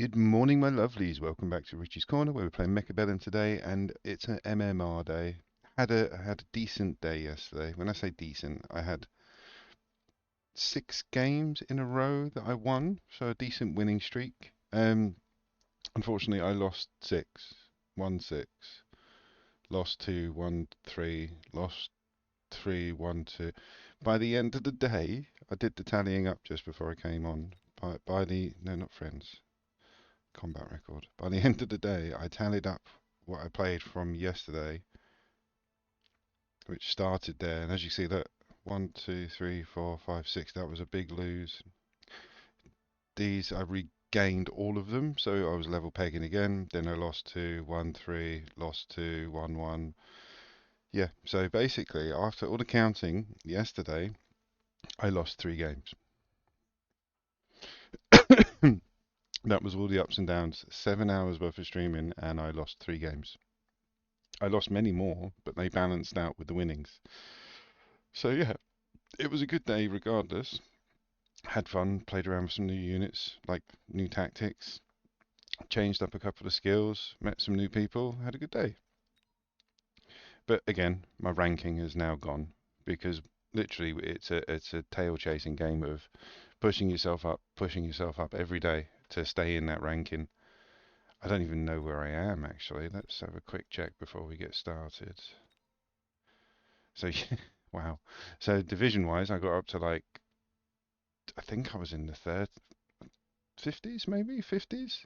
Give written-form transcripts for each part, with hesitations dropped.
Good morning, my lovelies. Welcome back to Richie's Corner, where we're playing Mechabellum today, and it's an MMR day. Had a decent day yesterday. When I say decent, I had 6 games in a row that I won, so a decent winning streak. Unfortunately, I lost six, won six, lost two, won three, lost three, won two. By the end of the day, I did the tallying up just before I came on. By the no, not friends. Combat record. By the end of the day, I tallied up what I played from yesterday, which started there. And as you see, look, 1, 2, 3, 4, 5, 6. That was a big lose. These I regained all of them, so I was level pegging again. Then I lost 2, 1, 3, lost 2, 1, 1. Yeah, so basically, after all the counting yesterday, I lost 3 games. That was all the ups and downs. 7 hours worth of streaming, and I lost 3 games. I lost many more, but they balanced out with the winnings. So yeah, it was a good day regardless. Had fun, played around with some new units, like new tactics, changed up a couple of skills, met some new people, had a good day. But again, my ranking is now gone because literally it's a tail chasing game of pushing yourself up every day to stay in that ranking. I don't even know where I am actually. Let's have a quick check before we get started. So wow. So division wise, I got up to like I think I was in the third 50s, maybe 50s.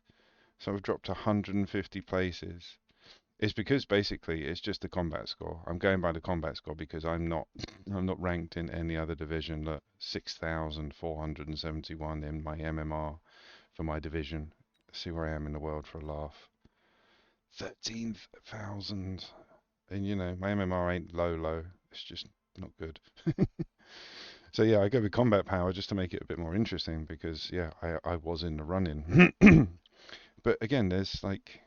So I've dropped 150 places. It's because basically it's just the combat score. I'm going by the combat score because I'm not ranked in any other division. Look, 6,471 in my MMR for my division. See where I am in the world for a laugh. 13,000. And you know, my MMR ain't low. It's just not good. So yeah, I go with combat power just to make it a bit more interesting because yeah, I was in the running. But again, there's like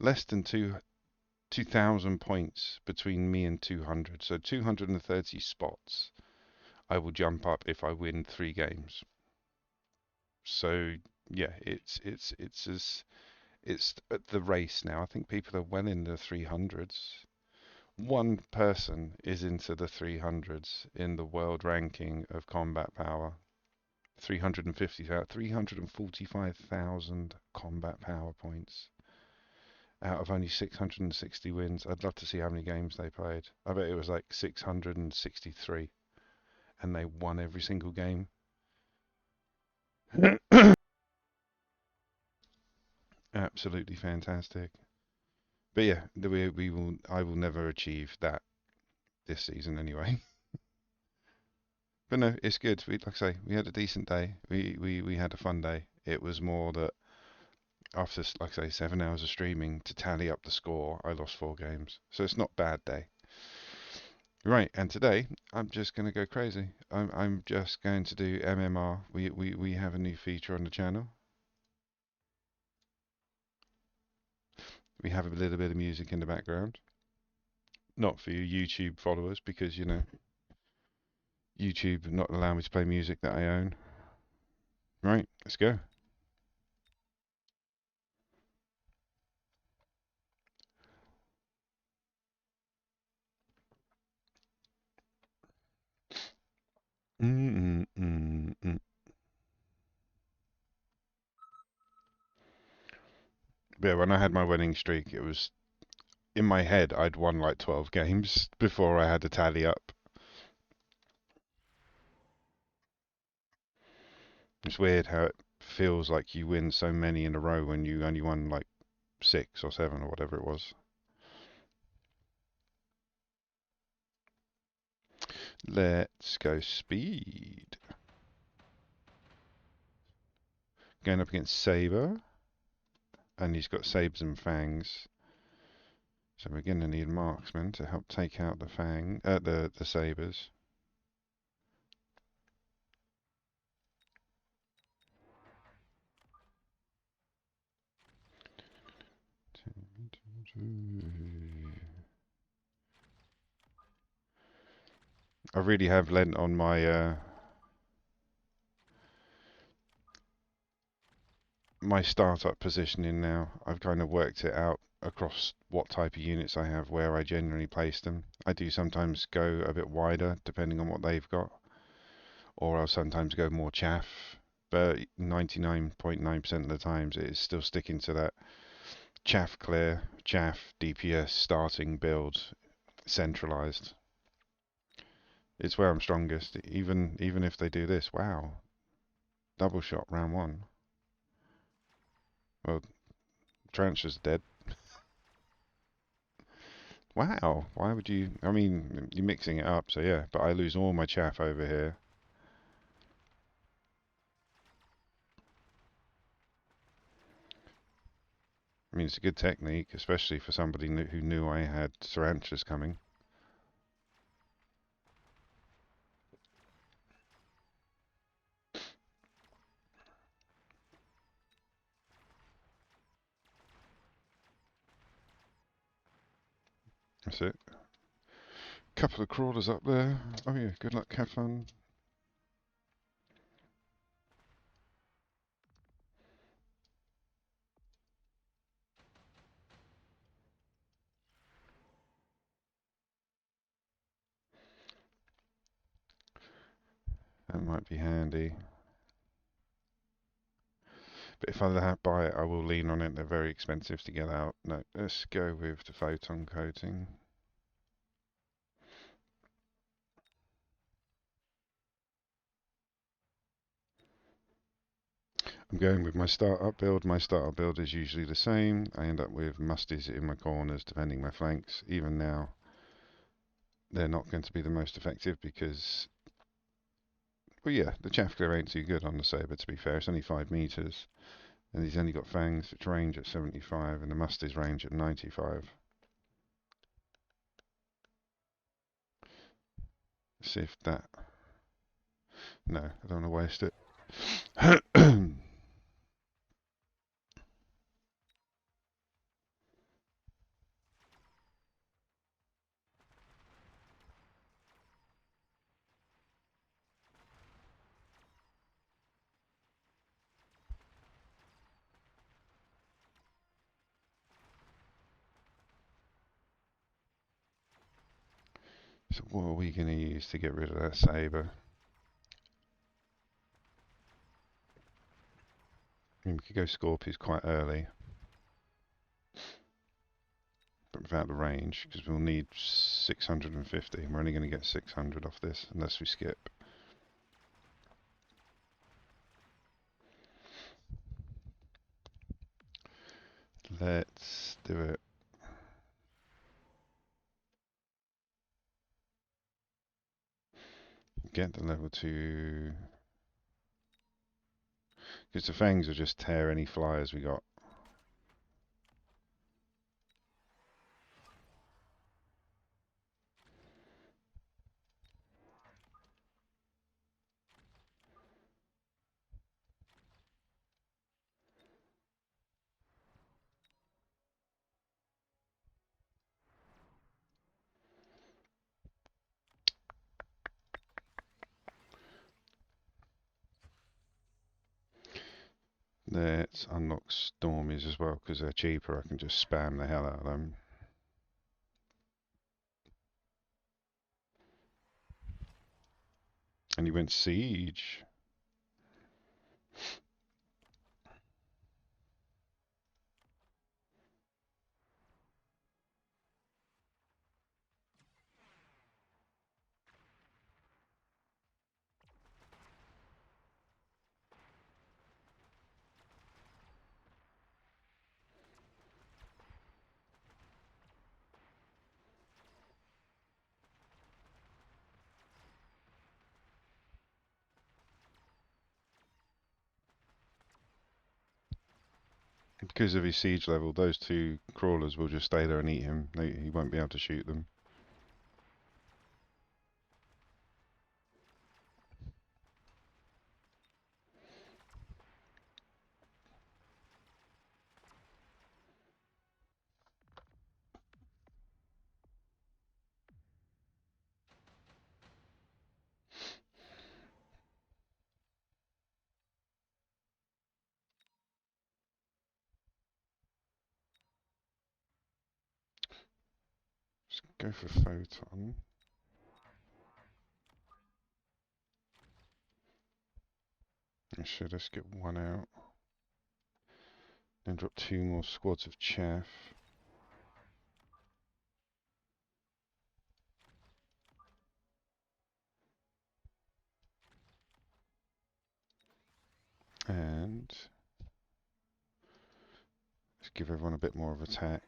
less than 2,000 points between me and 200. So 230 spots I will jump up if I win 3 games. So yeah, it's at the race now. I think people are well in the 300s. One person is into the 300s in the world ranking of combat power. 345,000 combat power points out of only 660 wins. I'd love to see how many games they played. I bet it was like 663, and they won every single game. Absolutely fantastic. But yeah, I will never achieve that this season anyway. But no, it's good. Like I say, we had a decent day. We had a fun day. It was more that after, like I say, 7 hours of streaming to tally up the score, I lost 4 games. So it's not a bad day. Right, and today I'm just going to go crazy. I'm just going to do MMR. We have a new feature on the channel. We have a little bit of music in the background. Not for you YouTube followers because, you know, YouTube not allowing me to play music that I own. Right, let's go. Mm -mm -mm -mm. But yeah, when I had my winning streak, it was in my head I'd won like 12 games before I had to tally up. It's weird how it feels like you win so many in a row when you only won like 6 or 7 or whatever it was. Let's go speed. Going up against Saber, and he's got sabers and fangs. So we're going to need marksmen to help take out the sabers. I really have lent on my my startup positioning now. I've kind of worked it out across what type of units I have, where I generally place them. I do sometimes go a bit wider depending on what they've got, or I'll sometimes go more chaff. But 99.9% of the times it is still sticking to that chaff clear, chaff DPS starting build, centralized. It's where I'm strongest. Even if they do this, wow, double shot round one. Well, Trancher's dead. Wow, why would you? I mean, you're mixing it up, so yeah. But I lose all my chaff over here. I mean, it's a good technique, especially for somebody who knew I had Saranchas coming. That's it. Couple of crawlers up there. Oh yeah, good luck, have fun. That might be handy. But if I buy it, I will lean on it. They're very expensive to get out. No, let's go with the photon coating. I'm going with my startup build. My startup build is usually the same. I end up with musties in my corners, defending my flanks. Even now, they're not going to be the most effective because, well, yeah, the chaff clear ain't too good on the saber, to be fair. It's only 5 meters. And he's only got fangs, which range at 75, and the musties range at 95. Let's see if that... No, I don't want to waste it. So what are we going to use to get rid of that saber? I mean, we could go Scorpius quite early, but without the range, because we'll need 650. We're only going to get 600 off this, unless we skip. Let's do it. Get the level 2. Because the fangs will just tear any flyers we got. Let's unlock Stormies as well, because they're cheaper. I can just spam the hell out of them. And he went Siege. Because of his siege level, those 2 crawlers will just stay there and eat him. He won't be able to shoot them. Go for photon. Should just get one out. Then drop 2 more squads of chaff. And let's give everyone a bit more of attack.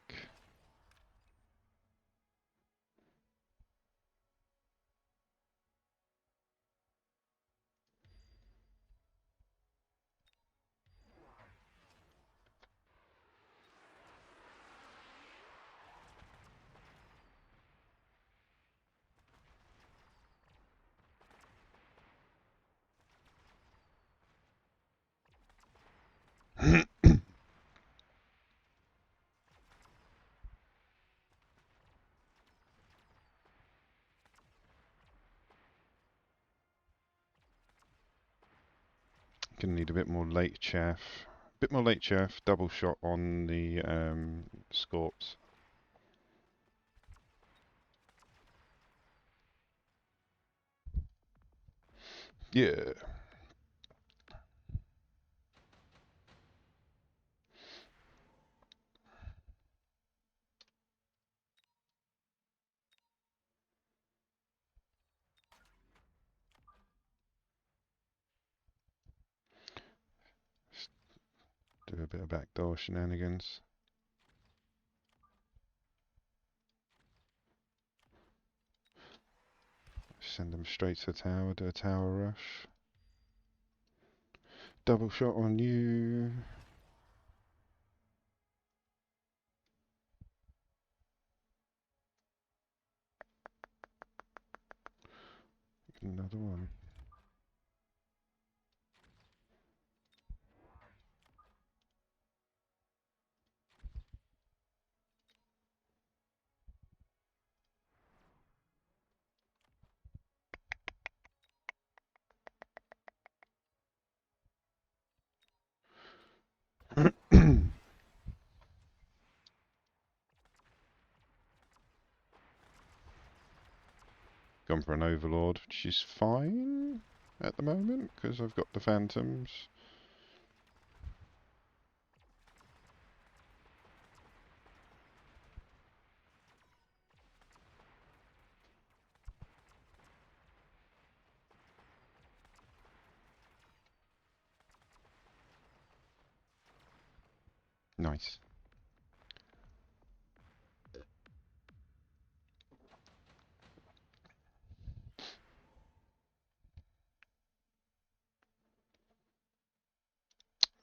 Gonna need a bit more late chaff. Bit more late chaff, double shot on the Scorps. Yeah. Do a bit of backdoor shenanigans. Send them straight to the tower, do a tower rush. Double shot on you. Another one. Gone for an overlord, which is fine at the moment because I've got the phantoms. Nice.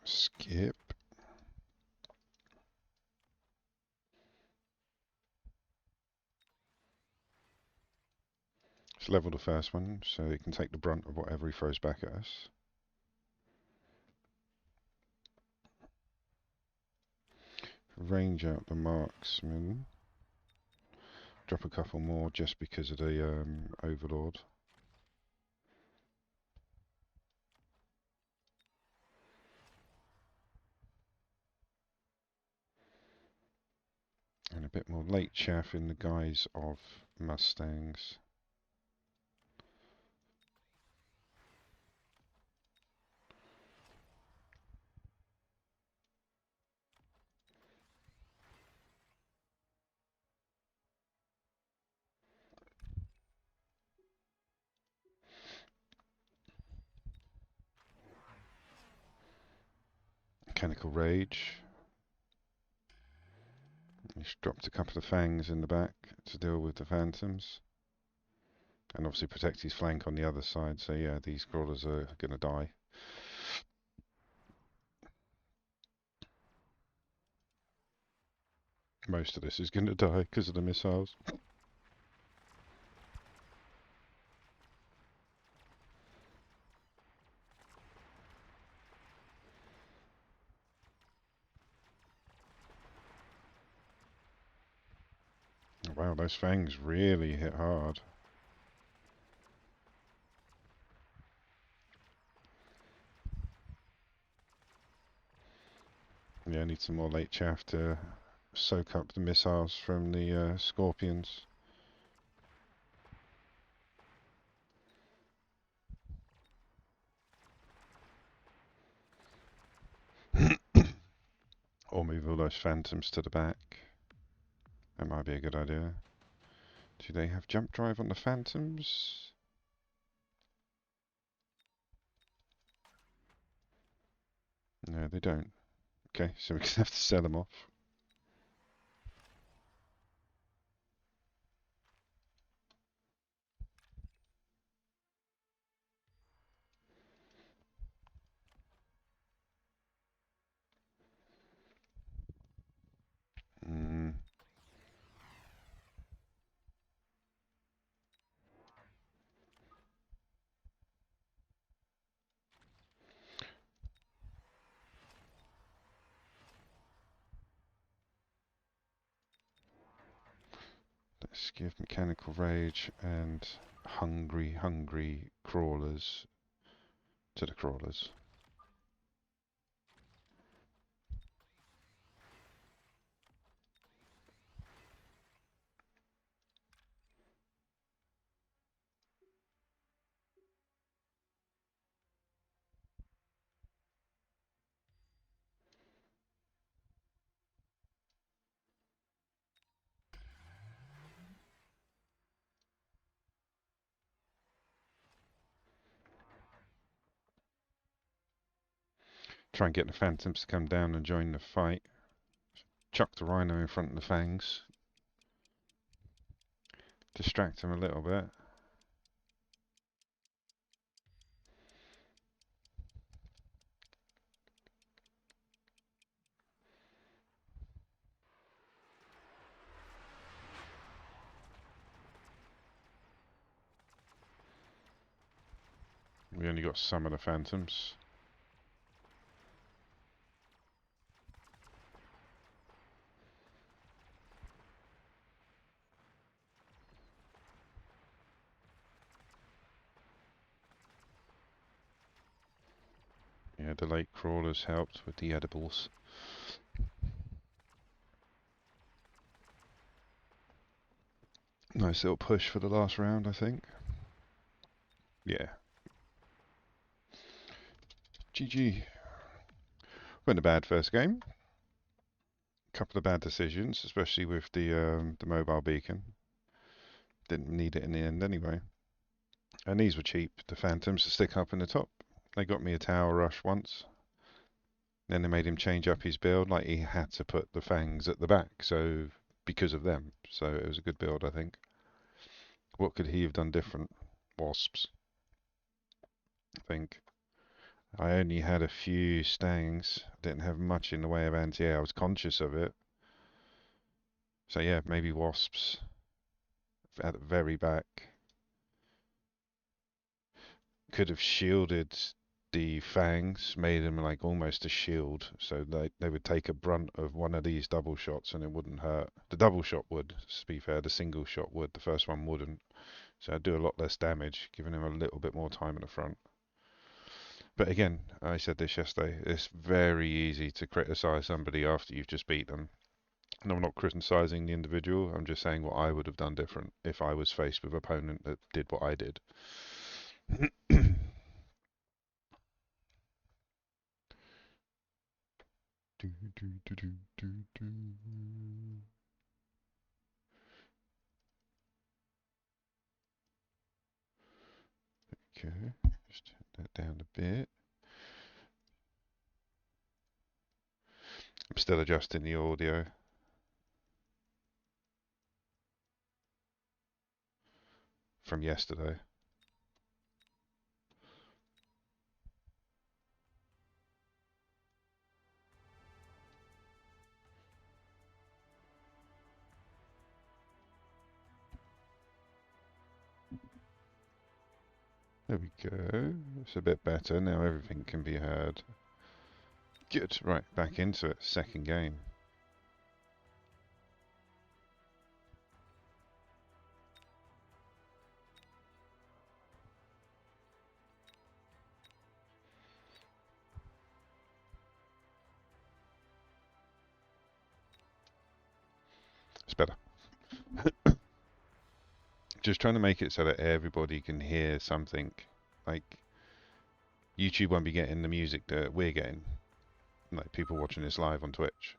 Skip. Let's level the first one so it can take the brunt of whatever he throws back at us. Range out the marksman. Drop a couple more just because of the overlord. And a bit more late chaff in the guise of mustangs. Mechanical rage. He's dropped a couple of fangs in the back to deal with the phantoms. And obviously protect his flank on the other side, so yeah, these crawlers are going to die. Most of this is going to die because of the missiles. Wow, those fangs really hit hard. Yeah, I need some more late chaff to soak up the missiles from the scorpions. Or move all those phantoms to the back. That might be a good idea. Do they have jump drive on the phantoms? No, they don't. Okay, so we're going to have to sell them off. Mm. Let's give Mechanical Rage and hungry crawlers to the crawlers. Try and get the phantoms to come down and join the fight. Chuck the rhino in front of the fangs. Distract them a little bit. We only got some of the phantoms. Yeah, the late crawlers helped with the edibles. Nice little push for the last round, I think. Yeah. GG. Went a bad first game. Couple of bad decisions, especially with the mobile beacon. Didn't need it in the end anyway. And these were cheap, the phantoms to stick up in the top. They got me a tower rush once. Then they made him change up his build, like he had to put the fangs at the back, so because of them. So it was a good build, I think. What could he have done different? Wasps, I think. I only had a few stangs. Didn't have much in the way of anti-air. I was conscious of it. So yeah, maybe wasps at the very back. Could have shielded the fangs, made them like almost a shield, so they would take a brunt of one of these double shots and it wouldn't hurt. The double shot would, to be fair, the single shot would, the first one wouldn't. So I'd do a lot less damage, giving him a little bit more time in the front. But again, I said this yesterday, it's very easy to criticise somebody after you've just beat them. And I'm not criticising the individual, I'm just saying what I would have done different if I was faced with an opponent that did what I did. Okay, just turn that down a bit. I'm still adjusting the audio from yesterday. There we go. It's a bit better. Now everything can be heard. Good. Right, back into it. Second game. It's better. Just trying to make it so that everybody can hear something. Like, YouTube won't be getting the music that we're getting. like people watching this live on Twitch.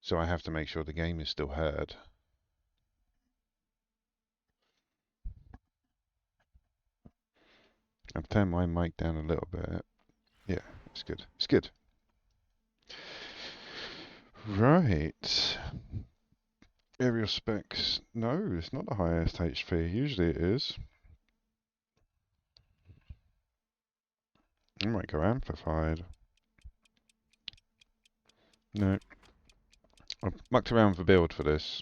So I have to make sure the game is still heard. I've turned my mic down a little bit. Yeah, it's good. It's good. Right. Aerial specs. No, it's not the highest HP. Usually it is. I might go amplified. No. I've mucked around with the build for this.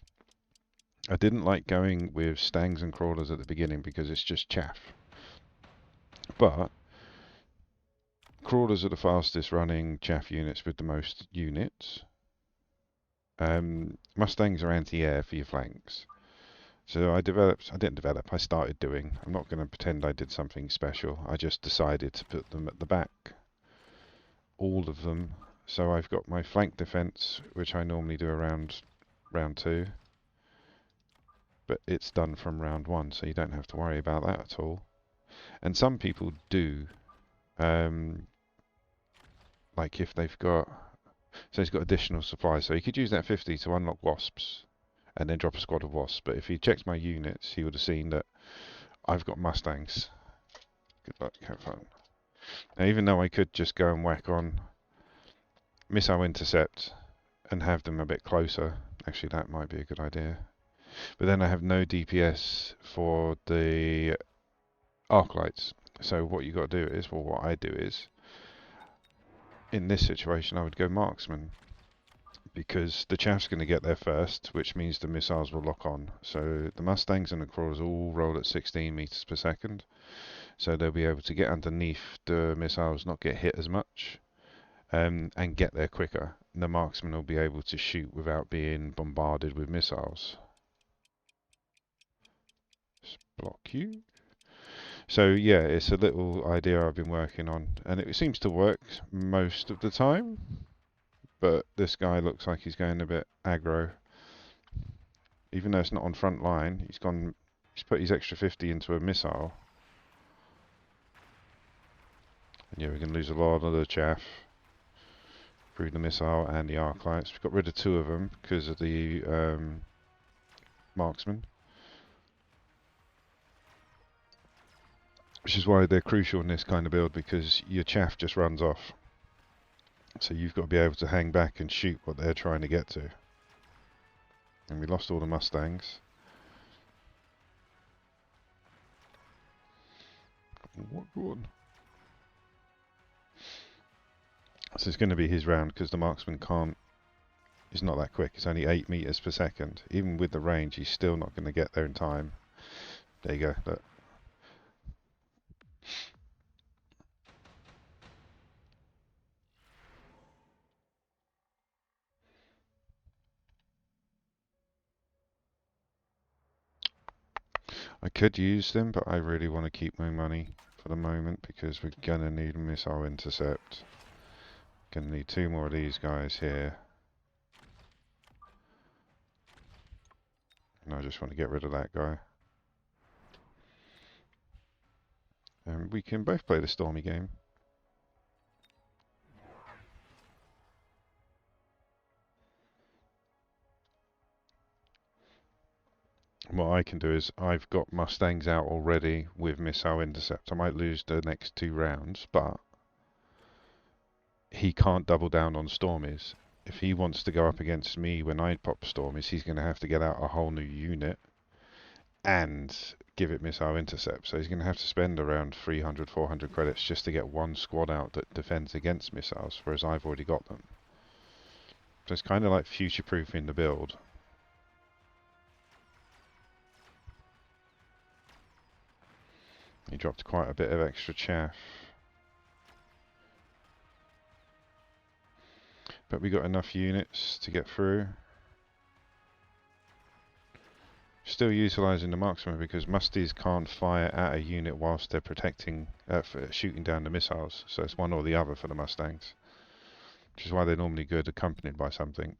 I didn't like going with stangs and crawlers at the beginning because it's just chaff. But crawlers are the fastest running chaff units with the most units. Mustangs are anti-air for your flanks. So I started doing. I'm not going to pretend I did something special. I just decided to put them at the back. All of them. So I've got my flank defense, which I normally do around round 2. But it's done from round 1, so you don't have to worry about that at all. And some people do. Like if they've got... So he's got additional supplies. So he could use that 50 to unlock wasps. And then drop a squad of wasps. But if he checks my units, he would have seen that I've got mustangs. Good luck, have fun. Now, even though I could just go and whack on missile intercept and have them a bit closer, actually that might be a good idea. But then I have no DPS for the arc lights. So what you got to do is, well, what I do is, in this situation, I would go marksman. Because the chaff's going to get there first, which means the missiles will lock on. So the mustangs and the crawlers all roll at 16 meters per second. So they'll be able to get underneath the missiles, not get hit as much, and get there quicker. And the marksman will be able to shoot without being bombarded with missiles. Just block you. So yeah, it's a little idea I've been working on, and it seems to work most of the time. But this guy looks like he's going a bit aggro. Even though it's not on front line, he's put his extra 50 into a missile. And yeah, we can lose a lot of the chaff through the missile and the arc lights. We've got rid of 2 of them because of the marksman. Which is why they're crucial in this kind of build, because your chaff just runs off. So you've got to be able to hang back and shoot what they're trying to get to. And we lost all the mustangs. What one? So it's going to be his round because the marksman can't. He's not that quick. It's only 8 meters per second. Even with the range, he's still not going to get there in time. There you go. Look. I could use them, but I really want to keep my money for the moment because we're going to need a missile intercept. Going to need 2 more of these guys here. And I just want to get rid of that guy. And we can both play the Stormy game. What I can do is, I've got Mustangs out already with missile intercept. I might lose the next 2 rounds, but he can't double down on Stormies. If he wants to go up against me when I pop Stormies, he's going to have to get out a whole new unit and give it missile intercept. So he's going to have to spend around 300, 400 credits just to get 1 squad out that defends against missiles, whereas I've already got them. So it's kind of like future-proofing the build. He dropped quite a bit of extra chaff. But we got enough units to get through. Still utilising the marksman because musties can't fire at a unit whilst they're protecting, shooting down the missiles. So it's one or the other for the mustangs. Which is why they're normally good accompanied by something.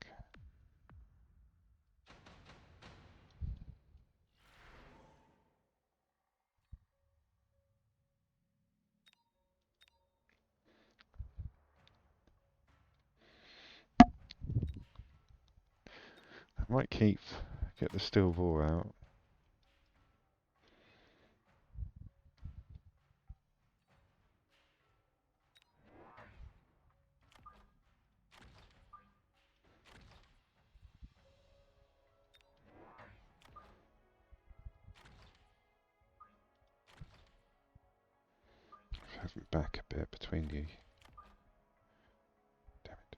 I might get the steel ball out. Have it back a bit between you. Damn it.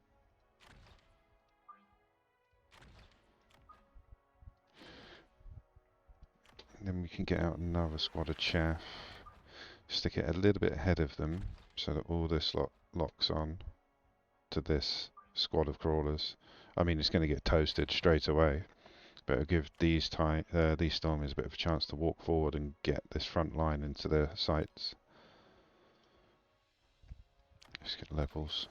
And then we can get out another squad of chaff. Stick it a little bit ahead of them so that all this locks on to this squad of crawlers. I mean, it's going to get toasted straight away, but it'll give these stormies a bit of a chance to walk forward and get this front line into their sights. Let's get levels.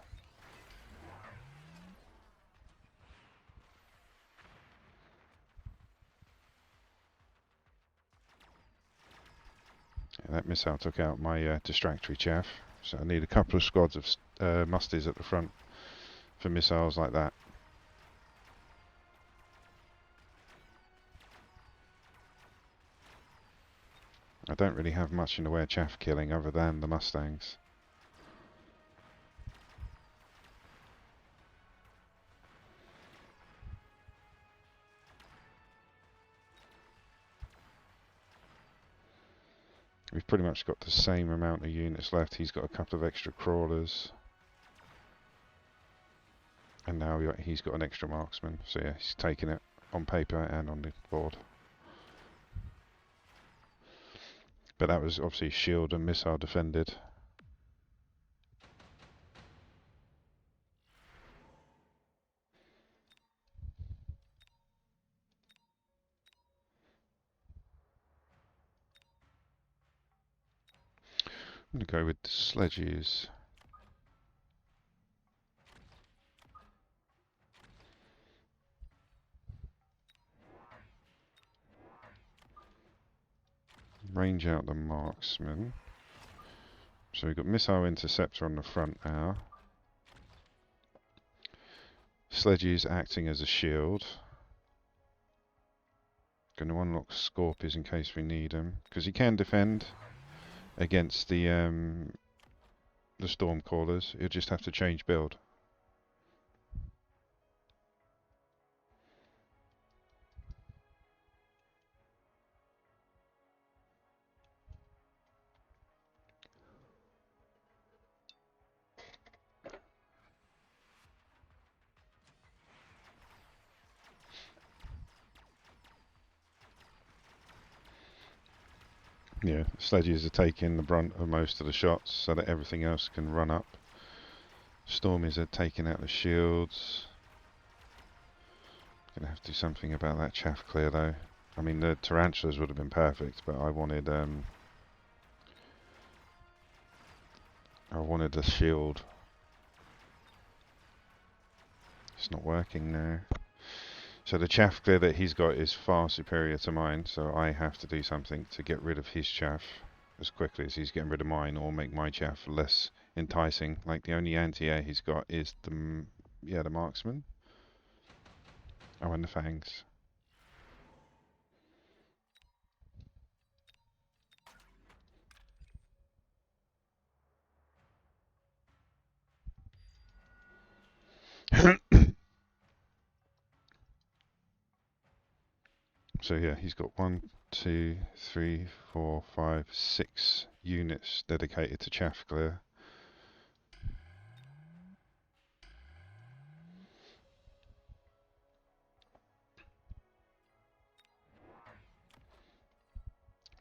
Yeah, that missile took out my distractory chaff, so I need a couple of squads of musties at the front for missiles like that. I don't really have much in the way of chaff killing other than the Mustangs. We've pretty much got the same amount of units left. He's got a couple of extra crawlers. And now he's got an extra marksman. So yeah, he's taking it on paper and on the board. But that was obviously shield and missile defended. I'm going to go with the sledges. Range out the marksman. So we've got missile interceptor on the front now. Sledges acting as a shield. Going to unlock Scorpions in case we need him, because he can defend against the storm callers. He'll just have to change build. Yeah, sledges are taking the brunt of most of the shots so that everything else can run up. Stormies are taking out the shields. Gonna have to do something about that chaff clear though. I mean, the tarantulas would have been perfect, but I wanted a shield. It's not working now. So the chaff clear that he's got is far superior to mine, so I have to do something to get rid of his chaff as quickly as he's getting rid of mine, or make my chaff less enticing. Like the only anti-air he's got is the marksman. Oh, and the fangs. So yeah, he's got 1, 2, 3, 4, 5, 6 units dedicated to chaff clear.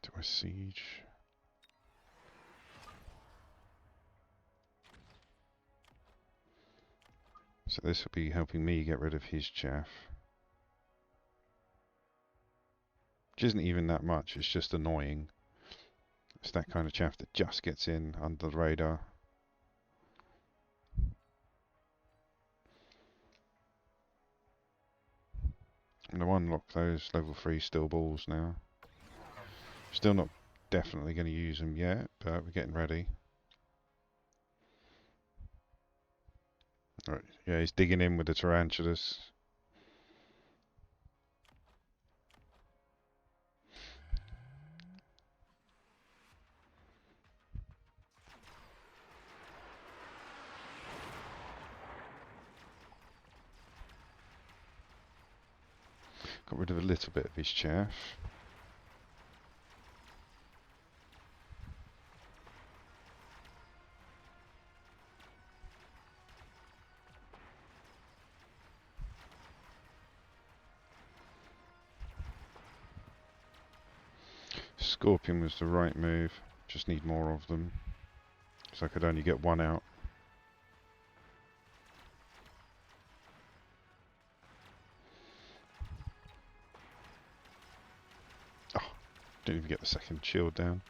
Do I siege? So this will be helping me get rid of his chaff. Which isn't even that much, it's just annoying. It's that kind of chaff that just gets in under the radar. I'm going to unlock those level 3 steel balls now. Still not definitely going to use them yet, but we're getting ready. Right, yeah, he's digging in with the tarantulas. Got rid of a little bit of his chaff. Scorpion was the right move. Just need more of them. Because I could only get one out. Oh, didn't even get the second shield down.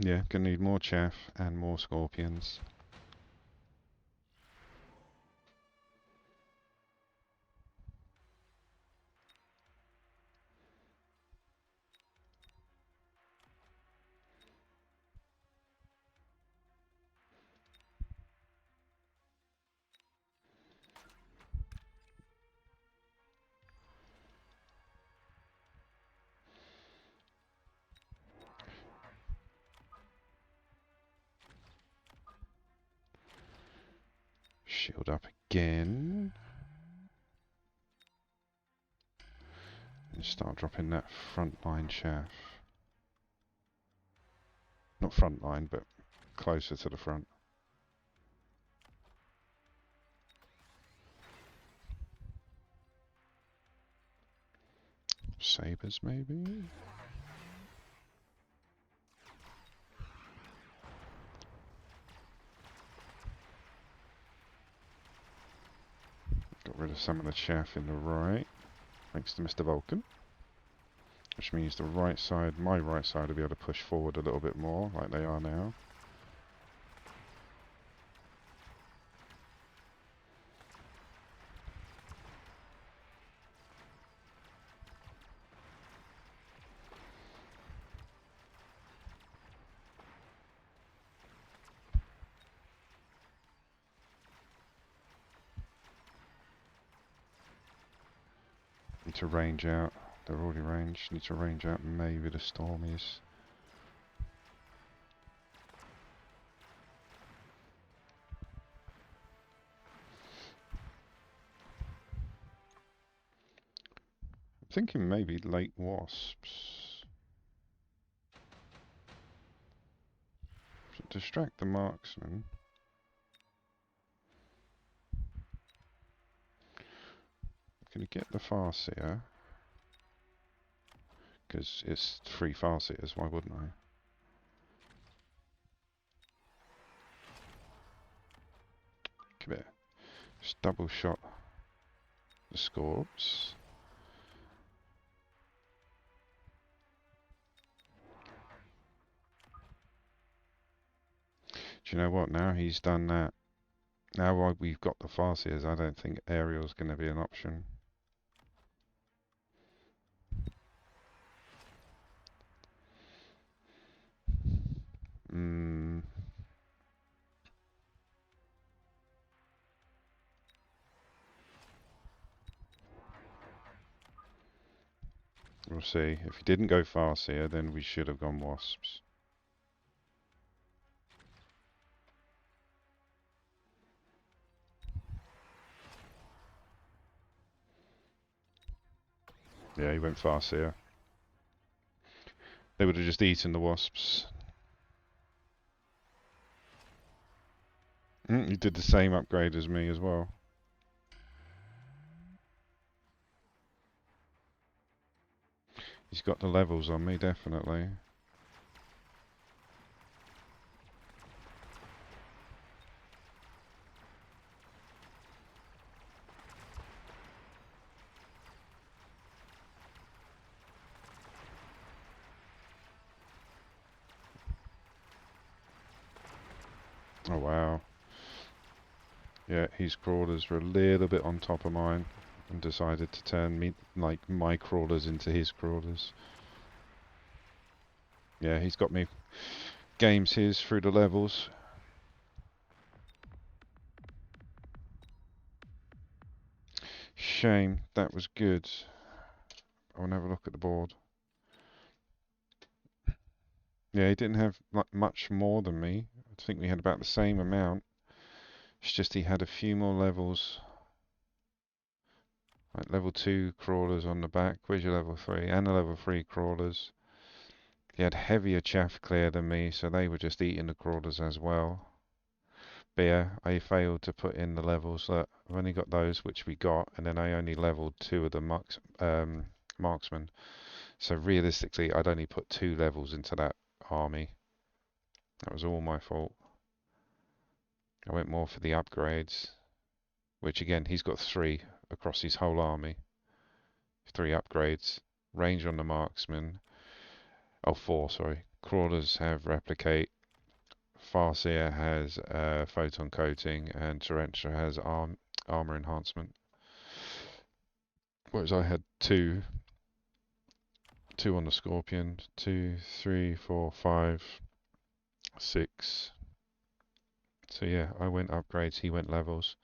Yeah, gonna need more chaff and more scorpions. Shield up again. And start dropping that front line chaff. Not front line, but closer to the front. Sabres, maybe? Got rid of some of the chaff in the right, thanks to Mr. Vulcan. Which means the right side, my right side, will be able to push forward a little bit more, like they are now. Need to range out. They're already ranged. Need to range out maybe the Stormies. I'm thinking maybe late Wasps. Should distract the marksman. Can you get the Farseer? Because it's 3 Farseers, why wouldn't I? Come here. Just double shot the Scorps. Do you know what? Now he's done that. Now we've got the Farseers, I don't think aerial's going to be an option. We'll see. If he didn't go Farseer, then we should have gone Wasps. Yeah, he went Farseer. They would have just eaten the Wasps. He did the same upgrade as me as well. He's got the levels on me, definitely. Oh wow. Yeah, his crawlers were a little bit on top of mine and decided to turn me, like, my crawlers into his crawlers. Yeah, he's got me games his through the levels. Shame, that was good. I want to have a look at the board. Yeah, he didn't have much more than me. I think we had about the same amount. It's just he had a few more levels. Like level 2 crawlers on the back. Where's your level 3? And a level 3 crawlers. He had heavier chaff clear than me, so they were just eating the crawlers as well. But yeah, I failed to put in the levels. That I've only got those, which we got, and then I only leveled 2 of the marksmen. So realistically, I'd only put 2 levels into that army. That was all my fault. I went more for the upgrades, which again, he's got 3 across his whole army. 3 upgrades. Range on the marksman. Oh, 4, sorry. Crawlers have replicate. Farseer has photon coating, and Torrential has armor enhancement. Whereas I had 2 on the Scorpion. 2, 3, 4, 5, 6. So yeah, I went upgrades, he went levels.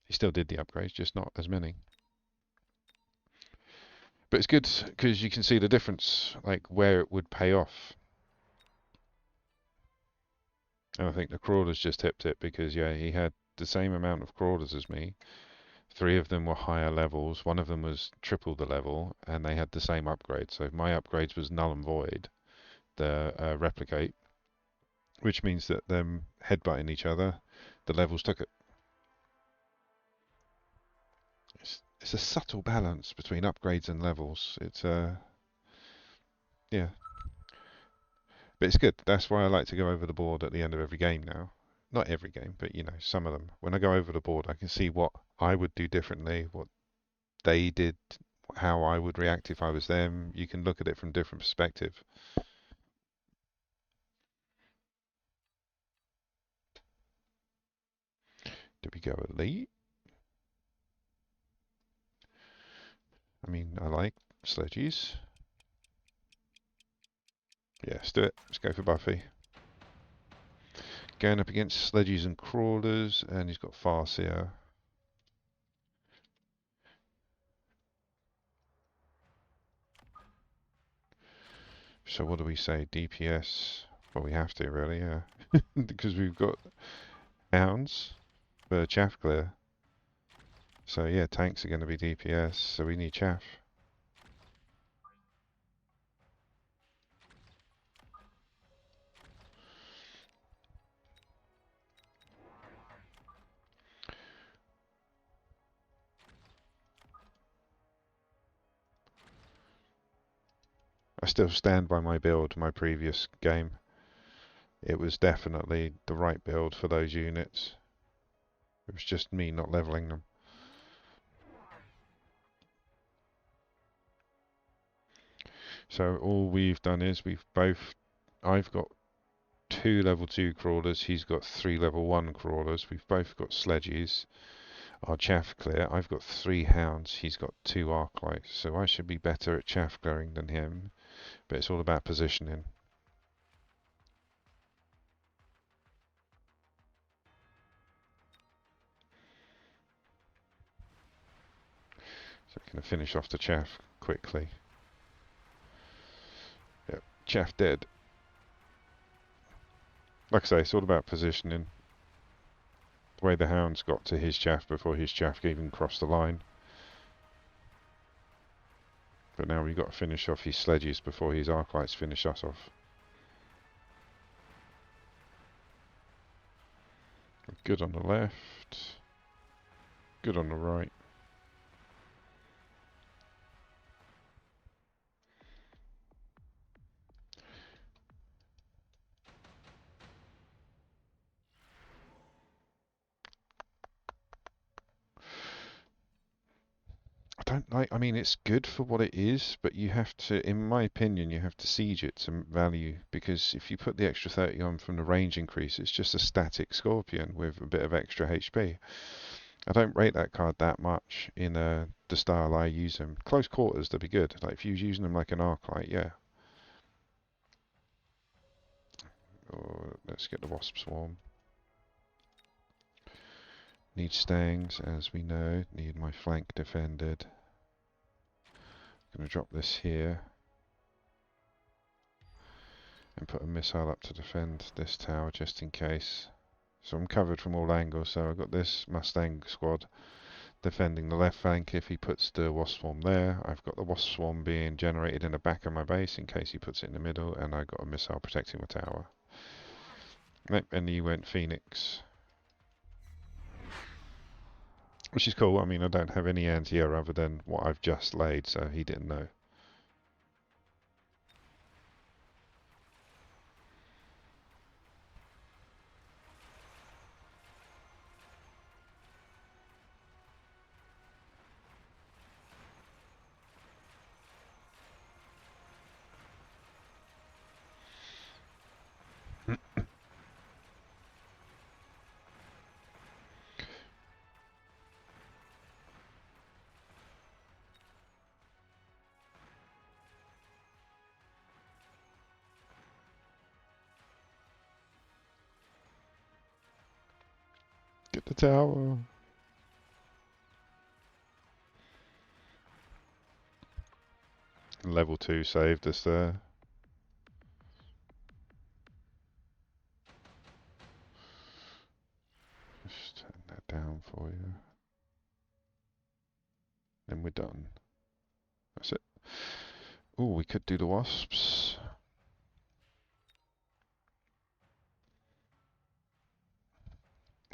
He still did the upgrades, just not as many. But it's good because you can see the difference, like where it would pay off. And I think the crawlers just tipped it because yeah, he had the same amount of crawlers as me. 3 of them were higher levels, 1 of them was triple the level, and they had the same upgrade. So my upgrades was null and void, the replicate, which means that them headbutting each other, the levels took it. It's a subtle balance between upgrades and levels. It's yeah, but it's good. That's why I like to go over the board at the end of every game now. Not every game, but you know, some of them. When I go over the board, I can see what I would do differently, what they did, how I would react if I was them. You can look at it from different perspective. Did we go elite? I mean, I like sledgies. Yeah, let's do it. Let's go for Buffy. Going up against sledgies and crawlers, and he's got Farseer. So what do we say? DPS? Well, we have to really, yeah, because we've got hounds for chaff clear. So yeah, tanks are going to be DPS, so we need chaff. I still stand by my build, my previous game. It was definitely the right build for those units. It was just me not leveling them. So all we've done is I've got 2 level 2 crawlers, he's got 3 level 1 crawlers, we've both got sledges. Our chaff clear, I've got 3 hounds, he's got 2 arclights, so I should be better at chaff clearing than him, but it's all about positioning. So we're going to finish off the chaff quickly. Yep, chaff dead. Like I say, it's all about positioning. The way the hounds got to his chaff before his chaff even crossed the line. But now we've got to finish off his sledges before his arclights finish us off. Good on the left. Good on the right. I mean, it's good for what it is, but you have to, in my opinion, you have to siege it to value, because if you put the extra 30 on from the range increase, it's just a static Scorpion with a bit of extra HP. I don't rate that card that much in the style I use them. Close quarters, they'd be good. Like if you was using them like an Arclight, yeah. Or let's get the Wasp Swarm. Need Stangs, as we know. Need my flank defended. Gonna drop this here. And put a missile up to defend this tower just in case. So I'm covered from all angles. So I've got this Mustang squad defending the left flank if he puts the wasp swarm there. I've got the wasp swarm being generated in the back of my base in case he puts it in the middle, and I've got a missile protecting my tower. And he went Phoenix, which is cool. I mean, I don't have any anti-air other than what I've just laid, so he didn't know. Get the tower. Level 2 saved us there. Just turn that down for you. Then we're done. That's it. Oh, we could do the wasps.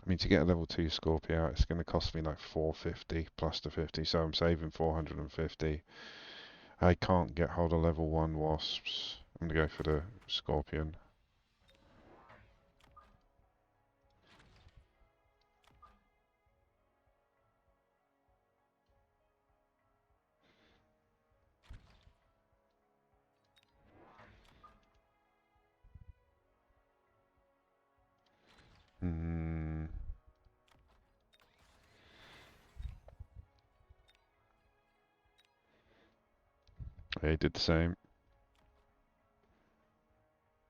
I mean, to get a level 2 Scorpio out, it's going to cost me like 450 plus the 50, so I'm saving 450. I can't get hold of level 1 wasps. I'm going to go for the Scorpion. Hmm. Yeah, he did the same.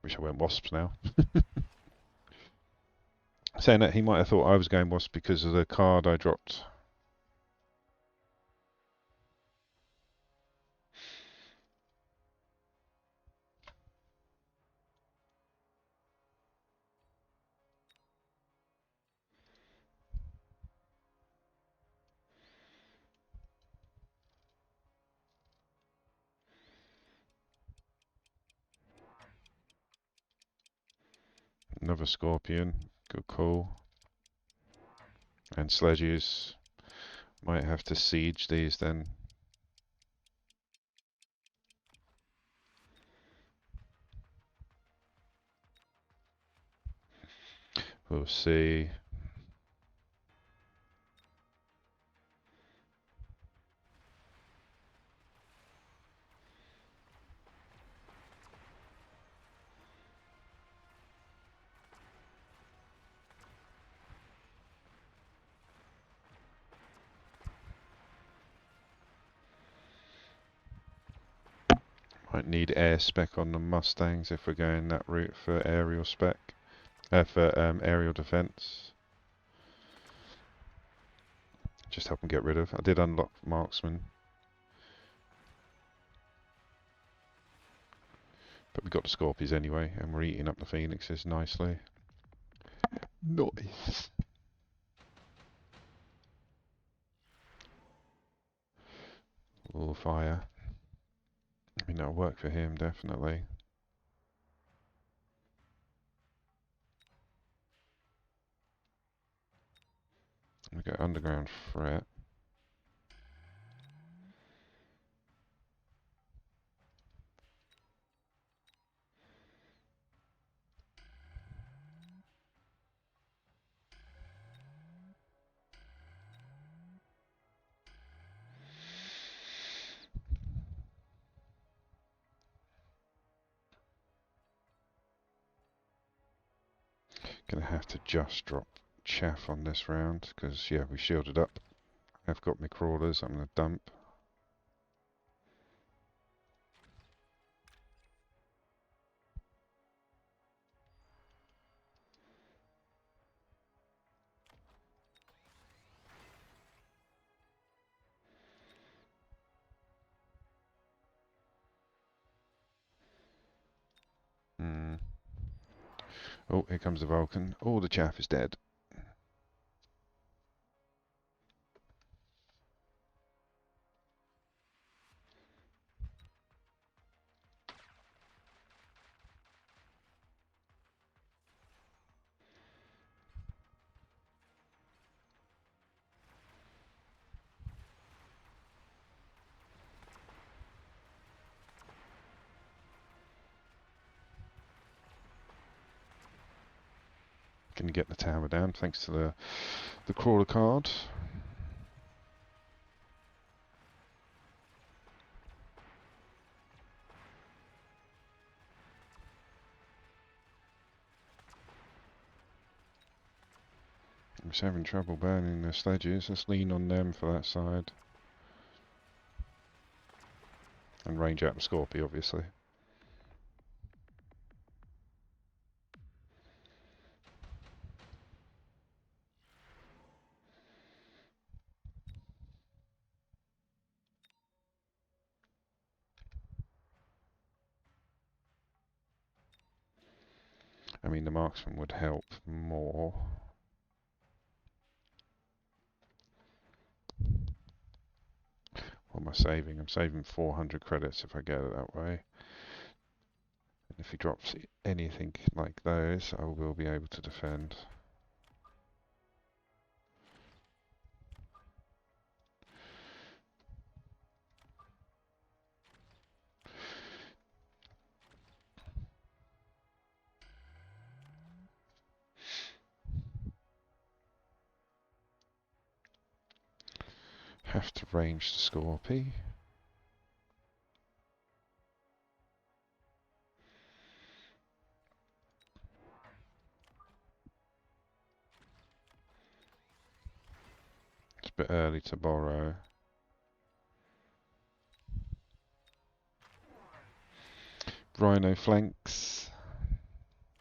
Wish I went wasps now. Saying that, he might have thought I was going wasp because of the card I dropped. Another Scorpion. Good call. And sledges. Might have to siege these then. We'll see. Might need air spec on the Mustangs if we're going that route for aerial spec. For aerial defense. Just help them get rid of. I did unlock marksman. But we got the Scorpions anyway, and we're eating up the Phoenixes nicely. Nice. Oh, fire. I mean, that'll work for him, definitely. We go underground threat. Gonna have to just drop chaff on this round, because, yeah, we shielded up. I've got my crawlers, I'm gonna dump. Hmm. Oh, here comes the Vulcan. Oh, the chaff is dead. Can get the tower down thanks to the crawler card. I'm just having trouble burning the sledges. Let's lean on them for that side. And range out the Scorpio, obviously. I mean, the marksman would help more. What am I saving? I'm saving 400 credits if I get it that way. And if he drops anything like those, I will be able to defend. Have to range the Scorpio. It's a bit early to borrow. Rhino flanks.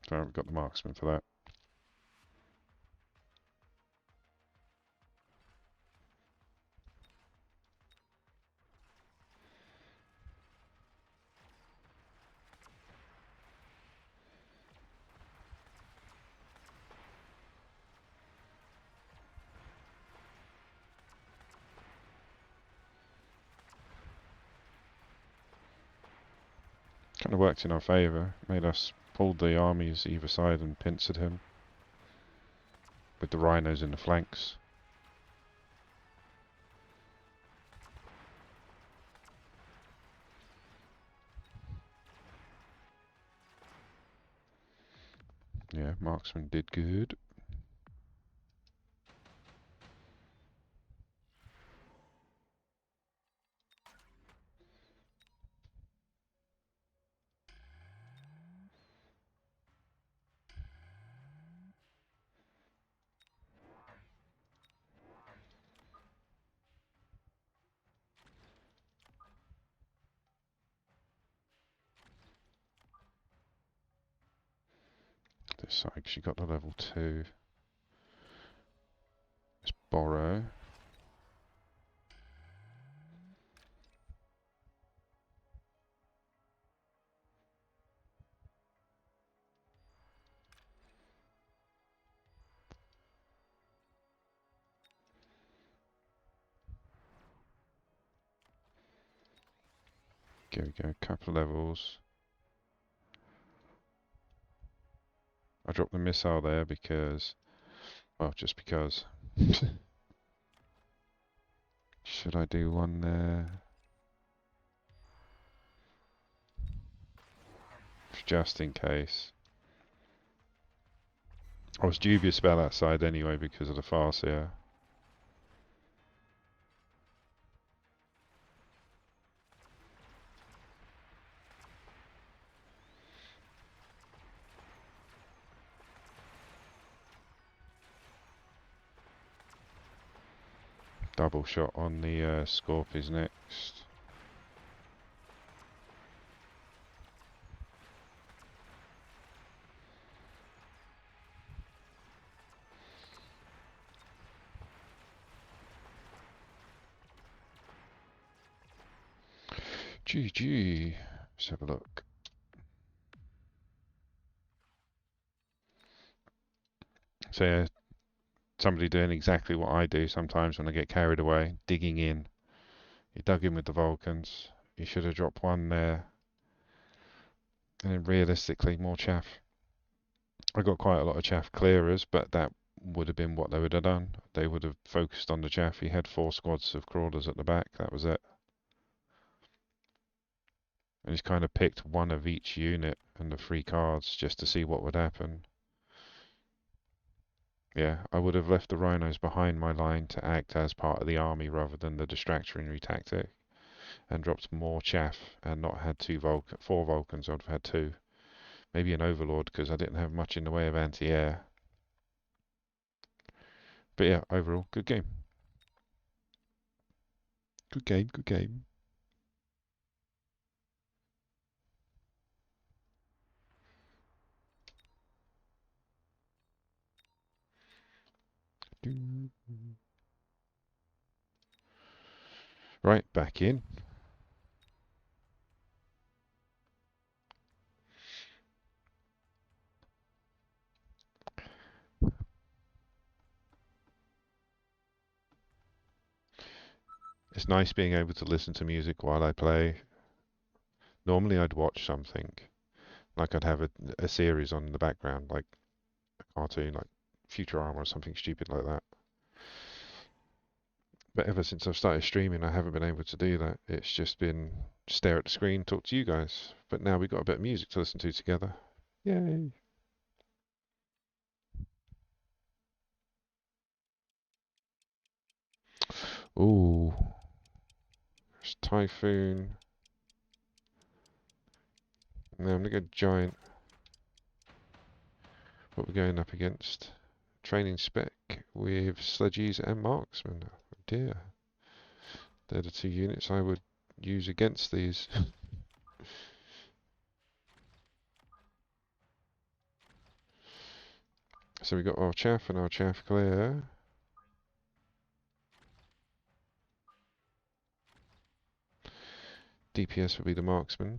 So I haven't got the marksman for that. Kind of worked in our favour. Made us pull the armies either side and pincered him. With the rhinos in the flanks. Yeah, marksman did good. This side, she got to level 2. Let's borrow. Here we go, couple of levels. I dropped the missile there because, well, just because. Should I do one there? Just in case. I was dubious about that side anyway because of the Farseer. Double shot on the Scorpions next. GG. Let's have a look. So yeah, somebody doing exactly what I do sometimes when I get carried away, digging in. You dug in with the Vulcans. You should have dropped one there. And then realistically, more chaff. I got quite a lot of chaff clearers, but that would have been what they would have done. They would have focused on the chaff. He had 4 squads of crawlers at the back. That was it. And he's kind of picked one of each unit and the 3 cards just to see what would happen. Yeah, I would have left the rhinos behind my line to act as part of the army rather than the distractionary tactic, and dropped more chaff and not had 4 Vulcans. I'd have had 2. Maybe an Overlord because I didn't have much in the way of anti-air. But yeah, overall, good game. Good game, good game. Right, back in. It's nice being able to listen to music while I play. Normally I'd watch something, like I'd have a series on in the background, like a cartoon, like Futurama or something stupid like that. But ever since I've started streaming, I haven't been able to do that. It's just been stare at the screen, talk to you guys. But now we've got a bit of music to listen to together. Yay! Ooh, there's Typhoon. Now I'm gonna go Giant. What we're going up against? Training spec with Sledgies and Marksman. Oh dear. They're the 2 units I would use against these. So we got our chaff and our chaff clear. DPS will be the marksman.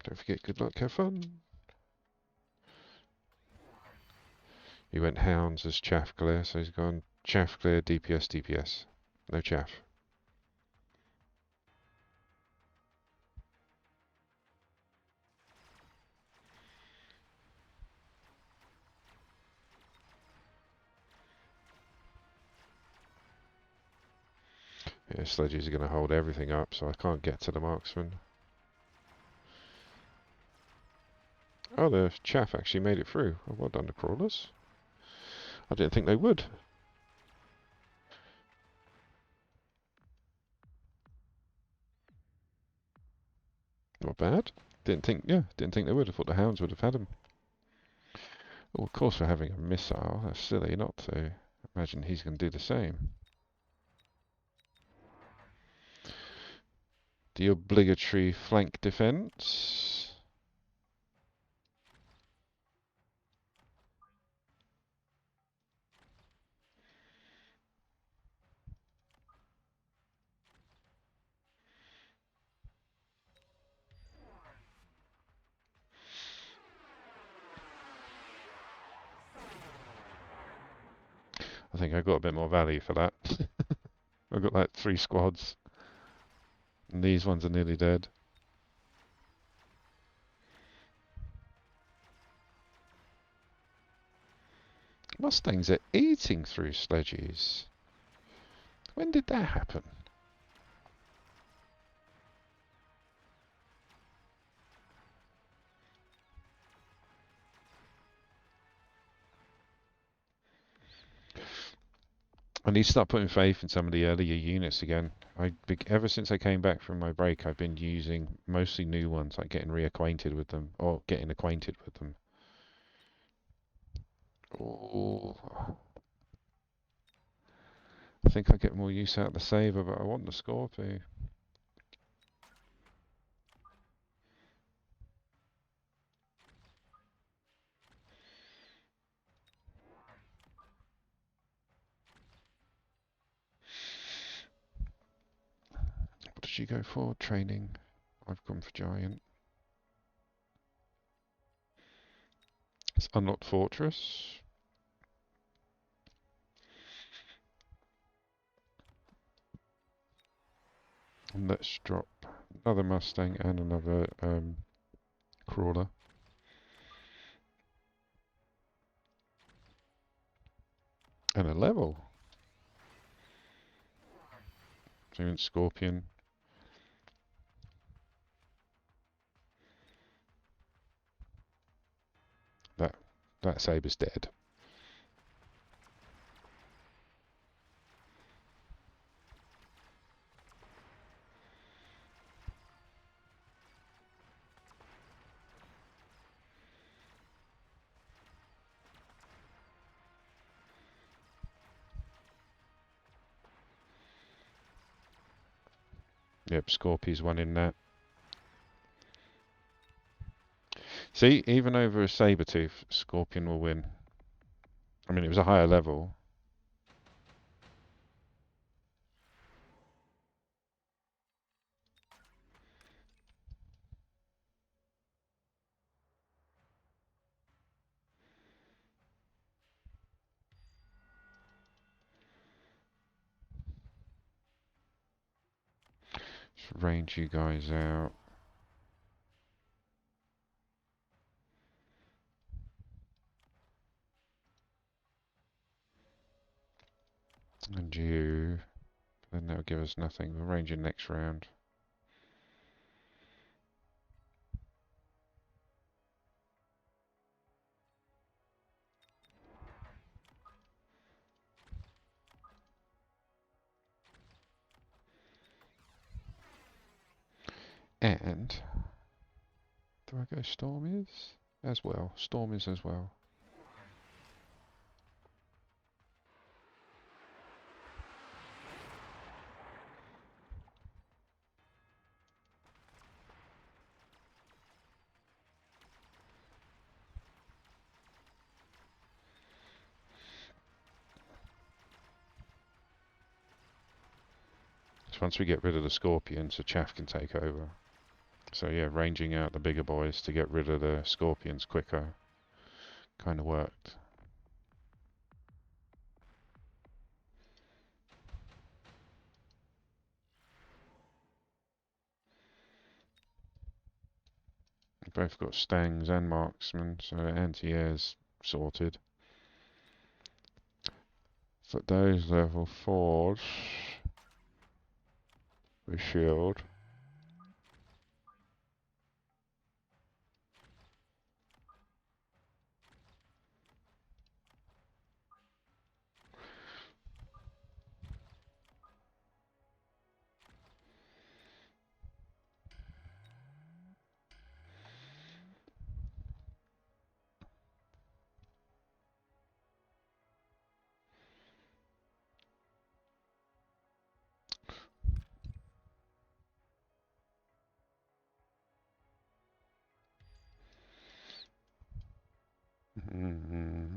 Don't forget, good luck, have fun. He went hounds as chaff clear, so he's gone chaff clear, DPS, DPS. No chaff. Yeah, sledges are going to hold everything up, so I can't get to the marksman. Oh, the chaff actually made it through. Oh, well done, the crawlers. I didn't think they would. Not bad. Didn't think they would. I thought the hounds would have had him. Oh, of course we're having a missile. That's silly not to. Imagine he's going to do the same. The obligatory flank defense. I think I got a bit more value for that. I got like 3 squads. And these ones are nearly dead. Mustangs are eating through sledges. When did that happen? I need to start putting faith in some of the earlier units again. Ever since I came back from my break, I've been using mostly new ones, like getting reacquainted with them, or getting acquainted with them. Oh, I think I get more use out of the saber, but I want the Scorpio. did you go for? Training. I've gone for giant. It's unlocked fortress. And let's drop another Mustang and another crawler. And a level. So Scorpion. That Saber's dead. Yep, Scorpion's one in that. See, even over a Sabertooth, Scorpion will win. I mean, it was a higher level. Just range you guys out. And you. Then that'll give us nothing. We'll range in next round. And do I go Stormies as well? Stormies as well. So once we get rid of the Scorpions, the Chaff can take over. So yeah, ranging out the bigger boys to get rid of the Scorpions quicker kind of worked. We've both got Stangs and Marksmen, so anti-air's sorted. For those level 4s with shield. Mm-hmm.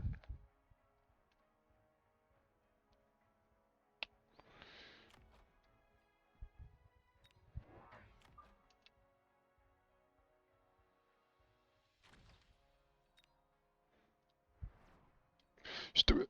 Just do it.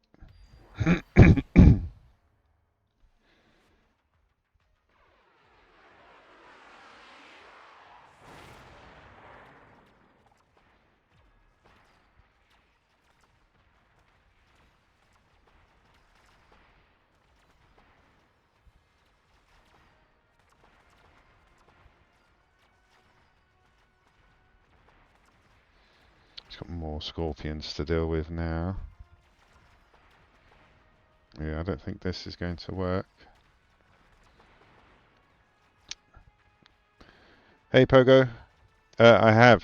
He's got more Scorpions to deal with now. Yeah, I don't think this is going to work. Hey, Pogo. I have.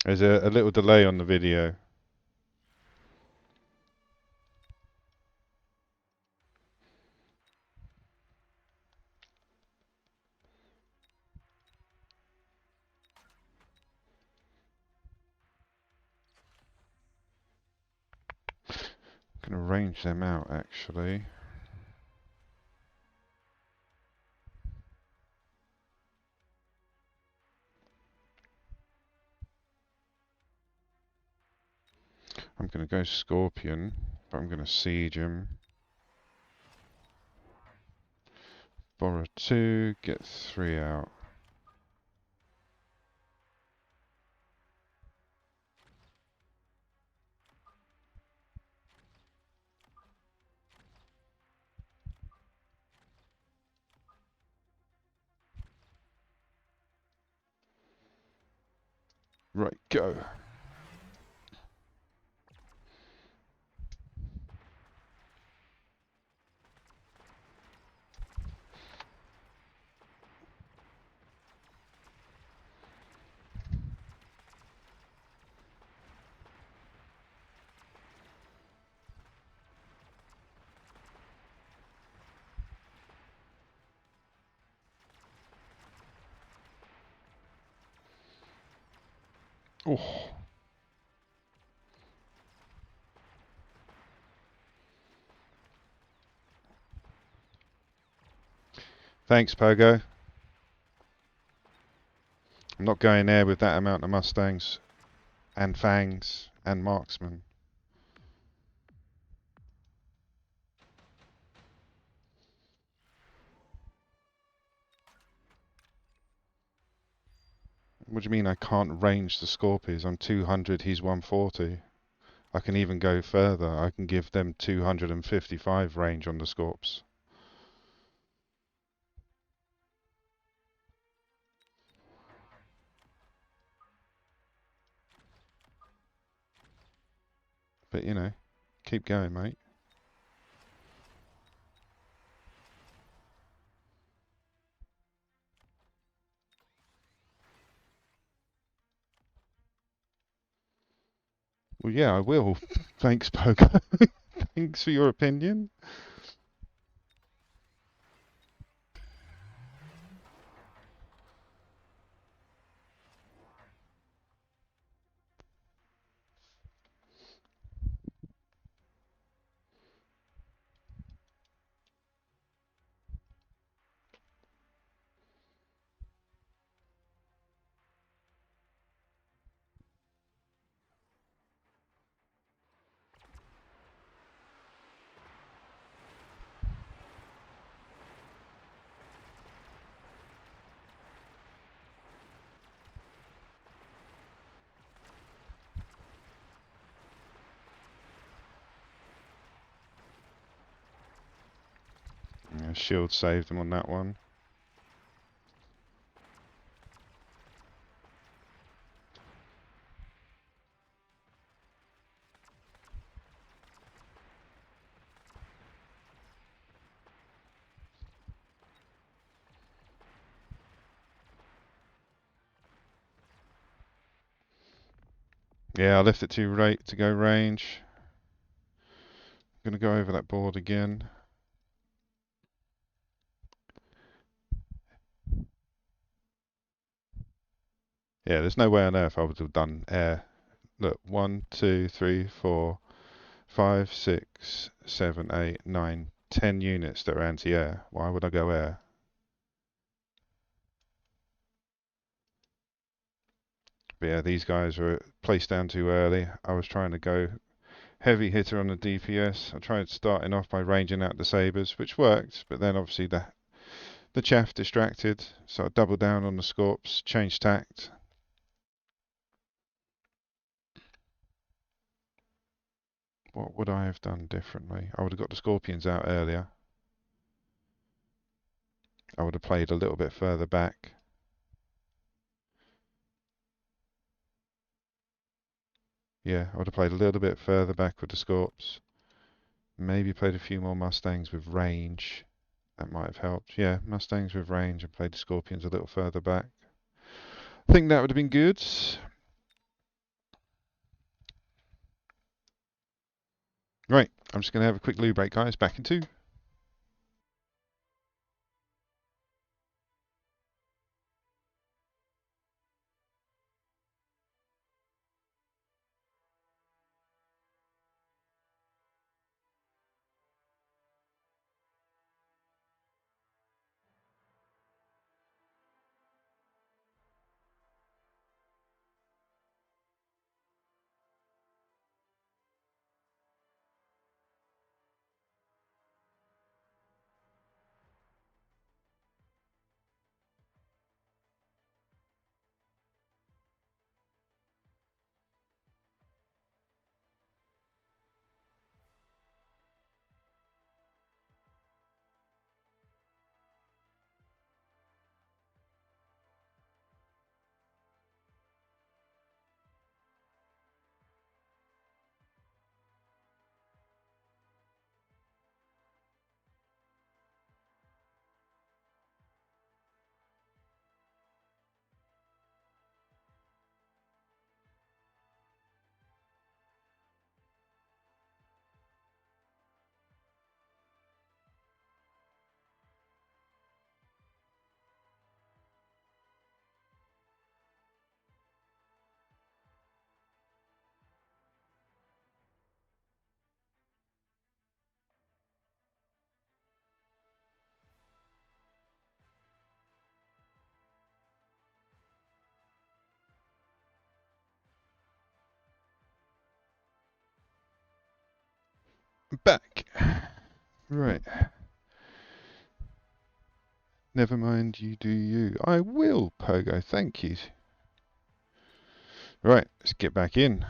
There's a little delay on the video. I'm going to range them out, actually. going to go Scorpion, but I'm going to siege him. Borrow 2, get 3 out. Right, go. Oh. Thanks, Pogo. I'm not going there with that amount of Mustangs and Fangs and Marksmen. What do you mean I can't range the Scorpions? I'm 200, he's 140. I can even go further. I can give them 255 range on the Scorps. But you know, keep going, mate. Well, yeah, I will. Thanks, Pogo. Thanks for your opinion. Yeah, shield saved them on that one. Yeah, I left it too late to go range. Gonna go over that board again. Yeah, there's no way on earth I would have done air. Look, 1, 2, 3, 4, 5, 6, 7, 8, 9, 10 units that are anti-air. Why would I go air? But yeah, these guys were placed down too early. I was trying to go heavy hitter on the DPS. I tried starting off by ranging out the sabres, which worked, but then obviously the chaff distracted, so I doubled down on the Scorps, changed tact. What would I have done differently? I would have got the Scorpions out earlier. I would have played a little bit further back. Yeah, I would have played a little bit further back with the Scorps. Maybe played a few more Mustangs with range. That might have helped. Yeah, Mustangs with range and played the Scorpions a little further back. I think that would have been good. Right, I'm just going to have a quick loo break, guys. Back in 2. Back. Right. Never mind, you do you. I will, Pogo. Thank you. Right, let's get back in.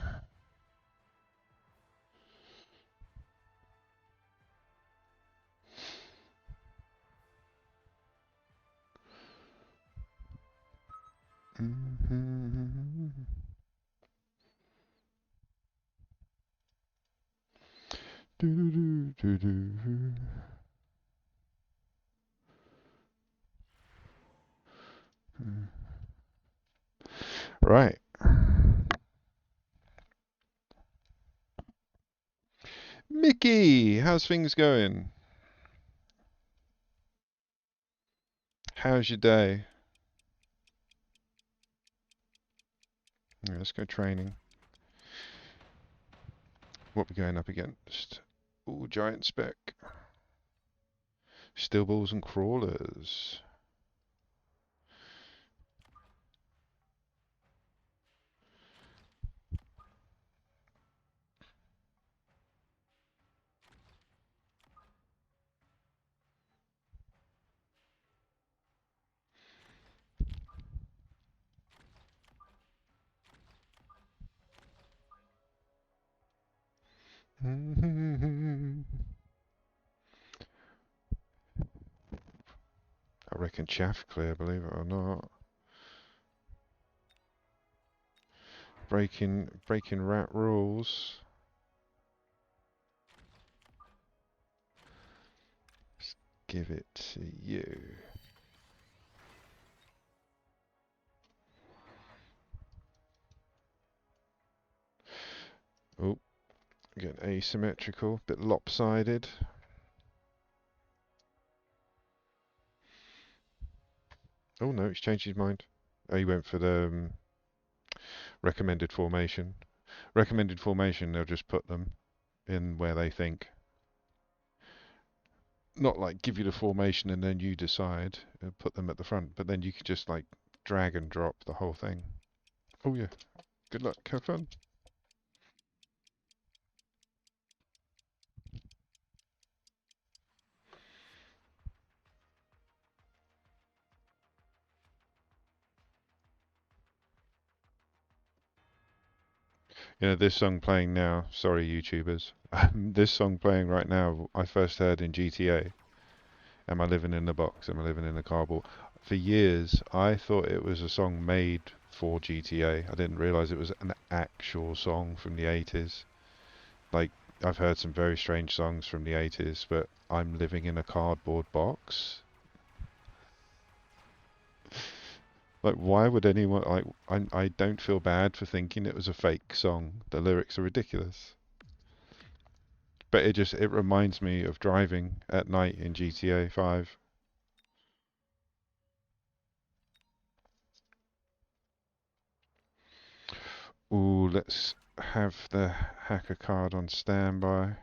Right. Mickey, how's things going? How's your day? Yeah, let's go training. What we going up against? Ooh, giant spec. Still balls and crawlers. I reckon chaff clear, believe it or not. Breaking rat rules. Let's give it to you. Oh, getting asymmetrical, bit lopsided. Oh no, he's changed his mind. Oh, he went for the recommended formation. Recommended formation, they'll just put them in where they think. Not like give you the formation and then you decide, put them at the front, but then you could just like drag and drop the whole thing. Oh yeah, good luck, have fun. You know, this song playing now, sorry YouTubers, this song playing right now, I first heard in GTA. Am I living in the box? Am I living in the cardboard? For years, I thought it was a song made for GTA. I didn't realize it was an actual song from the 80s. Like, I've heard some very strange songs from the 80s, but I'm living in a cardboard box. Like, why would anyone, like, I don't feel bad for thinking it was a fake song. The lyrics are ridiculous. But it reminds me of driving at night in GTA 5. Ooh, let's have the hacker card on standby.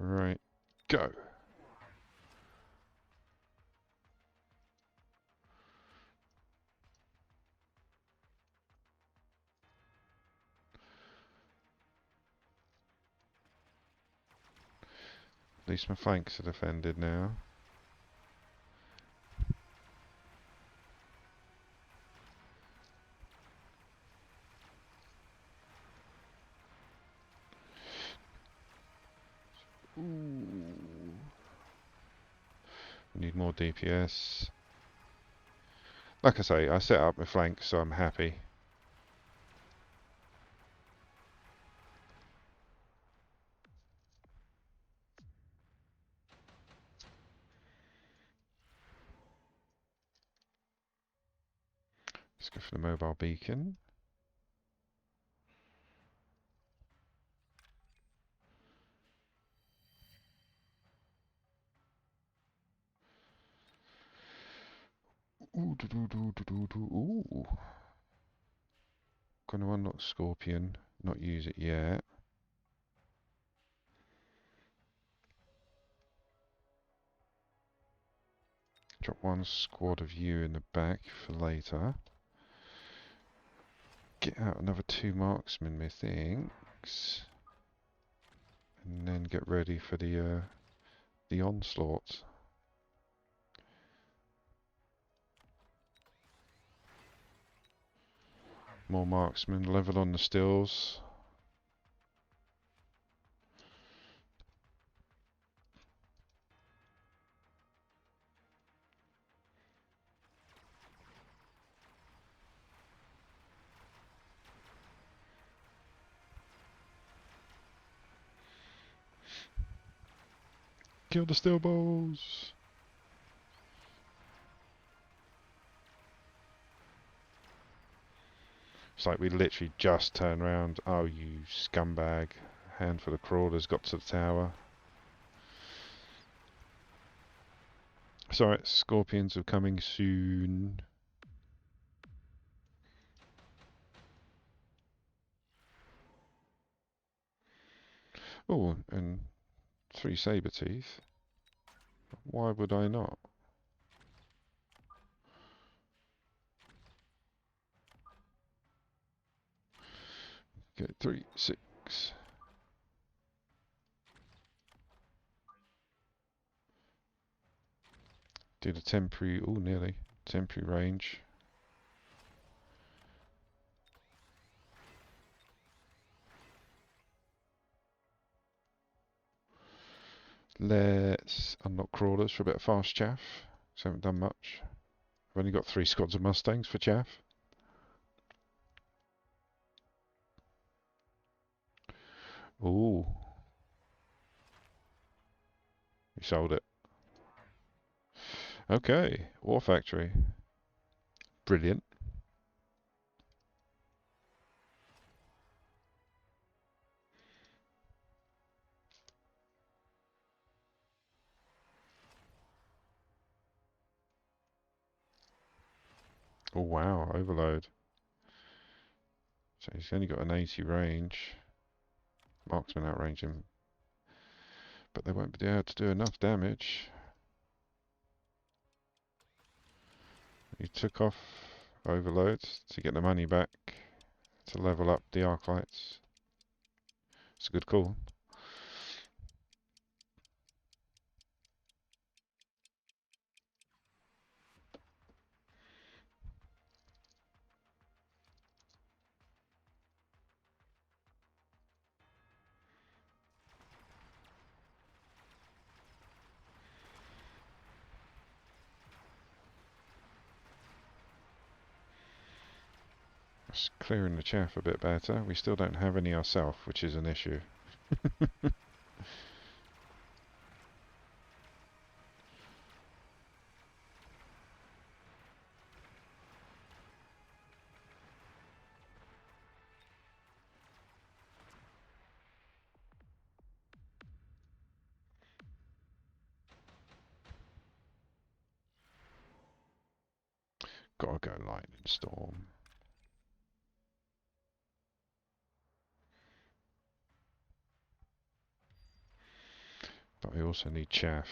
Right, go. At least my flanks are defended now. Ooh. We need more DPS. Like I say, I set up my flanks, so I'm happy. Let's go for the mobile beacon. Ooh, doo -doo -doo -doo -doo -doo. Ooh. going to unlock Scorpion, not use it yet. Drop one squad of you in the back for later. Get out another 2 marksmen, methinks. And then get ready for the onslaught. More marksmen, level on the stills. Kill the steel balls! It's like we literally just turned around. Oh, you scumbag. Handful of crawlers got to the tower. It's alright, scorpions are coming soon. Oh, and 3 saber teeth. Why would I not? Okay, 3, 6. Do the temporary, oh nearly, temporary range. Let's unlock crawlers for a bit of fast chaff. So haven't done much. I've only got 3 squads of Mustangs for chaff. Ooh. We sold it. Okay, War Factory. Brilliant. Oh wow, overload. So he's only got an 80 range. Marksman outrange him. But they won't be able to do enough damage. He took off overload to get the money back to level up the arc lights. It's a good call. Just clearing the chaff a bit better. We still don't have any ourselves, which is an issue. Gotta go lightning storm. But I also need chaff.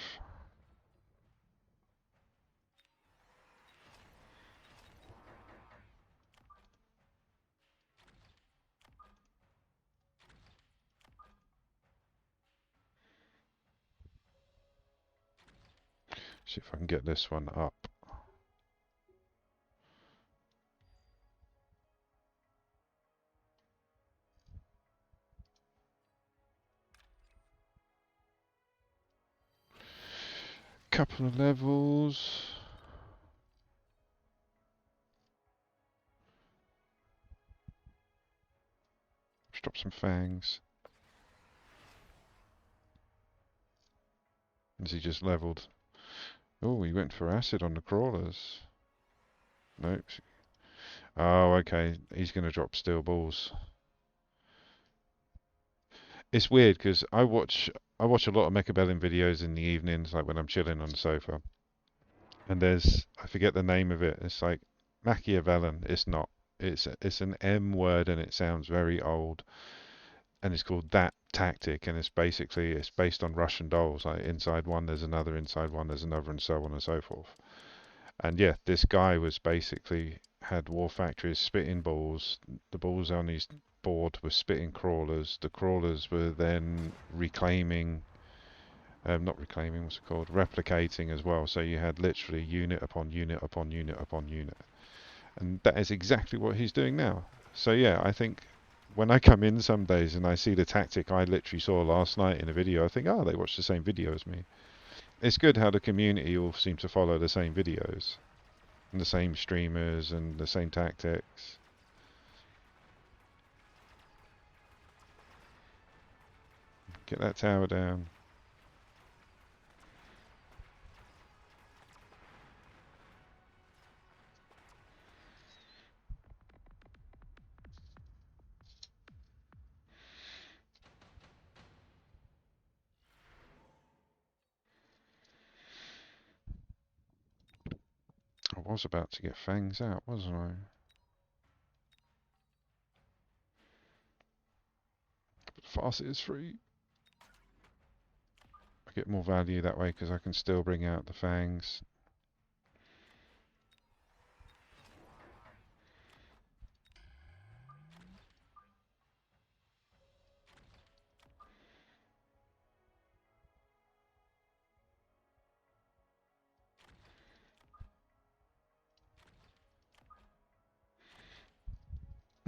See if I can get this one up. Couple of levels. Let's drop some fangs. Is he just leveled? Oh, he went for acid on the crawlers. Nope. Oh, okay. He's going to drop steel balls. It's weird because I watch a lot of Mechabellum videos in the evenings, like when I'm chilling on the sofa. And there's, I forget the name of it. It's like Machiavellian. It's not. It's an M word and it sounds very old, and it's called that tactic, and it's based on Russian dolls. Like inside one there's another, inside one there's another, and so on and so forth. And yeah, this guy was basically had war factories spitting balls. The balls on his board were spitting crawlers. The crawlers were then reclaiming, not reclaiming, what's it called? Replicating as well. So you had literally unit upon unit upon unit upon unit. And that is exactly what he's doing now. So yeah, I think when I come in some days and I see the tactic I literally saw last night in a video, I think, oh, they watched the same video as me. It's good how the community all seem to follow the same videos and the same streamers and the same tactics. Get that tower down. I was about to get fangs out, wasn't I? But Faucet is free. I get more value that way because I can still bring out the fangs.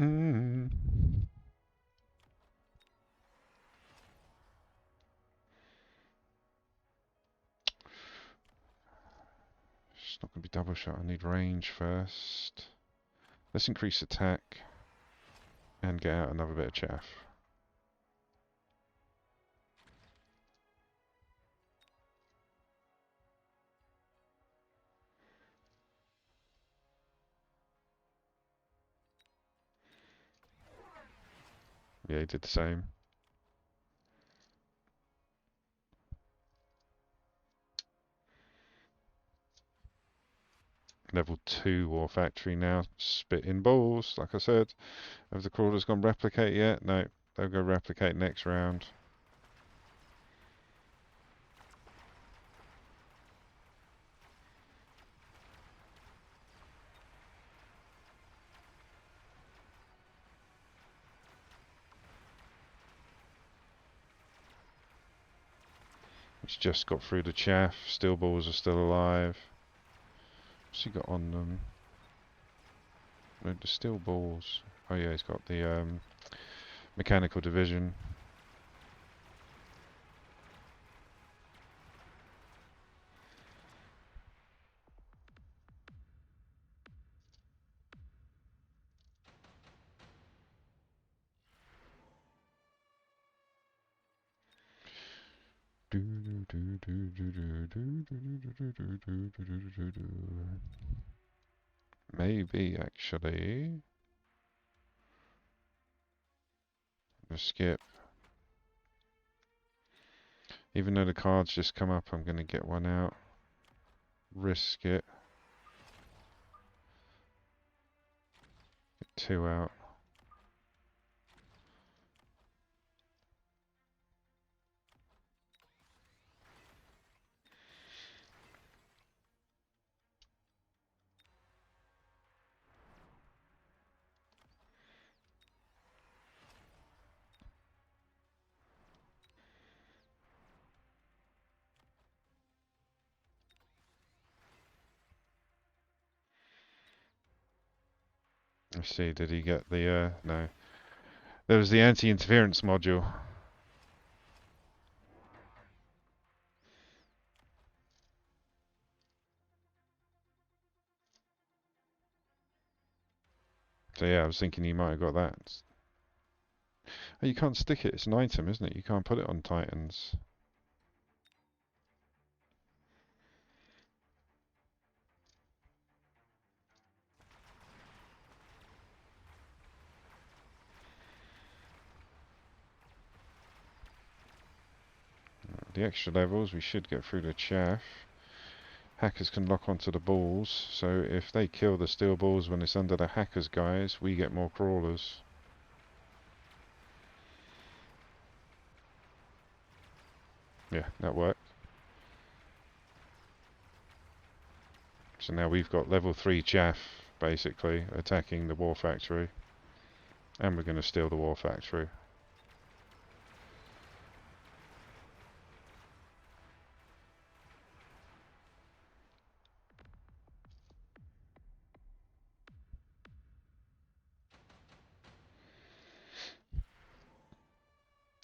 Mm. It's not going to be double shot. I need range first. Let's increase attack and get out another bit of chaff. Yeah, he did the same. Level 2 War Factory now. Spitting balls, like I said. Have the crawlers gone replicate yet? No, they'll go replicate next round. It's just got through the chaff. Steel balls are still alive. What's he got on them? No, the steel balls. Oh yeah, he's got the mechanical division. Maybe actually. Let's skip. Even though the cards just come up, I'm gonna get one out. Risk it. Get two out. Let's see, did he get the, no. There was the anti-interference module. So yeah, I was thinking he might have got that. Oh, you can't stick it, it's an item, isn't it? You can't put it on Titans. The extra levels, we should get through the chaff. Hackers can lock onto the balls, so if they kill the steel balls when it's under the hackers guys, we get more crawlers. Yeah, that worked. So now we've got level 3 chaff, basically, attacking the war factory. And we're going to steal the war factory.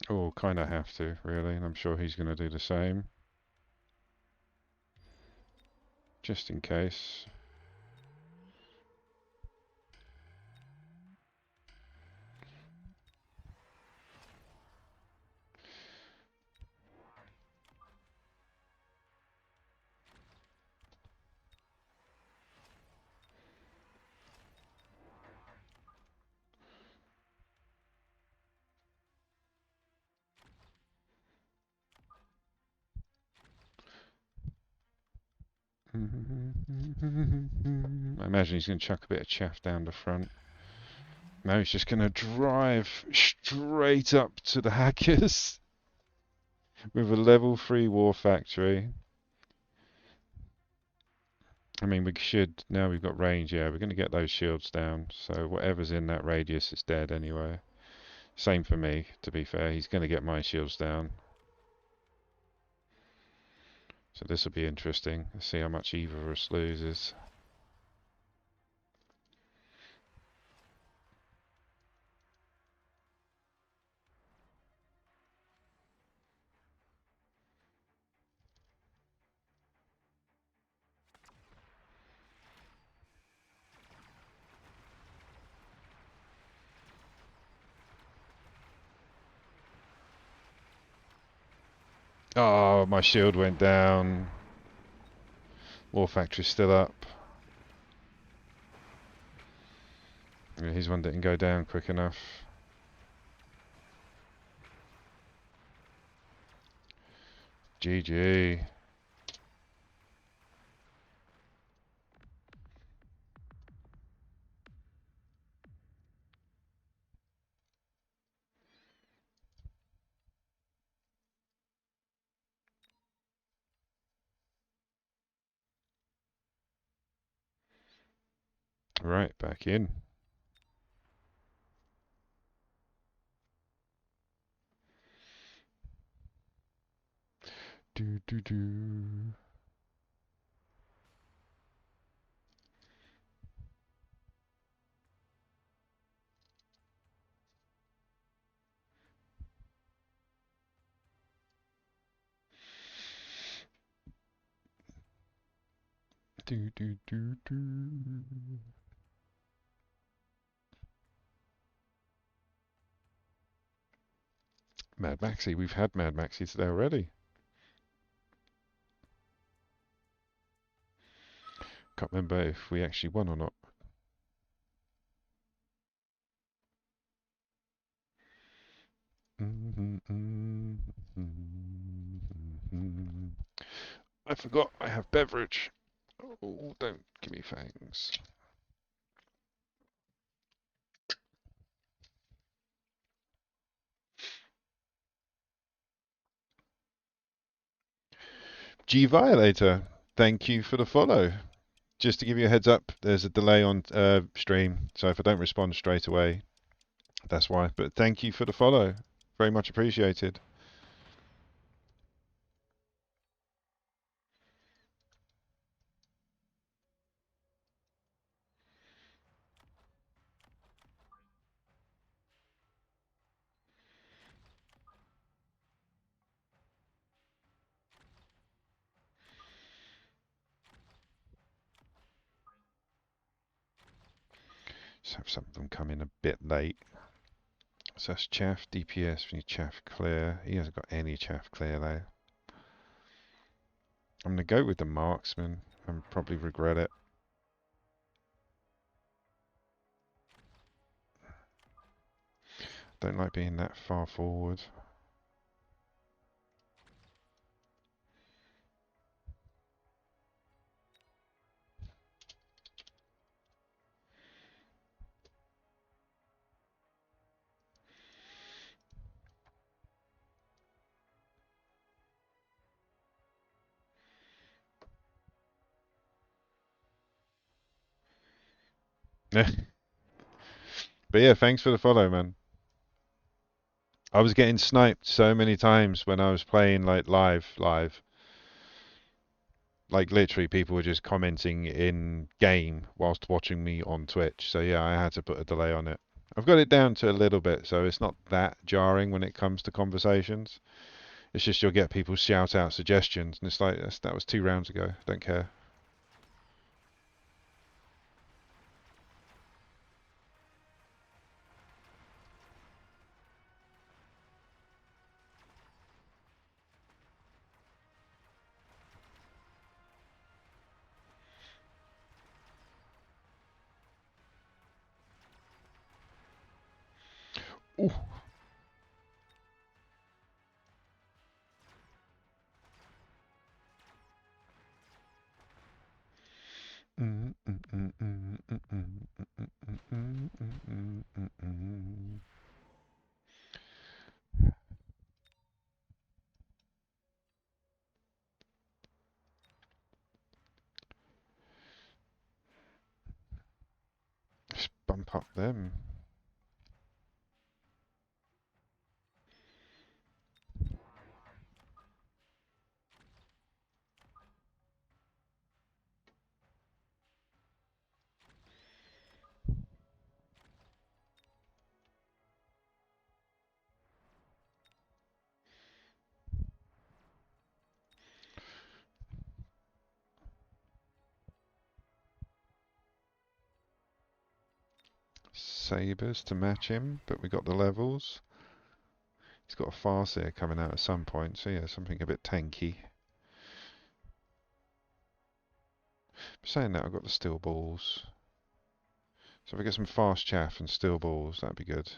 Oh, kind of have to, really, and I'm sure he's going to do the same. Just in case. I imagine he's going to chuck a bit of chaff down the front. No, he's just going to drive straight up to the hackers with a level 3 war factory. I mean, we should, now we've got range, yeah, we're going to get those shields down. So whatever's in that radius is dead anyway. Same for me, to be fair. He's going to get my shields down. So this will be interesting. Let's see how much either of us loses. Oh, my shield went down. War factory's still up. Yeah, his one didn't go down quick enough. GG. Right, back in. Do do do. Do do do do. Mad Maxi, we've had Mad Maxi today already. Can't remember if we actually won or not. I forgot I have beverage. Oh, don't give me fangs. G Violator, thank you for the follow. Just to give you a heads up, there's a delay on stream, so if I don't respond straight away, that's why. But thank you for the follow. Very much appreciated. Just have some of them come in a bit late. So that's chaff, DPS, we need chaff clear. He hasn't got any chaff clear though. I'm going to go with the marksman and probably regret it. Don't like being that far forward. But yeah, thanks for the follow, man. I was getting sniped so many times when I was playing like live. Like literally people were just commenting in game whilst watching me on Twitch. So yeah, I had to put a delay on it. I've got it down to a little bit, so it's not that jarring when it comes to conversations. It's just you'll get people shout out suggestions, and it's like that was 2 rounds ago. Don't care. Ooh. Just bump up them. Sabres to match him, but we got the levels. He's got a Farseer coming out at some point, so yeah, something a bit tanky. Saying that, I've got the steel balls. So if I get some fast chaff and steel balls, that'd be good.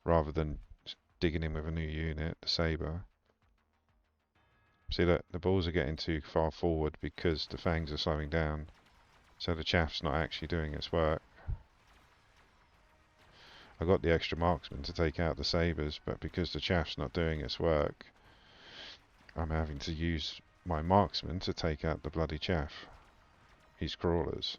Rather than digging in with a new unit, the Sabre. See, look, the balls are getting too far forward because the fangs are slowing down. So the chaff's not actually doing its work. I got the extra marksman to take out the sabres, but because the chaff's not doing its work, I'm having to use my marksman to take out the bloody chaff. He's crawlers.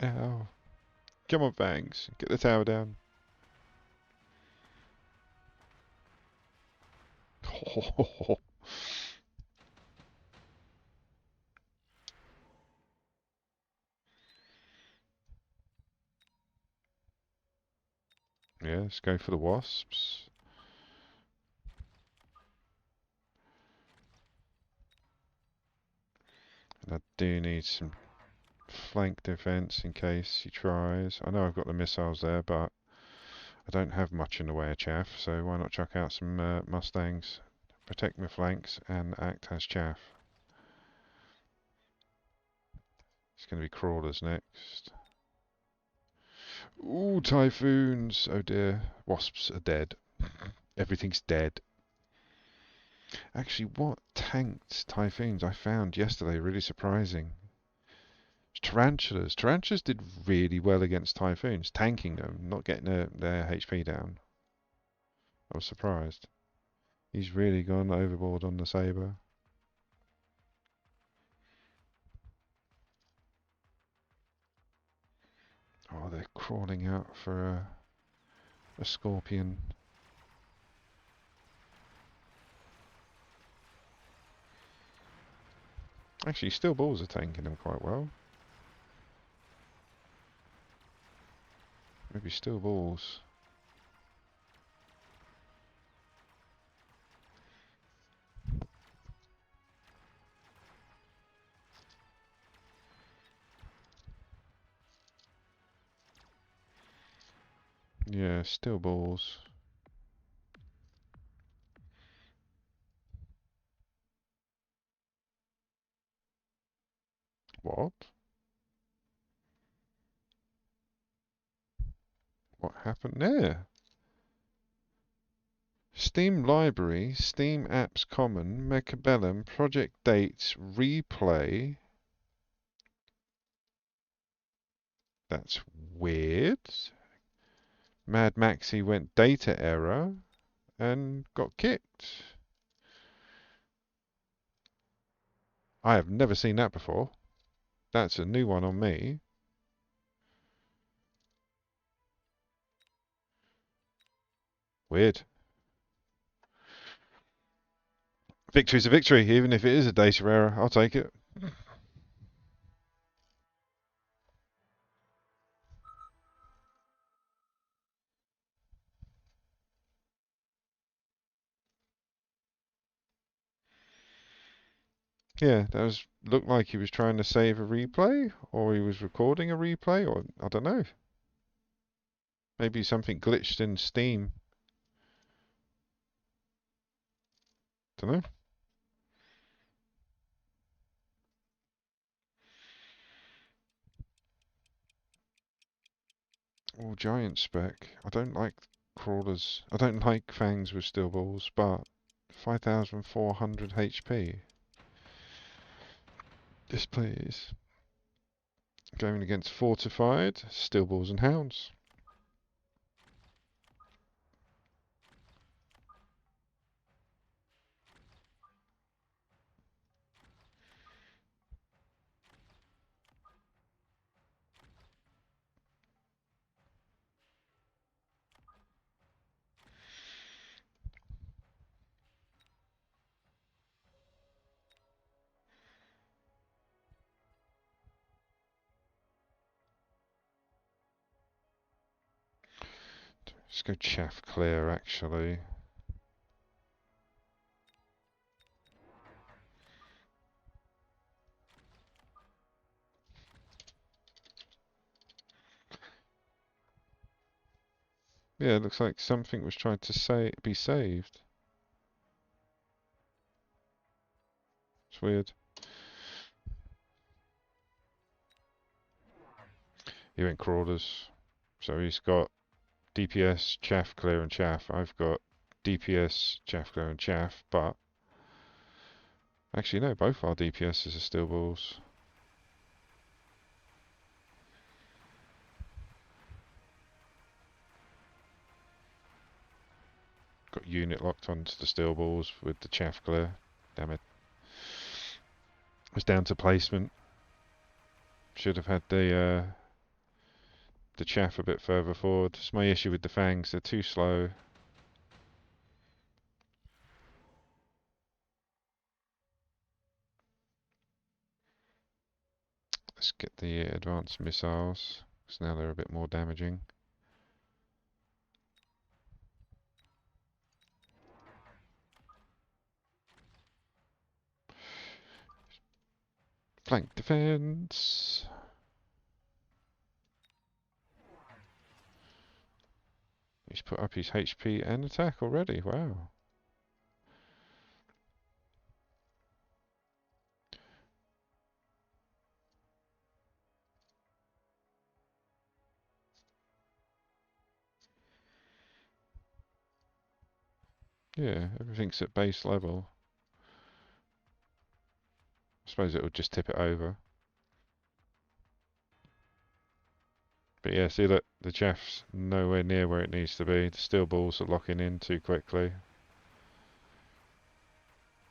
Ow. Come on, fangs. Get the tower down. Yeah, let's go for the wasps. And I do need some flank defense in case he tries. I know I've got the missiles there, but I don't have much in the way of chaff, so why not chuck out some Mustangs, protect my flanks, and act as chaff. It's going to be crawlers next. Ooh, typhoons! Oh dear. Wasps are dead. Everything's dead. Actually, what tanked typhoons I found yesterday really surprising. Tarantulas. Tarantulas did really well against typhoons, tanking them, not getting their HP down. I was surprised. He's really gone overboard on the Sabre. Oh, they're crawling out for a scorpion. Actually, steel balls are tanking them quite well. Maybe steel balls. Yeah, steel balls. What? What happened there? Steam Library, Steam Apps Common, Mechabellum, Project Dates, Replay. That's weird. Mad Maxi went data error and got kicked. I have never seen that before. That's a new one on me. Weird. Victory's a victory, even if it is a data error. I'll take it. Yeah, that was looked like he was trying to save a replay, or he was recording a replay, or I don't know. Maybe something glitched in Steam. Don't know. Oh, giant spec. I don't like crawlers. I don't like fangs with steel balls, but 5,400 HP. Yes, please. Going against fortified steel balls and hounds. Let's go chaff clear, actually. Yeah, it looks like something was trying to be saved. It's weird. He went crawlers. So he's got DPS, chaff, clear and chaff. I've got DPS, chaff, clear and chaff, but actually no, both our DPSs are steel balls. Got unit locked onto the steel balls with the chaff clear. Damn it. It's down to placement. Should have had the chaff a bit further forward. It's my issue with the fangs, they're too slow. Let's get the advanced missiles, because now they're a bit more damaging. Flank defense. He's put up his HP and attack already, wow. Yeah, everything's at base level. I suppose it would just tip it over. But yeah, see that the chaff's nowhere near where it needs to be. The steel balls are locking in too quickly.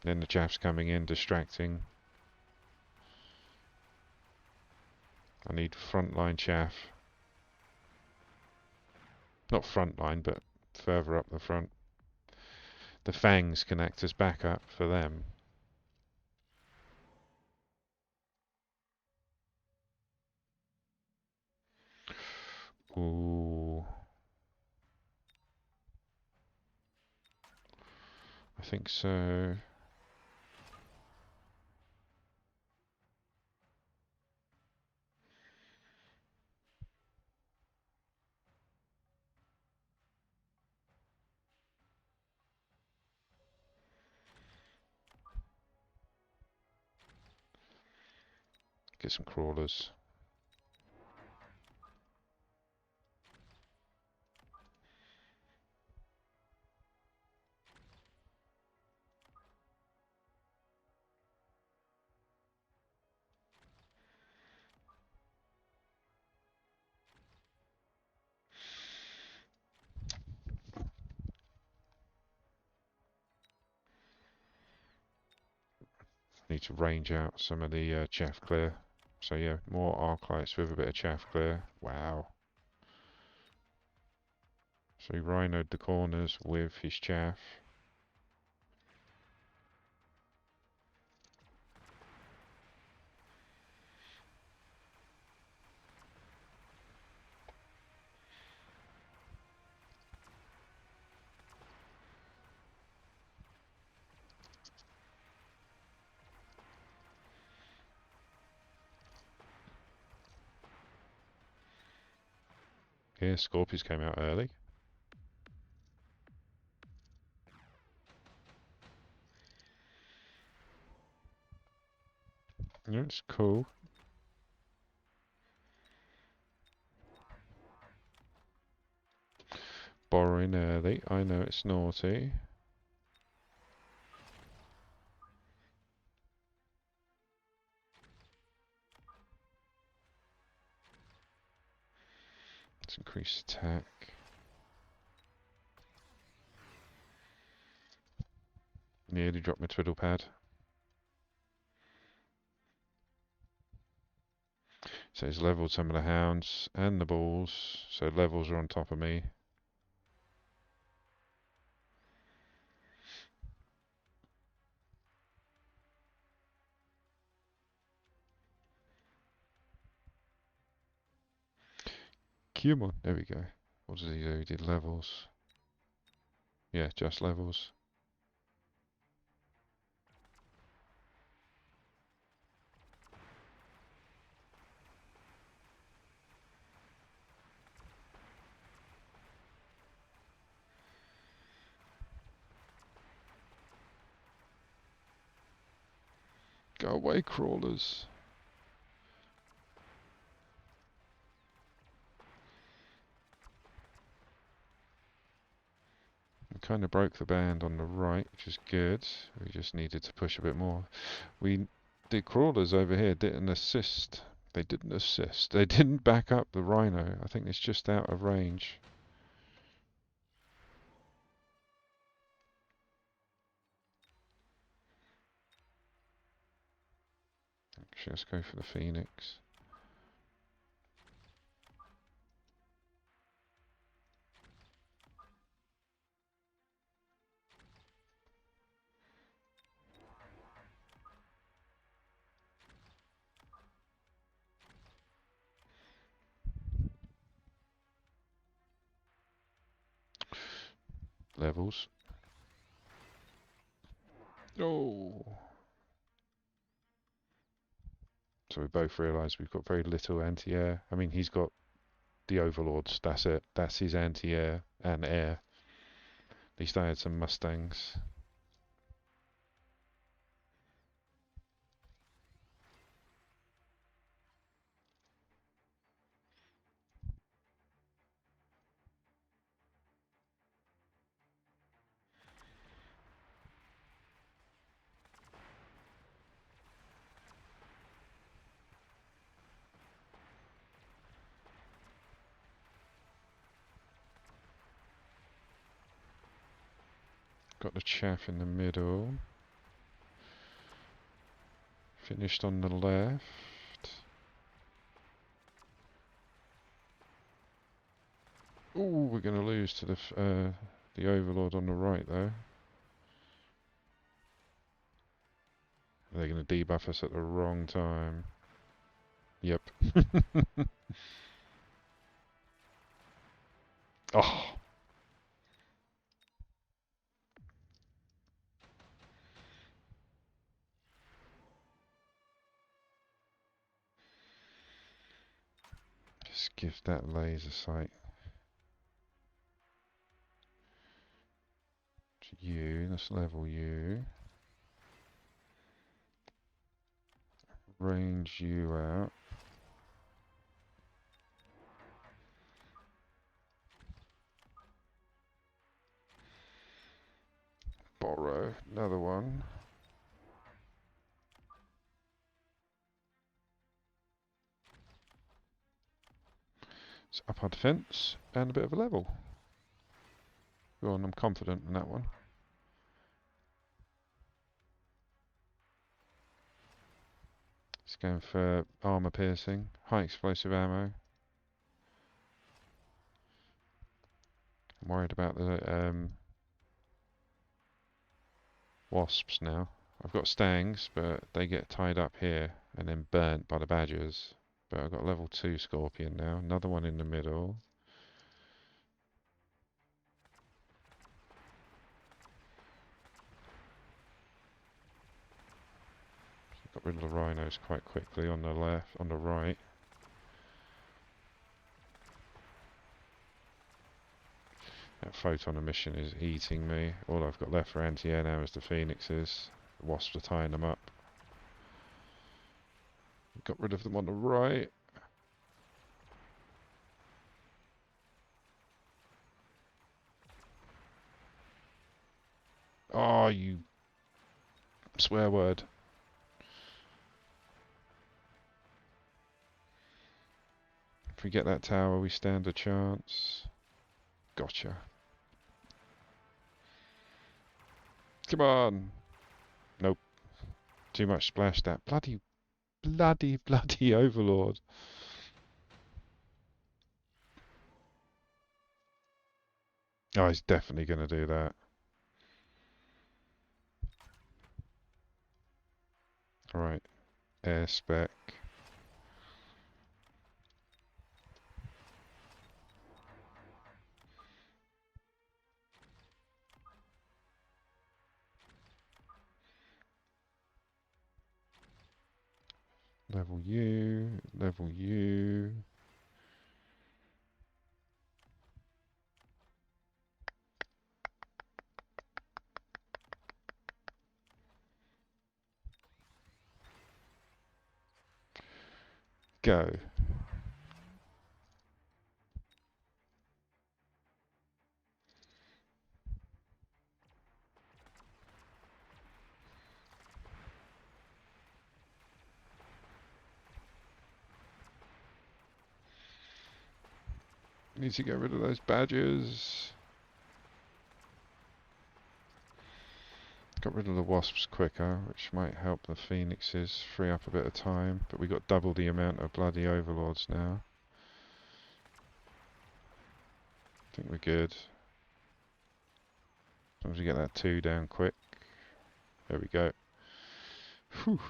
Then the chaff's coming in, distracting. I need frontline chaff. Not frontline, but further up the front. The fangs can act as backup for them. Ooh. I think so. Get some crawlers. Need to range out some of the chaff clear. So yeah, more arc lights with a bit of chaff clear. Wow. So he rhinoed the corners with his chaff. Here, Scorpius came out early. Yeah, it's cool. Borrowing early. I know it's naughty. Let's increase attack. Nearly dropped my twiddle pad. So he's leveled some of the hounds and the balls. So levels are on top of me. Come on. There we go. What does he do? He did levels. Yeah, just levels. Go away, crawlers. We kind of broke the band on the right, which is good. We just needed to push a bit more. The crawlers over here didn't assist. They didn't assist. They didn't back up the rhino. I think it's just out of range. Actually, let's go for the phoenix. Levels. Oh! So we both realise we've got very little anti-air. I mean, he's got the overlords. That's it. That's his anti-air and air. At least I had some mustangs. Got the chaff in the middle. Finished on the left. Ooh, we're going to lose to the overlord on the right though. They're going to debuff us at the wrong time. Yep. Oh! Just give that laser sight to you. Let's level you. Range you out. Borrow another one. Let's up our defense and a bit of a level. Go on, I'm confident in that one. He's going for armor piercing, high explosive ammo. I'm worried about the wasps now. I've got stangs, but they get tied up here and then burnt by the badgers. But I've got level 2 scorpion now. Another one in the middle. Got rid of the rhinos quite quickly on the left, on the right. That photon emission is eating me. All I've got left for anti-air now is the phoenixes. The wasps are tying them up. Got rid of them on the right. Oh, you swear word. If we get that tower, we stand a chance. Gotcha. Come on! Nope. Too much splash that. Bloody overlord. Oh, he's definitely going to do that. Alright. Air spec. Level U. Level U. Go. Need to get rid of those badgers. Got rid of the wasps quicker, which might help the phoenixes free up a bit of time. But we got double the amount of bloody overlords now. I think we're good. As long as we get that 2 down quick. There we go. Whew.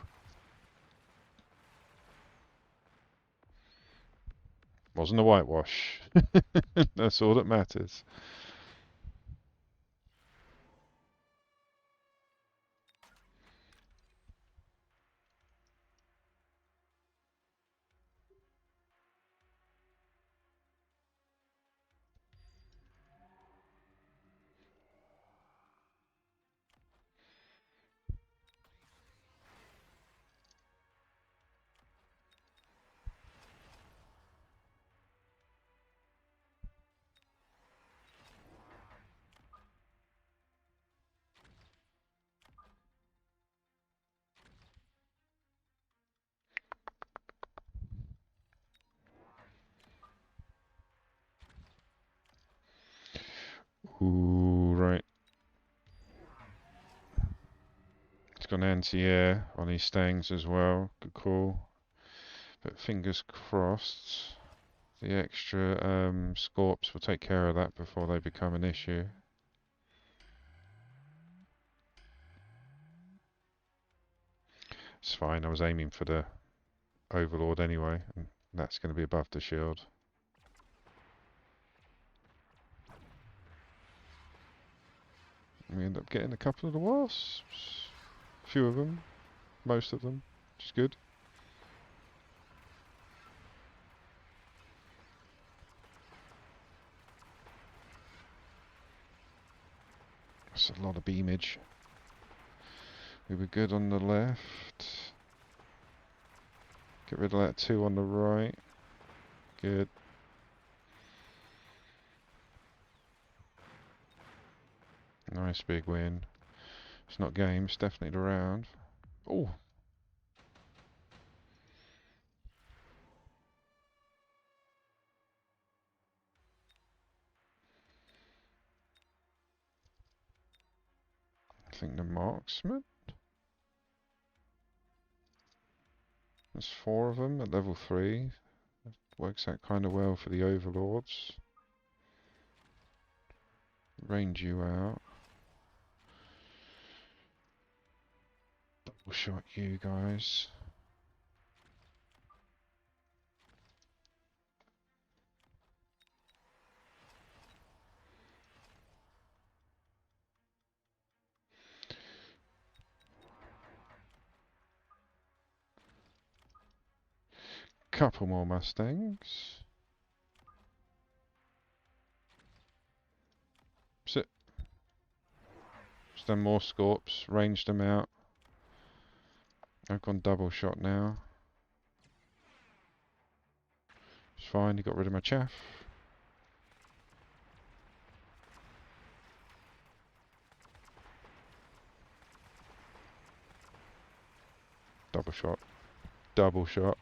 Wasn't a whitewash. That's all that matters. Ooh, right. It's got an anti-air on his stangs as well. Good call. But fingers crossed, the extra scorps will take care of that before they become an issue. It's fine, I was aiming for the Overlord anyway, and that's going to be above the shield. We end up getting a couple of the wasps. A few of them, most of them, which is good. That's a lot of beamage. We were good on the left. Get rid of that 2 on the right. Good. Nice big win. It's not game, it's definitely the round. Oh! I think the marksman? There's 4 of them at level 3. Works out kind of well for the overlords. Range you out. Double shot you guys. Couple more Mustangs. Sit. Just done more Scorps. Ranged them out. I've gone double shot now. It's fine, you got rid of my chaff. Double shot. Double shot.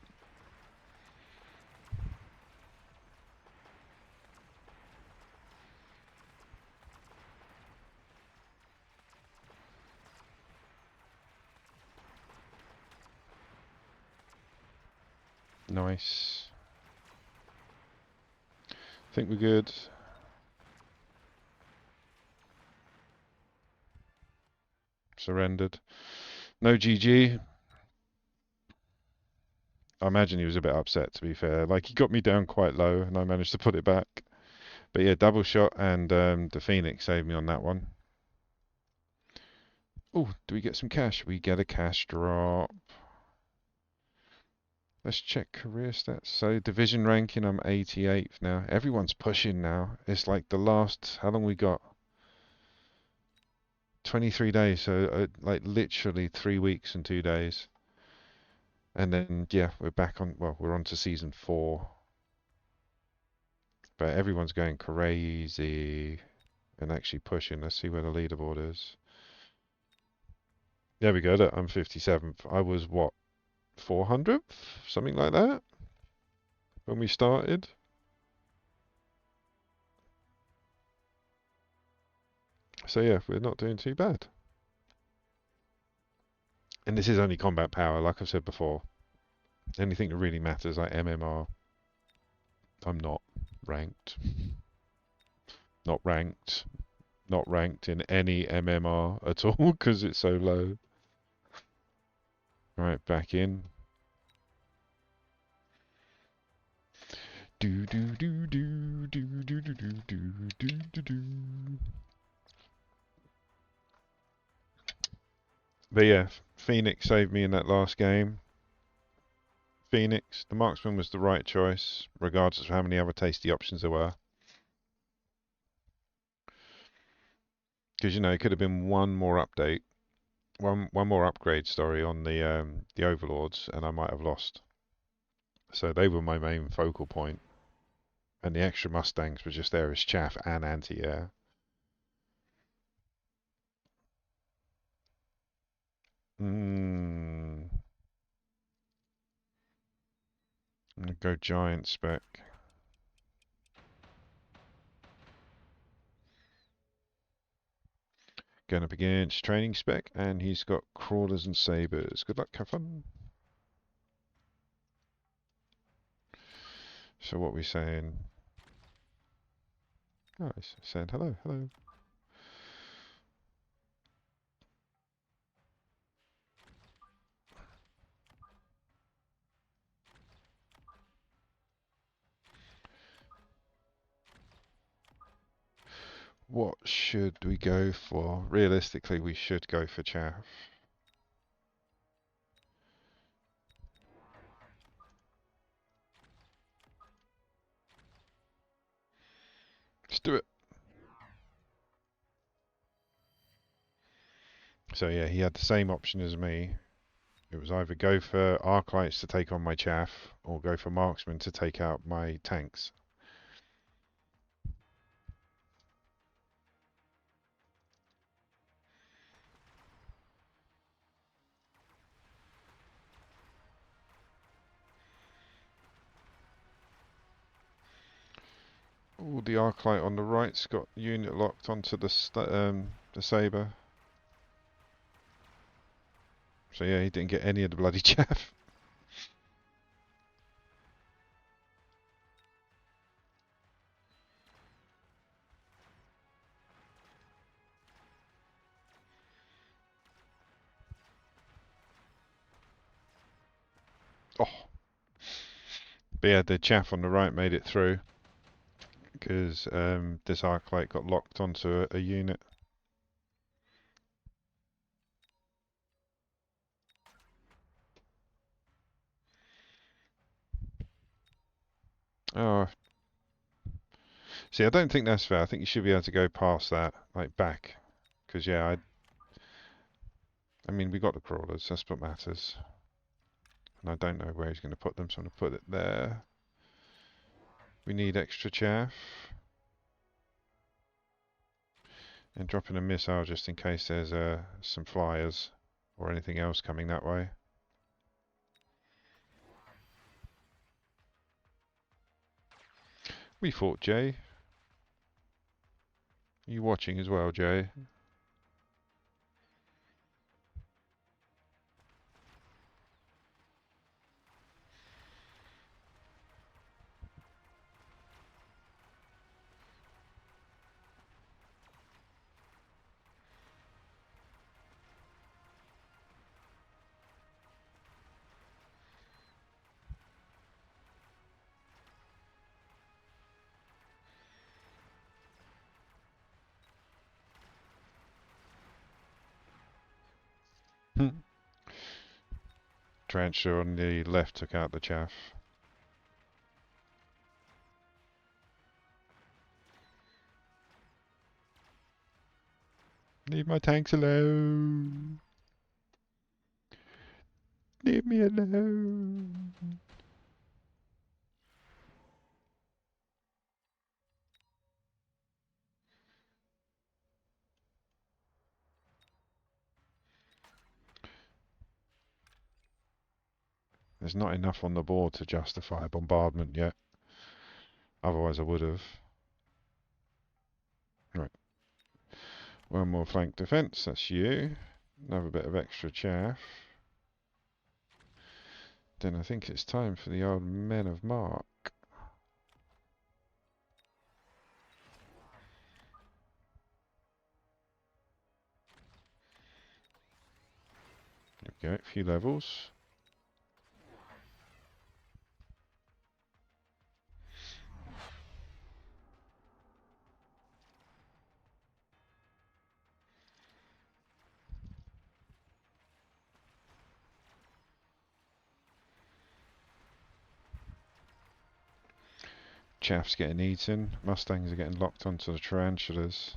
Nice. Think we're good. Surrendered. No GG. I imagine he was a bit upset, to be fair. Like, he got me down quite low, and I managed to put it back. But yeah, double shot, and the Phoenix saved me on that one. Oh, do we get some cash? We get a cash drop. Let's check career stats. So, division ranking, I'm 88th now. Everyone's pushing now. It's like the last, how long we got? 23 days, so like literally 3 weeks and 2 days. And then, yeah, we're back on, well, we're on to season 4. But everyone's going crazy and actually pushing. Let's see where the leaderboard is. There we go, look, I'm 57th. I was, what, 400th? Something like that? When we started? So yeah, we're not doing too bad. And this is only combat power, like I've said before. Anything that really matters, like MMR, I'm not ranked. Not ranked. Not ranked in any MMR at all, because it's so low. Right, back in. Do do do do do do do do do do do do. But yeah, Phoenix saved me in that last game. Phoenix, the marksman was the right choice, regardless of how many other tasty options there were. Because you know, it could have been one more update, one more upgrade, sorry, on the overlords, and I might have lost. So they were my main focal point, and the extra Mustangs were just there as chaff and anti-air. I'm gonna go giant spec. Going up against training spec, and he's got crawlers and sabers. Good luck, have fun. So what are we saying? Oh, he's saying hello, hello. What should we go for? Realistically, we should go for chaff. Let's do it. So yeah, he had the same option as me. It was either go for Arclights to take on my chaff, or go for Marksman to take out my tanks. Oh, the Arclight on the right's got unit locked onto the saber. So yeah, he didn't get any of the bloody chaff. But yeah, the chaff on the right made it through because this arc light got locked onto a unit. Oh, see, I don't think that's fair. I think you should be able to go past that, like back. Because yeah, I mean, we got the crawlers. That's what matters. And I don't know where he's going to put them, so I'm going to put it there. We need extra chaff. And dropping a missile just in case there's some flyers or anything else coming that way. We fought Jay. You watching as well, Jay? Trencher on the left took out the chaff. Leave my tanks alone. Leave me alone. There's not enough on the board to justify a bombardment yet. Otherwise I would have. Right. One more flank defence, that's you. Another bit of extra chaff. Then I think it's time for the old men of mark. There we go, a few levels. Chaff's getting eaten. Mustangs are getting locked onto the tarantulas.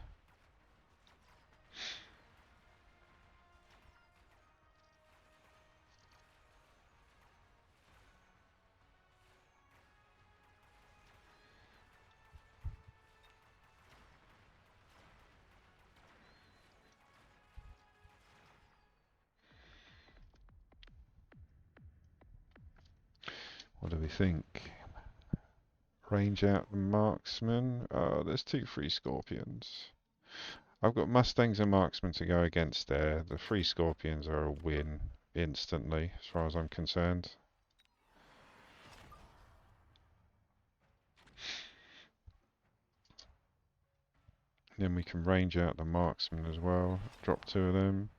What do we think? Range out the marksman. Oh, there's 2 free scorpions. I've got Mustangs and marksmen to go against there. The free scorpions are a win instantly, as far as I'm concerned. Then we can range out the marksman as well. Drop 2 of them.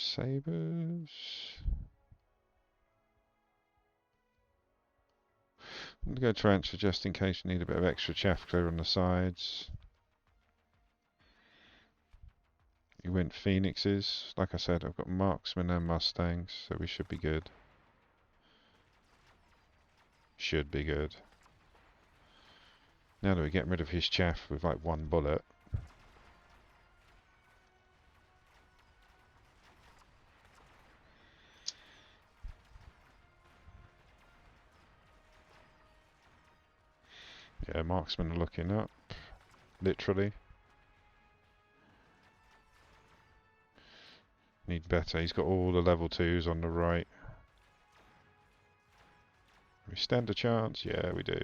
Sabers. I'm gonna go transfer just in case you need a bit of extra chaff clear on the sides. You went phoenixes. Like I said, I've got marksmen and mustangs, so we should be good. Should be good. Now that we're getting rid of his chaff with like 1 bullet. Yeah, marksmen are looking up. Literally. Need better. He's got all the level 2s on the right. We stand a chance? Yeah, we do.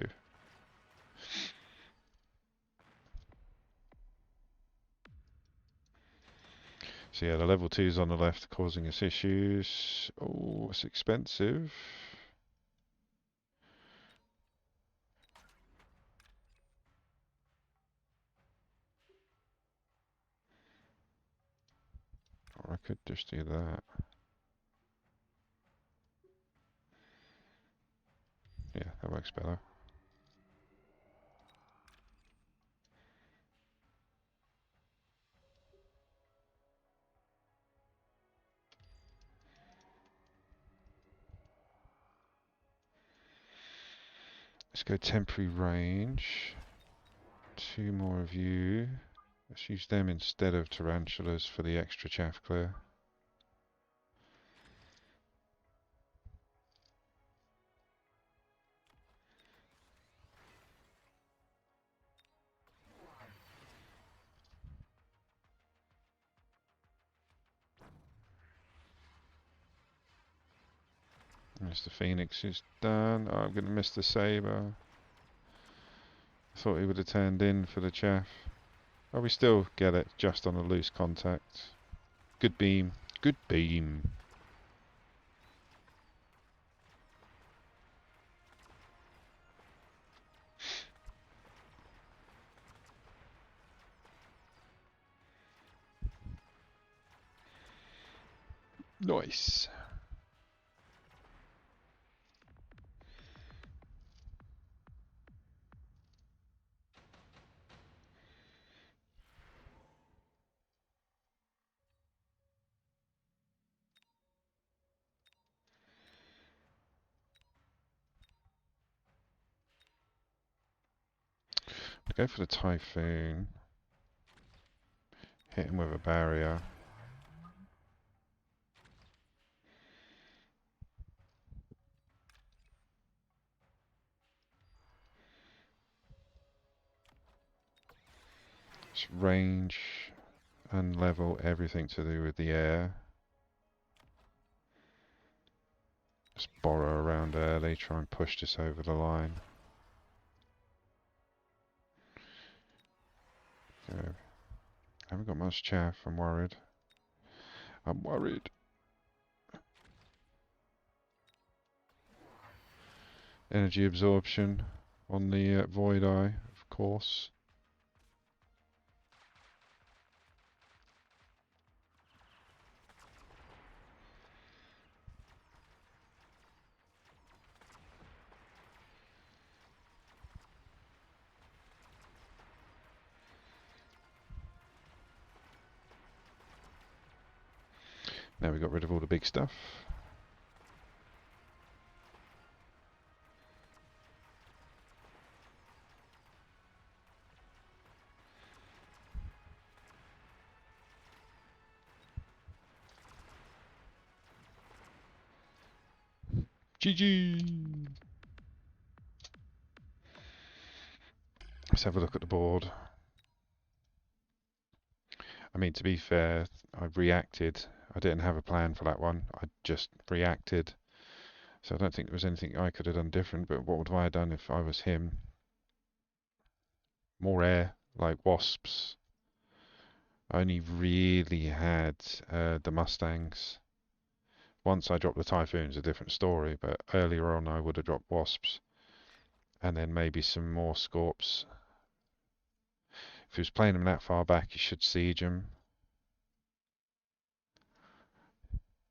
So yeah, the level 2s on the left causing us issues. Oh, it's expensive. Or I could just do that. Yeah, that works better. Let's go temporary range. 2 more of you. Let's use them instead of tarantulas for the extra chaff clear. There's the phoenix is done. Oh, I'm going to miss the saber. I thought he would have turned in for the chaff. Oh, we still get it just on a loose contact. Good beam. Good beam. Nice. Go for the typhoon. Hit him with a barrier. Just range and level everything to do with the air. Just borrow around early, try and push this over the line. Go. Haven't got much chaff, I'm worried. I'm worried. Energy absorption on the void eye, of course. Now we got rid of all the big stuff. GG! Let's have a look at the board. I mean, to be fair, I reacted. I didn't have a plan for that one. I just reacted. So I don't think there was anything I could have done different, but what would I have done if I was him? More air, like wasps. I only really had the Mustangs. Once I dropped the Typhoons, a different story, but earlier on I would have dropped wasps. And then maybe some more Scorps. If he was playing them that far back, you should siege them.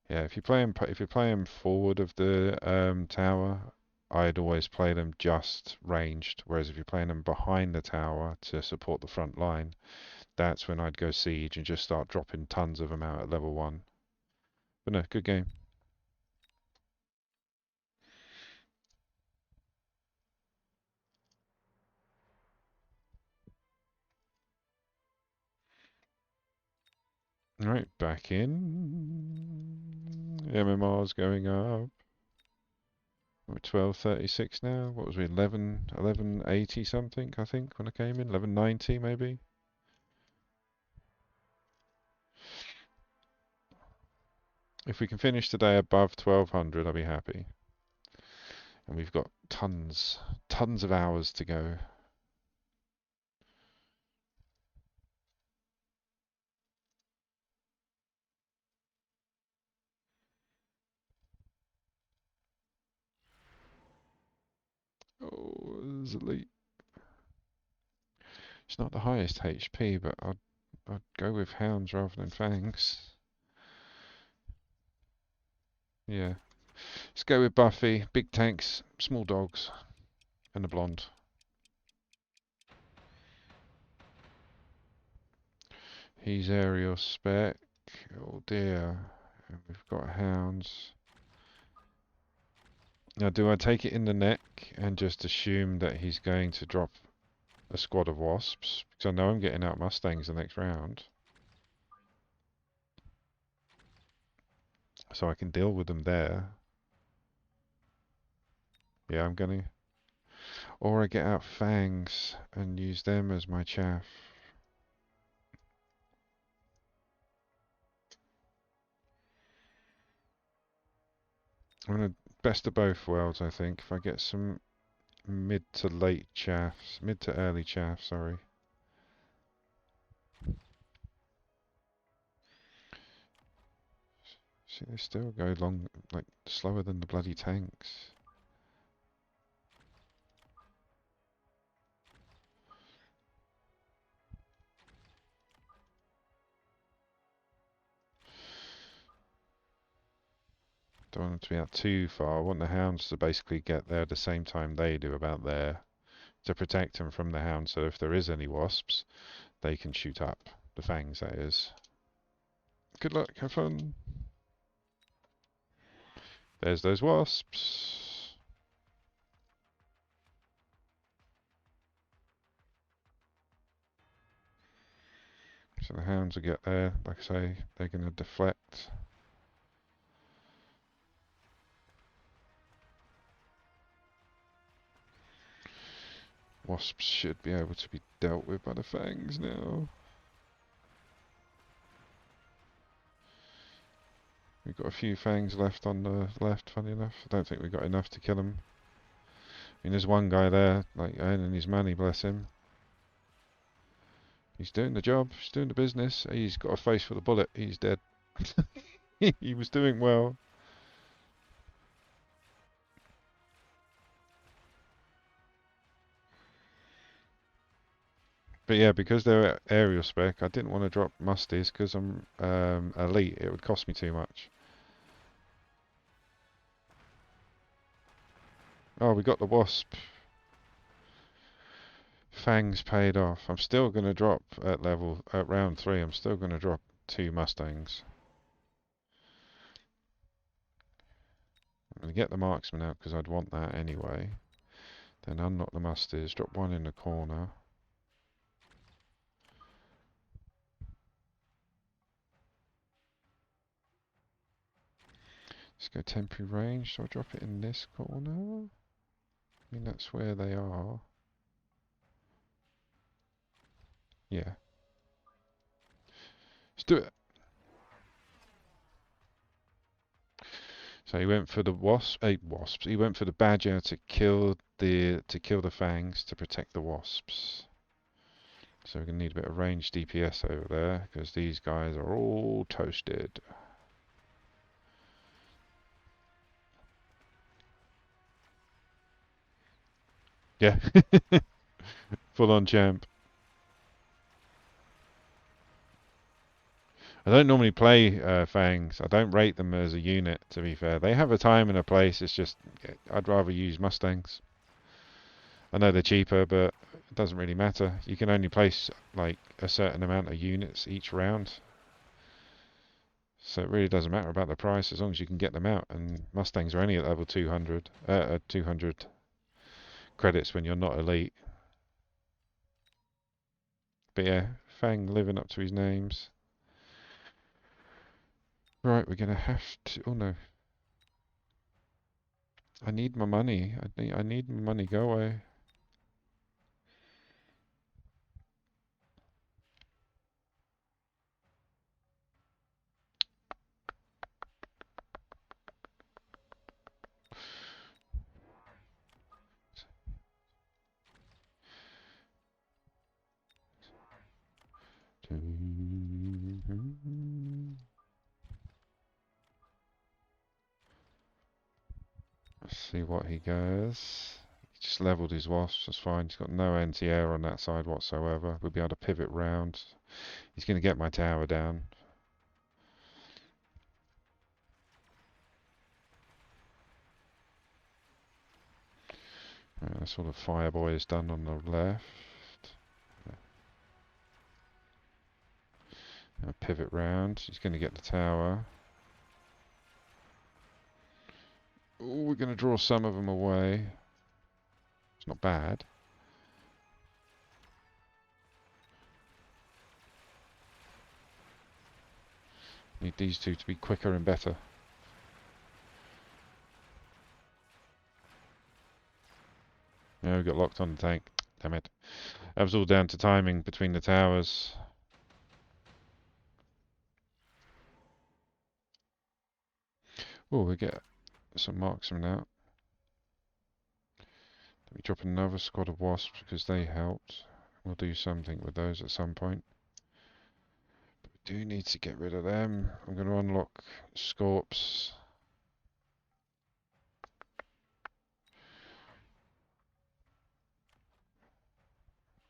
Yeah, if you play them forward of the tower, I'd always play them just ranged. Whereas if you're playing them behind the tower to support the front line, that's when I'd go siege and just start dropping tons of them out at level 1. But no, good game. Right, back in. MMR's going up. We're 1236 now. What was we? 1180 something, I think, when I came in. 1190 maybe. If we can finish today above 1200, I'll be happy. And we've got tons of hours to go. Oh, there's a leap. It's not the highest HP, but I'd go with hounds rather than fangs. Yeah. Let's go with Buffy. Big tanks, small dogs, and a blonde. He's aerial spec. Oh dear. And we've got hounds. Now, do I take it in the neck and just assume that he's going to drop a squad of wasps? Because I know I'm getting out Mustangs the next round. So I can deal with them there. Yeah, I'm gonna. Or I get out fangs and use them as my chaff. I'm gonna best of both worlds, I think. If I get some mid to late chaffs, mid to early chaff, sorry. See, they still go long, like slower than the bloody tanks. Don't want them to be out too far. I want the hounds to basically get there at the same time they do about there to protect them from the hounds. So if there is any wasps, they can shoot up. The fangs, that is. Good luck, have fun. There's those wasps. So the hounds will get there. Like I say, they're going to deflect. Wasps should be able to be dealt with by the fangs now. We've got a few fangs left on the left, funny enough. I don't think we've got enough to kill them. I mean, there's one guy there, like, earning his money, bless him. He's doing the job, he's doing the business. He's got a face for the bullet, he's dead. He was doing well. But yeah, because they're aerial spec, I didn't want to drop musties because I'm elite. It would cost me too much. Oh, we got the wasp. Fangs paid off. I'm still going to drop at round 3. I'm still going to drop 2 mustangs. I'm going to get the marksman out because I'd want that anyway. Then unlock the musties. Drop 1 in the corner. Let's go temporary range. So I'll drop it in this corner. I mean, that's where they are. Yeah. Let's do it. So he went for the wasps. He went for the badger to kill the fangs to protect the wasps. So we're gonna need a bit of range DPS over there because these guys are all toasted. Yeah, full on champ. I don't normally play fangs. I don't rate them as a unit. To be fair, they have a time and a place. It's just I'd rather use mustangs. I know they're cheaper, but it doesn't really matter. You can only place like a certain amount of units each round. So it really doesn't matter about the price as long as you can get them out. And Mustangs are only at level 200, 200 credits when you're not elite. But yeah, Fang living up to his names. Right, we're gonna have to. Oh no, I need my money. I need my money. Go away. Let's see what he goes. He just leveled his wasps. That's fine. He's got no anti-air on that side whatsoever. We'll be able to pivot round. He's gonna get my tower down. That's all the fireboy is done on the left. Pivot round. He's going to get the tower. Ooh, we're going to draw some of them away. It's not bad. Need these two to be quicker and better. Yeah, we got locked on the tank. Damn it. That was all down to timing between the towers. Oh, we get some marksmen out. Let me drop another squad of wasps because they helped. We'll do something with those at some point. But we do need to get rid of them. I'm going to unlock Scorps.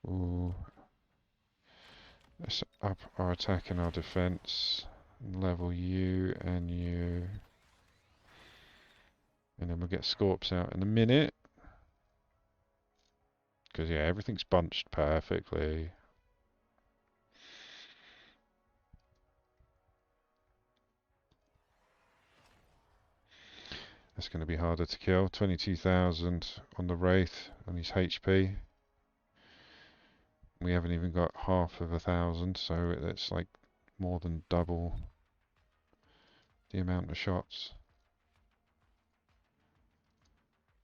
Ooh. Let's up our attack and our defense. Level you and you. And then we'll get Scorps out in a minute. Because, yeah, everything's bunched perfectly. That's going to be harder to kill. 22,000 on the Wraith on his HP. We haven't even got half of 1,000, so it's like more than double the amount of shots.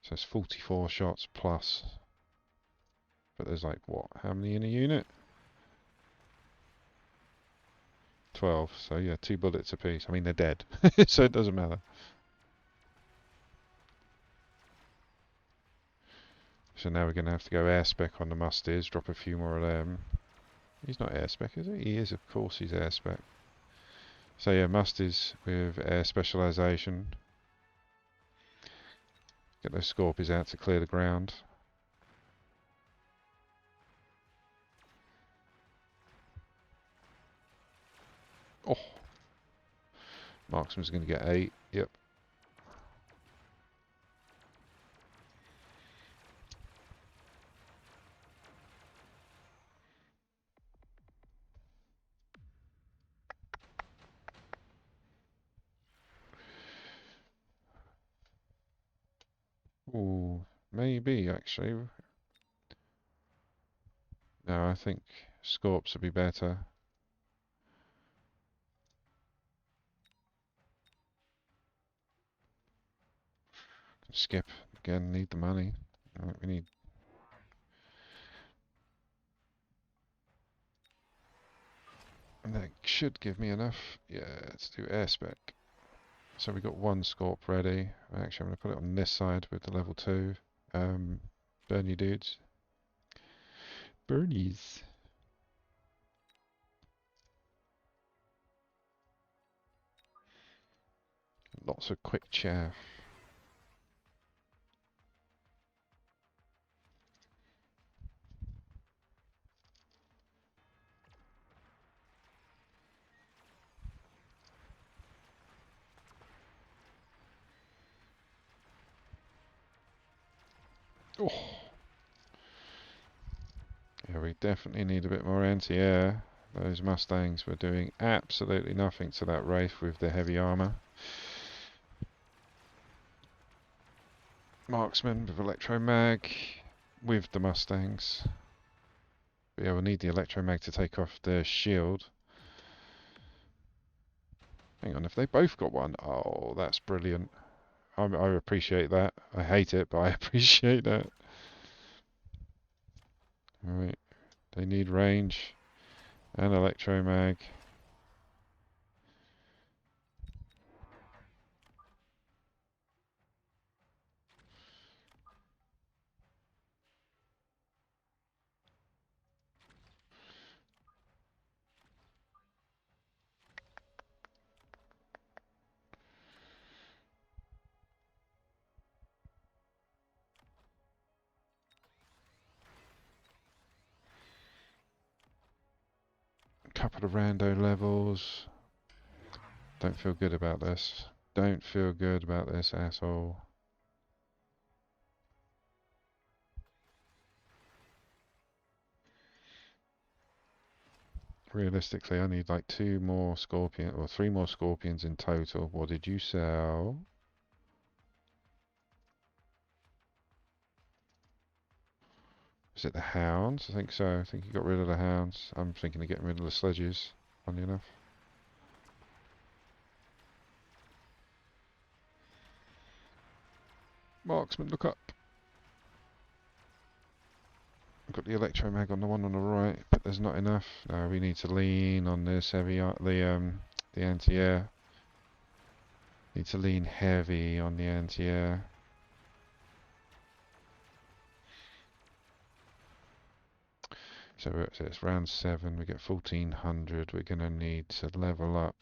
So it's 44 shots plus. But there's like, what, how many in a unit? 12, so yeah, 2 bullets apiece. I mean, they're dead, so it doesn't matter. So now we're going to have to go air spec on the musties, drop a few more of them. He's not air spec, is he? He is, of course he's air spec. So yeah, musties with air specialisation. Get those Scorpies out to clear the ground. Oh! Marksman's going to get 8, yep. Ooh, maybe actually. No, I think Scorps would be better. Skip again. Need the money. We need. And that should give me enough. Yeah, let's do air spec. So we got 1 Scorp ready. Actually, I'm going to put it on this side with the level 2. Burn you dudes. Burnies. Lots of quick chaff. Oh. Yeah, we definitely need a bit more anti-air. Those Mustangs were doing absolutely nothing to that Wraith with their heavy armour. Marksman with electromag with the Mustangs. But yeah, we'll need the electromag to take off their shield. Hang on, if they both got one, oh, that's brilliant. I appreciate that. I hate it, but I appreciate that. Alright, they need range and electromag. Couple of rando levels. Don't feel good about this. Don't feel good about this at all. Realistically, I need like 2 more scorpion or 3 more scorpions in total. What did you sell? Is it the hounds? I think so. I think you got rid of the hounds. I'm thinking of getting rid of the sledges, funny enough. Marksman, look up. I've got the electromag on the one on the right, but there's not enough. No, we need to lean on this the anti-air. Need to lean heavy on the anti-air. So it's round 7. We get 1400. We're gonna need to level up.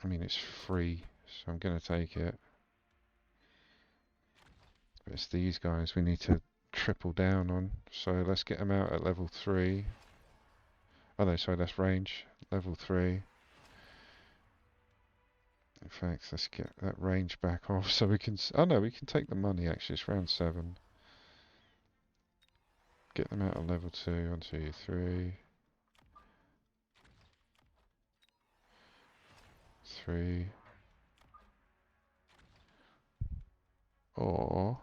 I mean, it's free, so I'm gonna take it. But it's these guys we need to triple down on. So let's get them out at level 3. Oh no, sorry, that's range. Level 3. In fact, let's get that range back off so we can... Oh no, we can take the money actually. It's round 7. Get them out at level 2. 1, 2, 3. 3. Or...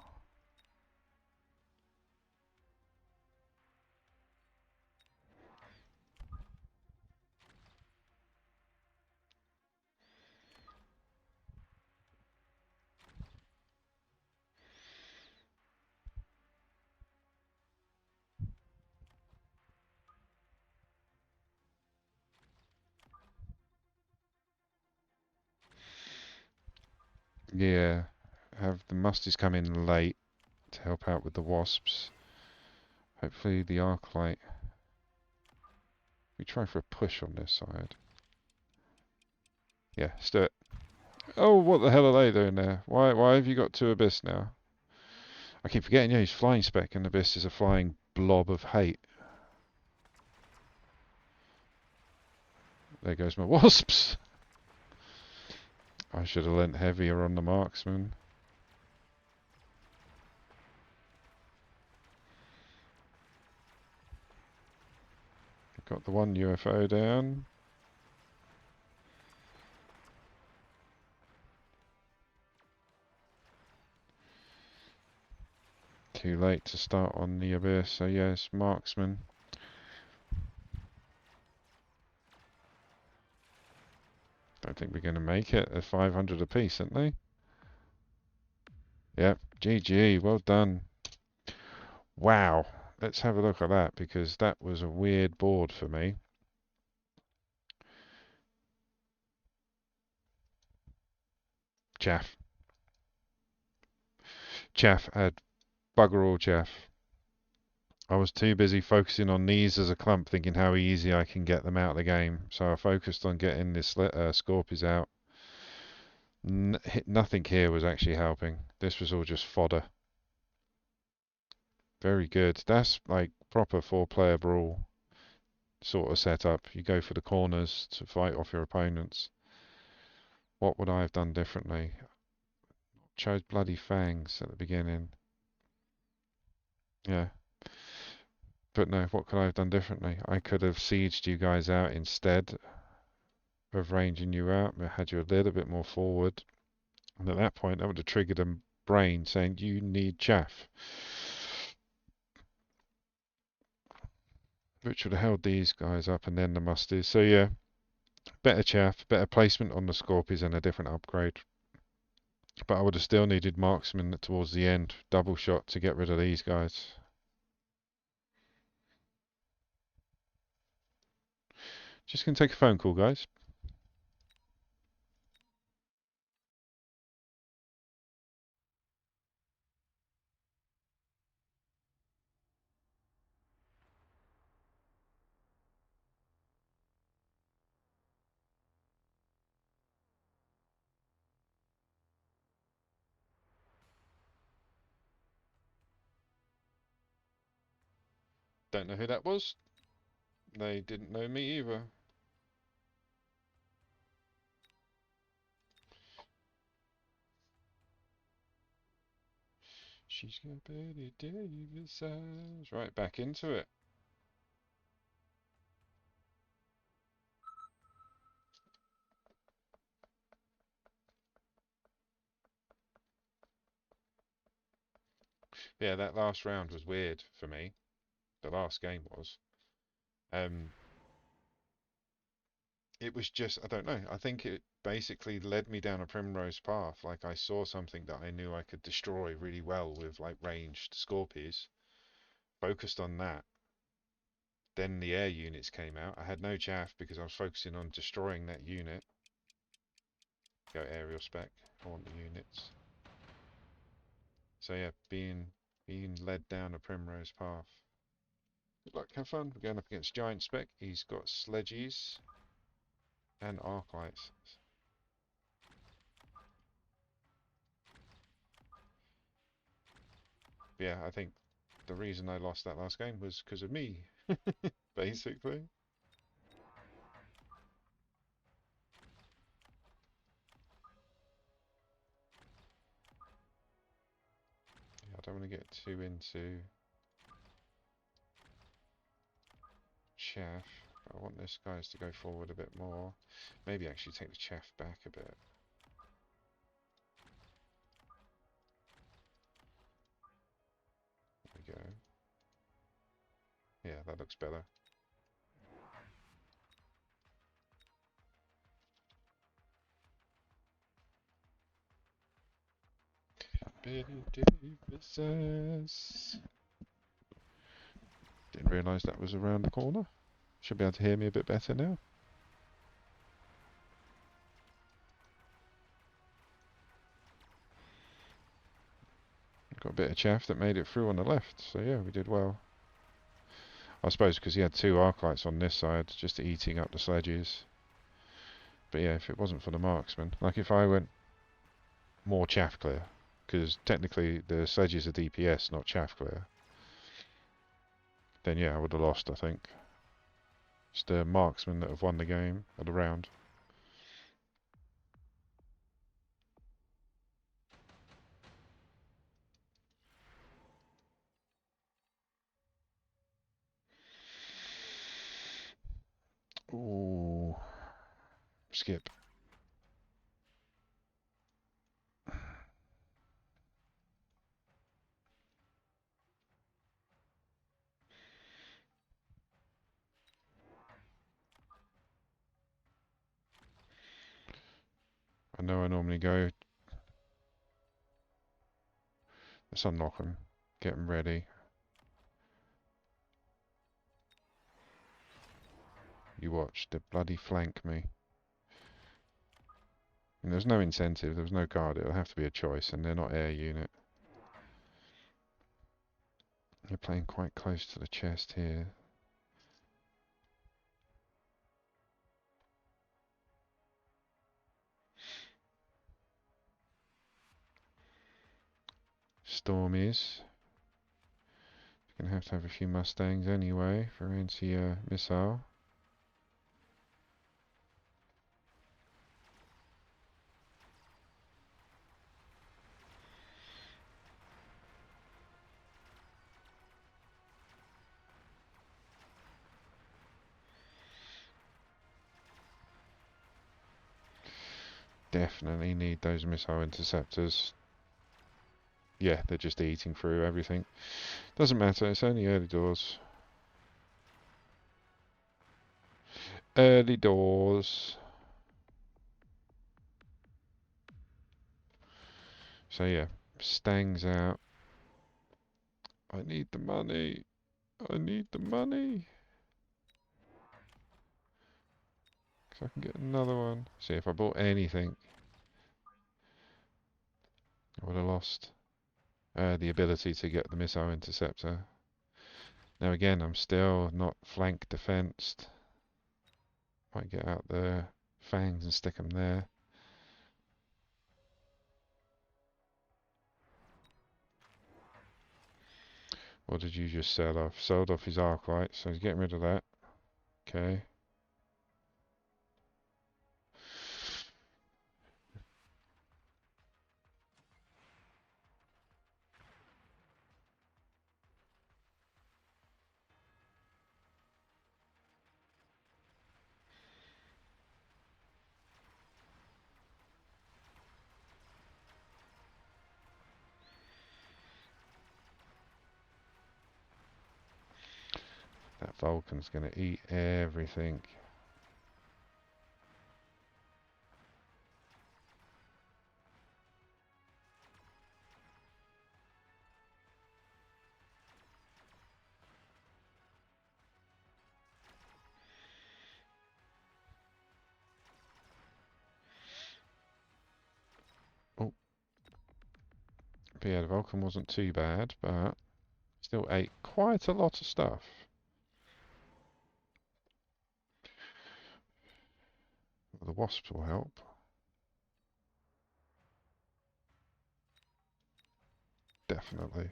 Yeah, have the musties come in late to help out with the wasps. Hopefully the arclight... We try for a push on this side. Yeah, let's do it. Oh, what the hell are they doing there? Why have you got 2 Abyss now? I keep forgetting, yeah, he's flying spec and Abyss is a flying blob of hate. There goes my wasps. I should have lent heavier on the marksman. Got the 1 UFO down. Too late to start on the Abyss, so yes, marksman. Don't think we're going to make it. They're 500 apiece, aren't they? Yep, GG, well done. Wow, let's have a look at that because that was a weird board for me. Chaff. Chaff had bugger all chaff. I was too busy focusing on these as a clump, thinking how easy I can get them out of the game. So I focused on getting this Scorpies out. Nothing here was actually helping. This was all just fodder. Very good. That's like proper 4-player brawl sort of setup. You go for the corners to fight off your opponents. What would I have done differently? Chose bloody fangs at the beginning. Yeah. But no, what could I have done differently? I could have sieged you guys out instead of ranging you out. I had you a little bit more forward. And at that point, that would have triggered a brain saying, you need chaff. Which would have held these guys up and then the musties. So yeah, better chaff, better placement on the Scorpies and a different upgrade. But I would have still needed marksman towards the end, double shot to get rid of these guys. Just gonna take a phone call, guys. Don't know who that was. They didn't know me either. She's got Betty Davis eyes. Right, back into it. Yeah, that last round was weird for me. The last game was. Um, it was just, I don't know. I think it basically led me down a primrose path. Like I saw something that I knew I could destroy really well with like ranged Scorpies. Focused on that. Then the air units came out. I had no chaff because I was focusing on destroying that unit. Go aerial spec. I want the units. So yeah, being led down a primrose path. Good luck, have fun. We're going up against Giant Spec. He's got sledgies and arc lights. Yeah, I think the reason I lost that last game was because of me, basically. Yeah, I don't want to get too into chaff. I want this guys to go forward a bit more. Maybe actually take the chaff back a bit. There we go. Yeah, that looks better. Betty Davis. Didn't realise that was around the corner. Should be able to hear me a bit better now. Got a bit of chaff that made it through on the left, so yeah, we did well. I suppose because he had two arclights on this side, just eating up the sledges. But yeah, if it wasn't for the marksman, like if I went more chaff clear, because technically the sledges are DPS, not chaff clear, then yeah, I would have lost, I think. It's the marksmen that have won the game, or the round. Ooh, skip. I know I normally go. Let's unlock them. Get them ready. You watch. They bloody flank me. And there's no incentive. There's no guard. It'll have to be a choice, and they're not air unit. They're playing quite close to the chest here. Stormies. Gonna have to have a few Mustangs anyway for anti-missile. Definitely need those missile interceptors. Yeah, they're just eating through everything. Doesn't matter, it's only early doors. Early doors. So yeah, Stang's out. I need the money. I need the money. So I can get another one. See, if I bought anything, I would have lost the ability to get the missile interceptor. Now again, I'm still not flank defensed. Might get out the fangs and stick them there. What did you just sell off? Sold off his arc light, so he's getting rid of that. Okay. Vulcan's gonna eat everything. Oh, but yeah, the Vulcan wasn't too bad, but still ate quite a lot of stuff. The wasps will help. Definitely.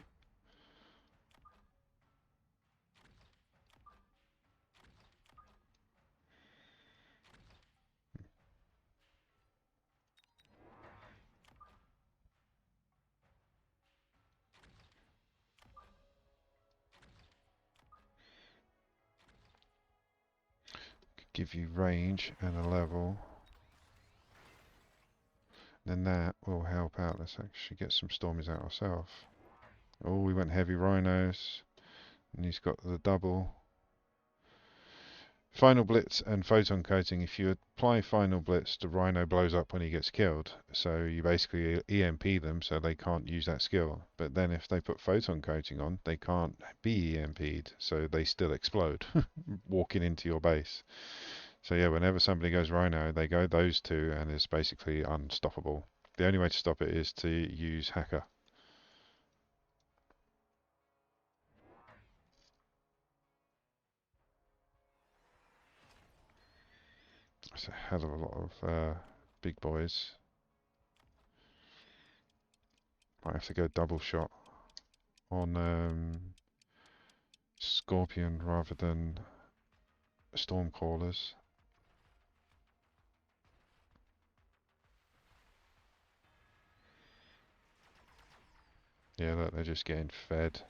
Give you range and a level. Then that will help out. Let's actually get some stormies out ourselves. Oh, we went heavy rhinos. And he's got the double. Final Blitz and Photon Coating. If you apply Final Blitz, the Rhino blows up when he gets killed. So you basically EMP them so they can't use that skill. But then if they put Photon Coating on, they can't be EMP'd. So they still explode walking into your base. So yeah, whenever somebody goes Rhino, they go those two and it's basically unstoppable. The only way to stop it is to use Hacker. It's a hell of a lot of big boys. Might have to go double shot on Scorpion rather than Stormcrawlers. Yeah, look, they're just getting fed.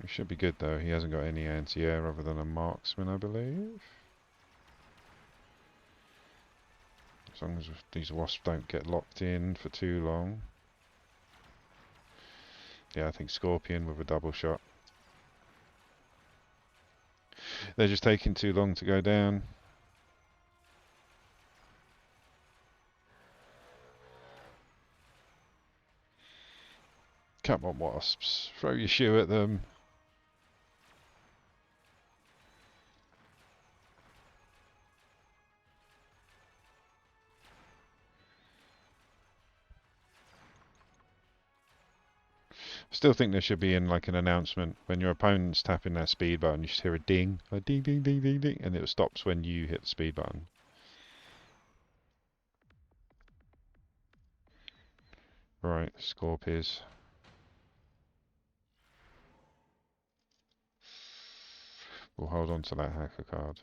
He should be good though. He hasn't got any anti-air other than a marksman, I believe. As long as these wasps don't get locked in for too long. Yeah, I think Scorpion with a double shot. They're just taking too long to go down. Come on, wasps. Throw your shoe at them. Still think there should be in like an announcement when your opponent's tapping that speed button. You should hear a ding, a ding, ding, ding, ding, ding, and it stops when you hit the speed button. Right, Scorpions. We'll hold on to that hacker card.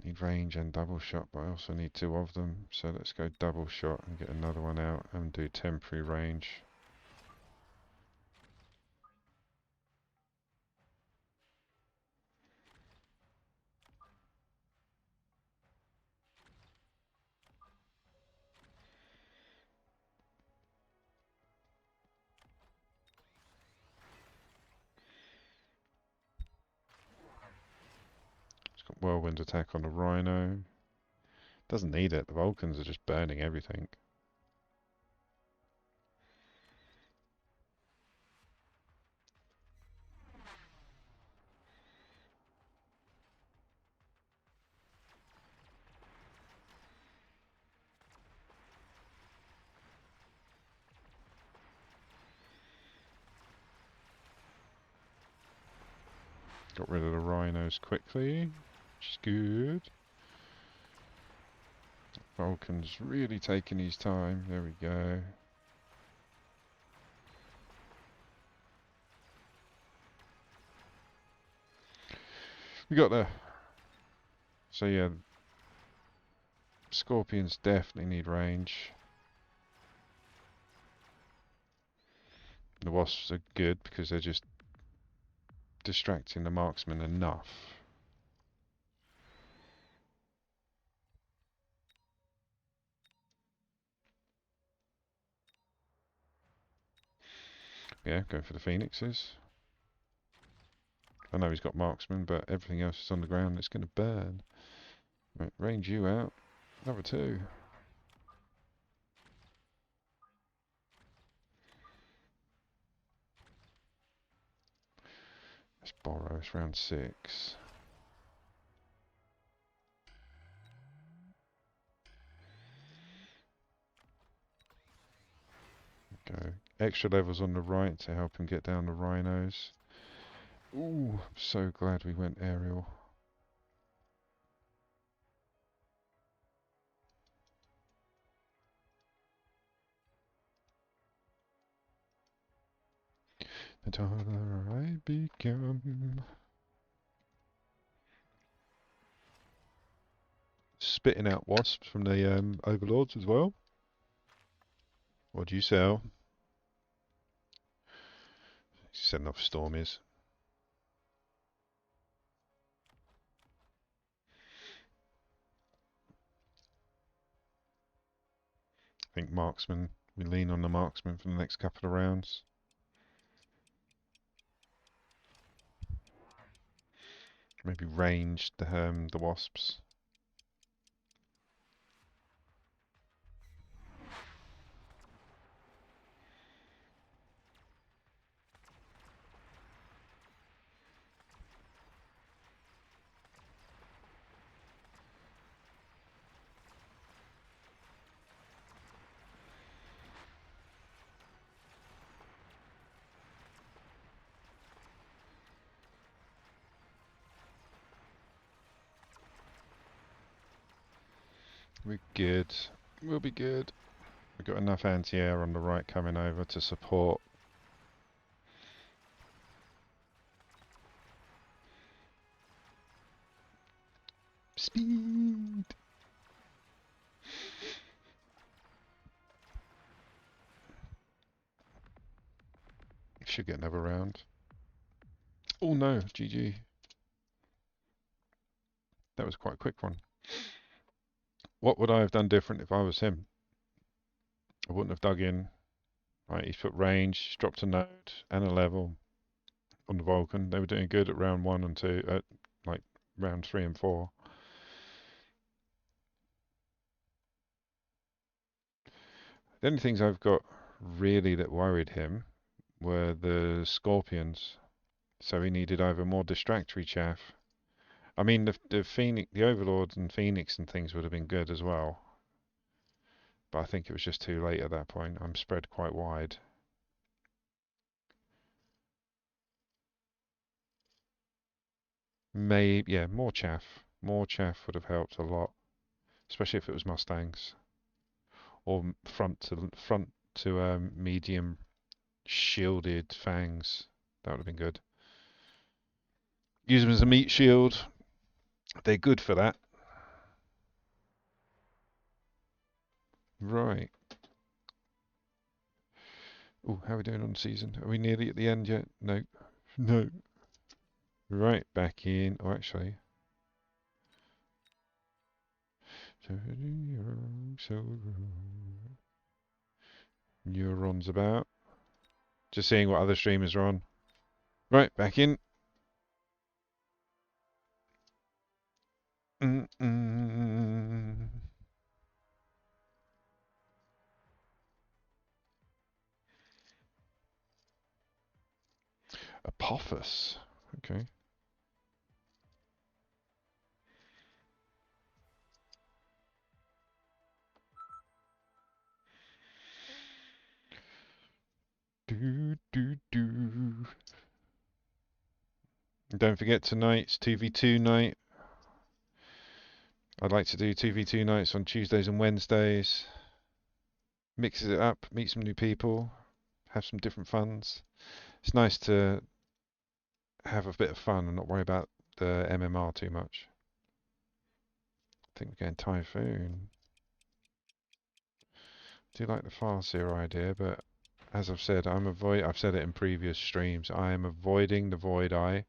Need range and double shot, but I also need two of them. So let's go double shot and get another one out and do temporary range. It's got whirlwind attack on the rhino. Doesn't need it. The Vulcans are just burning everything. Got rid of the rhinos quickly, which is good. Vulcan's really taking his time. There we go. We got there. So yeah, Scorpions definitely need range. The wasps are good because they're just distracting the marksman enough. Yeah, go for the phoenixes. I know he's got marksman, but everything else is on the ground. It's going to burn. Right, range you out. Another 2. Let's borrow. It's round 6. Go. Extra levels on the right to help him get down the rhinos. Ooh, I'm so glad we went aerial. The taller I become. Spitting out wasps from the overlords as well. What do you sell? Setting off stormies. I think marksman. We lean on the marksman for the next couple of rounds. Maybe range the wasps. We're good. We'll be good. We've got enough anti-air on the right coming over to support. Speed! Should get another round. Oh no, GG. That was quite a quick one. What would I have done different if I was him? I wouldn't have dug in. Right, he's put range, he's dropped a node and a level on the Vulcan. They were doing good at round 1 and 2, at like round 3 and 4. The only things I've got really that worried him were the scorpions. So he needed either more distractory chaff. I mean, the Phoenix, the Overlords and Phoenix and things would have been good as well. But I think it was just too late at that point. I'm spread quite wide. Maybe, yeah, more chaff. More chaff would have helped a lot, especially if it was Mustangs or front to medium shielded fangs. That would have been good. Use them as a meat shield. They're good for that. Right. Oh, how are we doing on the season? Are we nearly at the end yet? No. No. Right, back in. Oh, actually. Neurons about. Just seeing what other streamers are on. Right, back in. Apophis. Okay. Do, do, do. Don't forget tonight's 2v2 night. I'd like to do 2v2 nights on Tuesdays and Wednesdays. Mixes it up, meet some new people, have some different funs. It's nice to have a bit of fun and not worry about the MMR too much. I think we're going Typhoon. Do like the Farseer idea, but as I've said, I've said it in previous streams. I am avoiding the Void Eye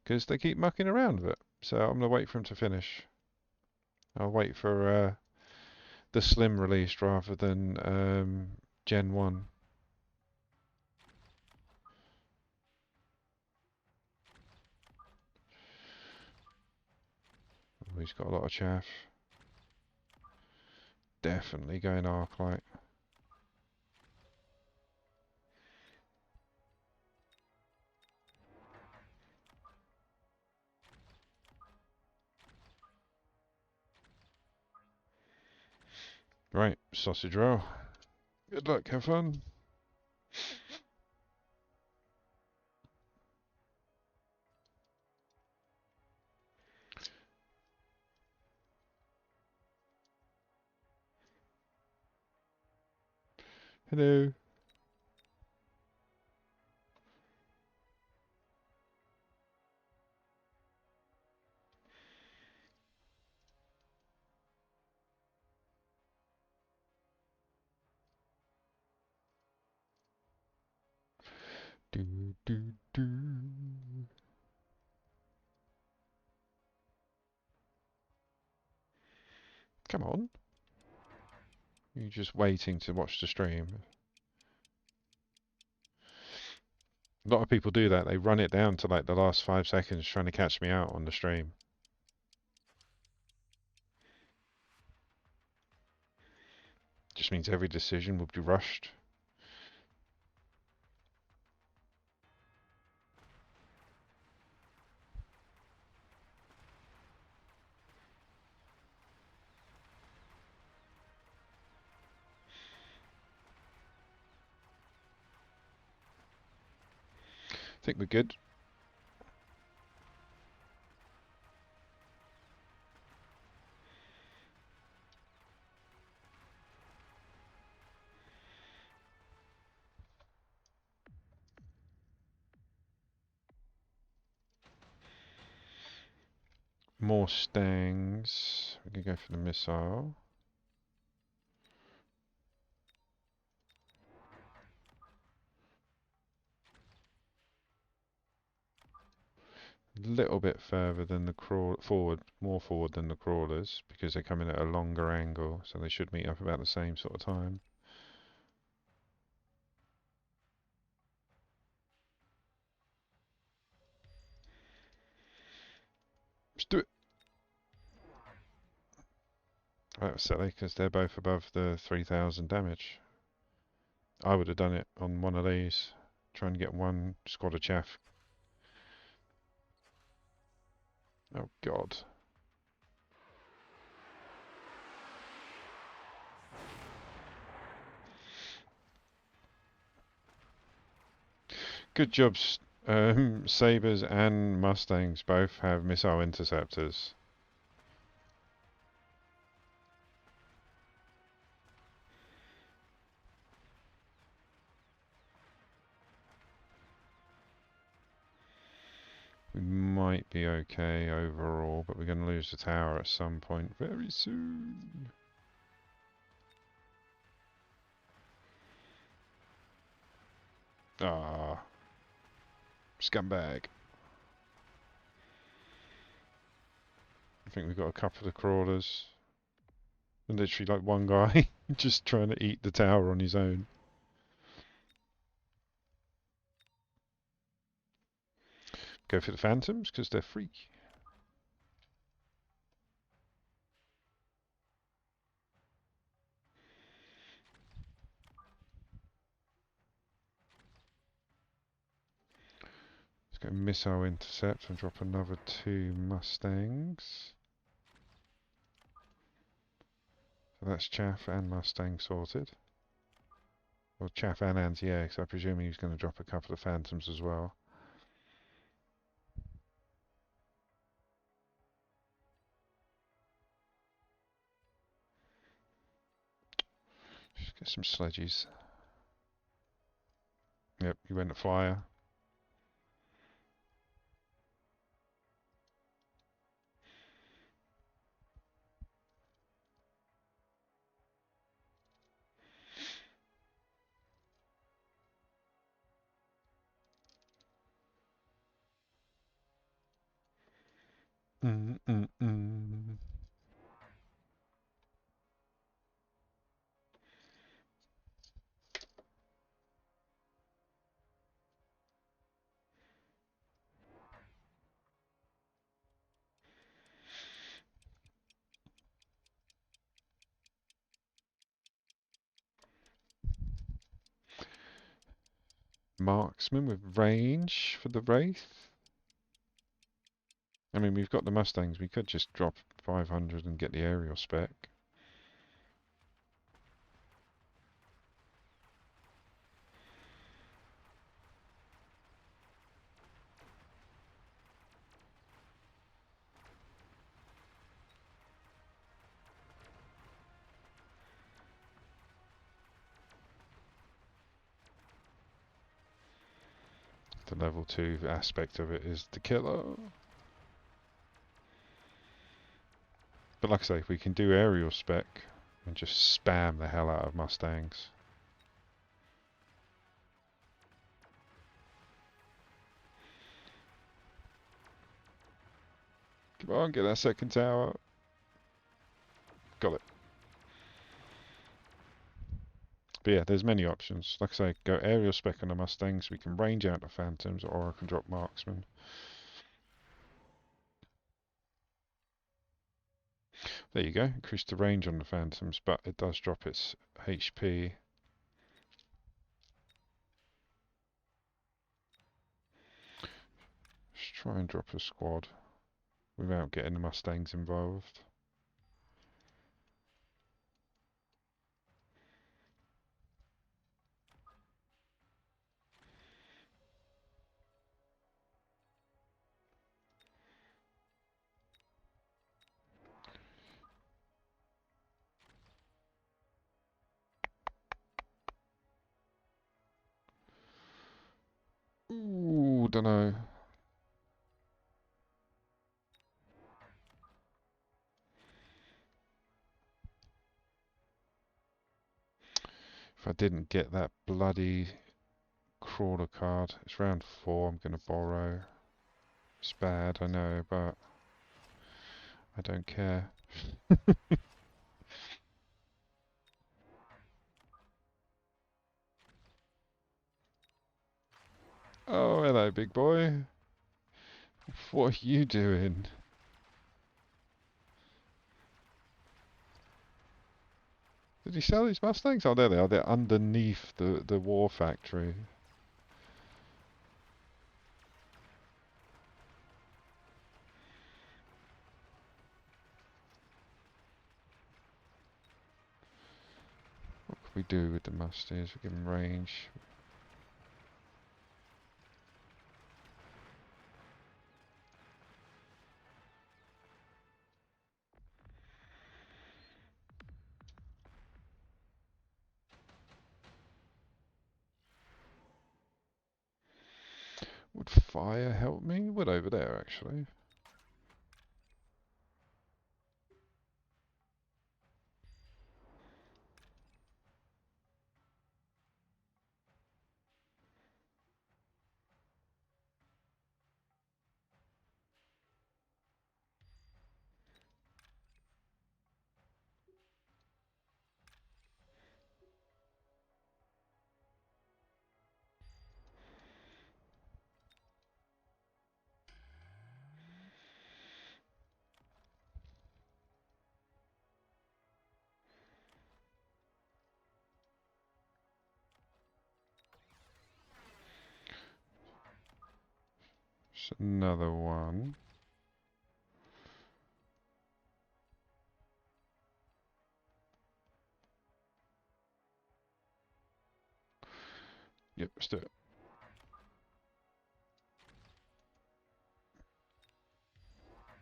because they keep mucking around with it. So I'm gonna wait for him to finish. I'll wait for the Slim release rather than Gen 1. Oh, he's got a lot of chaff. Definitely going Arclight. Right, sausage roll. Good luck, have fun. Hello. Do do do. Come on. You're just waiting to watch the stream. A lot of people do that. They run it down to like the last 5 seconds trying to catch me out on the stream. Just means every decision will be rushed. I think we're good. More stangs. We can go for the missile. A little bit further than the more forward than the crawlers because they're coming at a longer angle, so they should meet up about the same sort of time. Let's do it. That was silly because they're both above the 3,000 damage. I would have done it on one of these. Try and get one squad of chaff. Oh god. Good jobs. Sabres and Mustangs both have missile interceptors. We might be okay overall, but we're going to lose the tower at some point very soon. Ah, scumbag. I think we've got a couple of crawlers. And literally like one guy just trying to eat the tower on his own. Go for the phantoms because they're free. Let's go missile intercept and drop another 2 Mustangs. So that's Chaff and Mustang sorted. Well, Chaff and anti-air, because I presume he's going to drop a couple of phantoms as well. Just get some sledges. Yep, he went to flyer. Mm, mm, mm. Marksman with range for the Wraith. I mean, we've got the Mustangs. We could just drop 500 and get the aerial spec. The level 2 aspect of it is the killer. But like I say, we can do aerial spec and just spam the hell out of Mustangs. Come on, get that second tower. Got it. But yeah, there's many options. Like I say, go aerial spec on the Mustangs. We can range out the Phantoms, or I can drop Marksman. There you go. Increase the range on the Phantoms, but it does drop its HP. Let's try and drop a squad without getting the Mustangs involved. Ooh, dunno. If I didn't get that bloody crawler card, it's round 4, I'm going to borrow. It's bad, I know, but I don't care. Oh, hello, big boy. What are you doing? Did he sell his Mustangs? Oh, there they are. They're underneath the war factory. What could we do with the Mustangs? We give them range. Would fire help me? Would over there, actually. Just another one. Yep, let's do it.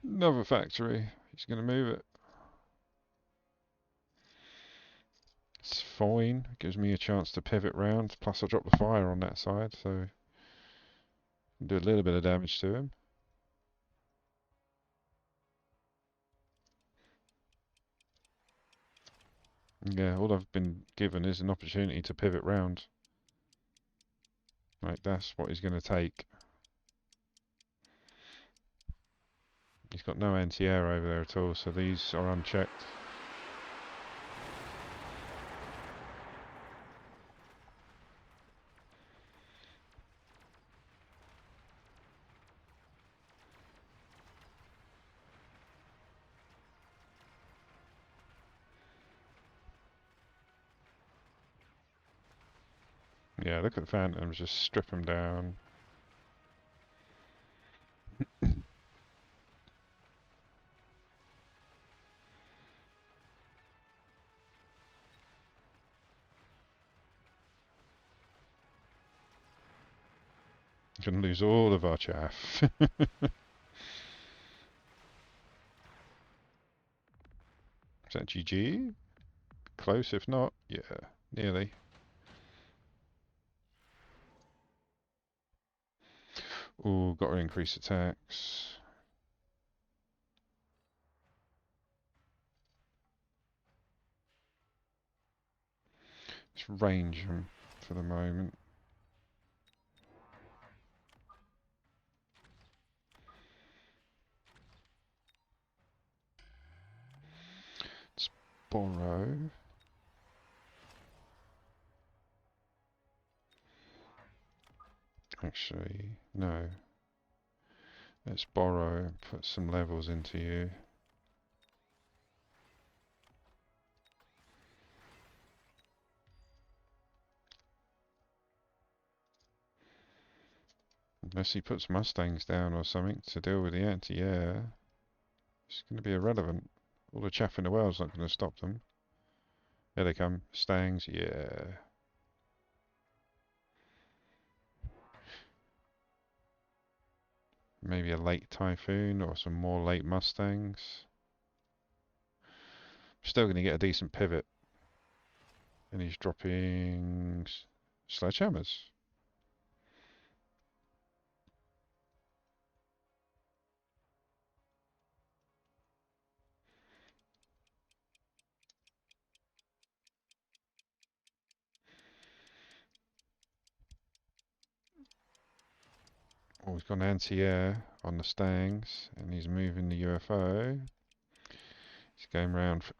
Another factory. He's going to move it. It's fine. It gives me a chance to pivot round. Plus, I drop the fire on that side, so do a little bit of damage to him. Yeah, all I've been given is an opportunity to pivot round. Like, that's what he's going to take. He's got no anti-air over there at all, so these are unchecked. Yeah, look at the Phantoms, just strip them down. Gonna lose all of our chaff. Is that GG? Close, if not. Yeah, nearly. Ooh, got to increase attacks. Just range them for the moment. Let's borrow. Actually, no. Let's borrow and put some levels into you. Unless he puts Mustangs down or something to deal with the anti-air, it's going to be irrelevant. All the chaff in the world's not going to stop them. Here they come. Stangs, yeah. Maybe a late Typhoon or some more late Mustangs. Still going to get a decent pivot. And he's dropping sledgehammers. Oh, he's got an anti-air on the Stangs, and he's moving the UFO. He's going round, for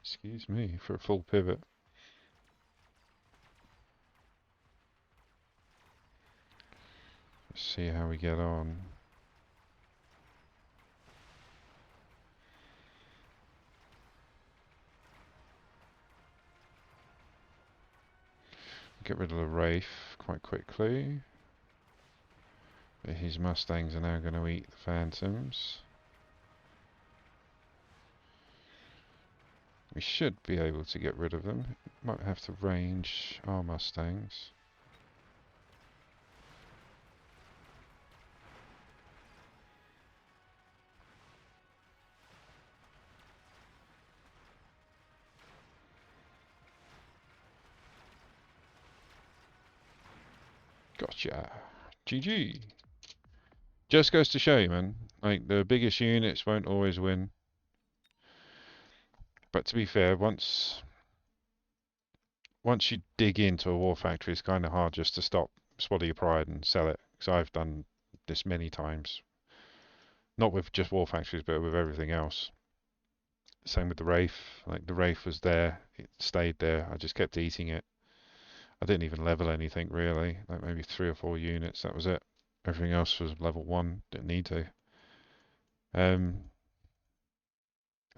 excuse me, for a full pivot. Let's see how we get on. Get rid of the Wraith quite quickly. But his Mustangs are now going to eat the Phantoms. We should be able to get rid of them. Might have to range our Mustangs. Gotcha. GG. Just goes to show you, man. Like, the biggest units won't always win. But to be fair, once you dig into a war factory, it's kind of hard just to stop, swallow your pride and sell it. Because I've done this many times. Not with just war factories, but with everything else. Same with the Wraith. Like, the Wraith was there, it stayed there. I just kept eating it. I didn't even level anything really. Like maybe 3 or 4 units. That was it. Everything else was level 1. Didn't need to. I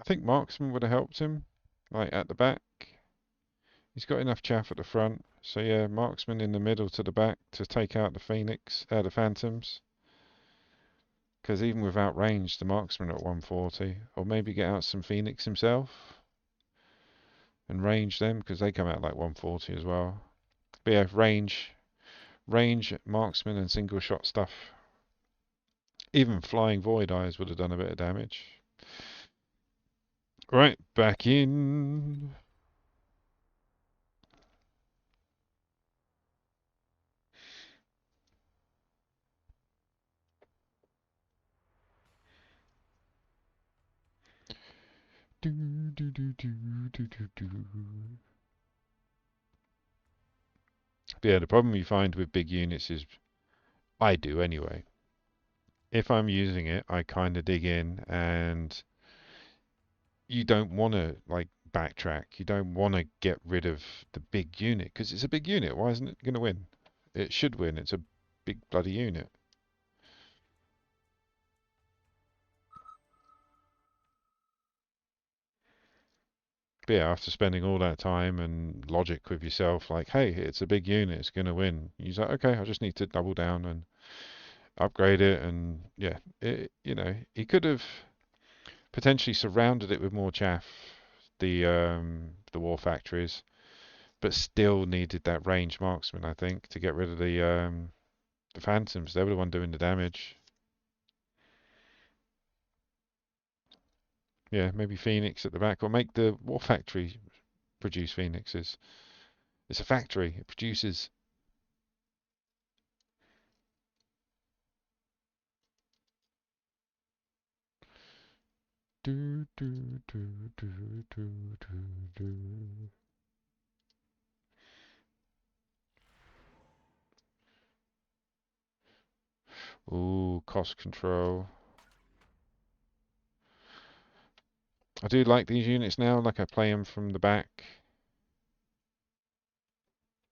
think Marksman would have helped him. Like at the back. He's got enough chaff at the front. So yeah, Marksman in the middle to the back to take out the Phantoms. Because even without range, the Marksman at 140. Or maybe get out some Phoenix himself. And range them, because they come out like 140 as well. But yeah, range, Marksman and single shot stuff. Even flying void eyes would have done a bit of damage. Right, back in. Do, do, do, do, do, do, do. But yeah, the problem you find with big units is, I do anyway, if I'm using it, I kind of dig in, and you don't want to like backtrack. You don't want to get rid of the big unit because it's a big unit. Why isn't it going to win? It should win. It's a big bloody unit. But yeah, after spending all that time and logic with yourself, like, hey, it's a big unit, it's going to win. You're like, okay, I just need to double down and upgrade it. And yeah, he could have potentially surrounded it with more chaff, the war factories, but still needed that range marksman, I think, to get rid of the phantoms. They were the one doing the damage. Yeah, maybe Phoenix at the back, or make the war factory produce Phoenixes. It's a factory. It produces. Do, do, do, do, do, do, do. Ooh, cost control. I do like these units now, like I play them from the back.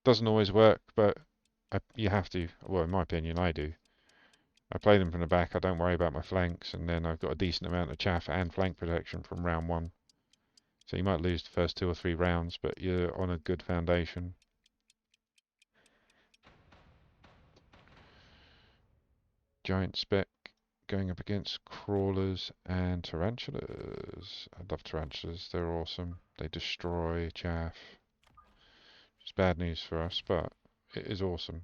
Doesn't always work, but you have to. Well, in my opinion, I do. I play them from the back, I don't worry about my flanks, and then I've got a decent amount of chaff and flank protection from round one. So you might lose the first 2 or 3 rounds, but you're on a good foundation. Giant spec going up against crawlers and tarantulas. I love tarantulas, they're awesome. They destroy chaff. It's bad news for us, but it is awesome.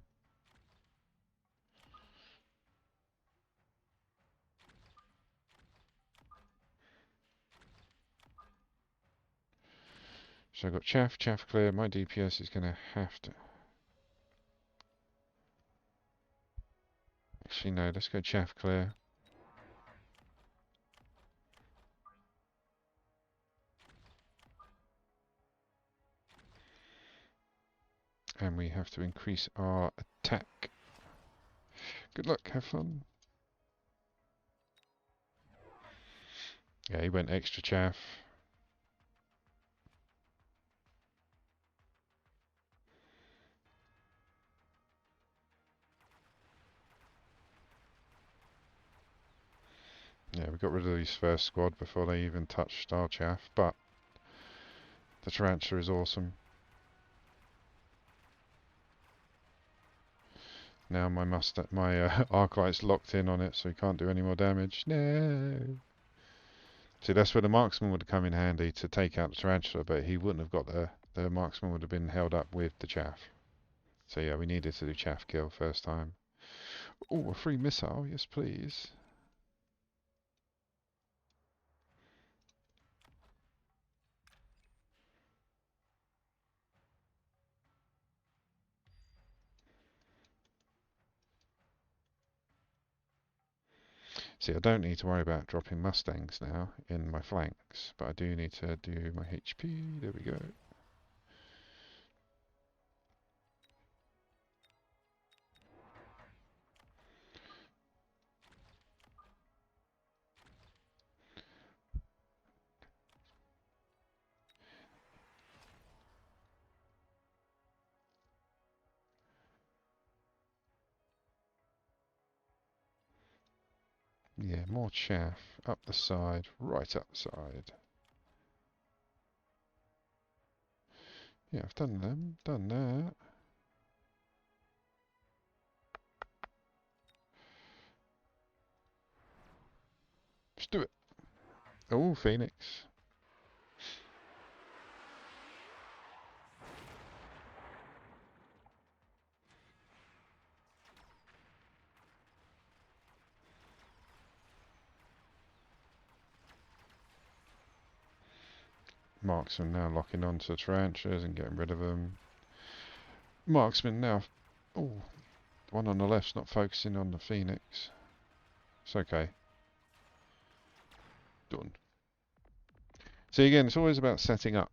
So I've got chaff clear. My DPS is going to have to... Actually, no, let's go chaff clear. And we have to increase our attack. Good luck, have fun. Yeah, he went extra chaff. Yeah, we got rid of his first squad before they even touched our chaff, but the tarantula is awesome. Now my Arclight's locked in on it, so he can't do any more damage. No! See, that's where the marksman would come in handy to take out the tarantula, but he wouldn't have got there. The marksman would have been held up with the chaff. So yeah, we needed to do chaff kill first time. Oh, a free missile, yes please. See, I don't need to worry about dropping Mustangs now in my flanks, but I do need to do my HP. There we go. Yeah, more chaff. Up the side, right up the side. Yeah, I've done them, done that. Let's do it. Oh, Phoenix. Marksman now locking onto tarantulas and getting rid of them. Marksman now. Oh, one on the left's not focusing on the Phoenix. It's okay. Done. See, again, it's always about setting up,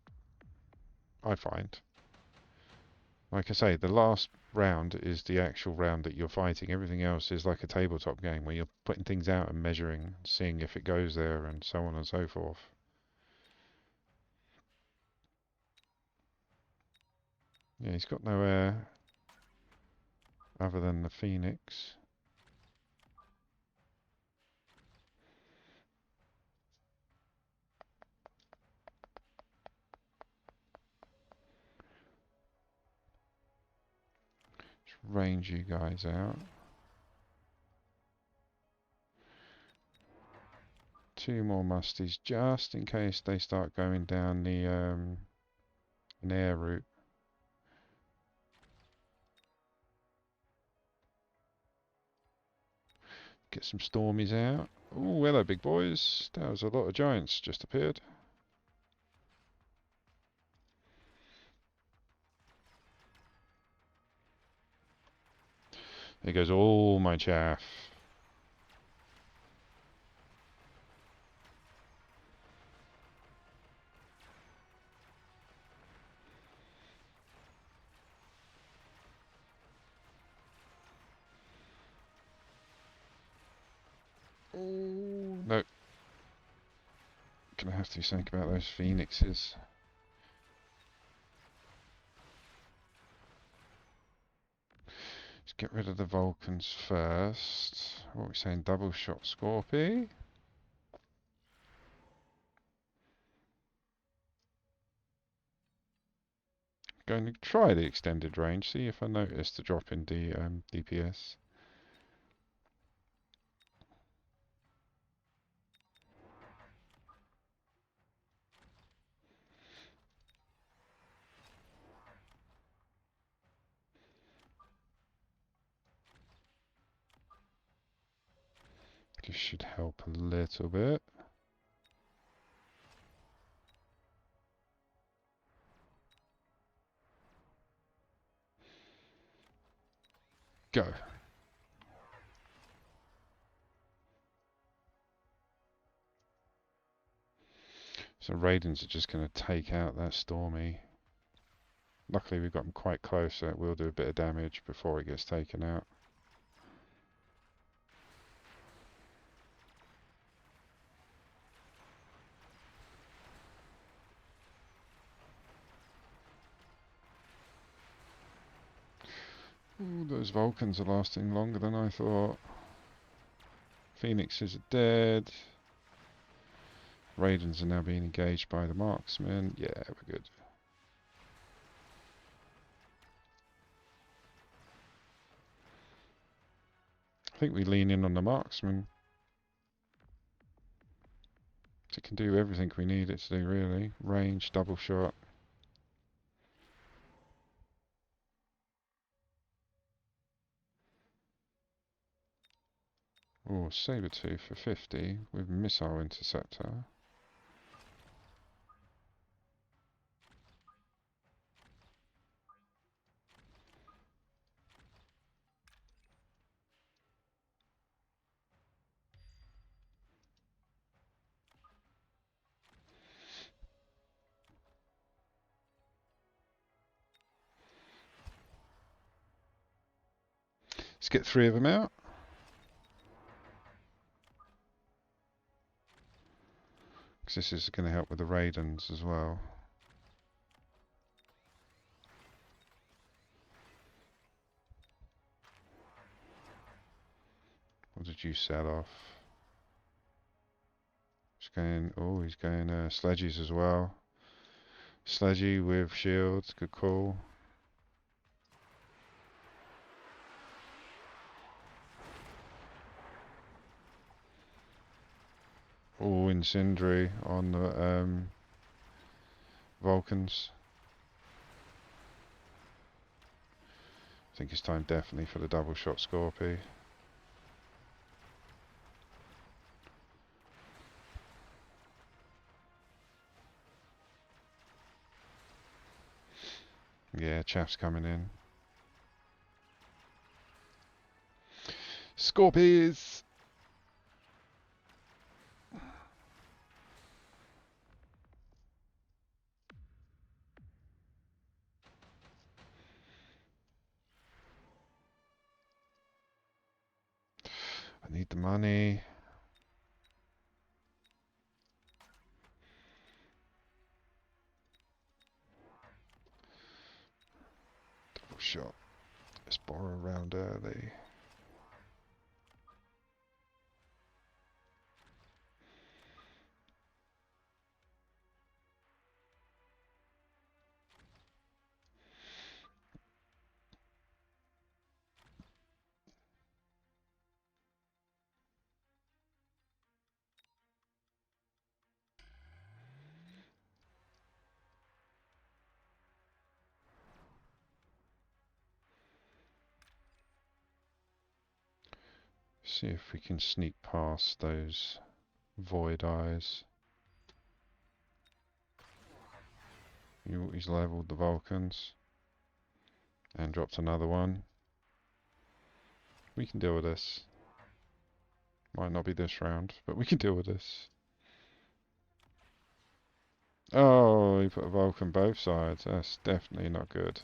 I find. Like I say, the last round is the actual round that you're fighting. Everything else is like a tabletop game where you're putting things out and measuring, seeing if it goes there, and so on and so forth. Yeah, he's got no air other than the Phoenix. Just range you guys out. Two more musties just in case they start going down the an air route. Get some stormies out. Oh, hello, big boys. That was a lot of giants just appeared. There goes all my chaff. Oh, no. Gonna have to think about those phoenixes. Let's get rid of the Vulcans first. What are we saying? Double shot Scorpy. Going to try the extended range, see if I notice the drop in DPS. This should help a little bit. Go. So Raidens are just going to take out that Stormy. Luckily we've got them quite close, so it will do a bit of damage before it gets taken out. Ooh, those Vulcans are lasting longer than I thought. Phoenixes are dead. Raidens are now being engaged by the marksmen. Yeah, we're good. I think we lean in on the marksman. It can do everything we need it to do, really. Range, double shot. Oh, Sabertooth for 50 with missile interceptor. Let's get 3 of them out. Because this is going to help with the Raidens as well. What did you set off? He's going, oh, he's going sledgies as well. Sledgy with shields, good call. Oh, incendiary on the Vulcans. I think it's time definitely for the double shot Scorpy. Yeah, chaff's coming in. Scorpies! I need the money. Double shot. Let's borrow around early. See if we can sneak past those void eyes. He's leveled the Vulcans and dropped another one. We can deal with this. Might not be this round, but we can deal with this. Oh, he put a Vulcan both sides. That's definitely not good.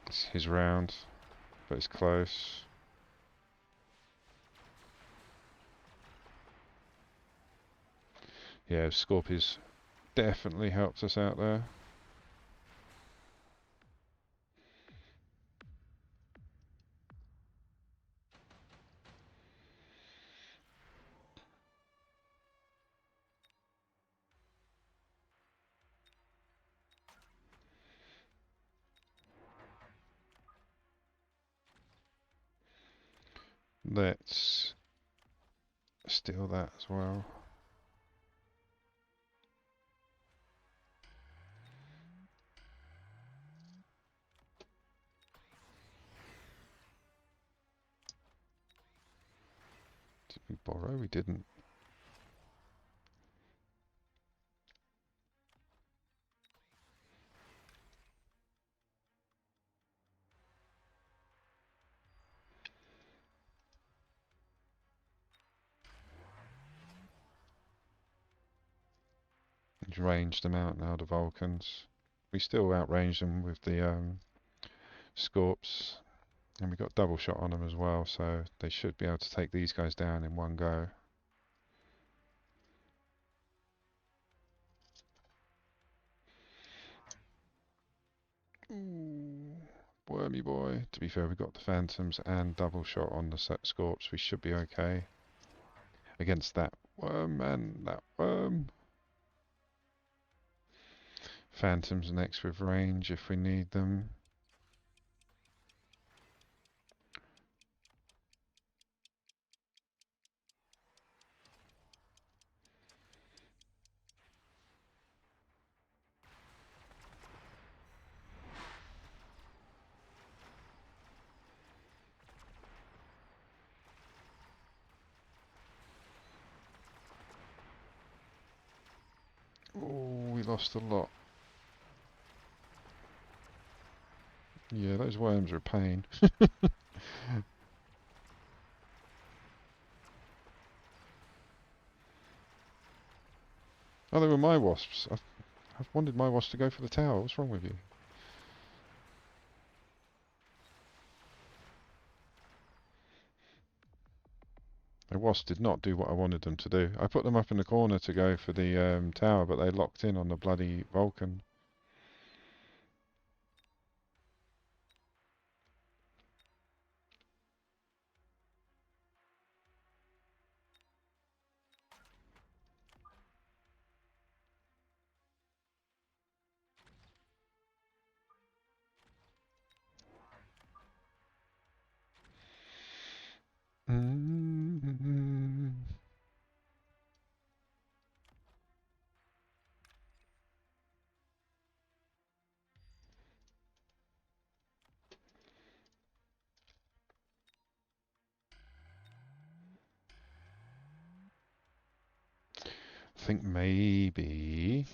It's his round, but it's close. Yeah, Scorpius definitely helped us out there. Let's steal that as well. Did we borrow? We didn't. Ranged them out now, the Vulcans. We still outranged them with the Scorps, and we got double shot on them as well, so they should be able to take these guys down in one go. Ooh, wormy boy. To be fair, we got the Phantoms and double shot on the Scorps. We should be okay against that worm and that worm. Phantoms next with range if we need them. Oh, we lost a lot. Yeah, those worms are a pain. Oh, they were my wasps. I've wanted my wasp to go for the tower. What's wrong with you? The wasp did not do what I wanted them to do. I put them up in the corner to go for the tower, but they locked in on the bloody Vulcan. Mm-hmm. I think maybe.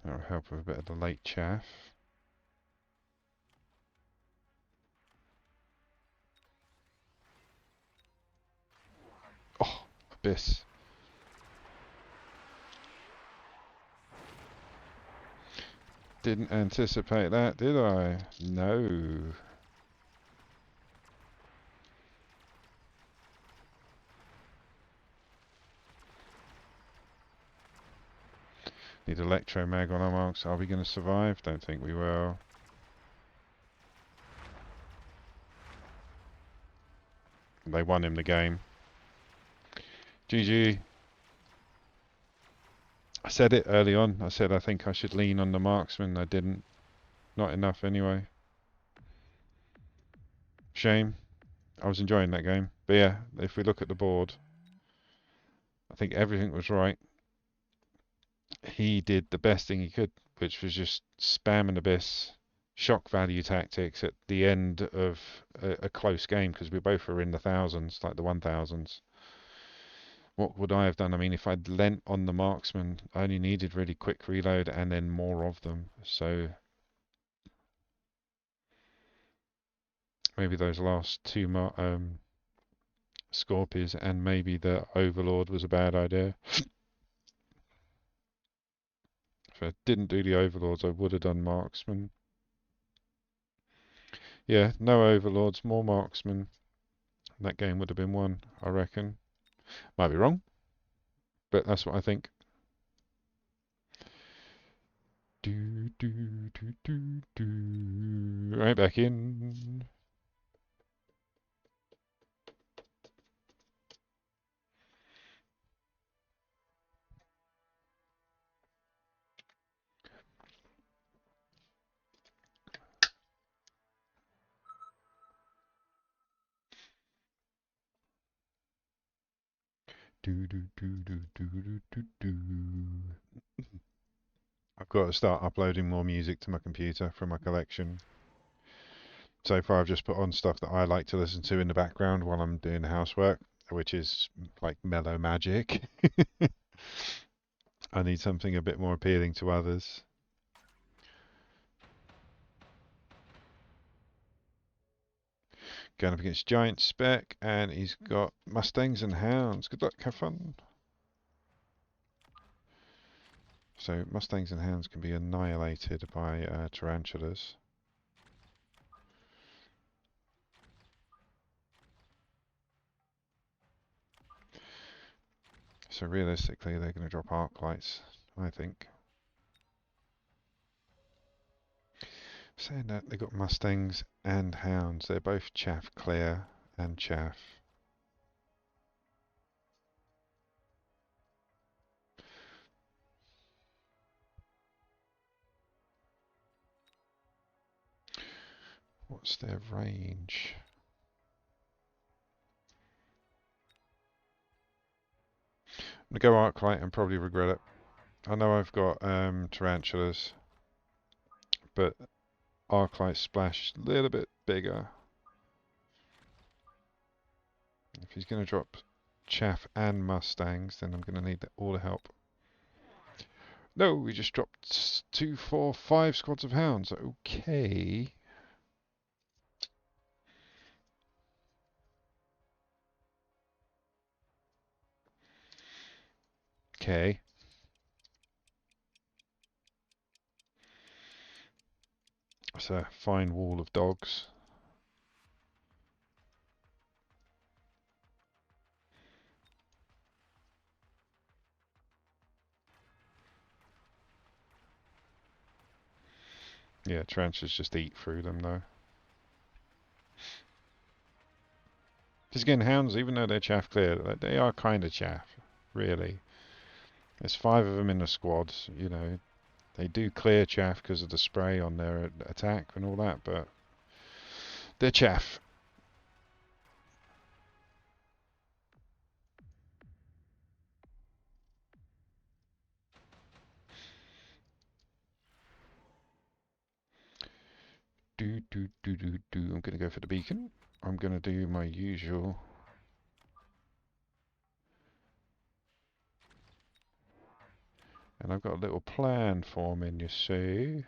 That'll help with a bit of the late chaff. Oh, abyss. Didn't anticipate that, did I? No. Need electro mag on our marks. Are we going to survive? Don't think we will. They won him the game. GG. I said it early on. I said I think I should lean on the marksman. I didn't. Not enough anyway. Shame. I was enjoying that game. But yeah, if we look at the board, I think everything was right. He did the best thing he could, which was just spam and abyss, shock value tactics at the end of a close game, because we both were in the thousands, like the 1000s. What would I have done? I mean, if I'd lent on the marksman, I only needed really quick reload and then more of them. So maybe those last two Scorpions and maybe the Overlord was a bad idea. If I didn't do the Overlords, I would have done marksman. Yeah, no Overlords, more marksman. That game would have been won, I reckon. Might be wrong, but that's what I think. Do do do do do. Right back in. Do do do do do do do do. I've got to start uploading more music to my computer from my collection. So far, I've just put on stuff that I like to listen to in the background while I'm doing housework, which is like mellow magic. I need something a bit more appealing to others. Going up against Giant Spec, and he's got Mustangs and Hounds. Good luck, have fun. So Mustangs and Hounds can be annihilated by tarantulas. So realistically, they're going to drop arc lights, I think. Saying that, they've got Mustangs and Hounds. They're both chaff clear and chaff. What's their range? I'm going to go arc light and probably regret it. I know I've got tarantulas, but arc light splash a little bit bigger. If he's going to drop chaff and Mustangs, then I'm going to need all the help. No, we just dropped 2, 4, 5 squads of hounds. Okay. Okay. It's a fine wall of dogs. Yeah, tarantulas just eat through them though. Because again, hounds, even though they're chaff clear, they are kind of chaff, really. There's 5 of them in a squad, you know. They do clear chaff because of the spray on their attack and all that, but they're chaff. I'm going to go for the beacon. I'm going to do my usual. And And I've got a little plan forming, you see,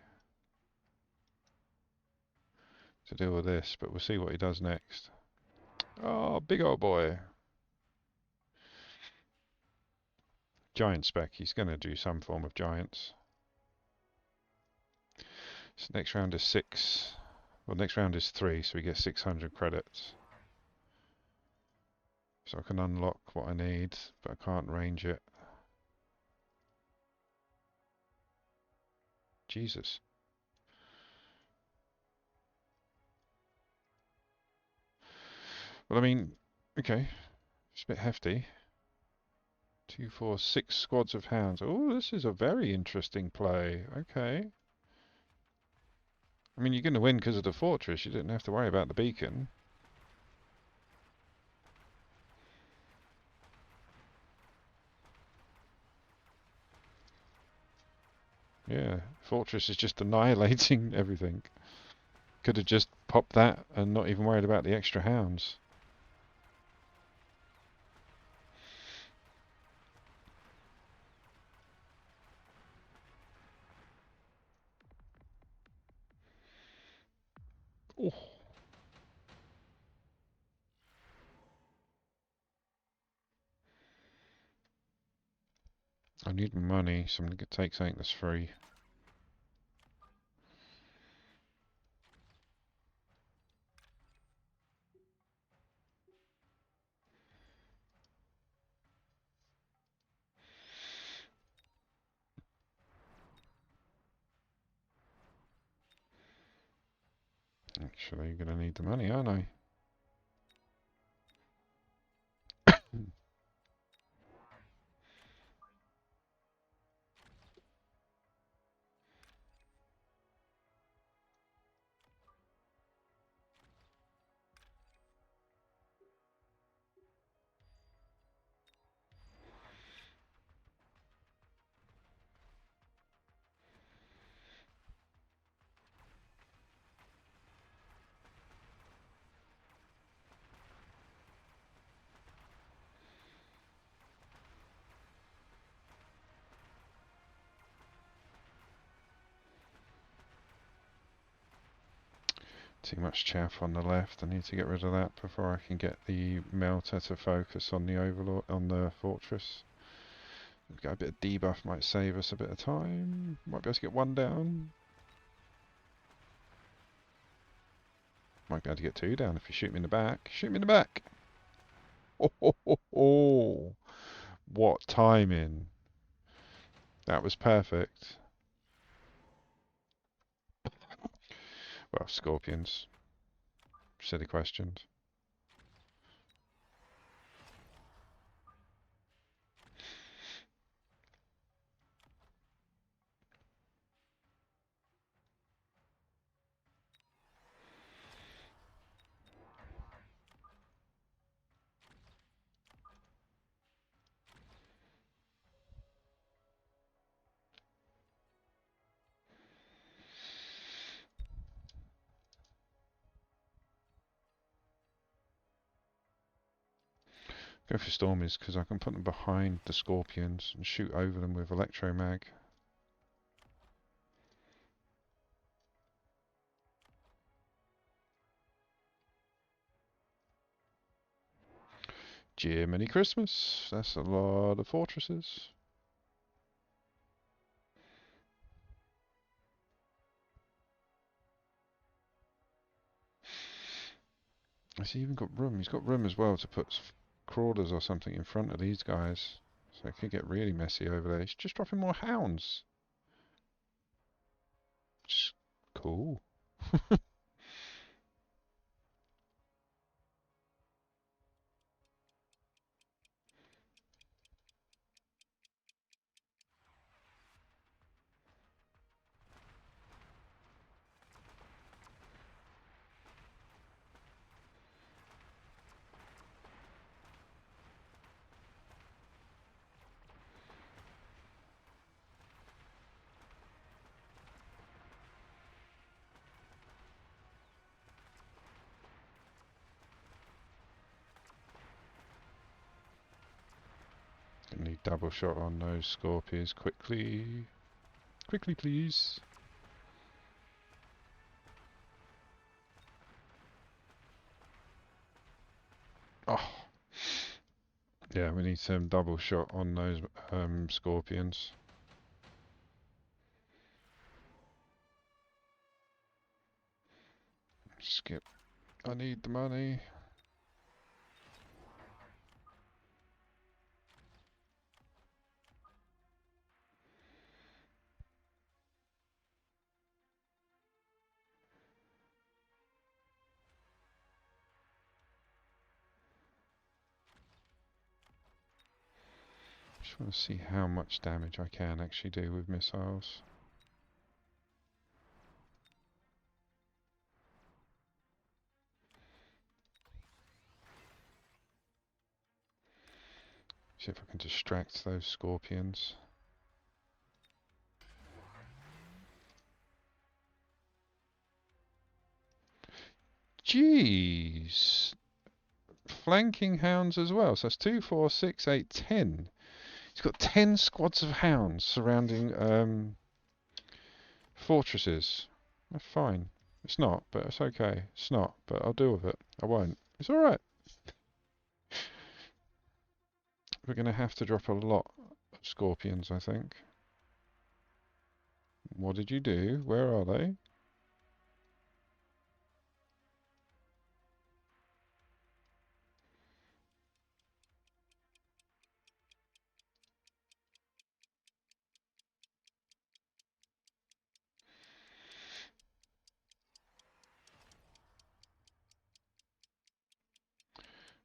to deal with this, but we'll see what he does next. Oh, big old boy. Giant spec, he's going to do some form of giants. So next round is 6. Well, next round is 3, so we get 600 credits. So I can unlock what I need, but I can't range it. Jesus. Well, I mean, okay, it's a bit hefty. 2, 4, 6 squads of hounds. Oh, this is a very interesting play. Okay. I mean, you're going to win because of the fortress. You didn't have to worry about the beacon. Yeah, fortress is just annihilating everything. Could have just popped that and not even worried about the extra hounds. Oh, I need money, so I'm going to take something that's free. Actually, you're going to need the money, aren't I? Too much chaff on the left. I need to get rid of that before I can get the melter to focus on the overlord, on the fortress. We've got a bit of debuff, might save us a bit of time. Might be able to get one down. Might be able to get 2 down if you shoot me in the back. Shoot me in the back! Oh, ho, ho, ho. What timing! That was perfect. Well, scorpions. Silly questions. Go for Stormies because I can put them behind the Scorpions and shoot over them with Electromag. Jiminy Christmas! That's a lot of fortresses. Has he even got room? He's got room as well to put crawlers or something in front of these guys. So it could get really messy over there. He's just dropping more hounds. Just cool. Gonna need double shot on those scorpions quickly. Quickly, please. Oh, yeah, we need some double shot on those scorpions. Skip. I need the money. Just want to see how much damage I can actually do with missiles. See if I can distract those scorpions. Jeez! Flanking hounds as well. So that's 2, 4, 6, 8, 10. He's got 10 squads of hounds surrounding fortresses. That's fine. It's not, but it's okay. It's not, but I'll deal with it. I won't. It's alright. We're going to have to drop a lot of scorpions, I think. What did you do? Where are they?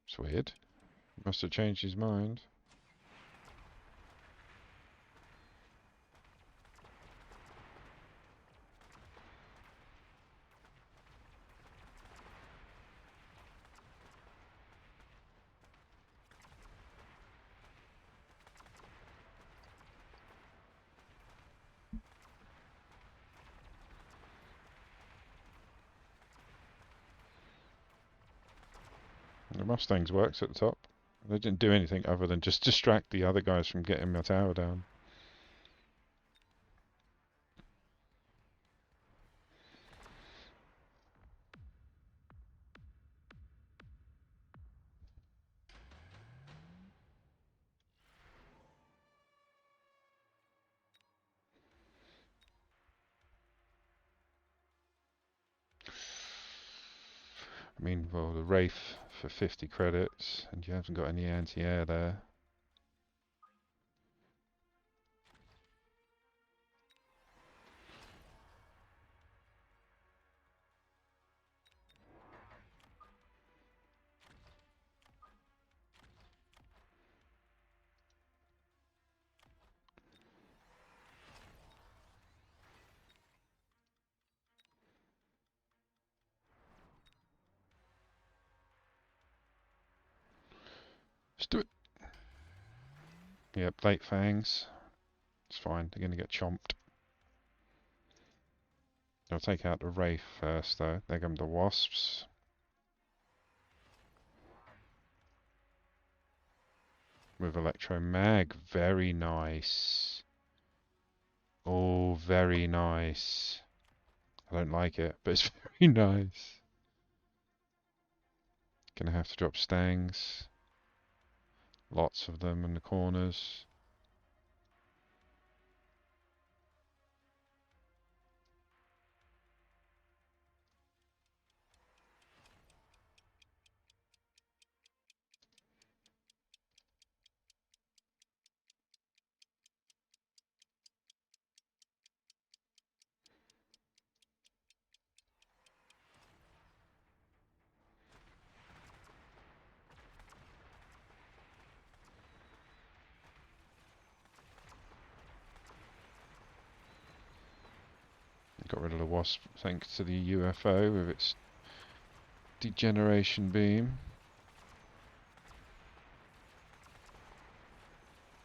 It's weird. Must have changed his mind. The Mustangs works at the top. They didn't do anything other than just distract the other guys from getting my tower down. I mean, well, the Wraith for 50 credits, and you haven't got any anti-air there. Just do it. Yep, late fangs. It's fine. They're going to get chomped. I'll take out the Wraith first, though. There come the Wasps. With Electro Mag. Very nice. Oh, very nice. I don't like it, but it's very nice. Gonna have to drop Stangs. Lots of them in the corners. Got rid of the Wasp thanks to the UFO with its degeneration beam.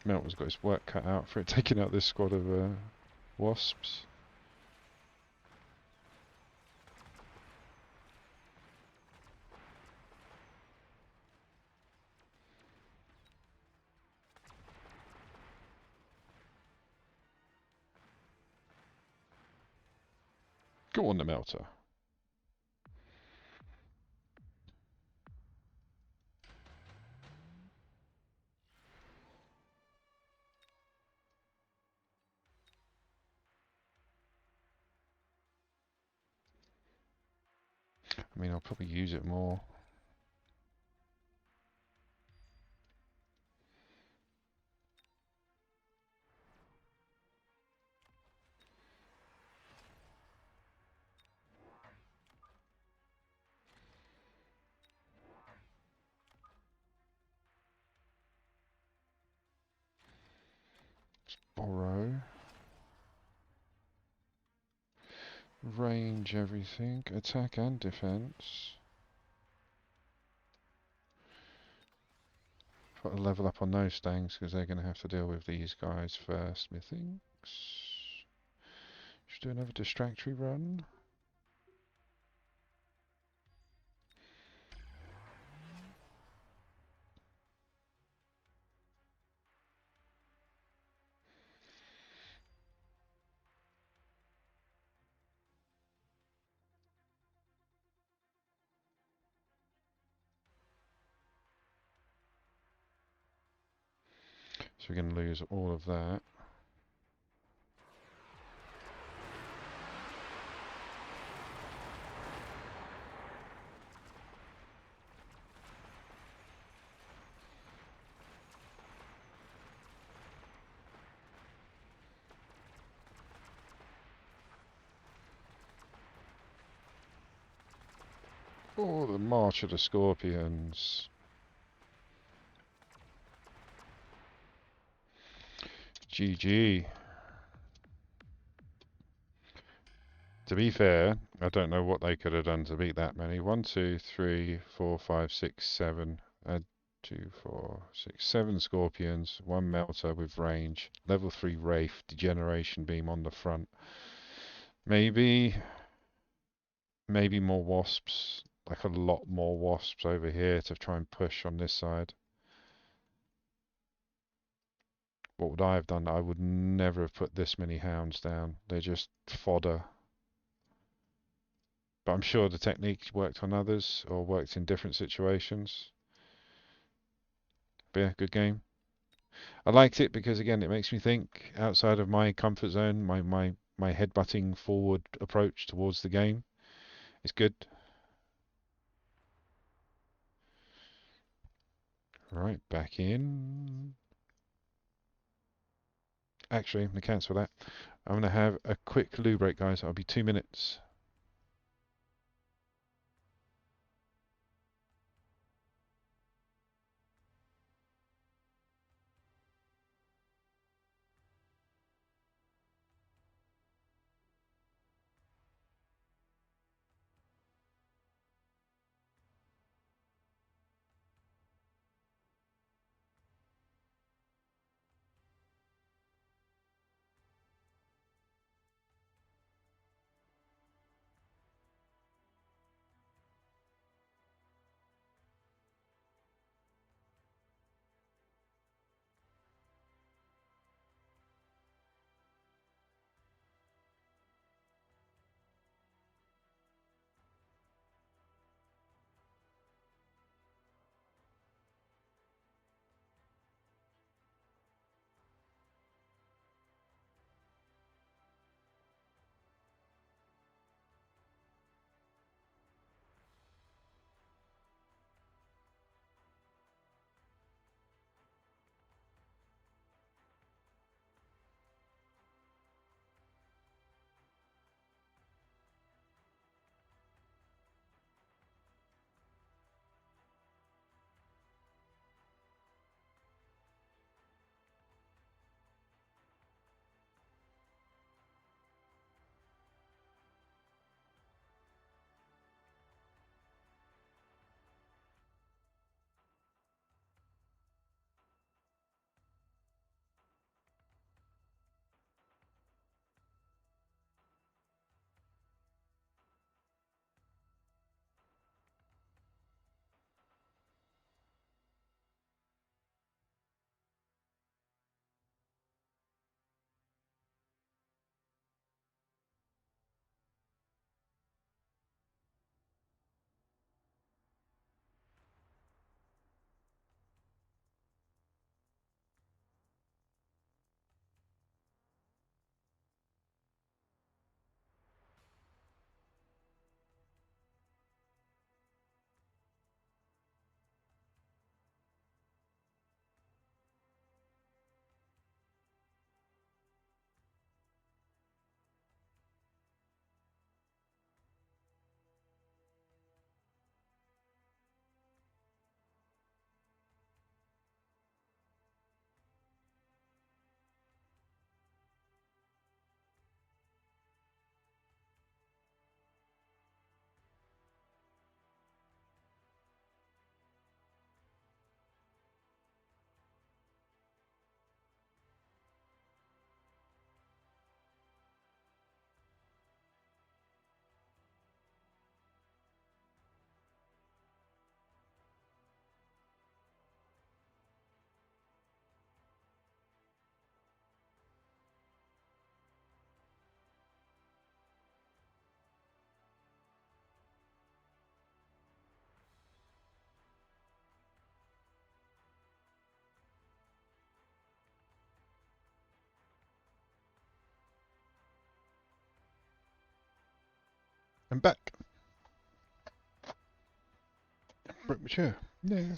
Melt's got his work cut out for it, taking out this squad of Wasps. Go on the melter. I mean, I'll probably use it more. Borrow. Range everything. Attack and defense. Put a level up on those stangs because they're going to have to deal with these guys first, methinks. Should do another distractory run. So we're going to lose all of that. Oh, the March of the Scorpions. GG. To be fair, I don't know what they could have done to beat that many. 1, 2, 3, 4, 5, 6, 7. 2, 4, 6, 7 Scorpions, 1 Melter with range, level 3 Wraith, Degeneration Beam on the front. Maybe more Wasps, like a lot more Wasps over here to try and push on this side. What would I have done? I would never have put this many Hounds down. They're just fodder. But I'm sure the technique worked on others or worked in different situations. But yeah, good game. I liked it because again, it makes me think outside of my comfort zone, my headbutting forward approach towards the game. It's good. Right, back in. Actually, I'm going to cancel that. I'm going to have a quick loo break, guys. I'll be 2 minutes. I'm back. Broke my chair. Yeah.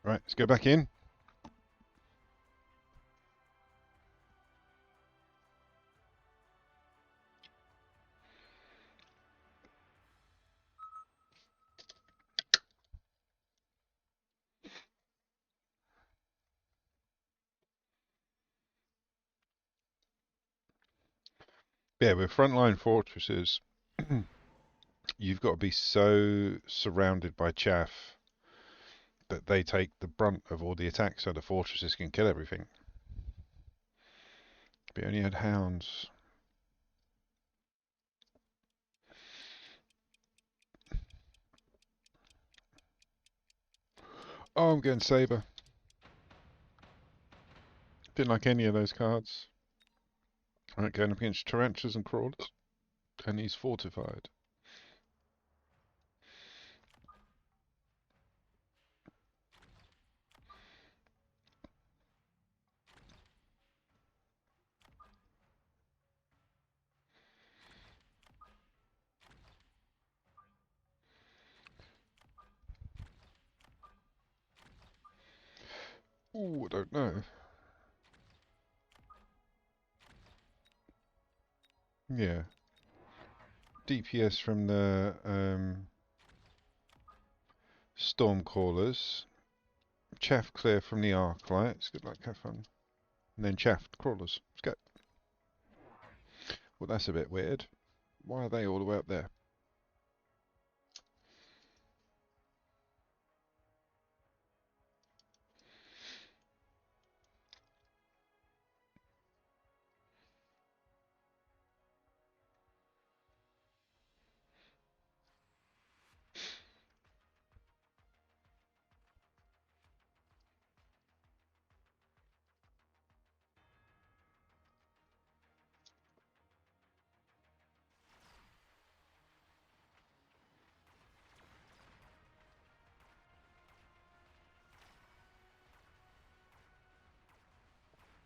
Right, let's go back in. Yeah, with frontline fortresses, you've got to be so surrounded by chaff that they take the brunt of all the attacks so the fortresses can kill everything. We only had hounds. Oh, I'm going saber. Didn't like any of those cards. Alright, going up against tarantulas and crawlers. And he's fortified. Ooh, I don't know. Yeah. DPS from the storm callers. Chaff clear from the arc lights. Good luck, have fun. And then chaff crawlers. Let's go. Well, that's a bit weird. Why are they all the way up there?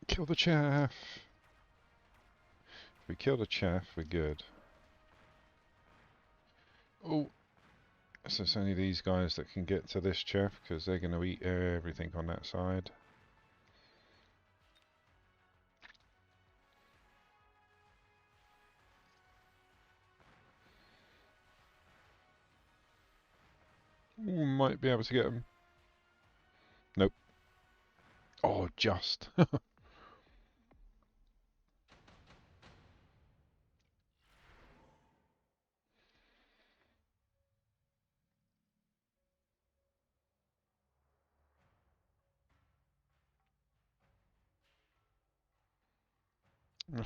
Kill the chaff. If we kill the chaff, we're good. Oh, so it's only these guys that can get to this chaff because they're going to eat everything on that side. Ooh, might be able to get them. Nope. Oh, just.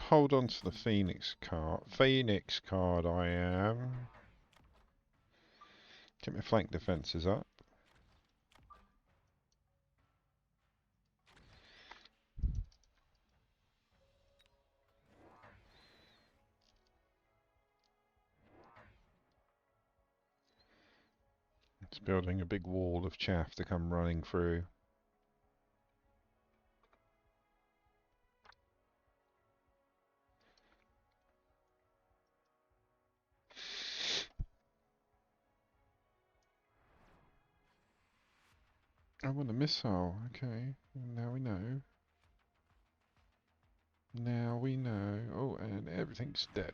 Hold on to the Phoenix card. Phoenix card I am. Get my flank defences up. It's building a big wall of chaff to come running through. I want a missile. Okay, now we know. Now we know. Oh, and everything's dead.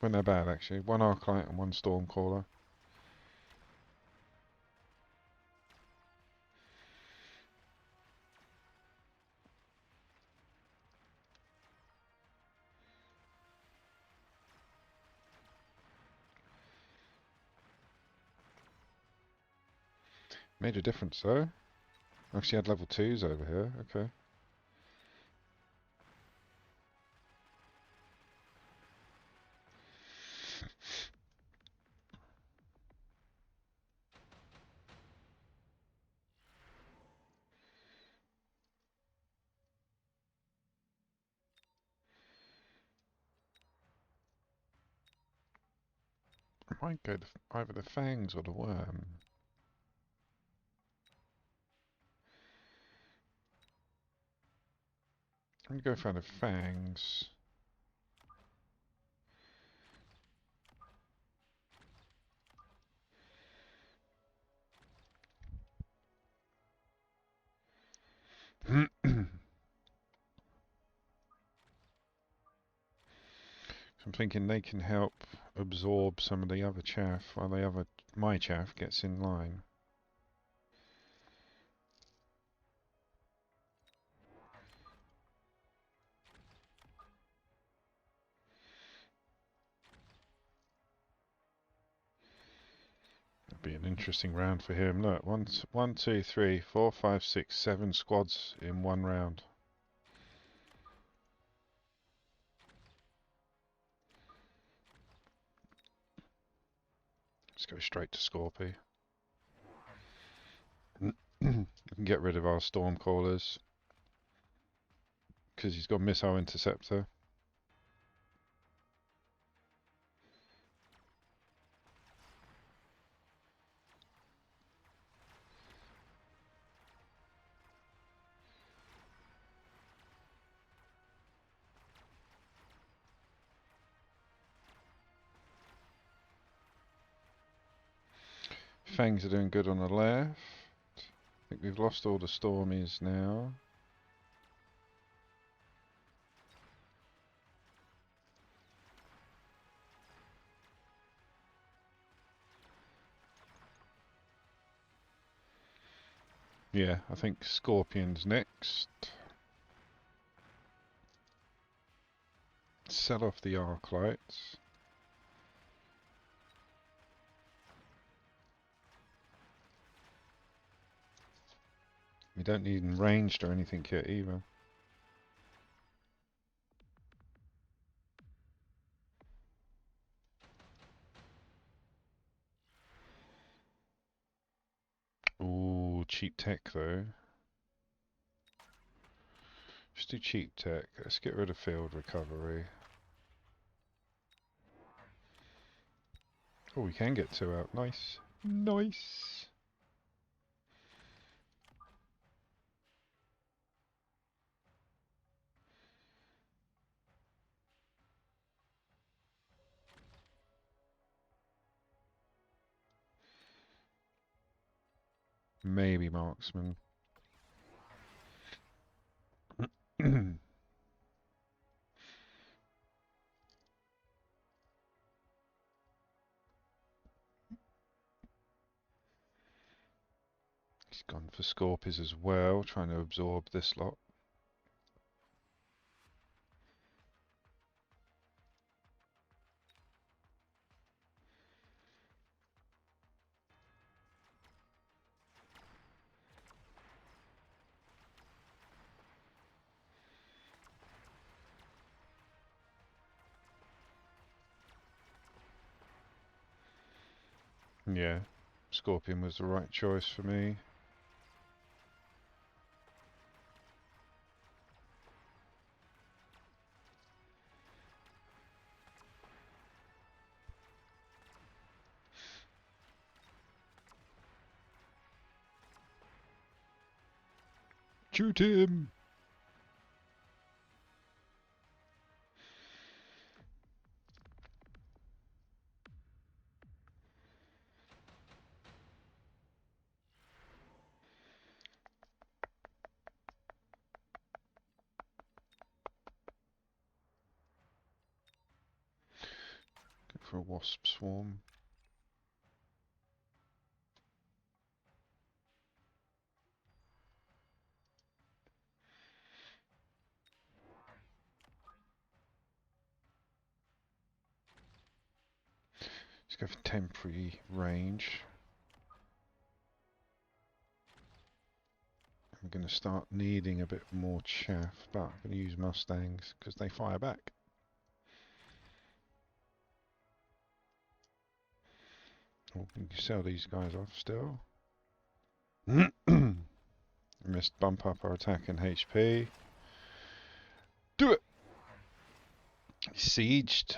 When they're bad, actually. One Arclight and one Stormcaller. Made a difference, though. Actually had level 2s over here. Okay. I might go to either the Fangs or the Worm. I'm gonna go for the fangs. I'm thinking they can help absorb some of the other chaff while my chaff gets in line. It'll be an interesting round for him. Look, one, two, three, four, five, six, 7 squads in one round. Let's go straight to Scorpy. We can get rid of our storm callers because he's got missile interceptor. Fangs are doing good on the left. I think we've lost all the Stormies now. Yeah, I think Scorpion's next. Sell off the arc lights. We don't need ranged or anything yet either. Ooh, cheap tech though. Just do cheap tech. Let's get rid of field recovery. Oh, we can get 2 out. Nice. Nice. Maybe marksman. He's gone for Scorpies as well, trying to absorb this lot. Yeah, Scorpion was the right choice for me. Shoot him! Go for a wasp swarm. Let's go for temporary range. I'm going to start needing a bit more chaff, but I'm going to use Mustangs because they fire back. Oh, you can sell these guys off still. Missed bump up our attack and HP. Do it! Sieged.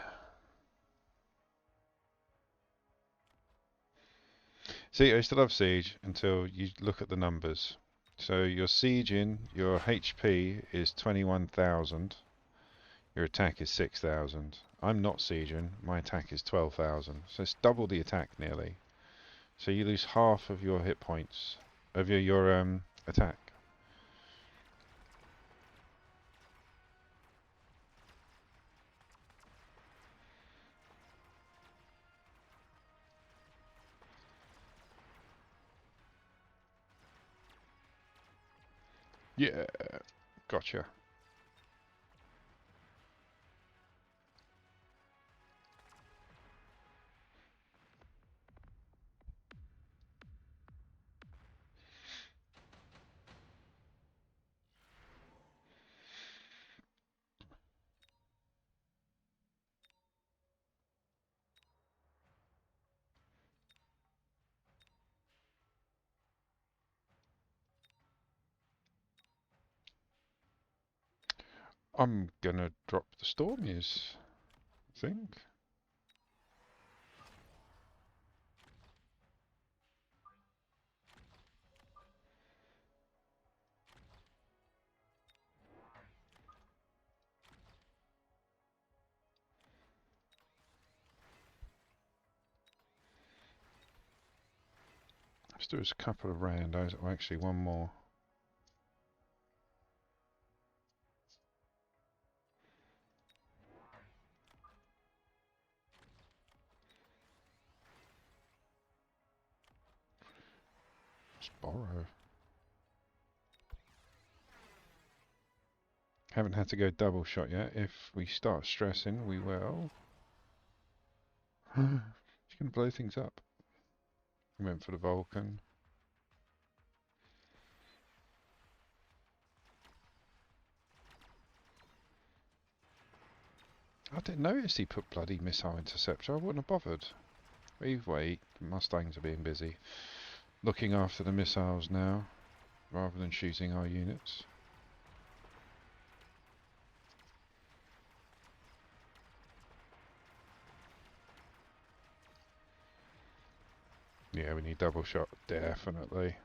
See, I used to love Siege until you look at the numbers. So you're sieging, your HP is 21,000, your attack is 6,000. I'm not sieging, my attack is 12,000. So it's double the attack nearly. So you lose half of your hit points, of your attack. Yeah, gotcha. I'm gonna drop the Stormies, I think. Let's do a couple of randos, or actually one more. Let's borrow. Haven't had to go double shot yet. If we start stressing, we will. She's gonna blow things up. We went for the Vulcan. I didn't notice he put bloody missile interceptor. I wouldn't have bothered. Wait, Mustangs are being busy. Looking after the missiles now, rather than shooting our units. Yeah, we need double shot, definitely.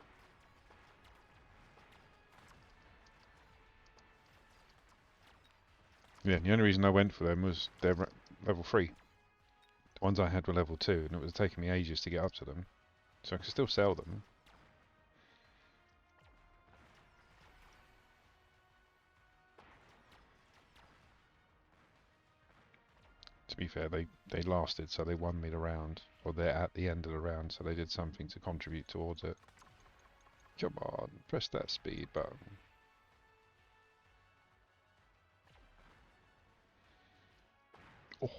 Yeah, the only reason I went for them was they're level 3. The ones I had were level 2, and it was taking me ages to get up to them. So I could still sell them. To be fair, they lasted, so they won me the round. Or they're at the end of the round, so they did something to contribute towards it. Come on, press that speed button. Oh,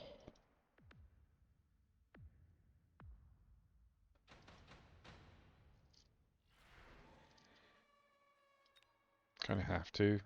kind of have to.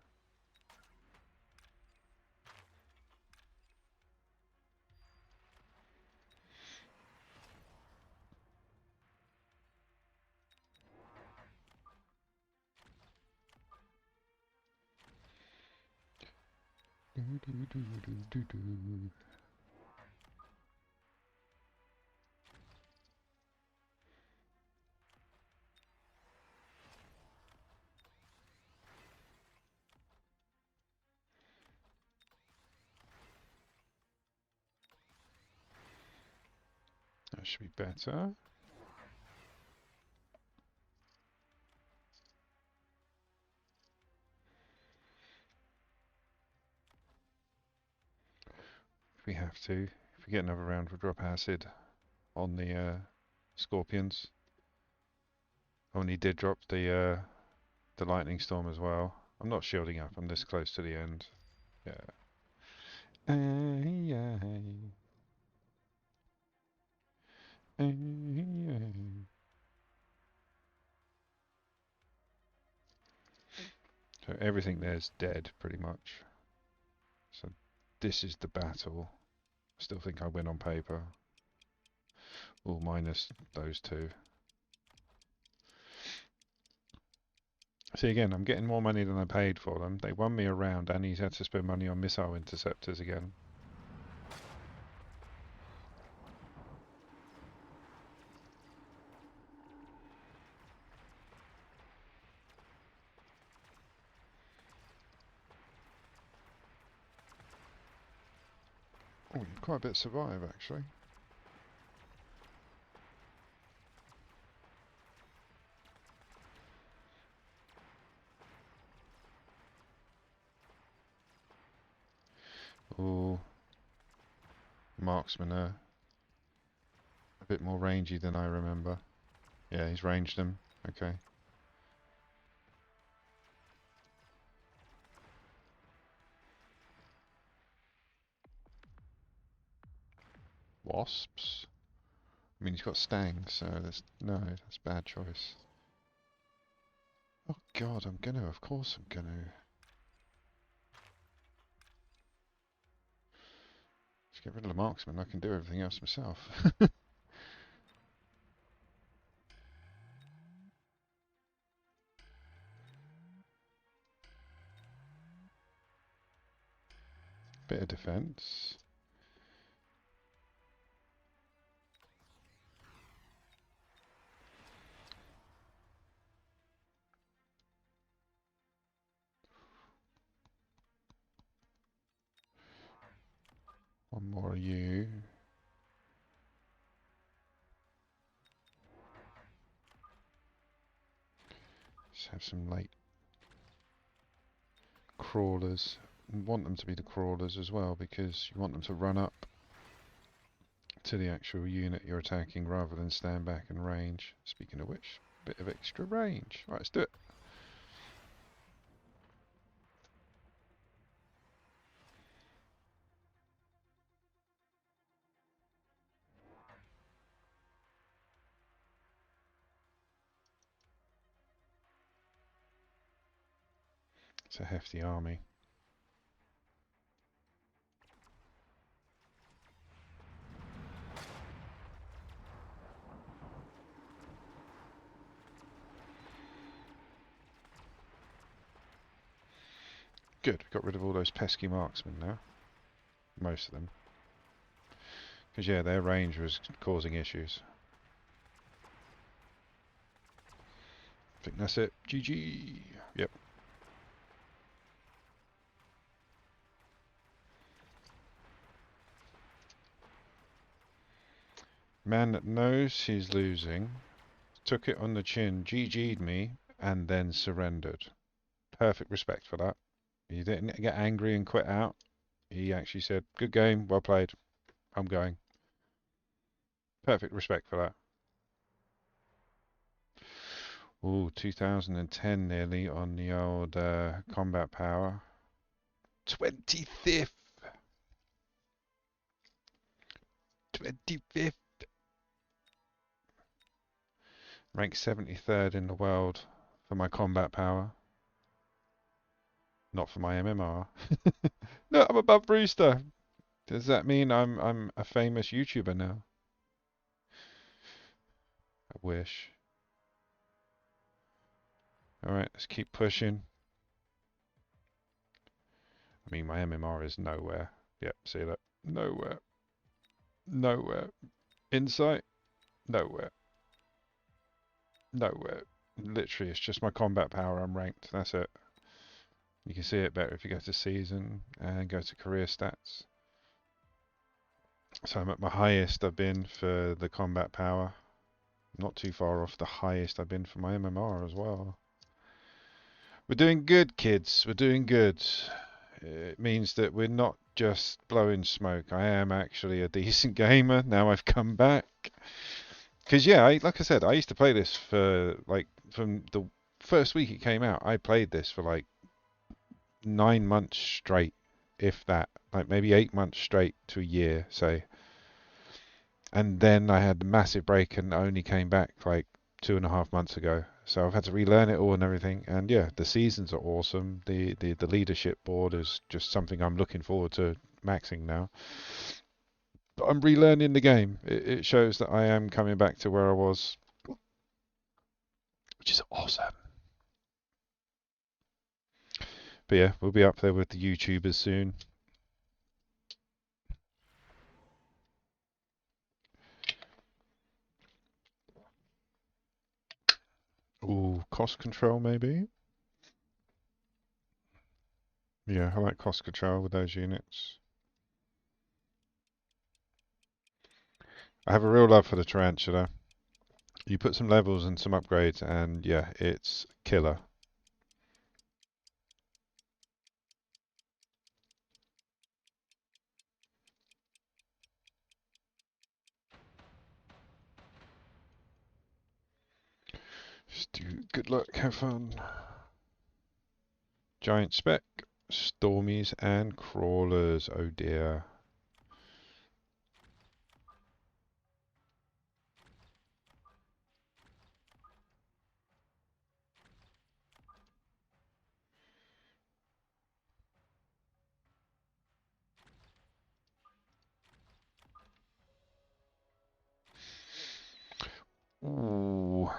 That should be better. If we have to. If we get another round, we'll drop acid on the Scorpions. Oh, and he did drop the lightning storm as well. I'm not shielding up. I'm this close to the end. Yeah. Ay, ay. Ay, ay. So everything there's dead, pretty much. So this is the battle. I still think I win on paper. All minus those two. See again, I'm getting more money than I paid for them. They won me a round and he's had to spend money on missile interceptors again. Oh, quite a bit survive actually. Oh, marksman there. A bit more rangy than I remember. Yeah, he's ranged them. Okay. Wasps? I mean, he's got stangs, so no, that's a bad choice. Oh God, of course I'm gonna. Just get rid of the marksman, I can do everything else myself. Bit of defense. One more of you. Just have some late crawlers. You want them to be the crawlers as well, because you want them to run up to the actual unit you're attacking rather than stand back and range. Speaking of which, bit of extra range. Right, let's do it. It's a hefty army. Good, got rid of all those pesky marksmen now. Most of them. Because yeah, their range was causing issues. I think that's it. GG. Yep. Man that knows he's losing, took it on the chin, GG'd me, and then surrendered. Perfect respect for that. He didn't get angry and quit out. He actually said, good game, well played, I'm going. Perfect respect for that. Ooh, 2010 nearly on the old combat power. 25th! 25th! Ranked 73rd in the world for my combat power. Not for my MMR. No, I'm above Brewster. Does that mean I'm a famous YouTuber now? I wish. Alright, let's keep pushing. I mean, my MMR is nowhere. Yep, see that? Nowhere. Nowhere. Insight? Nowhere. Nowhere. Literally, it's just my combat power I'm ranked. That's it. You can see it better if you go to season and go to career stats. So I'm at my highest I've been for the combat power. Not too far off the highest I've been for my MMR as well. We're doing good, kids. We're doing good. It means that we're not just blowing smoke. I am actually a decent gamer. Now I've come back. Because, yeah, like I said, I used to play this for, like, from the first week it came out, I played this for, like, 9 months straight, if that. Like, maybe 8 months straight to a year, say. And then I had a massive break and only came back, like, 2.5 months ago. So I've had to relearn it all and everything. And yeah, the seasons are awesome. The leadership board is just something I'm looking forward to maxing now. But I'm relearning the game. It shows that I am coming back to where I was, which is awesome. But yeah, we'll be up there with the YouTubers soon. Ooh, cost control maybe? Yeah, I like cost control with those units. I have a real love for the tarantula. You put some levels and some upgrades, and yeah, it's killer. Just do good luck, have fun. Giant spec, stormies and crawlers. Oh dear. Ooh.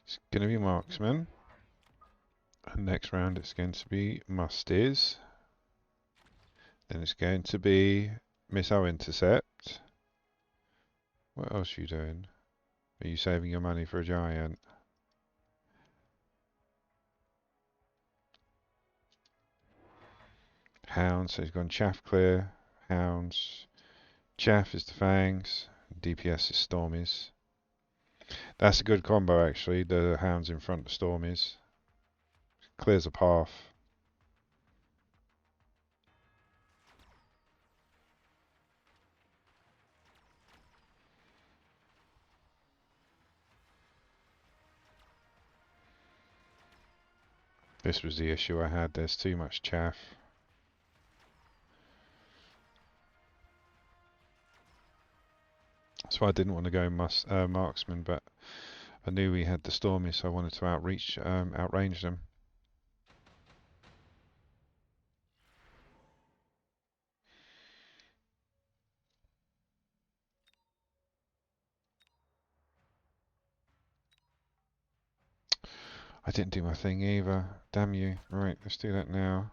It's going to be marksman. And next round it's going to be musties. Then it's going to be missile intercept. What else are you doing? Are you saving your money for a giant? Hounds, so he's gone chaff clear. Hounds. Chaff is the fangs. DPS is stormies. That's a good combo actually, the hounds in front of stormies. Clears a path. This was the issue I had, there's too much chaff. That's why I didn't want to go marksman, but I knew we had the stormies, so I wanted to outrange them. I didn't do my thing either. Damn you. Right, let's do that now.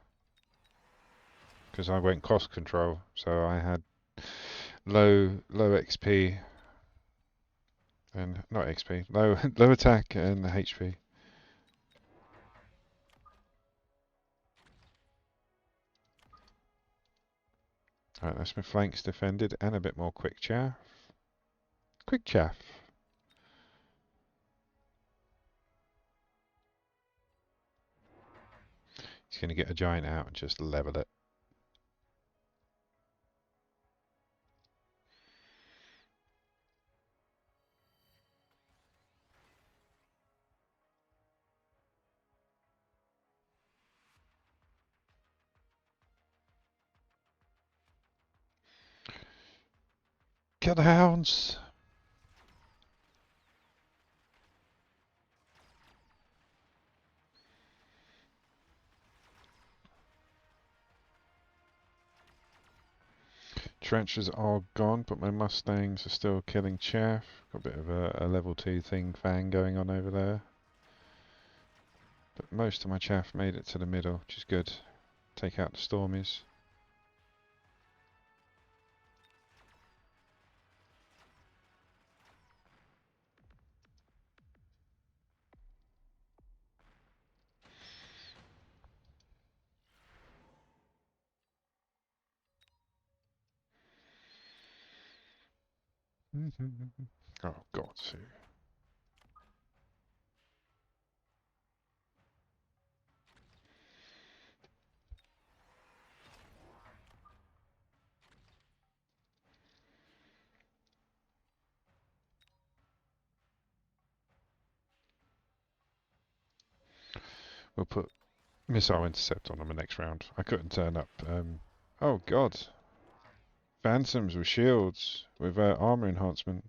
Because I went cost control, so I had low XP and not XP, low attack and HP. Alright, that's my flanks defended and a bit more quick chaff. Quick chaff. He's going to get a giant out and just level it. Kill the hounds! Trenches are gone, but my mustangs are still killing chaff. Got a bit of a level 2 thing fang going on over there. But most of my chaff made it to the middle, which is good. Take out the stormies. Oh, God, so. We'll put missile intercept on them the next round. I couldn't turn up. Oh, God. Phantoms with shields, with armor enhancement.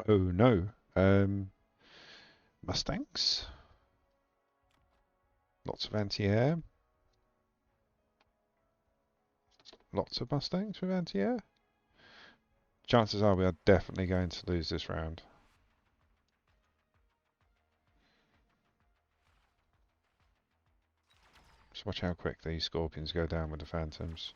Oh, no. Mustangs? Lots of anti-air. Lots of Mustangs with anti-air. Chances are we are definitely going to lose this round. Just watch how quick these scorpions go down with the phantoms.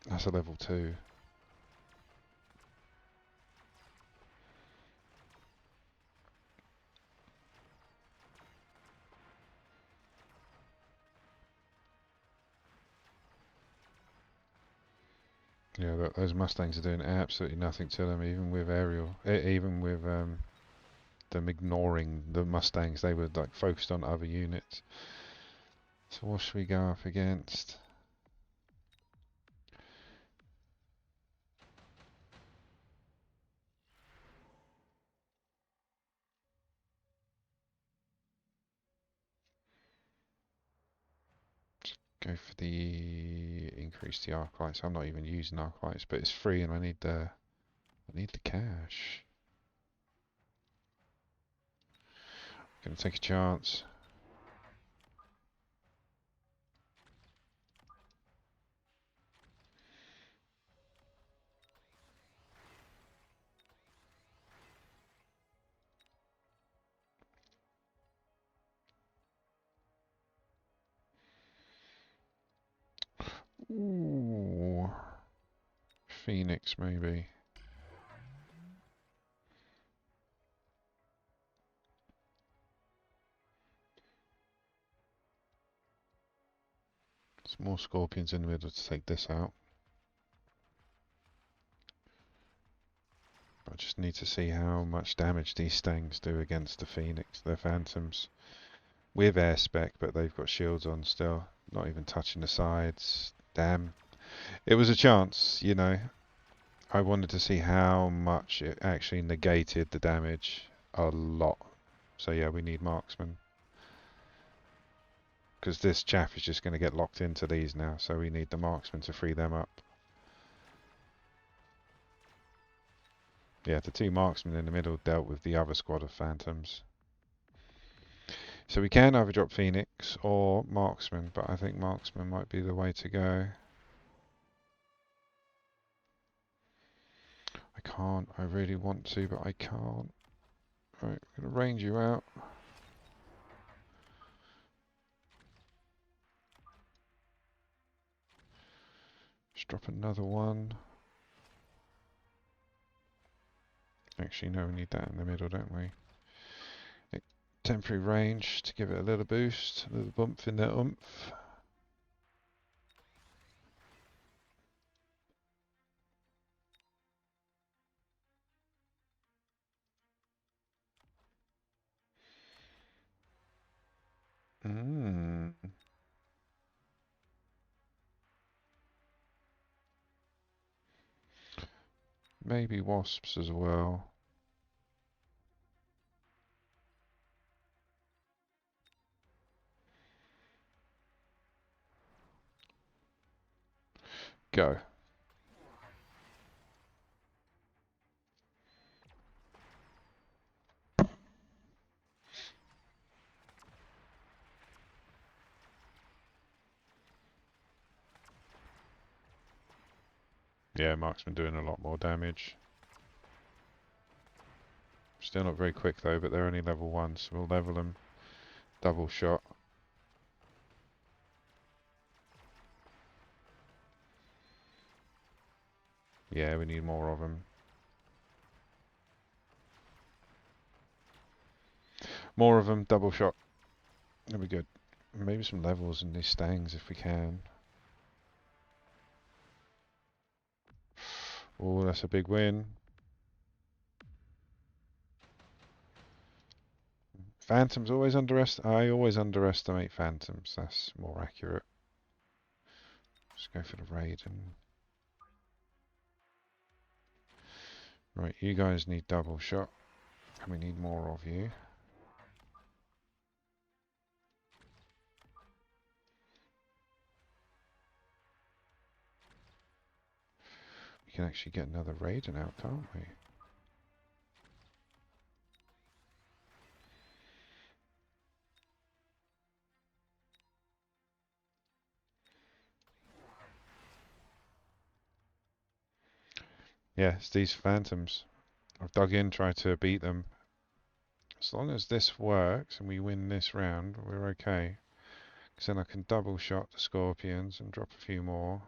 That's a level 2. Yeah, those Mustangs are doing absolutely nothing to them, even with aerial, even with them ignoring the Mustangs. They were like focused on other units. So what should we go up against? Go for the increase the arc lights. I'm not even using arc lights, but it's free, and I need the cash. Gonna take a chance. Ooh, Phoenix maybe. Some more Scorpions in the middle to take this out. I just need to see how much damage these Stangs do against the Phoenix. They're Phantoms with air spec, but they've got shields on still. Not even touching the sides. Damn. It was a chance, you know. I wanted to see how much it actually negated the damage. A lot. So yeah, we need marksmen. Because this chaff is just going to get locked into these now, so we need the marksmen to free them up. Yeah, the two marksmen in the middle dealt with the other squad of Phantoms. So we can either drop Phoenix or marksman, but I think marksman might be the way to go. I can't. I really want to, but I can't. Right, I'm going to range you out. Just drop another one. Actually, no, we need that in the middle, don't we? Temporary range to give it a little boost, a little bump in the oomph. Mm. Maybe wasps as well. Go. Yeah, marksman doing a lot more damage. Still not very quick though, but they're only level 1, so we'll level them. Double shot. Yeah, we need more of them. More of them, double shot. That'll be good. Maybe some levels in these Stangs if we can. Oh, that's a big win. Phantoms always I always underestimate Phantoms. That's more accurate. Just go for the Raiden. Right, you guys need double shot. And we need more of you. We can actually get another Raiden out, can't we? Yeah, it's these Phantoms. I've dug in, tried to beat them. As long as this works and we win this round, we're okay. Because then I can double shot the Scorpions and drop a few more.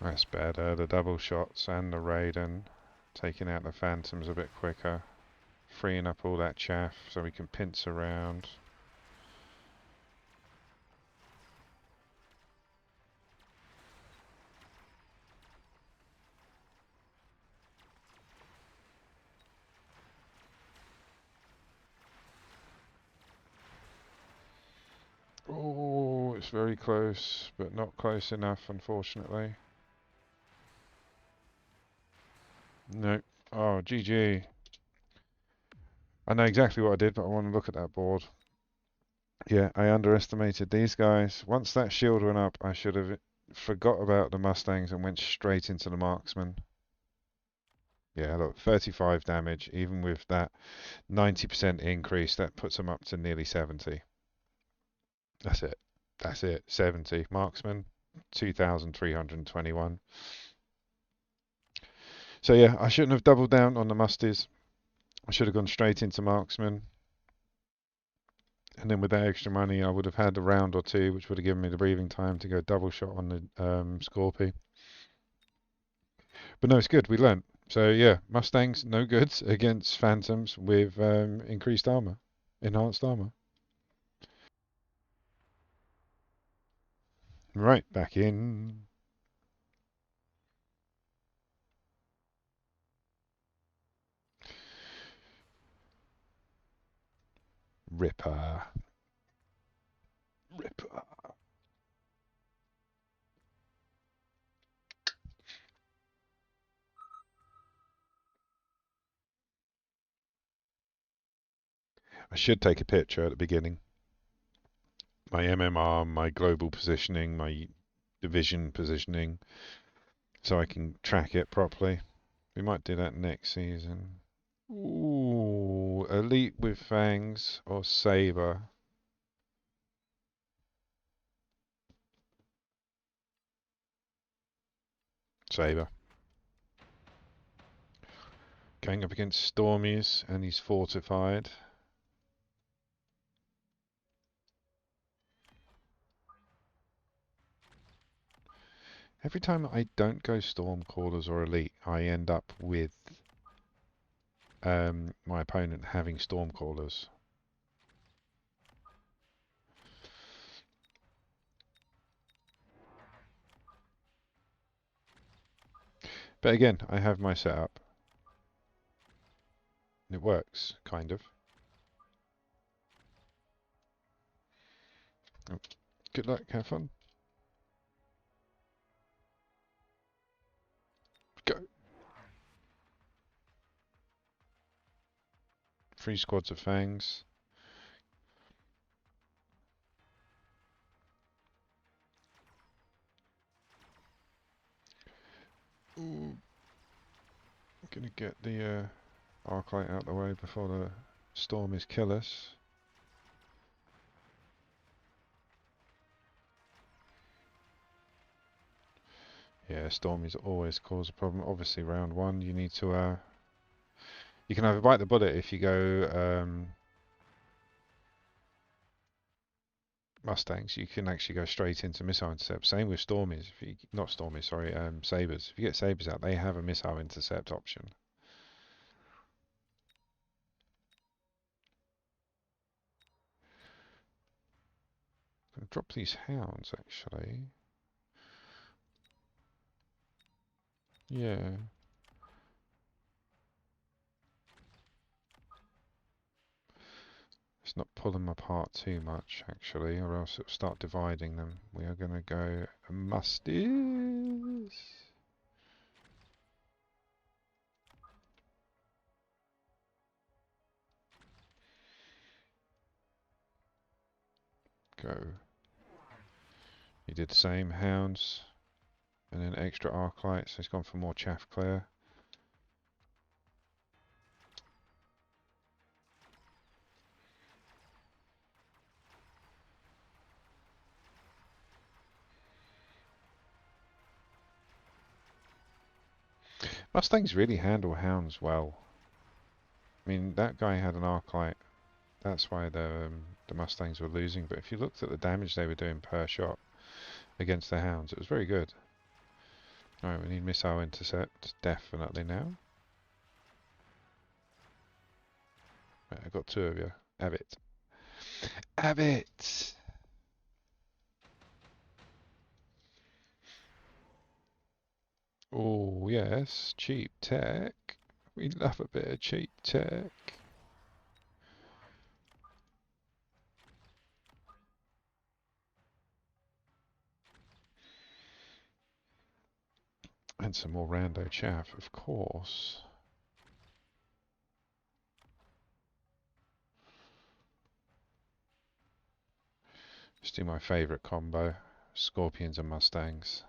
That's better. The double shots and the Raiden. Taking out the Phantoms a bit quicker. Freeing up all that chaff so we can pinch around. Oh, it's very close, but not close enough, unfortunately. No. Oh, GG. I know exactly what I did, but I want to look at that board. Yeah, I underestimated these guys. Once that shield went up, I should have forgot about the Mustangs and went straight into the marksman. Yeah, look, 35 damage, even with that 90% increase, that puts them up to nearly 70. That's it. That's it. 70. Marksman, 2,321. So yeah, I shouldn't have doubled down on the musties. I should have gone straight into marksman. And then with that extra money, I would have had a round or two, which would have given me the breathing time to go double shot on the Scorpy. But no, it's good. We learnt. So yeah, Mustangs no good against Phantoms with increased armor, enhanced armor. Right, back in. Ripper. Ripper. I should take a picture at the beginning. My MMR, my global positioning, my division positioning, so I can track it properly. We might do that next season. Ooh, elite with fangs or saber. Saber. Going up against Stormies, and he's fortified. Every time I don't go Stormcallers or Elite, I end up with my opponent having Stormcallers. But again, I have my setup. It works, kind of. Oh, good luck, have fun. Go. 3 squads of fangs. Ooh. I'm gonna get the Arclight out of the way before the Stormies kill us. Yeah, Stormies always cause a problem. Obviously, round 1, you need to you can either bite the bullet if you go Mustangs. You can actually go straight into missile intercept. Same with Stormies. If you, not Stormies, sorry, Sabers. If you get Sabers out, they have a missile intercept option. I'm gonna drop these hounds actually. Yeah. Let's not pull them apart too much actually, or else it'll start dividing them. We are gonna go musties. Go. He did the same, hounds, and then extra arclight, so he's gone for more chaff clear. Mustangs really handle hounds well. I mean, that guy had an arclight. That's why the Mustangs were losing. But if you looked at the damage they were doing per shot against the hounds, it was very good. Alright, we need missile intercept, definitely now. Right, I got two of you. Have it. Have it! Oh, yes, cheap tech. We love a bit of cheap tech. And some more rando chaff, of course. Just do my favourite combo. Scorpions and Mustangs.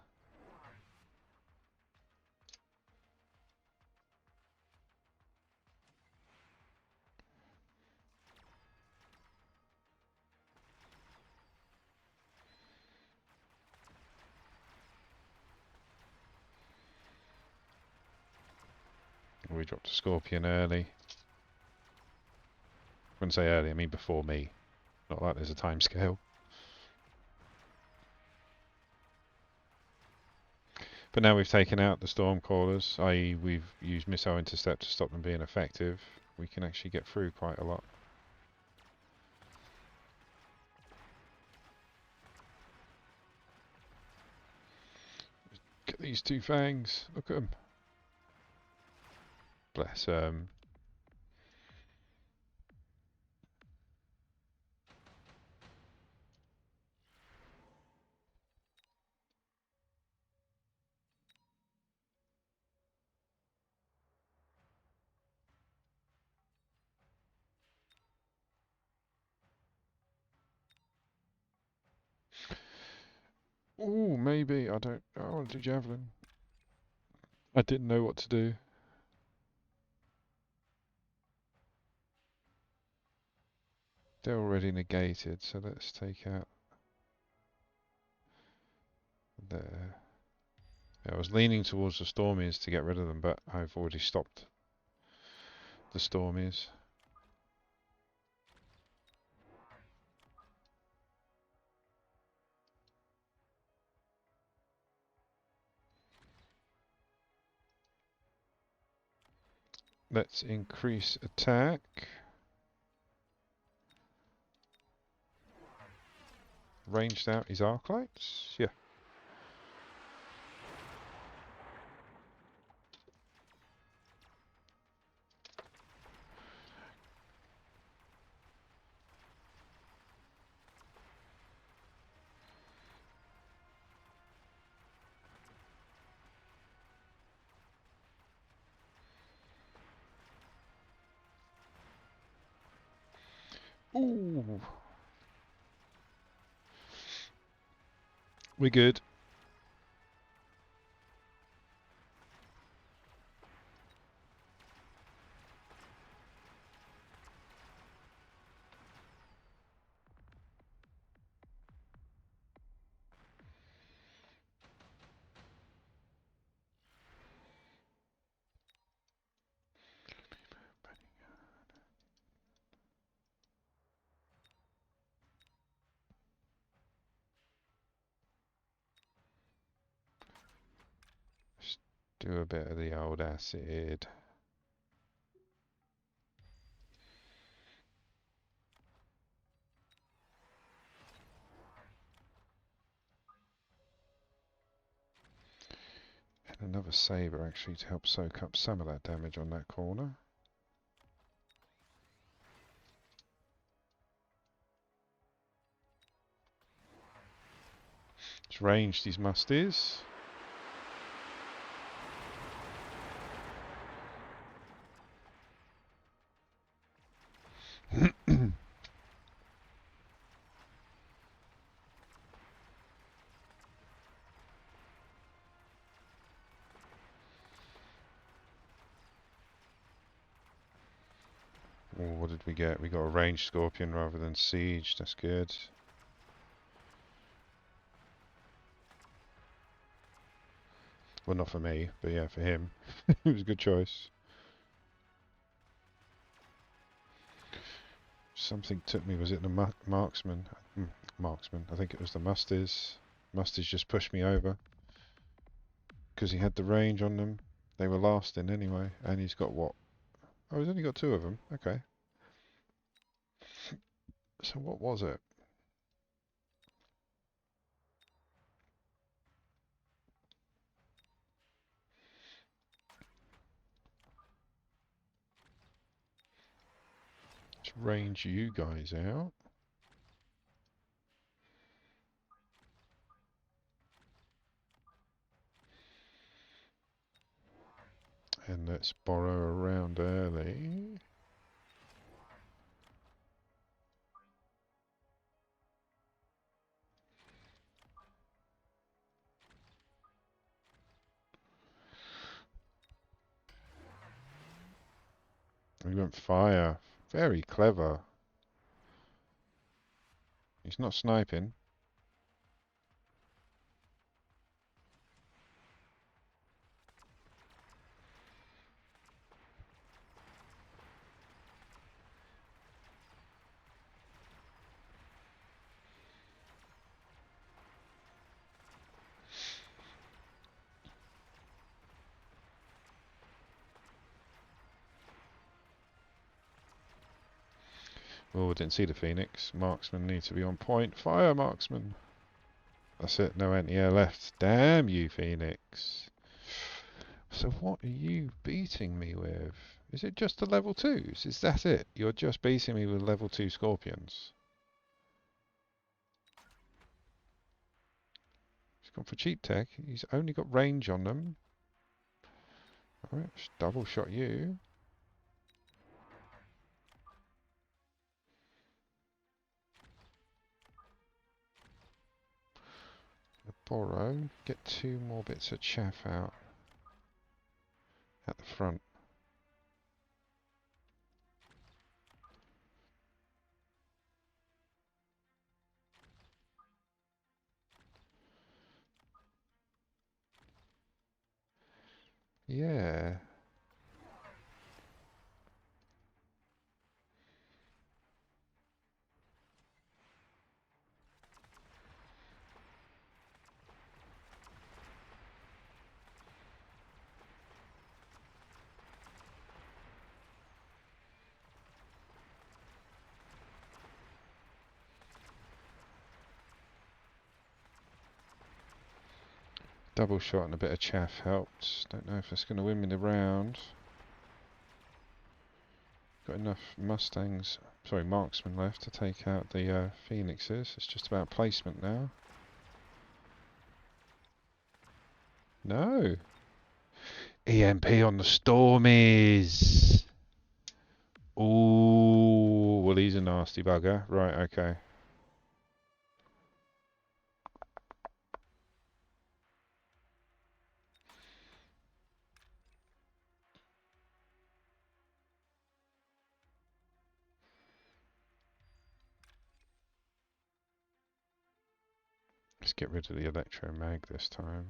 We dropped a Scorpion early. When I say early, I mean before me. Not like there's a time scale. But now we've taken out the Stormcallers, i.e. we've used missile intercept to stop them being effective, we can actually get through quite a lot. Get these two fangs, look at them. Bless them. Ooh, maybe, I want to do Javelin. I didn't know what to do. They're already negated, so let's take out there. Yeah, I was leaning towards the Stormies to get rid of them, but I've already stopped the Stormies. Let's increase attack. Ranged out his arc lights? Yeah. Ooh. We're good. Just do a bit of the old acid. And another saber actually to help soak up some of that damage on that corner. It's ranged these musties. Oh, what did we get? We got a ranged Scorpion rather than siege. That's good. Well, not for me, but yeah, for him. It was a good choice. Something took me, was it the marksman? Marksman, I think it was the musties. Musties just pushed me over. because he had the range on them. They were lasting anyway, and he's got what? Oh, he's only got two of them. Okay. So what was it? Let's range you guys out. And let's borrow around early. We went fire. Very clever. He's not sniping. Oh, didn't see the Phoenix. Marksman needs to be on point. Fire, marksman. That's it. No anti-air left. Damn you, Phoenix. So what are you beating me with? Is it just the level 2s? Is that it? You're just beating me with level 2 Scorpions? He's gone for cheap tech. He's only got range on them. Alright, double shot you. Borrow. Get two more bits of chaff out at the front. Yeah. Double shot and a bit of chaff helped. Don't know if it's going to win me the round. Got enough Mustangs, sorry, marksmen left to take out the Phoenixes. It's just about placement now. No. EMP on the Stormies. Ooh, well he's a nasty bugger. Right, okay. Let's get rid of the electro mag this time.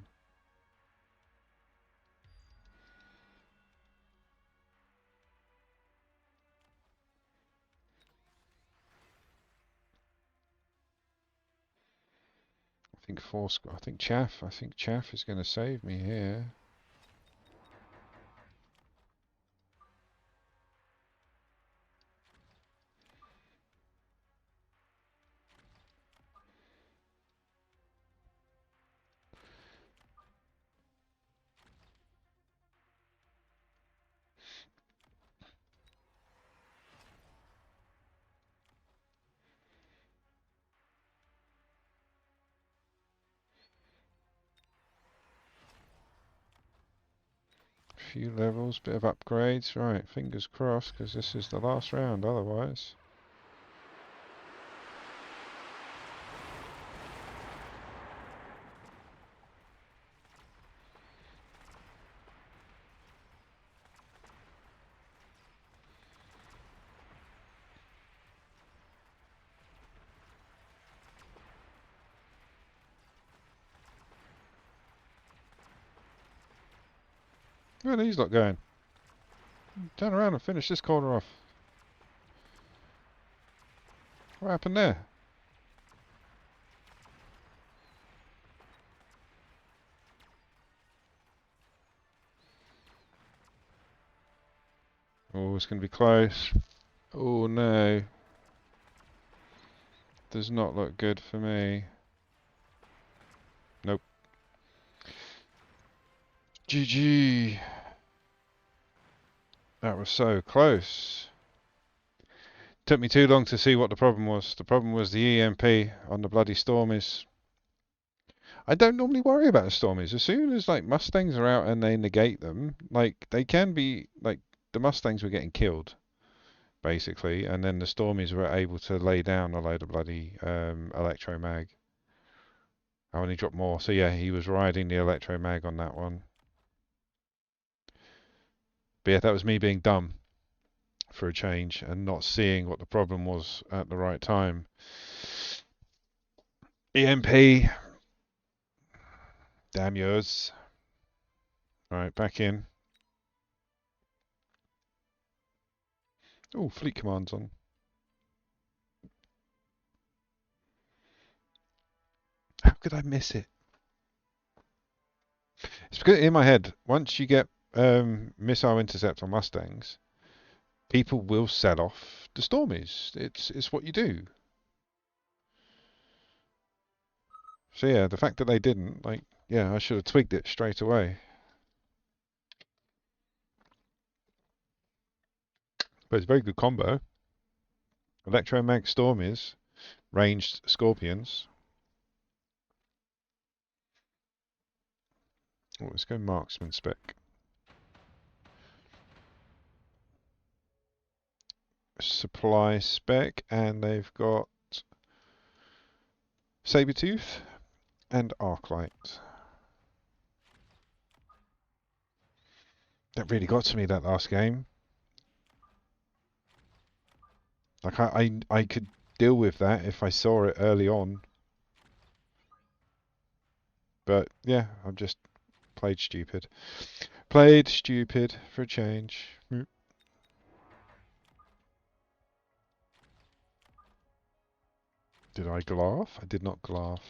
I think Chaff is going to save me here. Few levels, bit of upgrades. Right, fingers crossed, because this is the last round otherwise. Where are these lot going? Turn around and finish this corner off. What happened there? Oh, it's going to be close. Oh no. Does not look good for me. Nope. GG. That was so close. Took me too long to see what the problem was. The problem was the EMP on the bloody Stormies. I don't normally worry about the Stormies. As soon as like Mustangs are out and they negate them, like they can be like the Mustangs were getting killed basically, and then the Stormies were able to lay down a load of bloody electromag. I only dropped more, so yeah, he was riding the electromag on that one. But yeah, that was me being dumb for a change and not seeing what the problem was at the right time. EMP, damn yours. Alright, back in. Oh, fleet command's on. How could I miss it? It's because in my head, once you get missile intercept on Mustangs, people will sell off the Stormies. It's what you do. So yeah, the fact that they didn't, like, yeah, I should have twigged it straight away. But it's a very good combo. Electromag Stormies, ranged Scorpions. Oh, let's go marksman spec. Supply spec, and they've got Sabertooth and Arclight. That really got to me that last game. Like I could deal with that if I saw it early on. But yeah, I'm just played stupid. Played stupid for a change. Did I glaff? I did not glaff.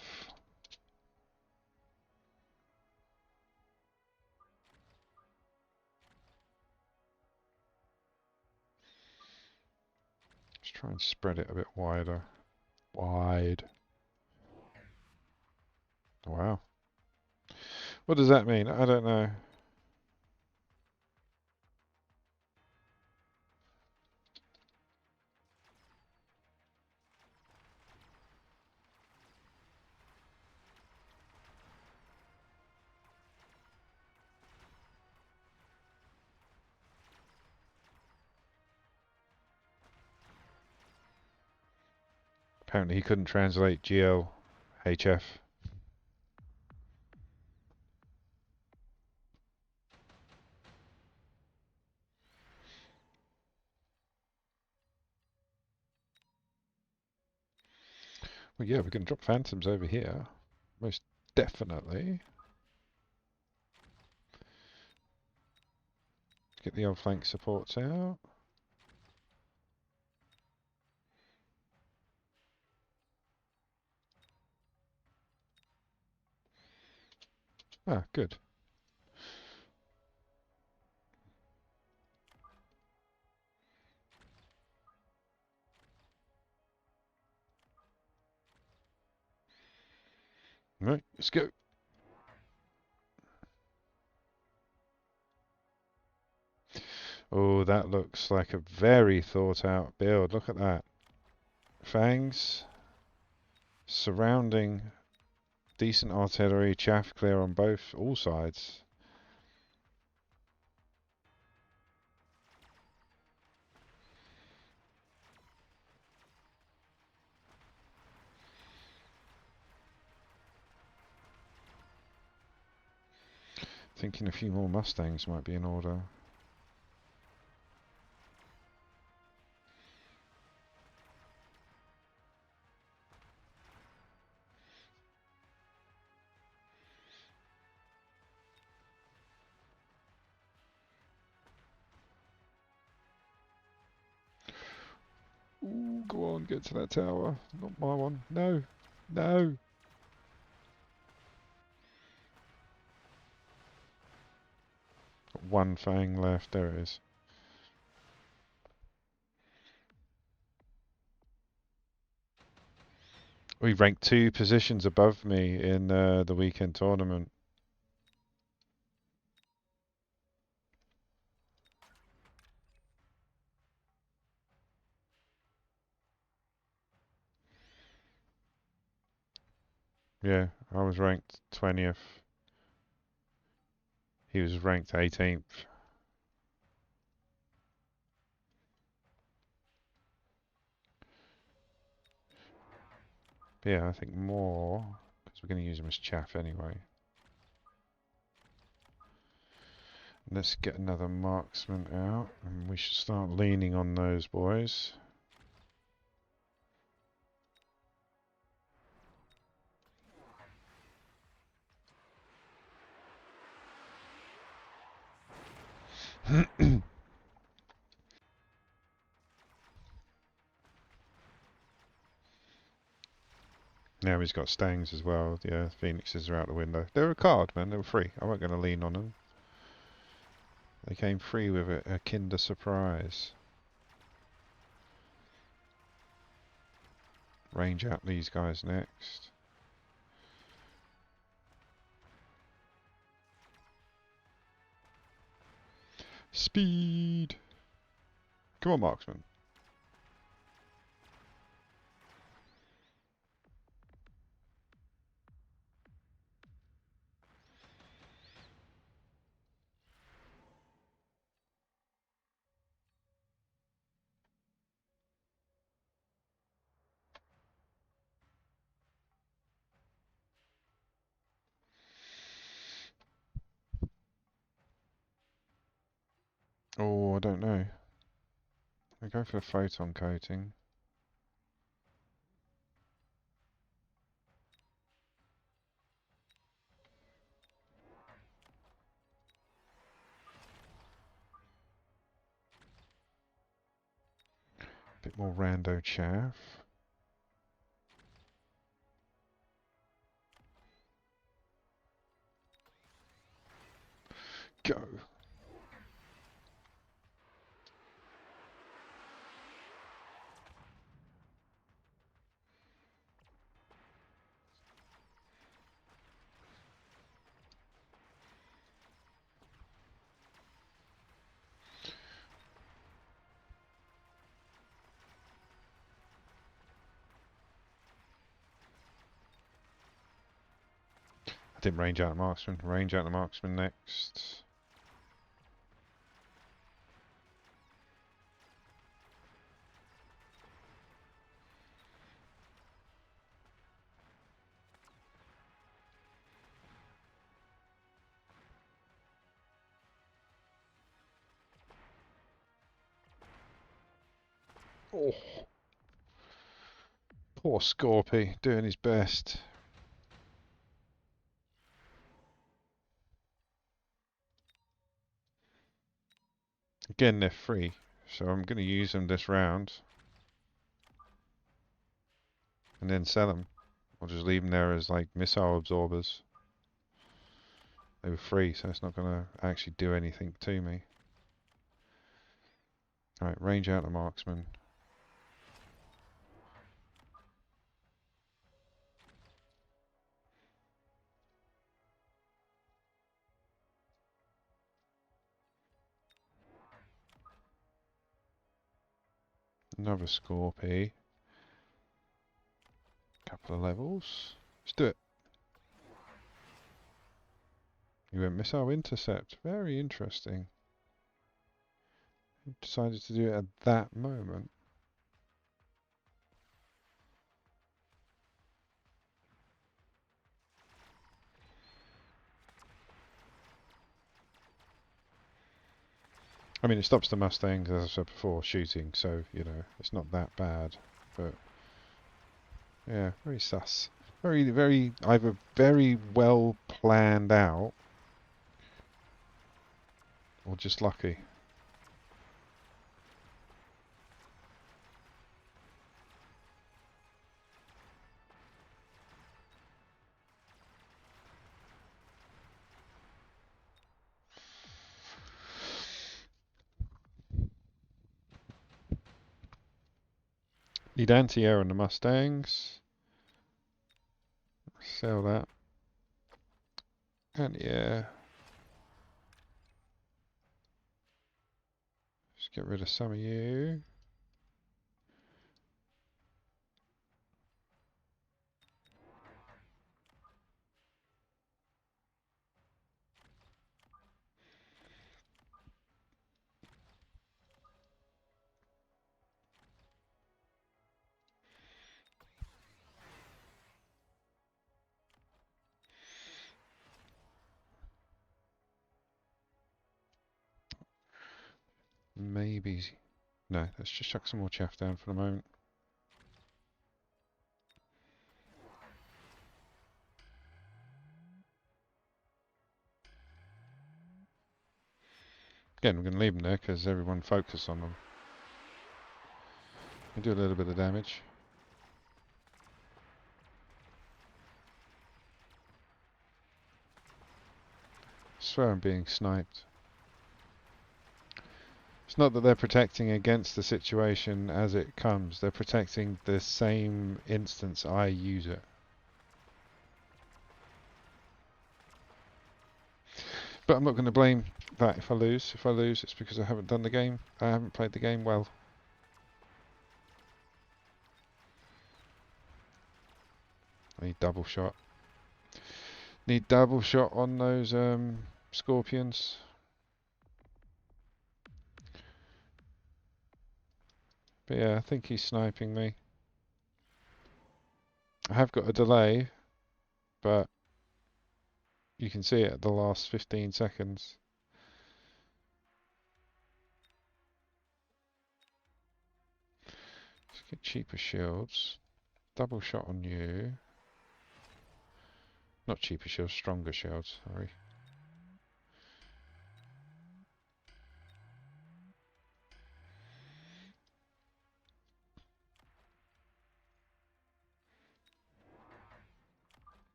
Let's try and spread it a bit wider. Wide. Wow. What does that mean? I don't know. Apparently he couldn't translate GL HF. Well, yeah, we can drop phantoms over here. Most definitely. Get the old flank supports out. Ah, good. Right, let's go. Oh, that looks like a very thought out build. Look at that. Fangs surrounding decent artillery, chaff clear on all sides. Thinking a few more Mustangs might be in order. Ooh, go on, get to that tower. Not my one. No. No. One fang left. There it is. We ranked 2 positions above me in the weekend tournament. Yeah, I was ranked 20th. He was ranked 18th. Yeah, I think more, because we're going to use him as chaff anyway. Let's get another marksman out, and we should start leaning on those boys. Now he's got stangs as well. Yeah, phoenixes are out the window. They were a card, man. They were free. I wasn't going to lean on them. They came free with a Kinder Surprise. Range out these guys next. Speed! Come on, marksman. Oh, I don't know. I go for a photon coating. Bit more rando chaff. Go! I didn't range out the marksman. Range out the marksman next. Oh, poor Scorpy, doing his best. Again, they're free, so I'm going to use them this round and then sell them. I'll just leave them there as like missile absorbers. They were free, so it's not going to actually do anything to me. Alright, range out the marksman. Another Scorpy. Couple of levels. Let's do it. You went missile intercept. Very interesting. You decided to do it at that moment. I mean, it stops the Mustangs, as I said before, shooting, so, you know, it's not that bad. But, yeah, very sus. Very, either very well planned out, or just lucky. Need anti-air on the Mustangs. Sell that. And yeah, just get rid of some of you. Maybe. No, let's just chuck some more chaff down for the moment. Again, we're going to leave them there because everyone focus on them. We do a little bit of damage. I swear I'm being sniped. It's not that they're protecting against the situation as it comes. They're protecting the same instance I use it. But I'm not going to blame that if I lose. If I lose, it's because I haven't done the game. I haven't played the game well. I need double shot. Need double shot on those scorpions. But yeah, I think he's sniping me. I have got a delay, but you can see it at the last 15 seconds. Let's get cheaper shields. Double shot on you. Not cheaper shields, stronger shields, sorry.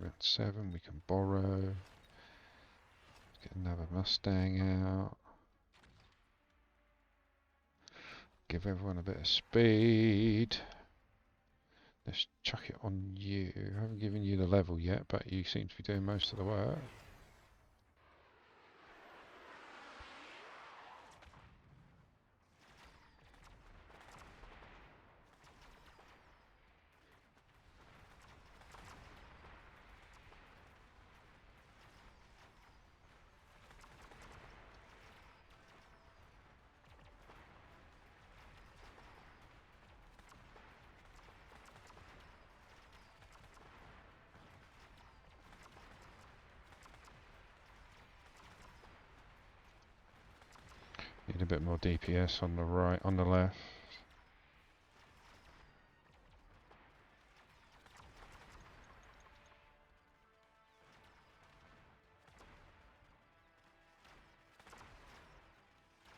Round 7, we can borrow. Get another Mustang out. Give everyone a bit of speed. Let's chuck it on you. I haven't given you the level yet, but you seem to be doing most of the work. Need a bit more DPS on the right, on the left.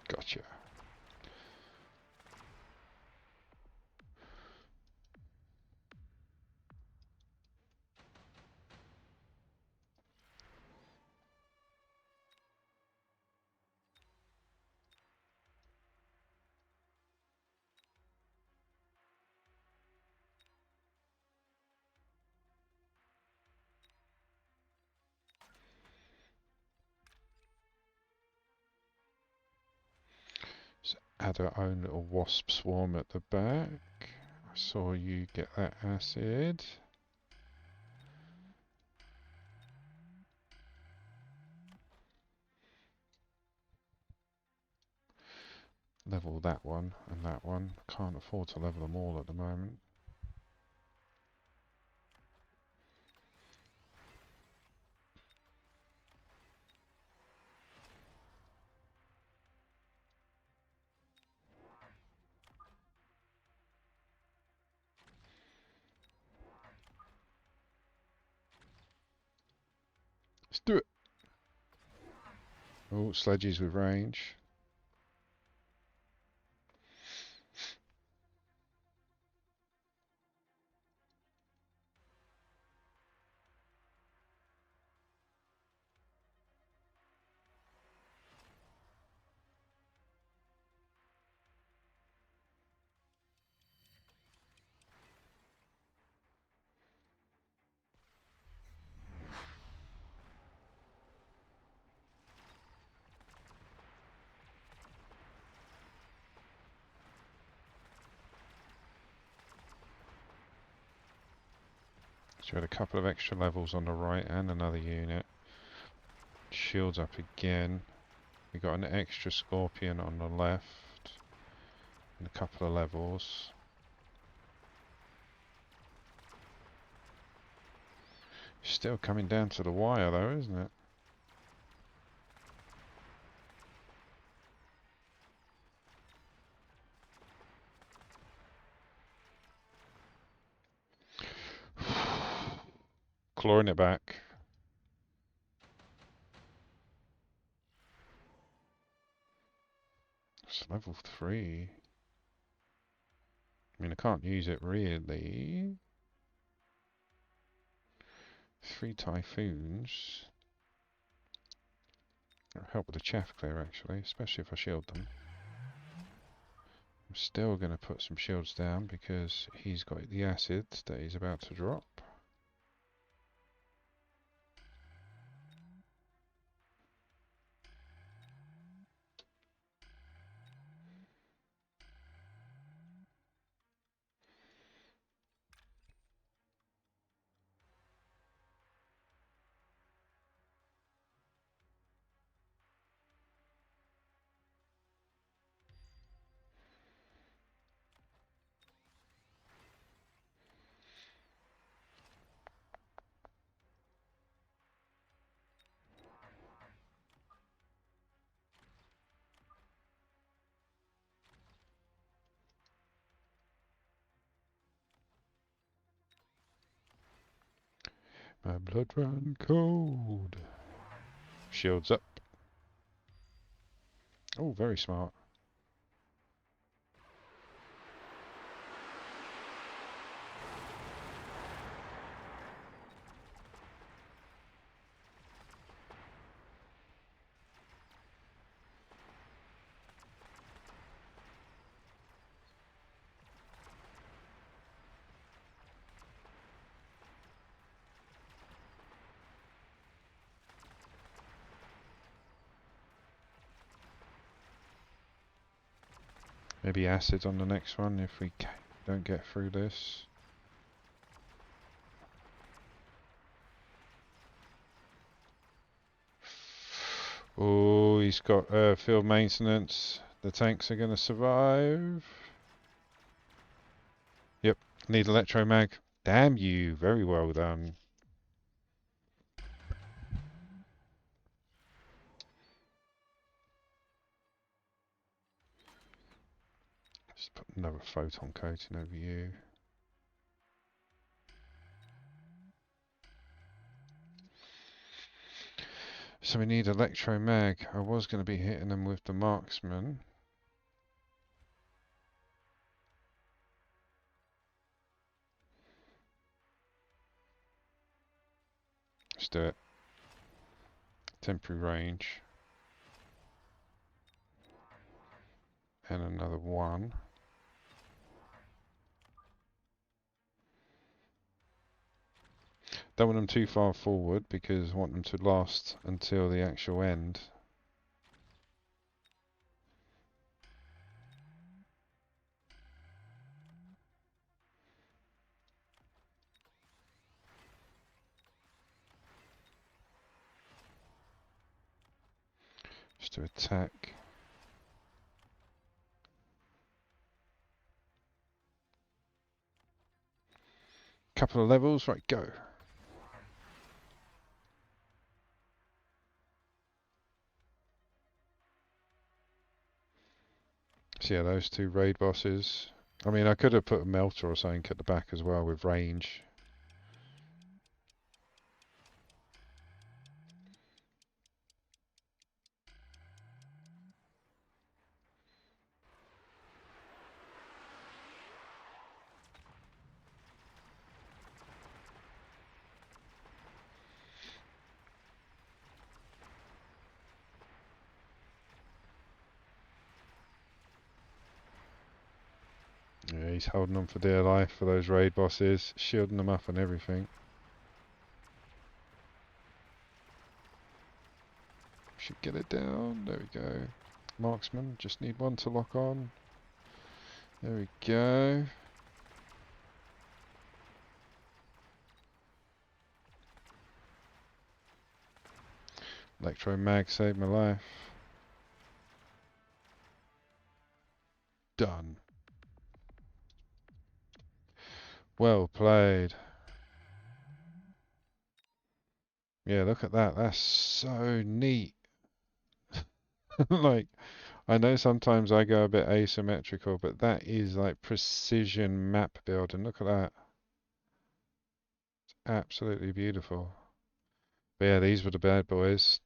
Gotcha. Let's add our own little wasp swarm at the back. I saw you get that acid. Level that one and that one. Can't afford to level them all at the moment. Let's do it. Oh, sledges with range. So we had a couple of extra levels on the right and another unit. Shields up again. We got an extra scorpion on the left. And a couple of levels. Still coming down to the wire though, isn't it? Clawing it back. It's level 3. I mean, I can't use it really. 3 typhoons. That'll help with the chaff clear actually, especially if I shield them. I'm still going to put some shields down because he's got the acid that he's about to drop. My blood run cold. Shields up. Oh, very smart. Maybe acid on the next one if we don't get through this. Oh, he's got field maintenance. The tanks are going to survive. Yep, need electromag. Damn you, very well done. Just put another photon coating over you. So we need electromag. I was going to be hitting them with the marksman. Let's do it. Temporary range. And another one. Don't want them too far forward because I want them to last until the actual end. Just to attack. Couple of levels, right, go. So yeah, those two raid bosses. I mean, I could have put a melter or something at the back as well with range. Yeah, he's holding on for dear life for those raid bosses, shielding them up and everything. Should get it down. There we go. Marksman, just need one to lock on. There we go. Electro mag saved my life. Done. Well played. Yeah, look at that. That's so neat. Like, I know sometimes I go a bit asymmetrical, but that is like precision map building. Look at that. Absolutely beautiful. But yeah, these were the bad boys.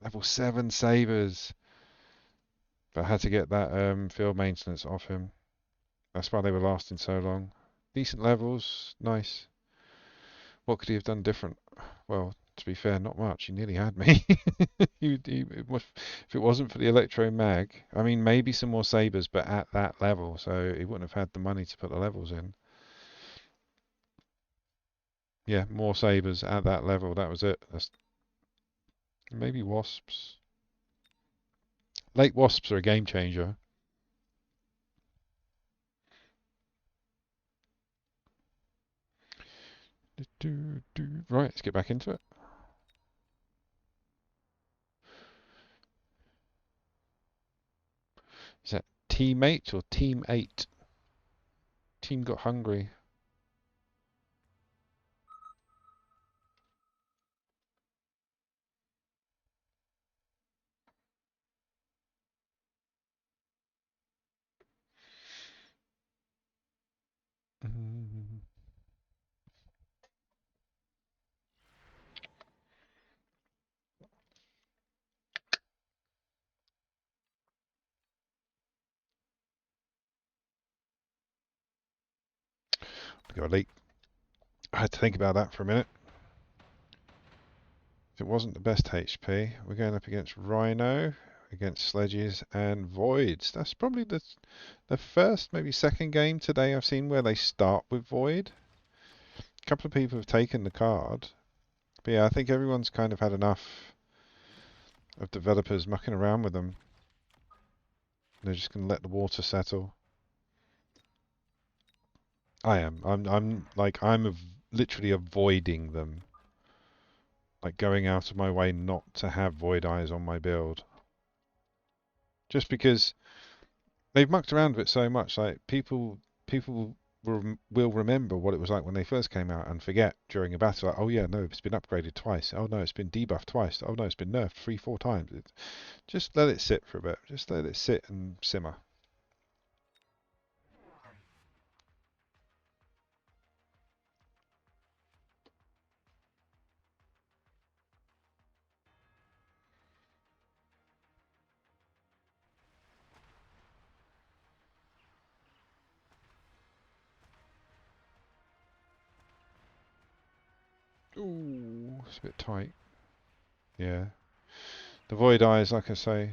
Level 7 sabers. But I had to get that field maintenance off him. That's why they were lasting so long. Decent levels, nice. What could he have done different? Well, to be fair, not much. He nearly had me. If it wasn't for the electro mag, I mean, maybe some more sabers, but at that level, so he wouldn't have had the money to put the levels in. Yeah, more sabers at that level. That was it. Maybe wasps. Late wasps are a game changer. Right, let's get back into it. Is that teammate or team 8? Team got hungry. Mm. Got late. I had to think about that for a minute. If it wasn't the best HP, we're going up against Rhino, against Sledges and Voids. That's probably the first, maybe second game today I've seen where they start with Void. A couple of people have taken the card. But yeah, I think everyone's kind of had enough of developers mucking around with them. They're just going to let the water settle. I am. I'm literally avoiding them. Like going out of my way not to have Void Eyes on my build. Just because they've mucked around with it so much, like people will remember what it was like when they first came out and forget during a battle. Like, oh yeah, no, it's been upgraded twice. Oh no, it's been debuffed twice. Oh no, it's been nerfed 3, 4 times. Just let it sit for a bit. Just let it sit and simmer. Ooh, it's a bit tight. Yeah. The Void Eyes, like I say,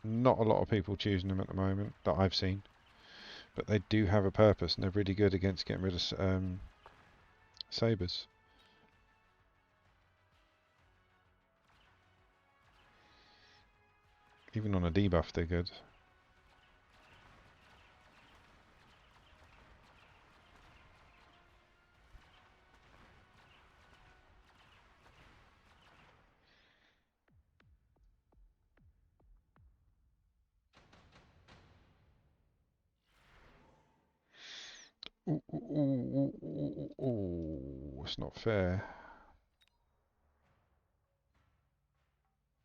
not a lot of people choosing them at the moment that I've seen, but they do have a purpose and they're really good against getting rid of sabers. Even on a debuff, they're good. Ooh, ooh, ooh, ooh, ooh, it's not fair.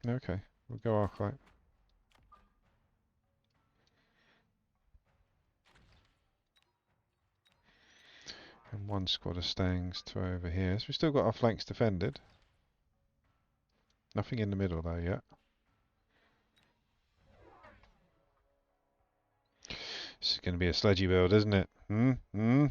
Okay, we'll go Arclight. And one squad of Stangs to over here. So we've still got our flanks defended. Nothing in the middle though yet. This is going to be a sledgy build, isn't it? Hmm? Hmm?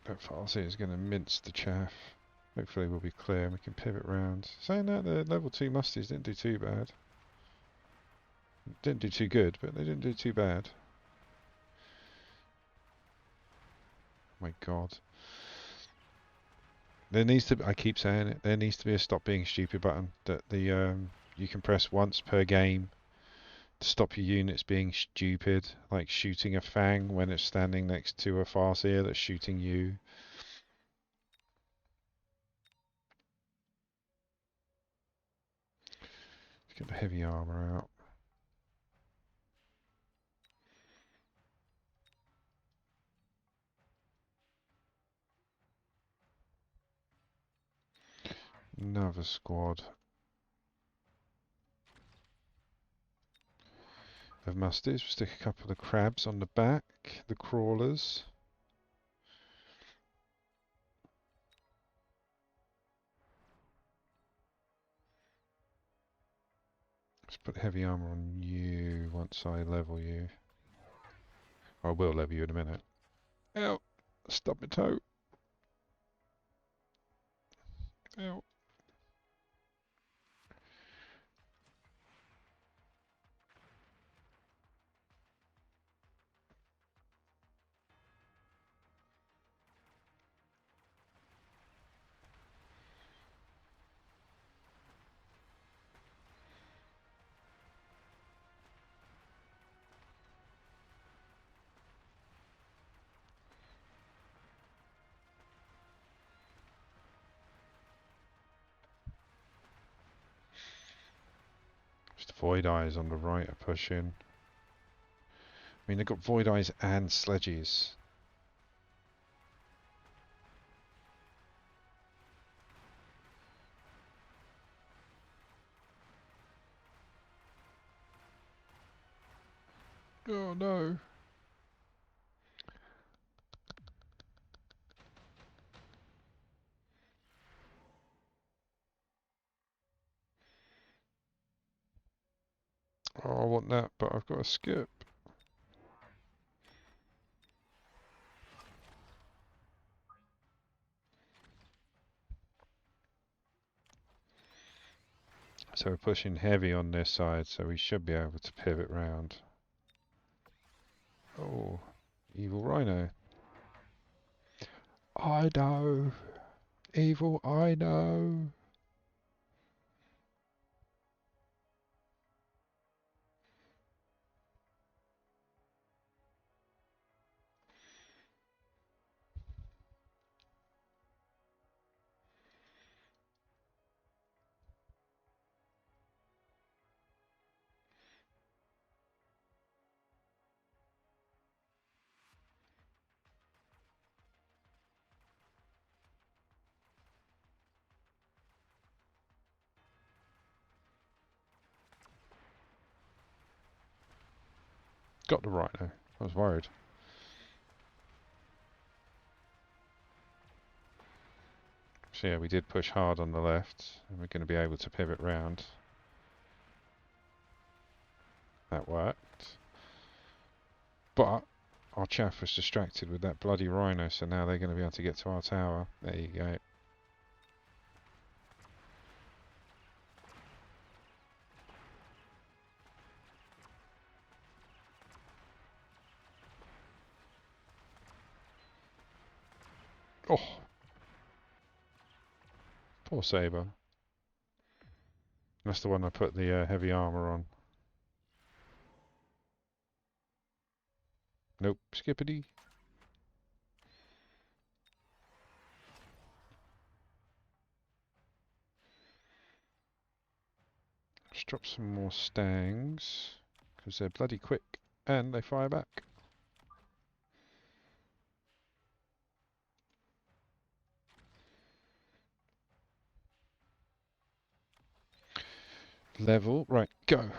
That Farsi is going to mince the chaff. Hopefully we'll be clear and we can pivot round. Saying that, the level 2 musties didn't do too bad. Didn't do too good, but they didn't do too bad. My God. There needs to. I keep saying it. There needs to be a stop being stupid button that you can press once per game to stop your units being stupid, like shooting a fang when it's standing next to a farseer that's shooting you. Let's get the heavy armor out. Another squad of musties. We'll stick a couple of crabs on the back, the crawlers. Let's put heavy armor on you once I level you. I will level you in a minute. Ow! Stub my toe. Ow. Just void eyes on the right are pushing. I mean, they've got void eyes and sledges. Oh no. Oh, I want that, but I've got to skip. So we're pushing heavy on this side, so we should be able to pivot round. Oh, evil rhino. I know. Evil, I know. Got the rhino. I was worried. So yeah, we did push hard on the left, and we're going to be able to pivot round. That worked. But our chaff was distracted with that bloody rhino, so now they're going to be able to get to our tower. There you go. Oh, poor Saber. That's the one I put the heavy armor on. Nope, skippity. Let's drop some more stangs, because they're bloody quick, and they fire back. Level, right, go.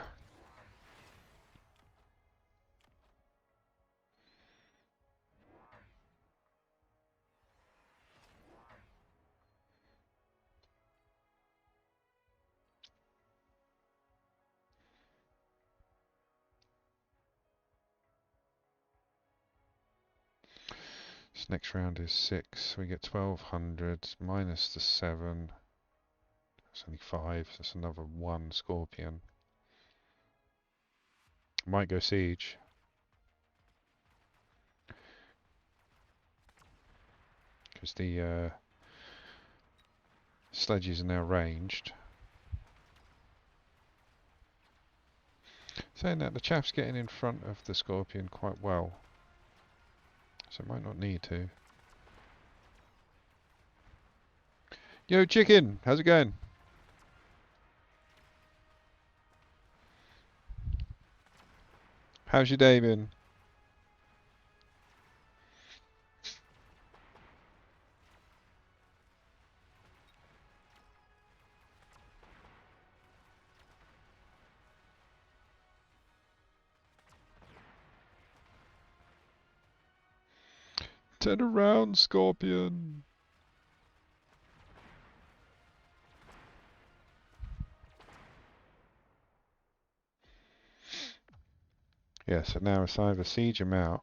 This next round is 6, we get 1200, minus the 7. It's only 5, so that's another 1 scorpion. Might go siege. because the sledges are now ranged. Saying that, the chaff's getting in front of the scorpion quite well, so it might not need to. Yo, chicken! How's it going? How's your day been? Turn around, scorpion! Yeah, so now it's either siege them out.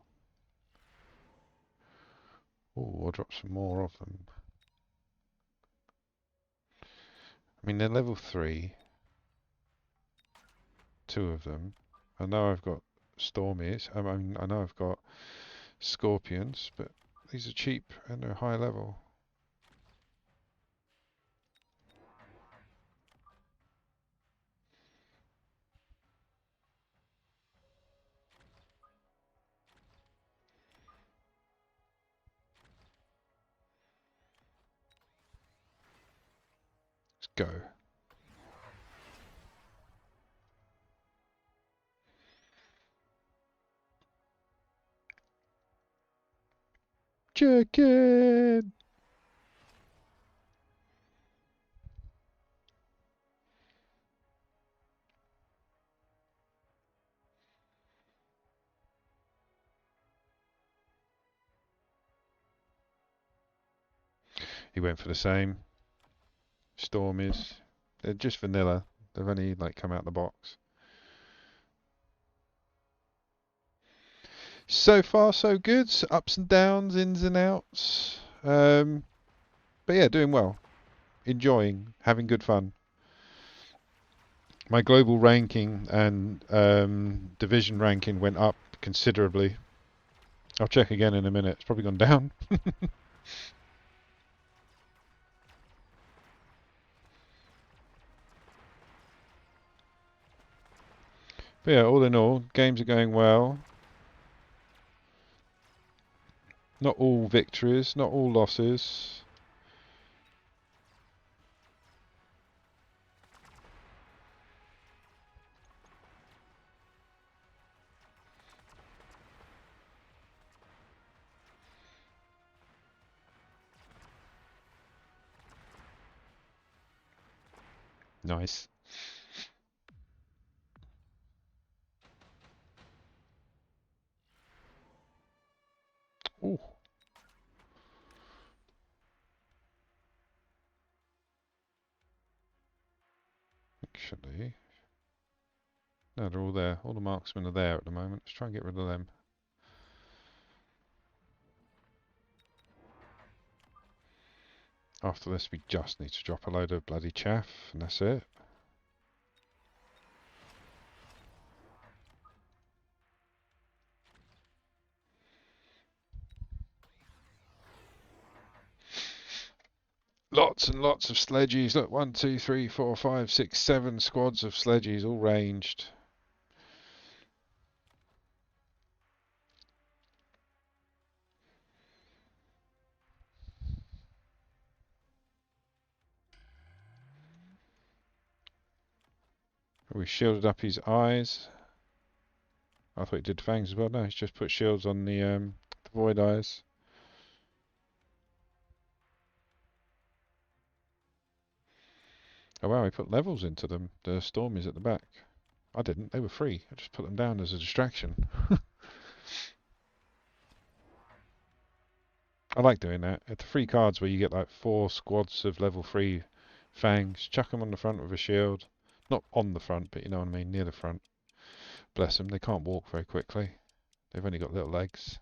Oh, I'll drop some more of them. I mean, they're level 3. 2 of them. I know I've got stormies. I mean, I know I've got scorpions, but these are cheap and they're high level. Let's go. Chicken! He went for the same. Stormies. They're just vanilla. They've only like come out the box. So far, so good. Ups and downs, ins and outs. But yeah, doing well. Enjoying, having good fun. My global ranking and division ranking went up considerably. I'll check again in a minute. It's probably gone down. But yeah, all in all, games are going well. Not all victories, not all losses. Nice. Ooh, actually. No, they're all there. All the marksmen are there at the moment. Let's try and get rid of them. After this, we just need to drop a load of bloody chaff, and that's it. Lots and lots of sledges. Look, 1, 2, 3, 4, 5, 6, 7 squads of sledges, all ranged. We shielded up his eyes. I thought he did fangs as well. No, he's just put shields on the void eyes. Oh wow, he put levels into them. The stormies at the back. I didn't. They were free. I just put them down as a distraction. I like doing that. At the free cards where you get like 4 squads of level 3 fangs, chuck them on the front with a shield. Not on the front, but you know what I mean, near the front. Bless them, they can't walk very quickly. They've only got little legs.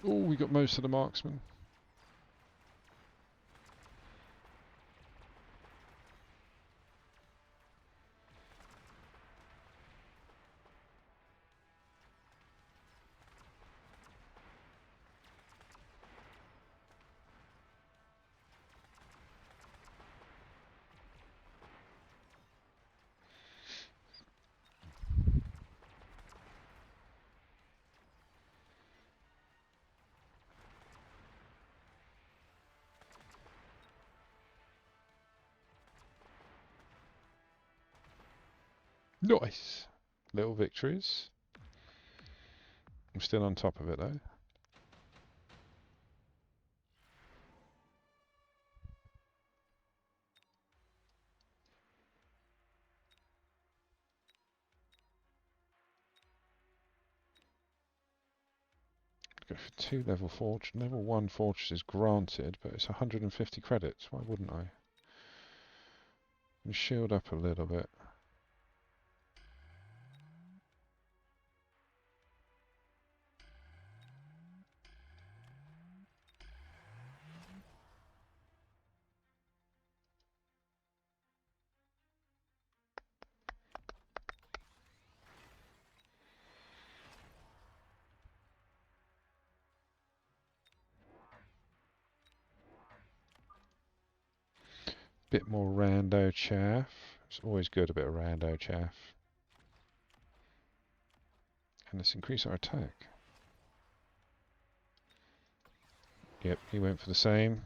Oh, we got most of the marksmen. Nice. Little victories. I'm still on top of it though. Go for 2 level fortress. Level 1 fortress is granted, but it's 150 credits. Why wouldn't I? And shield up a little bit. Bit more rando chaff. It's always good, a bit of rando chaff. And let's increase our attack. Yep, he went for the same.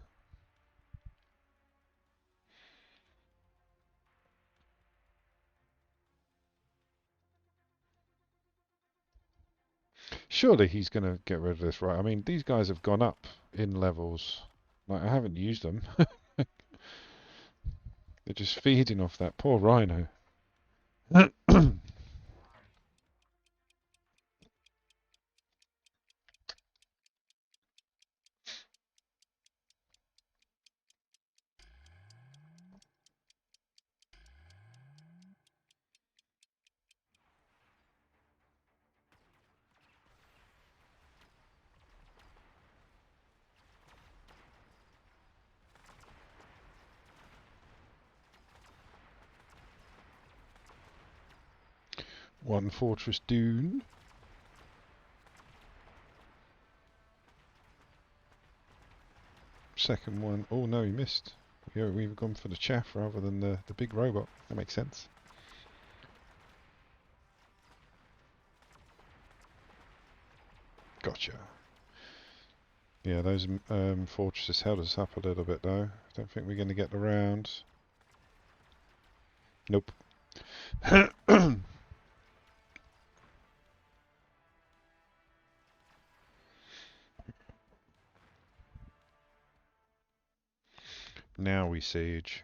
Surely he's going to get rid of this, right? I mean, these guys have gone up in levels. Like, I haven't used them. They're just feeding off that poor rhino. 1 fortress dune. Second one. Oh no, he missed. Yeah, we've gone for the chaff rather than the big robot. That makes sense. Gotcha. Yeah, those fortresses held us up a little bit though. Don't think we're going to get the round. Nope. Now we siege.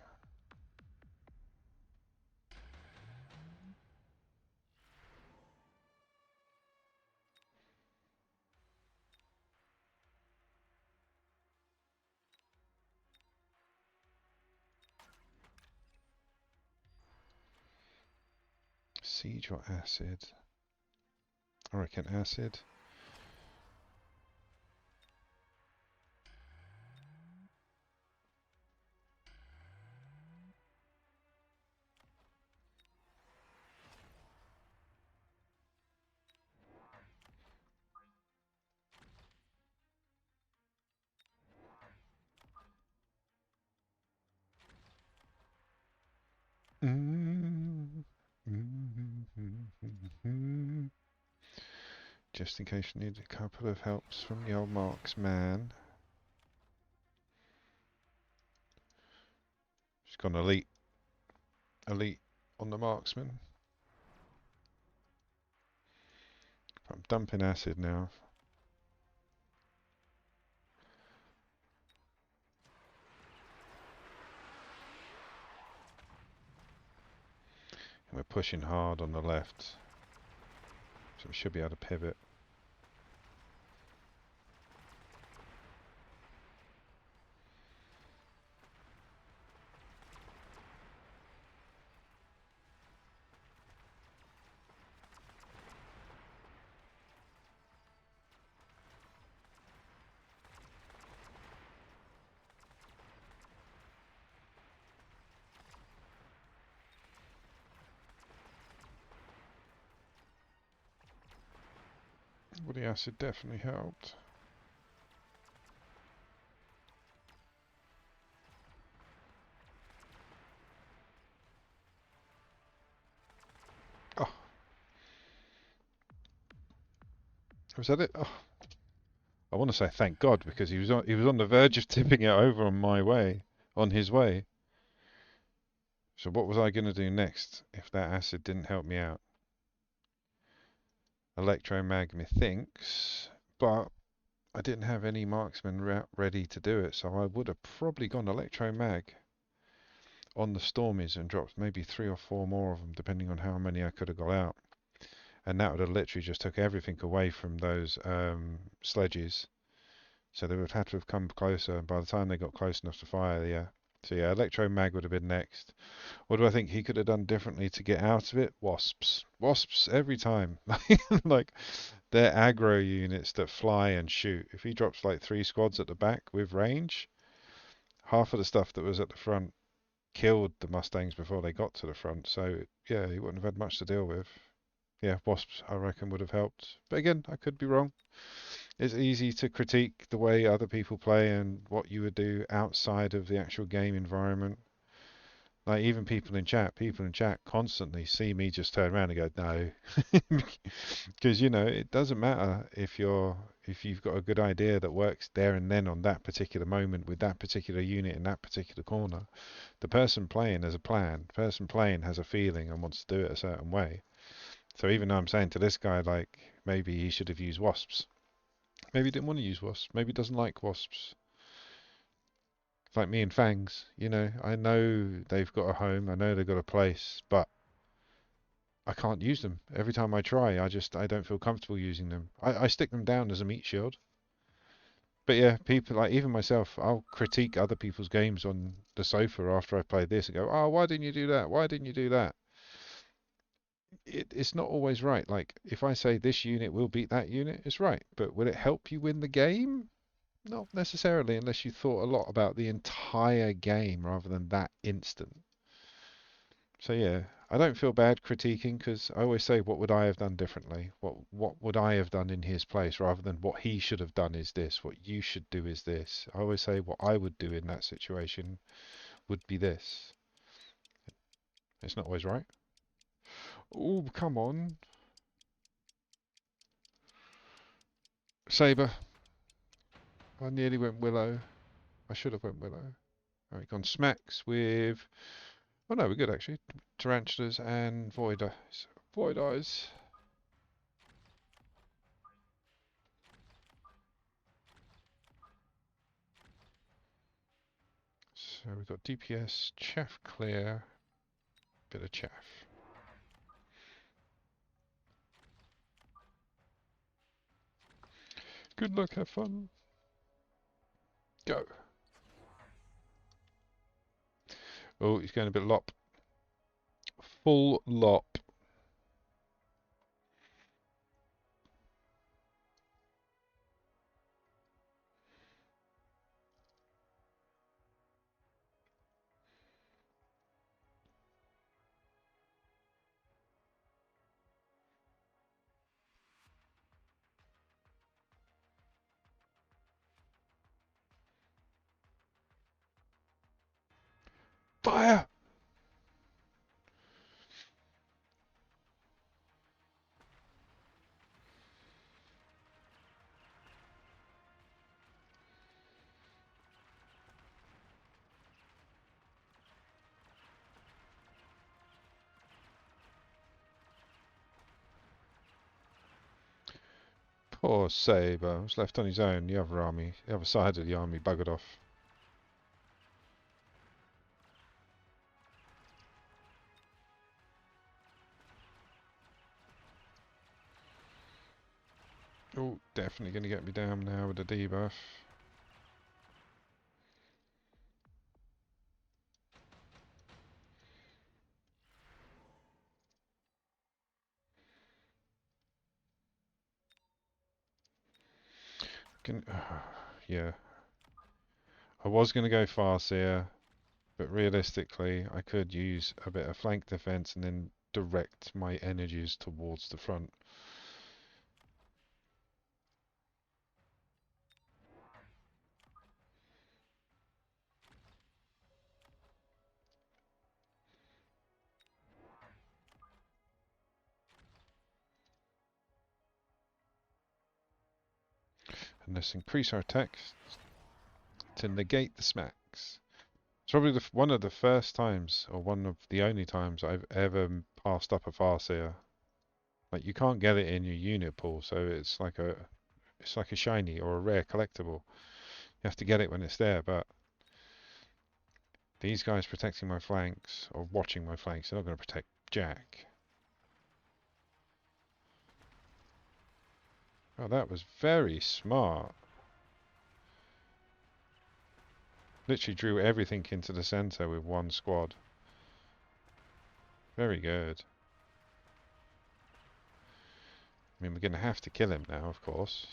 Siege or acid? I reckon acid. Just in case you need a couple of helps from the old marksman. She's gone elite. Elite on the marksman. I'm dumping acid now. And we're pushing hard on the left. So we should be able to pivot. Well, the acid definitely helped. Oh, was that it? Oh, I want to say thank God because he was on the verge of tipping it over on my way, on his way. So what was I going to do next if that acid didn't help me out? Electromag methinks, but I didn't have any marksman ready to do it, so I would have probably gone electromag on the Stormies and dropped maybe 3 or 4 more of them, depending on how many I could have got out. And that would have literally just took everything away from those sledges. So they would have had to have come closer, and by the time they got close enough to fire, yeah. So yeah, electromag would have been next. What do I think he could have done differently to get out of it? Wasps. Wasps every time. Like, they're aggro units that fly and shoot. If he drops like 3 squads at the back with range, half of the stuff that was at the front killed the Mustangs before they got to the front. So yeah, he wouldn't have had much to deal with. Yeah, wasps I reckon would have helped. But again, I could be wrong. It's easy to critique the way other people play and what you would do outside of the actual game environment. Like even people in chat constantly see me just turn around and go, no. Because it doesn't matter if you've got a good idea that works there and then on that particular moment with that particular unit in that particular corner. The person playing has a plan. The person playing has a feeling and wants to do it a certain way. So even though I'm saying to this guy like maybe he should have used wasps, maybe he didn't want to use wasps. Maybe he doesn't like wasps. It's like me and fangs. I know they've got a home. I know they've got a place, but I can't use them. Every time I try, I don't feel comfortable using them. I stick them down as a meat shield. But yeah, people like even myself, I'll critique other people's games on the sofa after I've played this and go, "Oh, why didn't you do that? Why didn't you do that?" It's not always right. Like if I say this unit will beat that unit, it's right. But will it help you win the game? Not necessarily, unless you thought a lot about the entire game rather than that instant. So yeah, I don't feel bad critiquing because I always say, what would I have done differently? What would I have done in his place rather than what he should have done is this, what you should do is this. I always say what I would do in that situation would be this. It's not always right. Oh, come on. Saber. I nearly went Willow. I should have went Willow. Alright, gone smacks with... Oh no, we're good actually. Tarantulas and Void Eyes. Void Eyes. So we've got DPS, chaff clear, bit of chaff. Good luck, have fun. Go. Oh, he's going a bit lop. Full lop. Fire! Poor Saber was left on his own. The other side of the army buggered off. Oh, definitely going to get me down now with the debuff. Can, yeah, I was going to go fast here, but realistically, I could use a bit of flank defense and then direct my energies towards the front. And let's increase our attack to negate the smacks. It's probably one of the first times, or one of the only times I've ever passed up a Farseer. Like you can't get it in your unit pool, so it's like a shiny or a rare collectible. You have to get it when it's there, but these guys protecting my flanks or watching my flanks, they're not going to protect Jack. Oh, that was very smart. Literally drew everything into the center with one squad. Very good. I mean, we're going to have to kill him now, of course.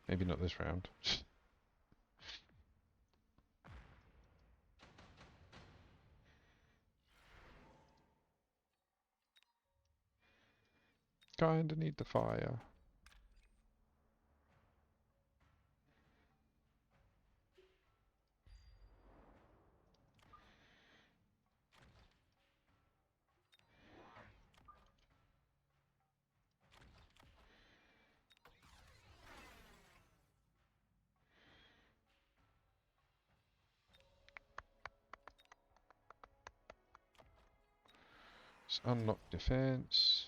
Maybe not this round. Kinda need the fire. Let's unlock defense.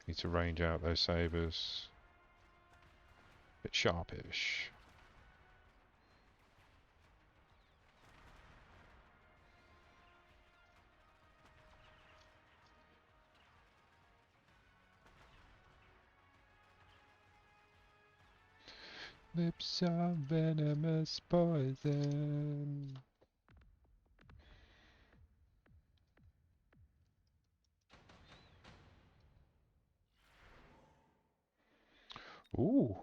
Need to range out those sabers. Bit sharpish. Lips are venomous poison. Ooh,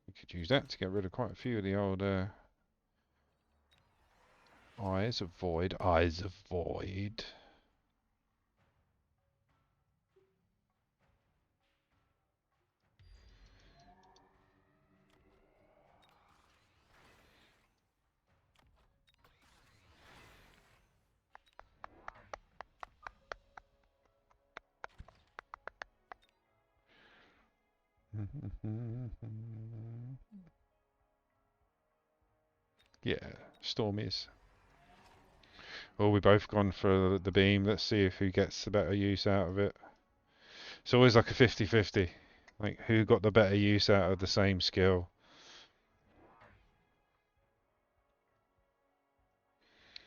we could use that to get rid of quite a few of the old eyes of void. Eyes of void. Yeah, Stormies. Oh, we both gone for the beam. Let's see if who gets the better use out of it. It's always like a 50-50. Like, who got the better use out of the same skill?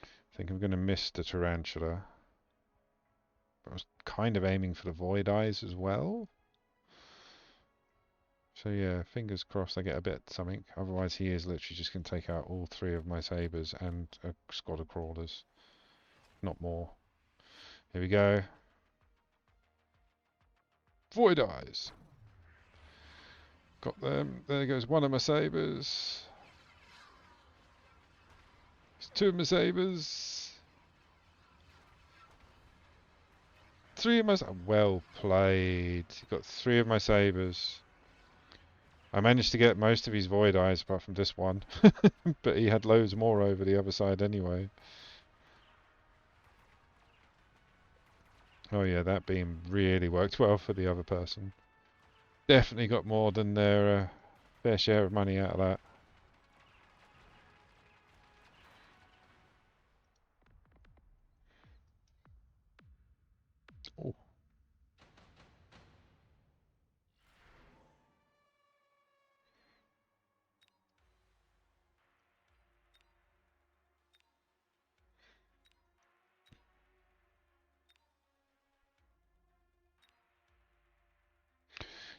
I think I'm going to miss the tarantula. But I was kind of aiming for the void eyes as well. So yeah, fingers crossed I get a bit something. Otherwise he is literally just going to take out all three of my sabers and a squad of crawlers. Not more. Here we go. Void eyes. Got them. There goes one of my sabers. There's two of my sabers. Three of my... Well played. Got three of my sabers. I managed to get most of his void eyes apart from this one. But he had loads more over the other side anyway. Oh yeah, that beam really worked well for the other person. Definitely got more than their fair share of money out of that. Oh.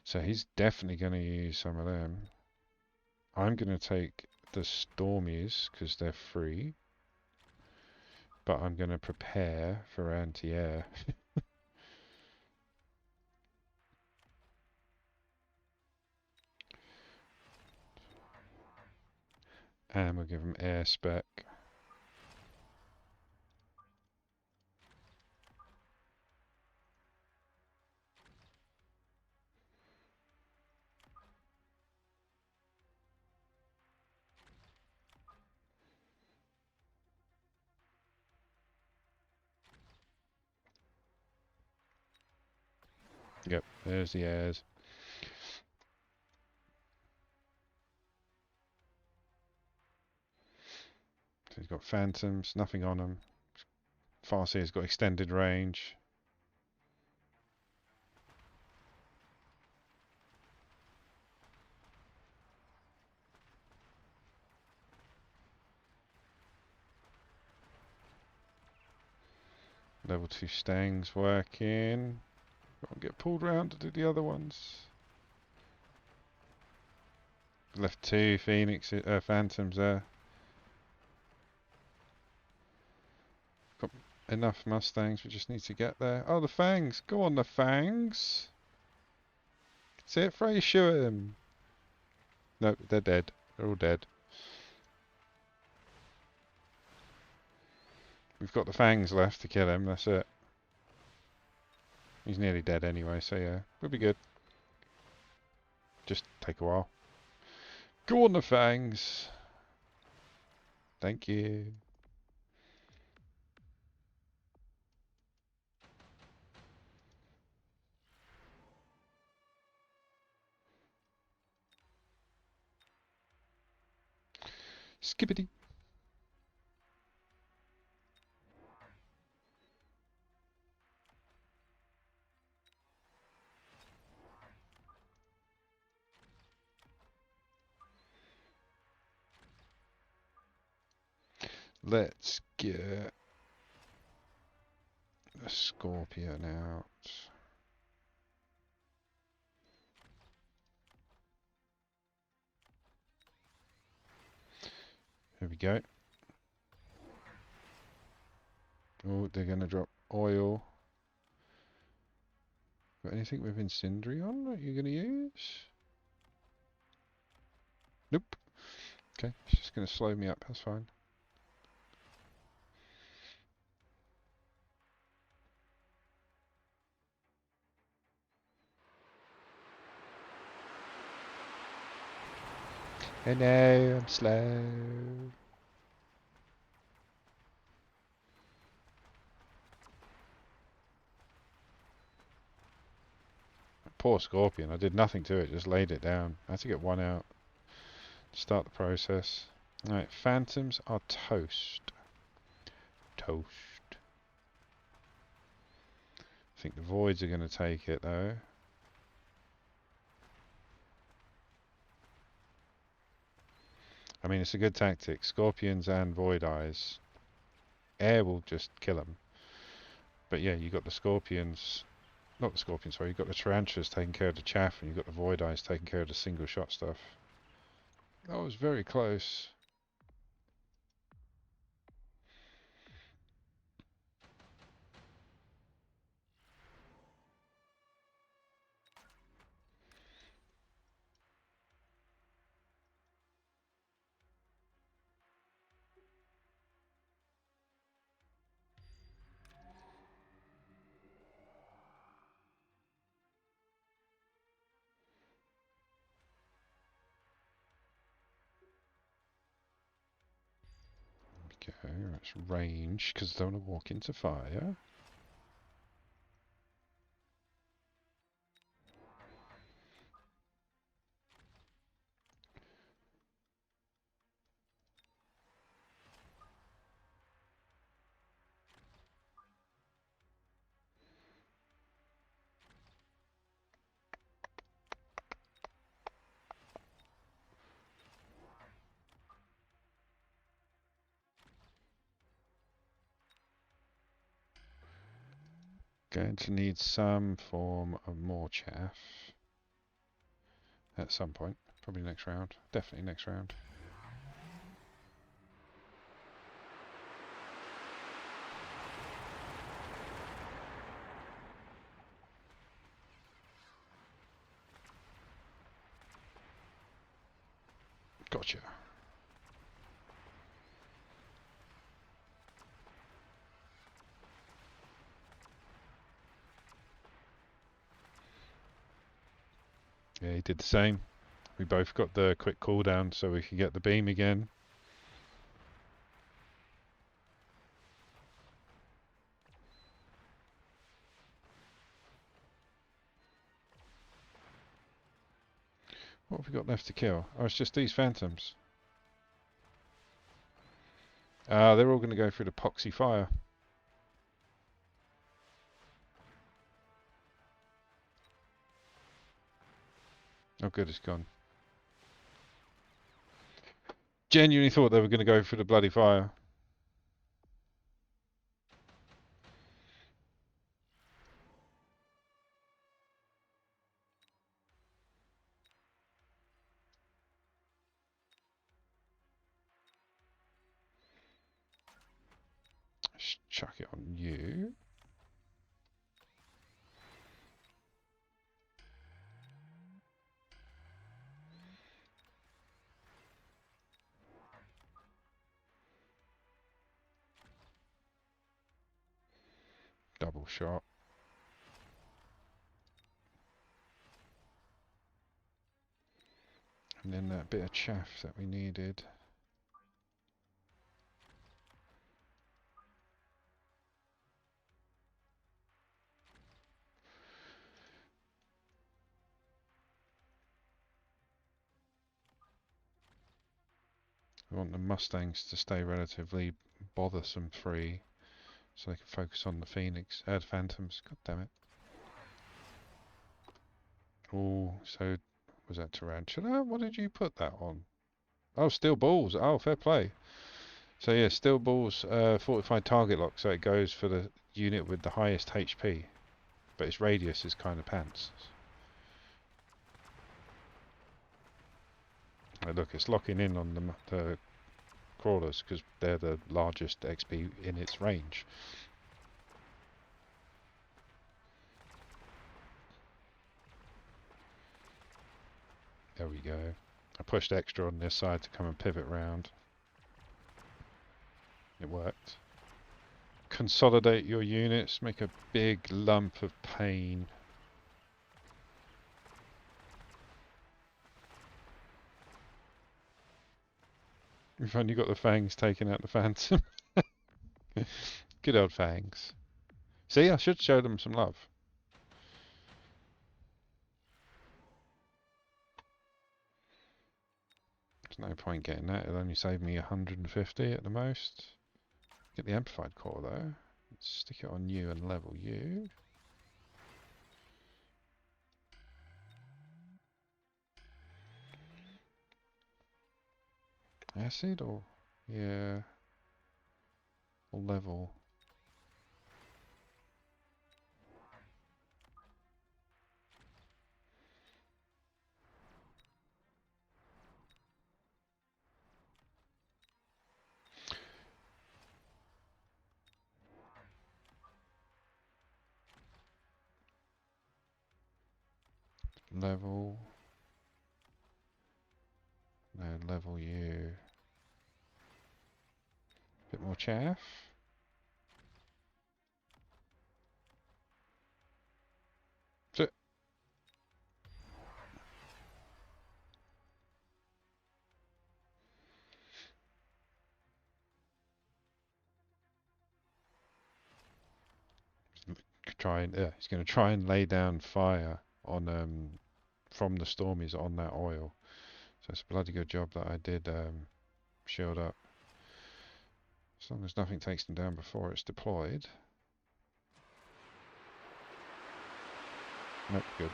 So he's definitely going to use some of them. I'm going to take the Stormies because they're free. But I'm going to prepare for anti-air. And we'll give them air spec. Yep, there's the airs. So he's got phantoms, nothing on him. Farseer's got extended range. Level 2 Stang's working. Got to get pulled round to do the other ones. Left 2 Phoenix, Phantoms there. Got enough Mustangs, we just need to get there. Oh, the Fangs! Go on, the Fangs! That's it, throw your shoe at them! Nope, they're dead. They're all dead. We've got the Fangs left to kill him, that's it. He's nearly dead anyway, so yeah, we'll be good. Just take a while. Go on, the Fangs! Thank you. Skippity. Let's get a Scorpion out. Here we go. Oh, they're going to drop oil. Got anything with Incendiary on that you're going to use? Nope. Okay, it's just going to slow me up, that's fine. Oh no, I'm slow. Poor Scorpion, I did nothing to it, just laid it down. I had to get one out to start the process. Alright, Phantoms are toast. Toast. I think the Voids are going to take it though. I mean, it's a good tactic. Scorpions and Void Eyes. Air will just kill them. But yeah, you got the Scorpions. Not the Scorpions, sorry. You've got the Tarantulas taking care of the chaff, and you've got the Void Eyes taking care of the single shot stuff. That was very close. Okay, that's range, because I don't want to walk into fire. Going to need some form of more chaff at some point. Probably next round. Definitely next round. Gotcha. Yeah, he did the same. We both got the quick cooldown so we could get the beam again. What have we got left to kill? Oh, it's just these phantoms. Ah, they're all going to go through the poxy fire. Oh, good, it's gone. Genuinely thought they were going to go through the bloody fire. Let's chuck it on you. Double shot. And then that bit of chaff that we needed. We want the Mustangs to stay relatively bothersome free so they can focus on the Phantoms. God damn it. Oh, so was that Tarantula? What did you put that on? Oh, steel balls. Oh, fair play. So yeah, steel balls, fortified target lock, so it goes for the unit with the highest HP, but its radius is kind of pants. Look, it's locking in on the crawlers because they're the largest XP in its range. There we go. I pushed extra on this side to come and pivot round. It worked. Consolidate your units, make a big lump of pain. We've only got the fangs taking out the phantom. Good old fangs. See, I should show them some love. There's no point getting that, it'll only save me 150 at the most. Get the amplified core though. Let's stick it on you and level you. Acid or yeah, or level. Level. No, level you. Bit more chaff. So, he's going to try and lay down fire on from the stormies on that oil. So it's a bloody good job that I did shield up. As long as nothing takes them down before it's deployed. Nope, good.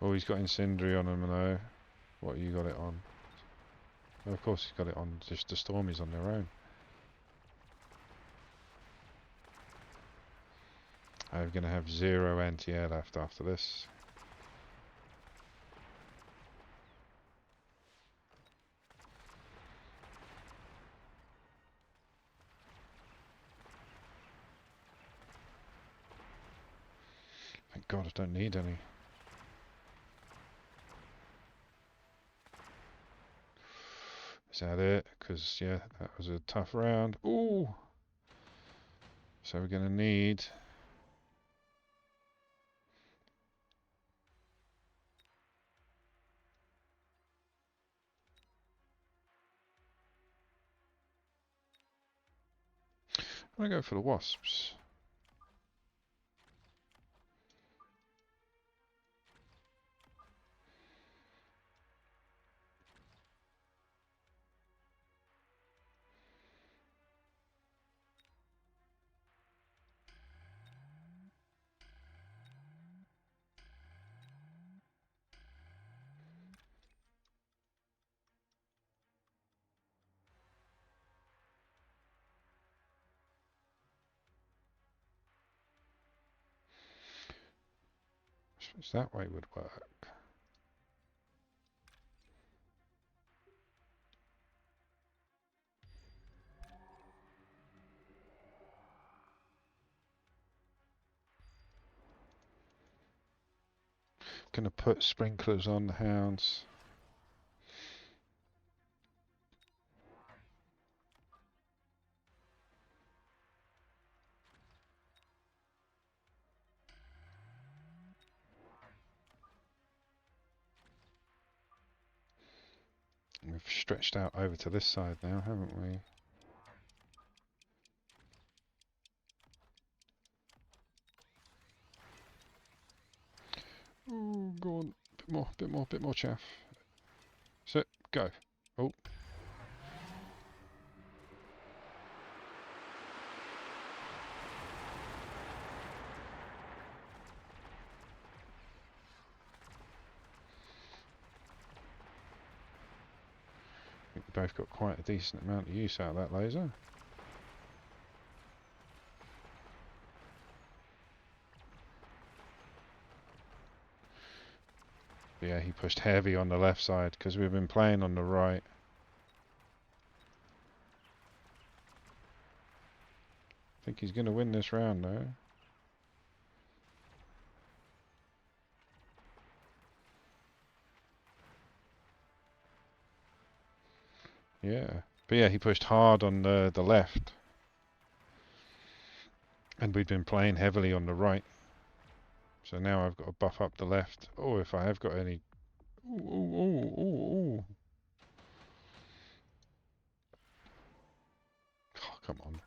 Oh, he's got incendiary on him though. What you got it on? Well, of course he's got it on just the stormies on their own. I'm going to have 0 anti-air left after this. Thank God I don't need any. Is that it? Because, yeah, that was a tough round. Ooh! So we're going to need... I'm going to go for the wasps. I suppose that way would work. Going to put sprinklers on the hounds. We've stretched out over to this side now, haven't we? Oh, go on. Bit more chaff. Sit, go. Oh. I think we both got quite a decent amount of use out of that laser. But yeah, he pushed heavy on the left side because we've been playing on the right. I think he's going to win this round though. Yeah. But yeah, he pushed hard on the left. And we've been playing heavily on the right. So now I've got to buff up the left. Oh, if I have got any... Ooh, ooh, ooh, ooh, ooh. Oh, come on.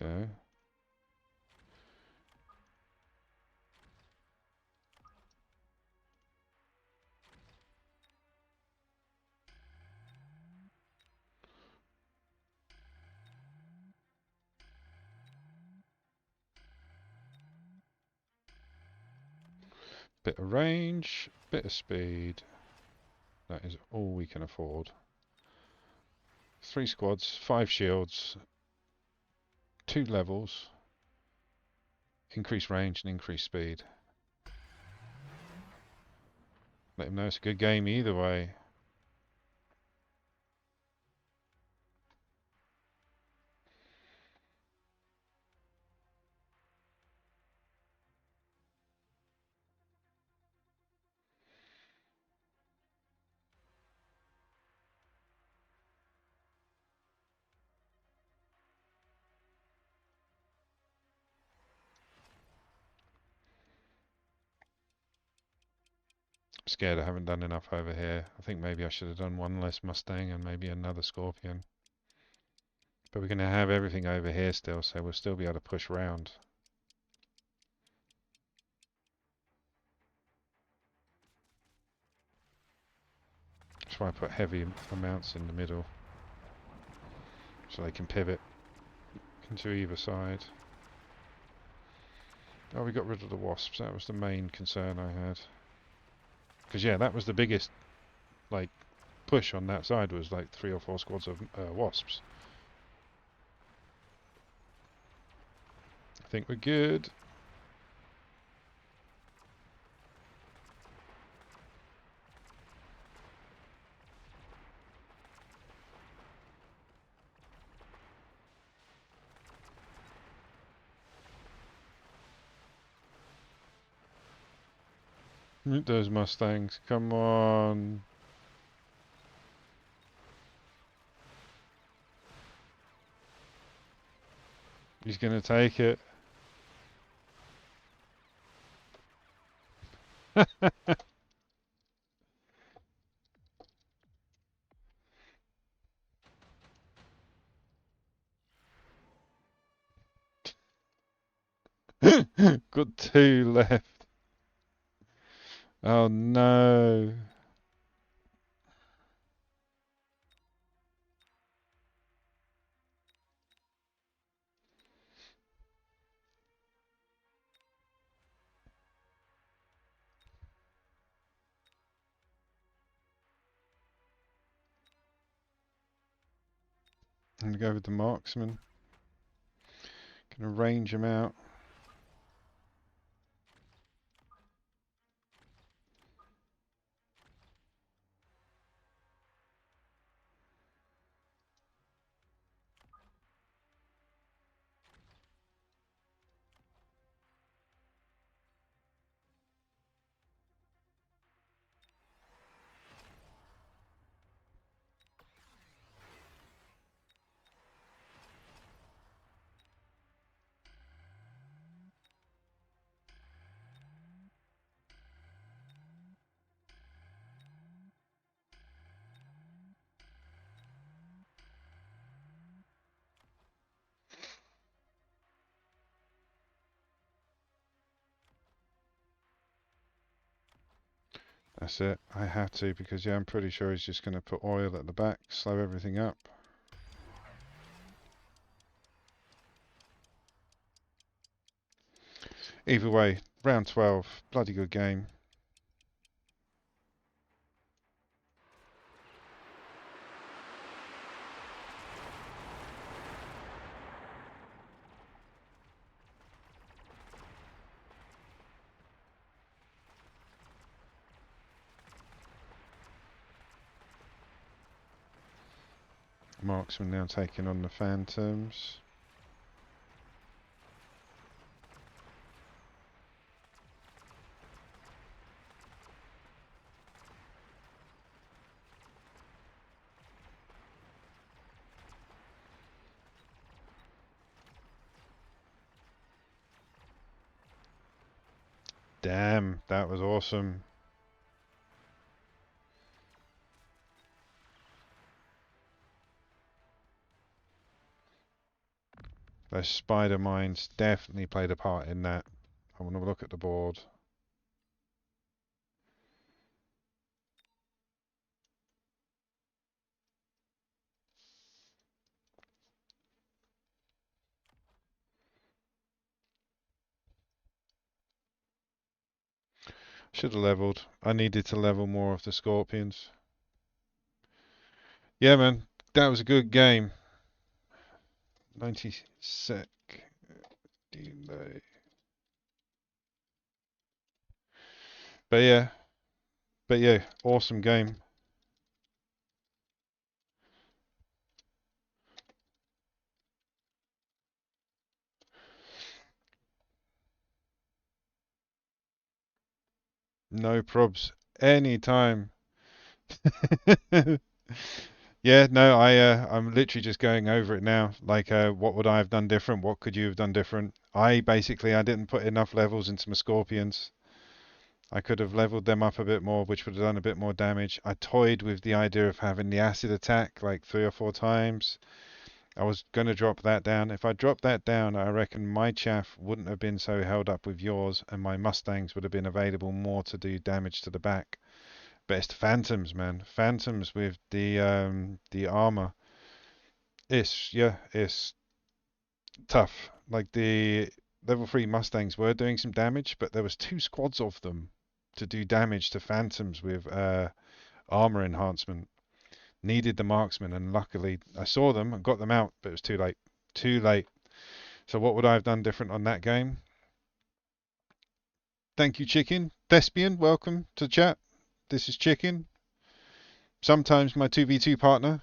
Okay. Bit of range, bit of speed. That is all we can afford. 3 squads, 5 shields, 2 levels, increase range and increase speed. Let him know it's a good game either way. I'm scared I haven't done enough over here. I think maybe I should have done 1 less Mustang and maybe another Scorpion. But we're going to have everything over here still, so we'll still be able to push round. That's why I put heavy amounts in the middle, so they can pivot into either side. Oh, we got rid of the wasps. That was the main concern I had. Because yeah, that was the biggest, like, push on that side was like 3 or 4 squads of wasps. I think we're good. Those Mustangs. Come on. He's gonna take it. Got two left. Oh no. I'm gonna go with the marksman. Gonna range him out. That's it. I have to because yeah, I'm pretty sure he's just gonna put oil at the back, slow everything up. Either way, round 12, bloody good game. Marksman now taking on the Phantoms. Damn, that was awesome. Those spider mines definitely played a part in that. I want to look at the board. Should have leveled. I needed to level more of the Scorpions. Yeah, man, that was a good game. 90 sec delay. But yeah, awesome game. No probs. Anytime. Yeah, no, I'm literally just going over it now. Like, what would I have done different? What could you have done different? I didn't put enough levels into my Scorpions. I could have leveled them up a bit more, which would have done a bit more damage. I toyed with the idea of having the acid attack like 3 or 4 times. I was going to drop that down. If I dropped that down, I reckon my chaff wouldn't have been so held up with yours, and my Mustangs would have been available more to do damage to the back. But it's the Phantoms, man. Phantoms with the armor. It's tough. Like the level 3 Mustangs were doing some damage, but there was 2 squads of them to do damage to Phantoms with armor enhancement. Needed the marksman, and luckily I saw them and got them out, but it was too late. Too late. So what would I have done different on that game? Thank you, Chicken. Thespian, welcome to chat. This is Chicken. Sometimes my 2v2 partner,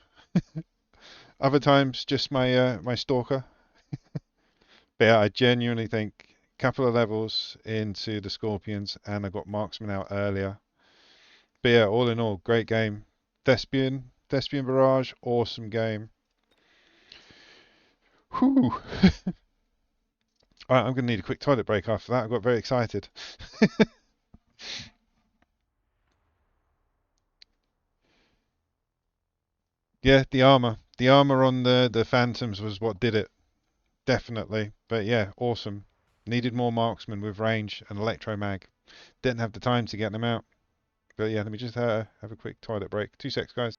other times just my stalker. But yeah, I genuinely think couple of levels into the Scorpions, and I got Marksman out earlier. But yeah, all in all, great game. Thespian Barrage, awesome game. Whew. Alright, I'm going to need a quick toilet break after that. I got very excited. Yeah, the armor. The armor on the Phantoms was what did it. Definitely. But yeah, awesome. Needed more marksmen with range and electromag. Didn't have the time to get them out. But yeah, let me just have a quick toilet break. 2 secs, guys.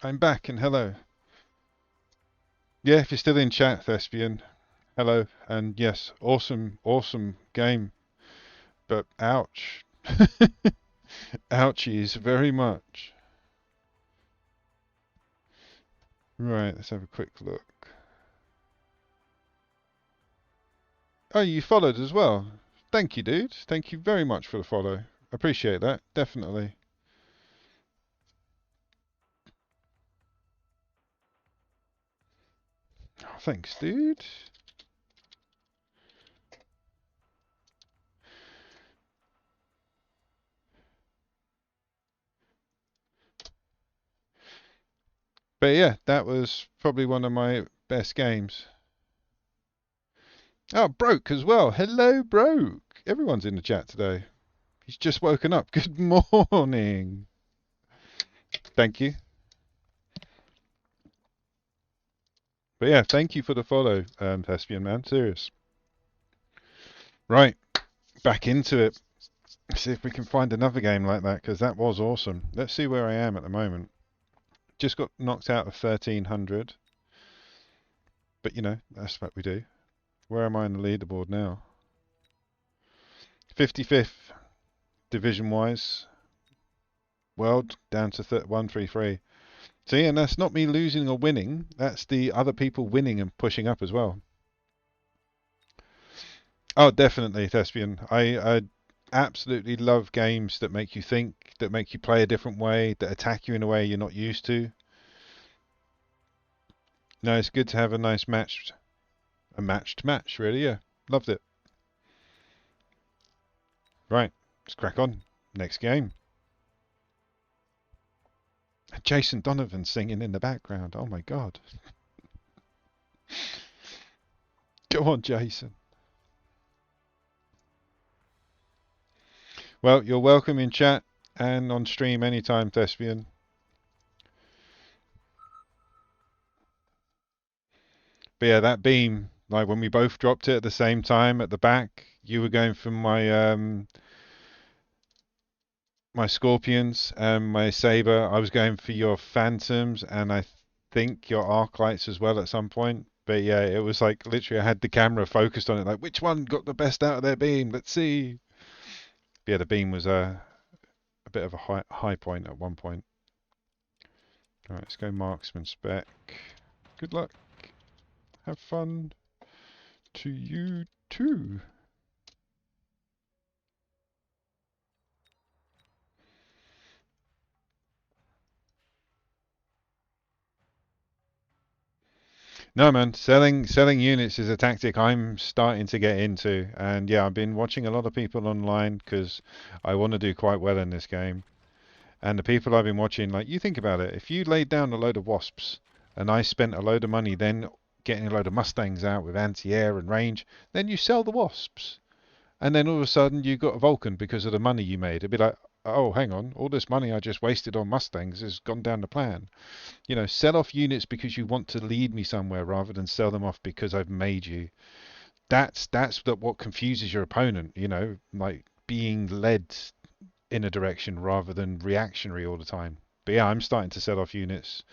I'm back and hello. Yeah, if you're still in chat, Thespian, hello. And yes, awesome game. But ouch. Ouchies very much. Right, let's have a quick look. Oh, you followed as well. Thank you, dude. Thank you very much for the follow. Appreciate that, definitely. Oh, thanks, dude. But yeah, that was probably one of my best games. Oh, Broke as well. Hello, Broke. Everyone's in the chat today. He's just woken up. Good morning. Thank you. But yeah, thank you for the follow, Thespian man. Serious. Right, back into it. See if we can find another game like that, because that was awesome. Let's see where I am at the moment. Just got knocked out of 1300. But you know, that's what we do. Where am I on the leaderboard now? 55th division-wise. World down to 133. See, and that's not me losing or winning. That's the other people winning and pushing up as well. Oh, definitely, Thespian. I absolutely love games that make you think, that make you play a different way, that attack you in a way you're not used to. No, it's good to have a nice matched match, really. Yeah, loved it. Right, let's crack on. Next game. Jason Donovan singing in the background. Oh my God. Go on, Jason. Well, you're welcome in chat and on stream anytime, Thespian. But yeah, that beam, like when we both dropped it at the same time at the back, you were going for my Scorpions and my Saber. I was going for your Phantoms and I think your Arclights as well at some point. But yeah, it was like literally I had the camera focused on it, like which one got the best out of their beam? Let's see. But yeah, the beam was a bit of a high point at one point. All right, let's go Marksman spec. Good luck. Have fun to you too. No, man, selling units is a tactic I'm starting to get into, and yeah, I've been watching a lot of people online because I want to do quite well in this game. And the people I've been watching, like, you think about it, if you laid down a load of wasps and I spent a load of money then getting a load of Mustangs out with anti-air and range. Then you sell the Wasps, and then all of a sudden you got a Vulcan because of the money you made. It'd be like, oh, hang on, all this money I just wasted on Mustangs has gone down the plan. You know, sell off units because you want to lead me somewhere rather than sell them off because I've made you. That's what confuses your opponent. You know, like being led in a direction rather than reactionary all the time. But yeah, I'm starting to sell off units,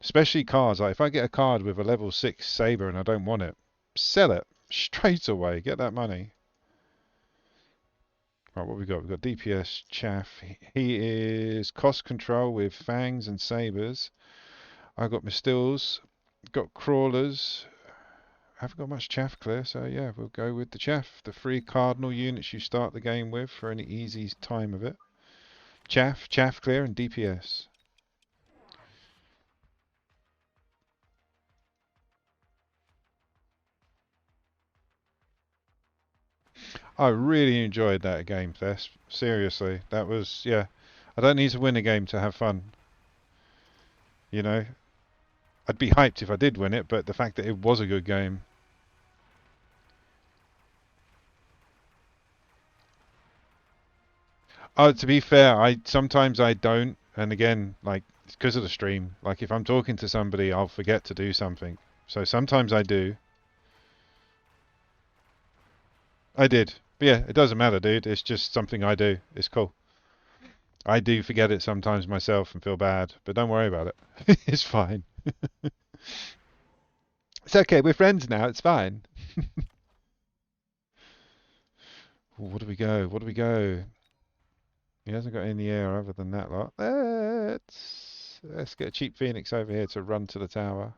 especially cards. Like if I get a card with a level 6 saber and I don't want it, sell it straight away. Get that money. Right, what we got? We've got DPS Chaff. He is cost control with fangs and sabers. I got my stills, got crawlers. I haven't got much chaff clear, so yeah, we'll go with the chaff. The 3 cardinal units you start the game with for any easy time of it. Chaff, chaff clear, and DPS. I really enjoyed that game, Thess. Seriously, that was, yeah. I don't need to win a game to have fun. You know, I'd be hyped if I did win it, but the fact that it was a good game. Oh, to be fair, I sometimes I don't, and again, like it's because of the stream. Like if I'm talking to somebody, I'll forget to do something. So sometimes I do. I did. But yeah, it doesn't matter, dude. It's just something I do. It's cool. I do forget it sometimes myself and feel bad, but don't worry about it. It's fine. It's okay. We're friends now. It's fine. What do we go? What do we go? He hasn't got any in the air other than that lot. Let's get a cheap Phoenix over here to run to the tower.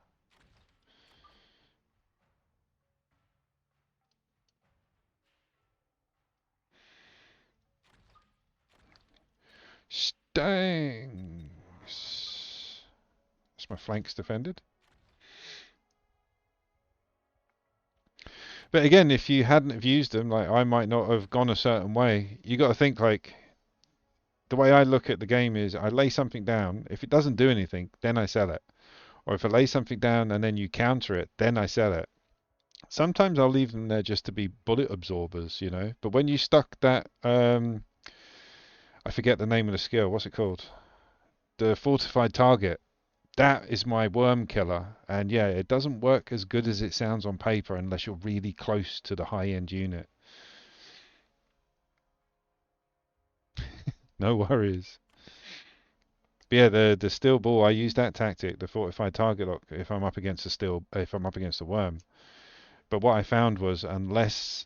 Stangs. That's my flanks defended. But again, if you hadn't have used them, like I might not have gone a certain way. You got to think like the way I look at the game is I lay something down. If it doesn't do anything, then I sell it. Or if I lay something down and then you counter it, then I sell it. Sometimes I'll leave them there just to be bullet absorbers, you know. But when you stuck that, I forget the name of the skill. What's it called? The fortified target. That is my worm killer. And yeah, it doesn't work as good as it sounds on paper unless you're really close to the high-end unit. No worries. But yeah, the steel ball. I use that tactic, the fortified target lock, if I'm up against if I'm up against a worm. But what I found was unless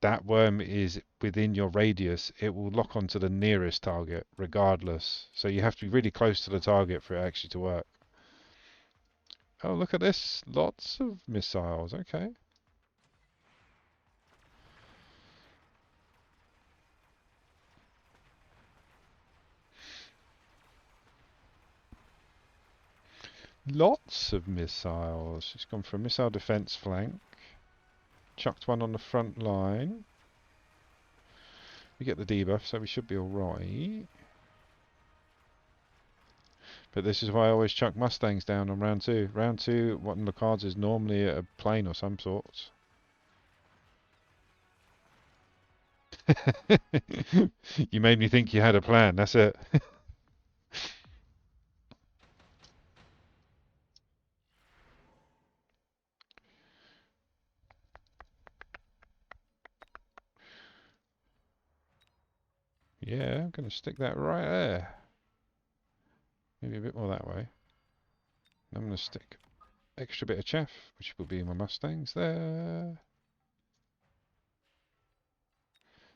that worm is within your radius, it will lock onto the nearest target regardless. So you have to be really close to the target for it actually to work. Oh, look at this. Lots of missiles. Okay. Lots of missiles. She's gone for a missile defense flank. Chucked one on the front line. We get the debuff, so we should be alright. But this is why I always chuck Mustangs down on round 2. Round 2, one of the cards is normally a plane or some sort. You made me think you had a plan, that's it. Yeah, I'm going to stick that right there. Maybe a bit more that way. I'm going to stick extra bit of chaff, which will be my Mustangs there.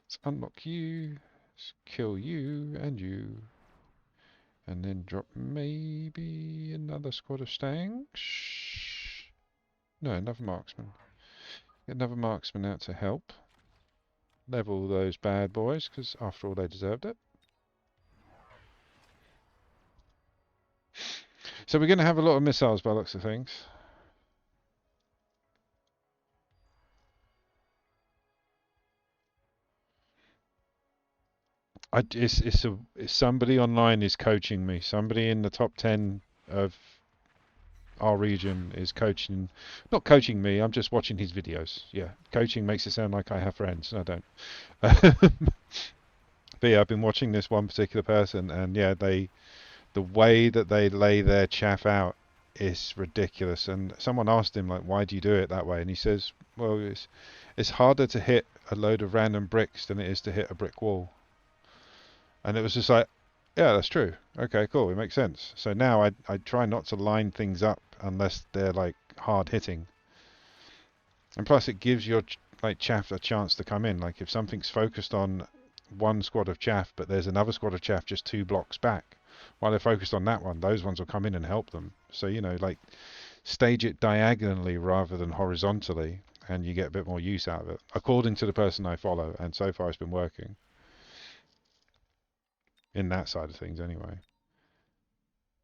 Let's unlock you. Let's kill you and you. And then drop maybe another squad of stanks. No, another marksman. Get another marksman out to help. Level those bad boys, because after all they deserved it. So we're going to have a lot of missiles by the looks of things. It's somebody online is coaching me. Somebody in the top 10 of our region is coaching, not coaching me. I'm just watching his videos. Yeah, coaching makes it sound like I have friends. I don't. But yeah, I've been watching this one particular person, and yeah, the way that they lay their chaff out is ridiculous. And someone asked him like, "Why do you do it that way?" And he says, "Well, it's harder to hit a load of random bricks than it is to hit a brick wall." And it was just like, yeah, that's true. Okay, cool. It makes sense. So now I try not to line things up unless they're like hard hitting. And plus, it gives your like chaff a chance to come in. Like if something's focused on one squad of chaff, but there's another squad of chaff just 2 blocks back, while they're focused on that one, those ones will come in and help them. So like stage it diagonally rather than horizontally, and you get a bit more use out of it, according to the person I follow. And so far, it's been working in that side of things, anyway.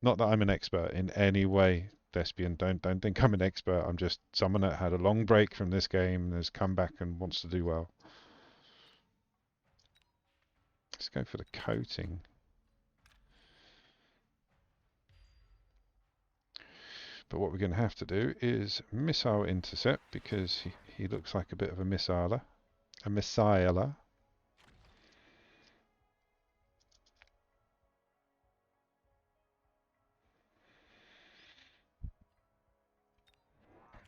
Not that I'm an expert in any way, Thespian. Don't think I'm an expert. I'm just someone that had a long break from this game and has come back and wants to do well. Let's go for the coating. But what we're going to have to do is missile intercept because he looks like a bit of a missiler. A missiler.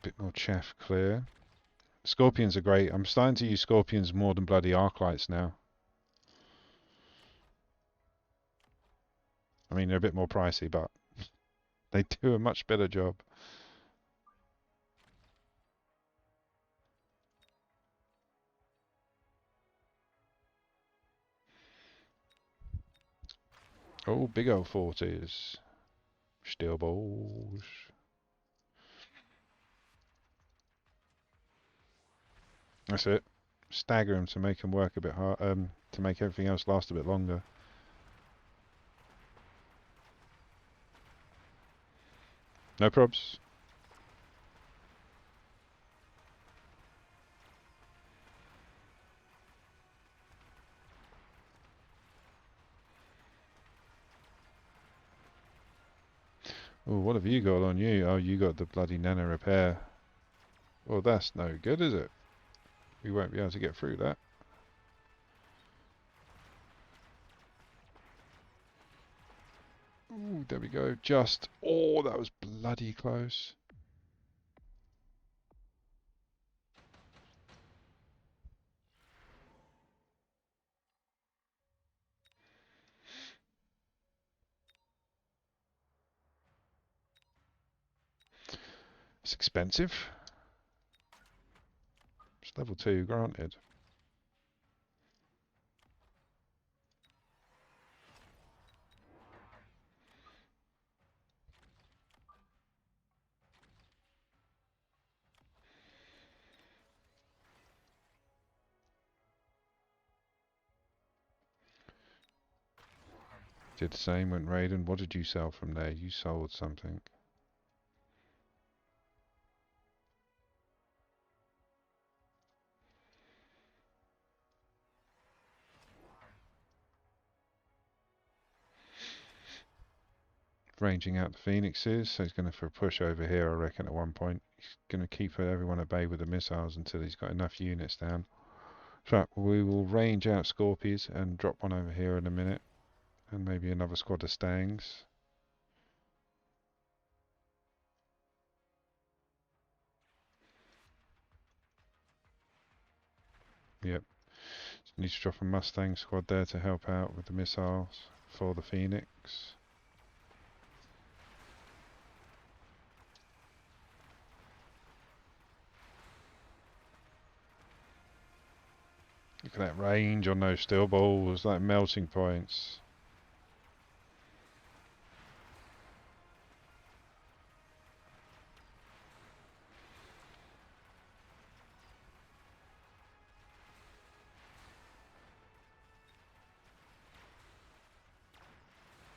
Bit more chaff clear. Scorpions are great. I'm starting to use scorpions more than bloody arc lights now. I mean, they're a bit more pricey, but they do a much better job. Oh, big old 40s. Steel balls. That's it. Stagger them to make them work a bit hard, to make everything else last a bit longer. No probs. Oh, what have you got on you? Oh, you got the bloody nano repair. Well, that's no good, is it? We won't be able to get through that. Ooh, there we go. Just. Oh, that was bloody close. It's expensive. It's level 2, granted. Did the same, went Raiden. What did you sell from there? You sold something. Ranging out the phoenixes, so he's going for a push over here, I reckon, at one point. He's going to keep everyone at bay with the missiles until he's got enough units down. So we will range out Scorpies and drop one over here in a minute. And maybe another squad of Stangs. Yep. Need to drop a Mustang squad there to help out with the missiles for the Phoenix. Look at that range on those steel balls, like melting points.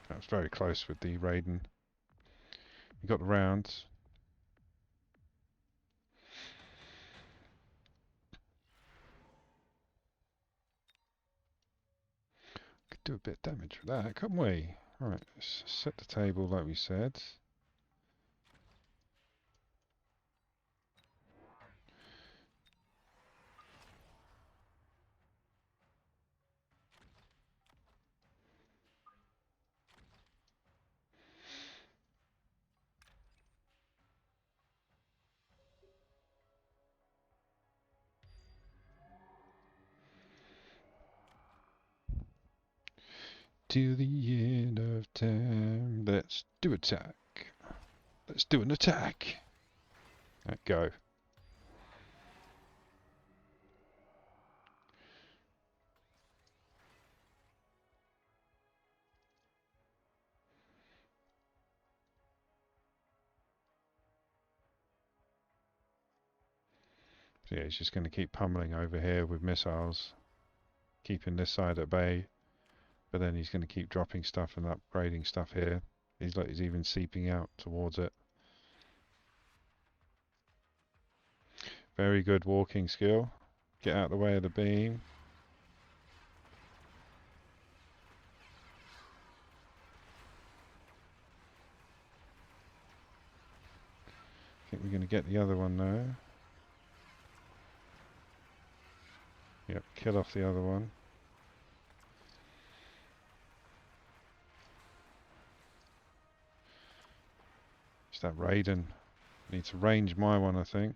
That was very close with the Raiden. You got the rounds. Could do a bit of damage with that, couldn't we? Alright, let's set the table like we said. till the end of time. Let's do attack. Let's do an attack. Right, go. So yeah, he's just going to keep pummeling over here with missiles, keeping this side at bay. But then he's going to keep dropping stuff and upgrading stuff here. He's even seeping out towards it. Very good walking skill. Get out of the way of the beam. I think we're going to get the other one now. Yep, kill off the other one. It's that Raiden. Need to range my one, I think.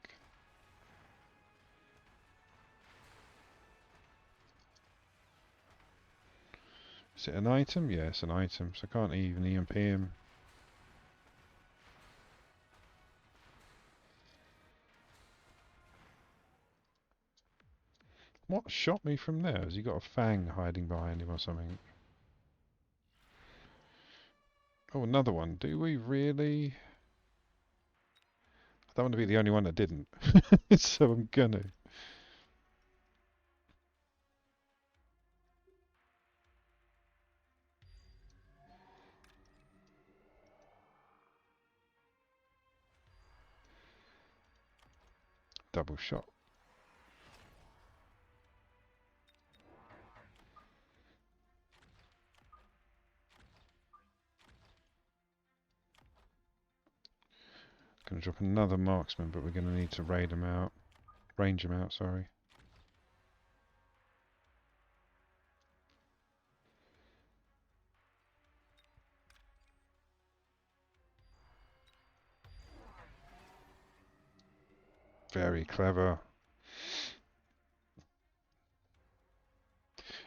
Is it an item? Yeah, it's an item, so I can't even EMP him. What shot me from there? Has he got a fang hiding behind him or something? Oh, another one. Do we really? I don't want to be the only one that didn't. So I'm gonna. Double shot. Gonna drop another marksman, but we're gonna need to raid him out. Range him out, sorry. Very clever.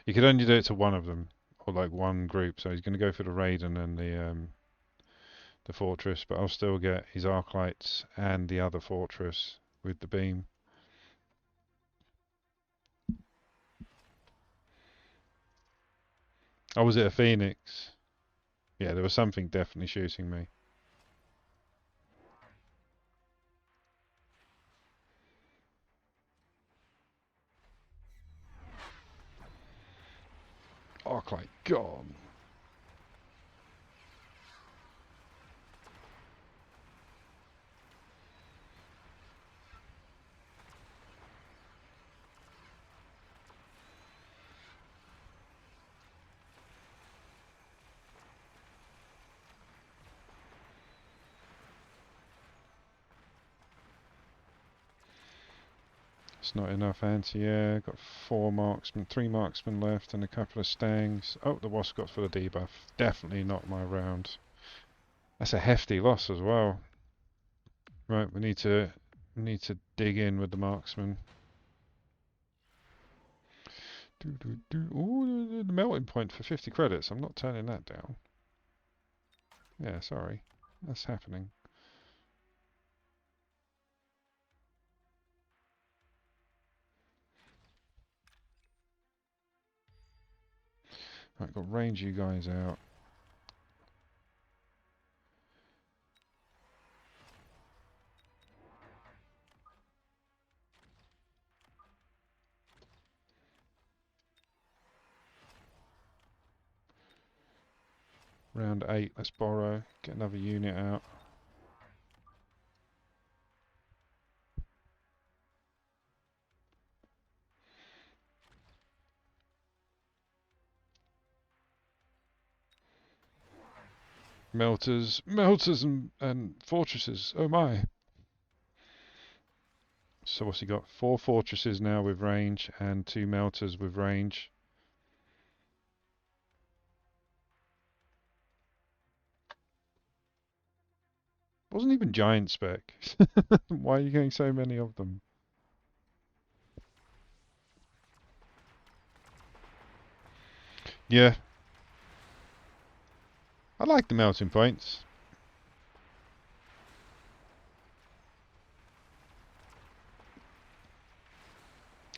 You could only do it to one of them, or like one group. So he's going to go for the Raiden and the fortress, but I'll still get his arc lights and the other fortress with the beam. Oh, was it a Phoenix? Yeah, there was something definitely shooting me. Arc light gone. It's not enough anti-air. Got 3 marksmen left and a couple of stangs. Oh, the wasp got for the debuff. Definitely not my round. That's a hefty loss as well. Right, we need to dig in with the marksman. Ooh, the melting point for 50 credits. I'm not turning that down. Yeah, sorry. That's happening. Right, got range you guys out. Round 8, let's borrow. Get another unit out. Melters and fortresses. Oh my. So what's he got? 4 fortresses now with range and 2 melters with range. Wasn't even giant spec. Why are you getting so many of them? Yeah. I like the melting points.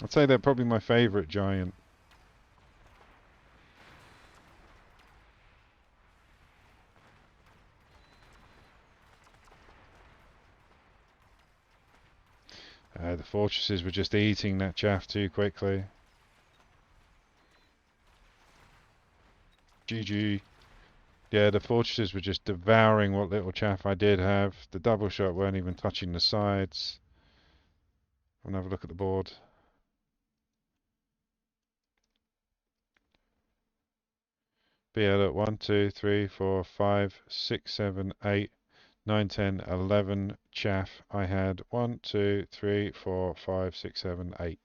I'd say they're probably my favourite giant. The fortresses were just eating that chaff too quickly. GG. Yeah, the fortresses were just devouring what little chaff I did have. The double shot weren't even touching the sides. I'm gonna have a look at the board. But yeah, look, 1, 2, 3, 4, 5, 6, 7, 8, 9, 10, 11 chaff. I had 1, 2, 3, 4, 5, 6, 7, 8.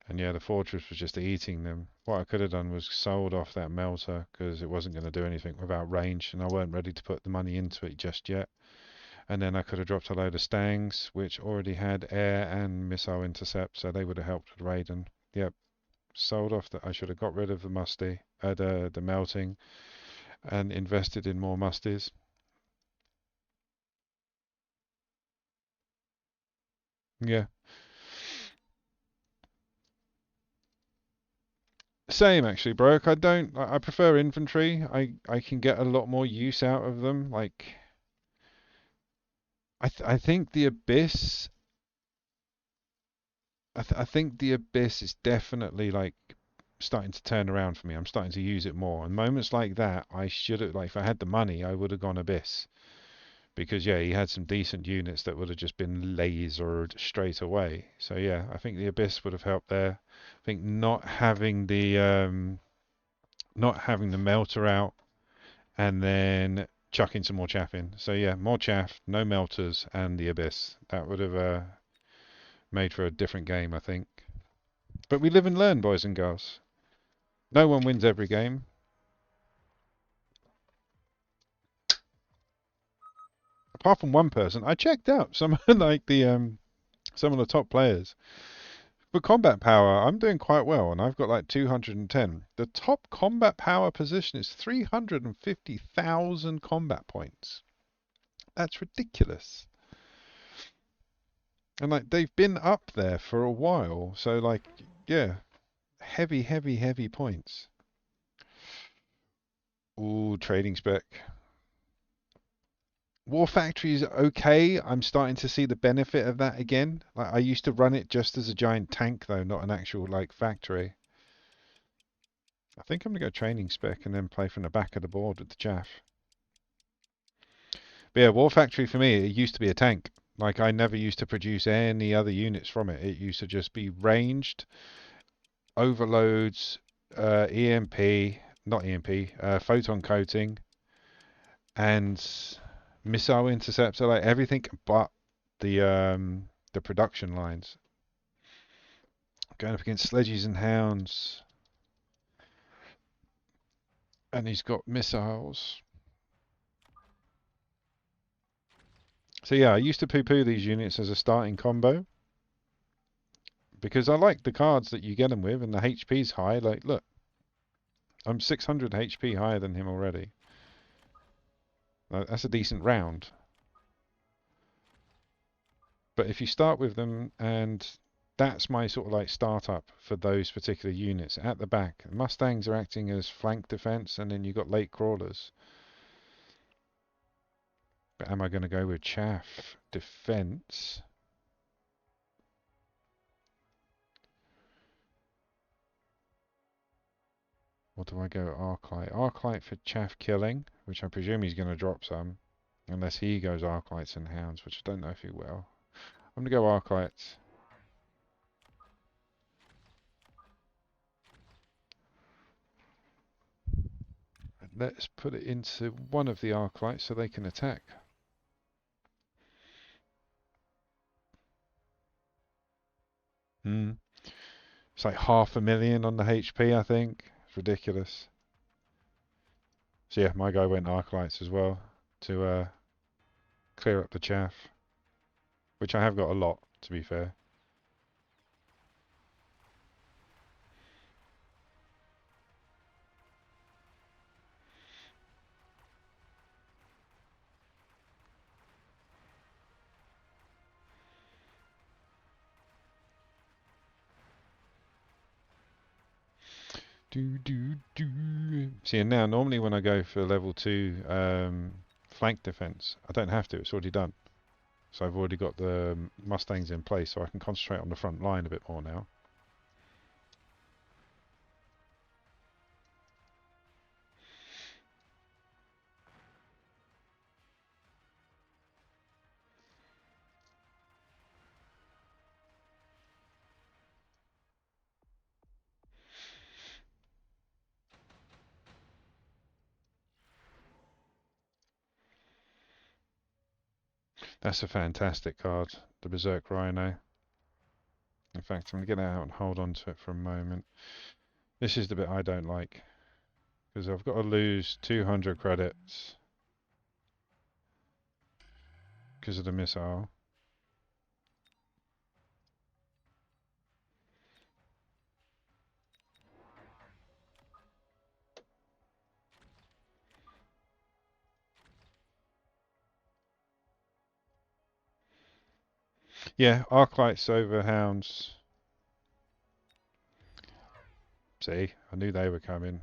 And yeah, the fortress was just eating them. What I could have done was sold off that melter because it wasn't going to do anything without range, and I weren't ready to put the money into it just yet. And then I could have dropped a load of Stangs, which already had air and missile intercept, so they would have helped with Raiden. Yep, sold off that. I should have got rid of the musty, the melting, and invested in more musties. Yeah, same actually, Broke. I don't. I prefer infantry. I can get a lot more use out of them. Like I think the abyss. I think the abyss is definitely like starting to turn around for me. I'm starting to use it more. And moments like that, I should have, like, if I had the money, I would have gone Abyss. Because, yeah, he had some decent units that would have just been lasered straight away. So, yeah, I think the Abyss would have helped there. I think not having the melter out and then chucking some more chaff in. So, yeah, more chaff, no melters, and the Abyss. That would have made for a different game, I think. But we live and learn, boys and girls. No one wins every game. Apart from one person, I checked out some like some of the top players. For combat power, I'm doing quite well, and I've got like 210. The top combat power position is 350,000 combat points. That's ridiculous. And like they've been up there for a while, so like yeah, heavy, heavy, heavy points. Ooh, trading spec. War Factory is okay. I'm starting to see the benefit of that again. Like I used to run it just as a giant tank though, not an actual like factory. I think I'm gonna go training spec and then play from the back of the board with the chaff. But yeah, War Factory for me, it used to be a tank. Like I never used to produce any other units from it. It used to just be ranged, overloads, EMP, not EMP, photon coating, and missile interceptor, like everything but the production lines. Going up against sledges and hounds, and he's got missiles. So yeah, I used to poo-poo these units as a starting combo because I like the cards that you get them with, and the HP's high. Like, look, I'm 600 HP higher than him already. That's a decent round. But if you start with them, and that's my sort of like startup for those particular units. At the back, Mustangs are acting as flank defense, and then you've got late crawlers. But am I going to go with chaff defense? Or do I go Arclight? Arclight for chaff killing, which I presume he's going to drop some. Unless he goes Arclights and Hounds, which I don't know if he will. I'm going to go Arclights. Let's put it into one of the Arclights so they can attack. Hmm. It's like 500,000 on the HP, I think. It's ridiculous. So yeah, my guy went Arclights as well to clear up the chaff, which I have got a lot, to be fair. Do do do. See, and now normally when I go for level 2 flank defense, I don't have to. It's already done. So I've already got the Mustangs in place, so I can concentrate on the front line a bit more now. That's a fantastic card, the Berserk Rhino. In fact, I'm going to get it out and hold on to it for a moment. This is the bit I don't like, because I've got to lose 200 credits because of the missile. Yeah, arc lights over hounds. See, I knew they were coming.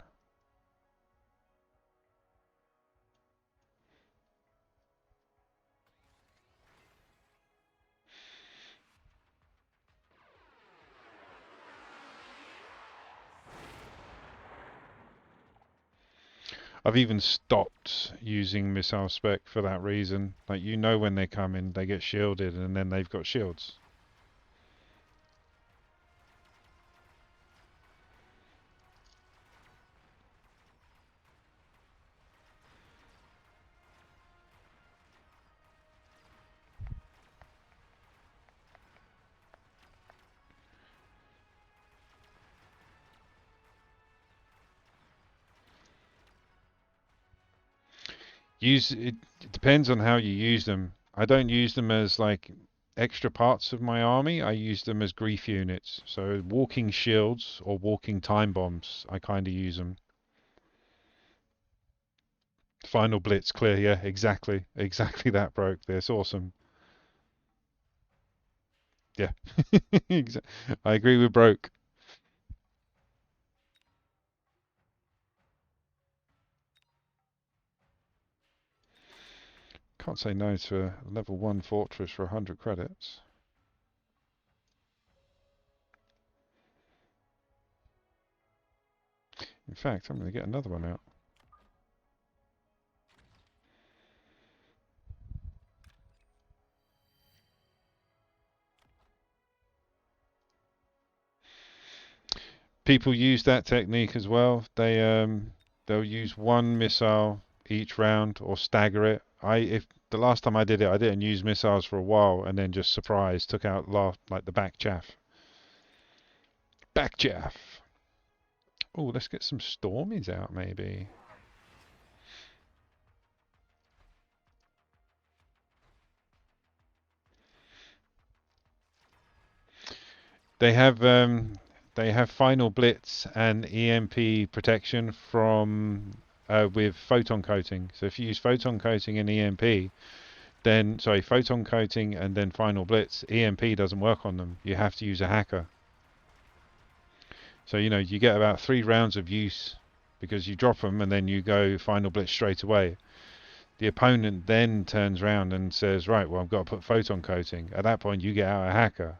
I've even stopped using missile spec for that reason. Like, you know when they're coming, they get shielded, and then they've got shields. It depends on how you use them. I don't use them as like extra parts of my army. I use them as grief units. So walking shields or walking time bombs, I kind of use them. Final blitz clear, yeah, exactly, exactly that broke this. Awesome, yeah. I agree with broke. Can't say no to a level 1 fortress for 100 credits. In fact, I'm going to get another one out. People use that technique as well. They'll use one missile each round or stagger it. If the last time I did it, I didn't use missiles for a while, and then just surprise took out like the back chaff. Back chaff. Oh, let's get some stormies out maybe. They have um, they have final blitz and EMP protection from with photon coating. So if you use photon coating and EMP, then sorry, photon coating and then final blitz, EMP doesn't work on them. You have to use a hacker. So you get about 3 rounds of use because you drop them and then you go final blitz straight away. The opponent then turns around and says, right, well, I've got to put photon coating. At that point, you get out a hacker.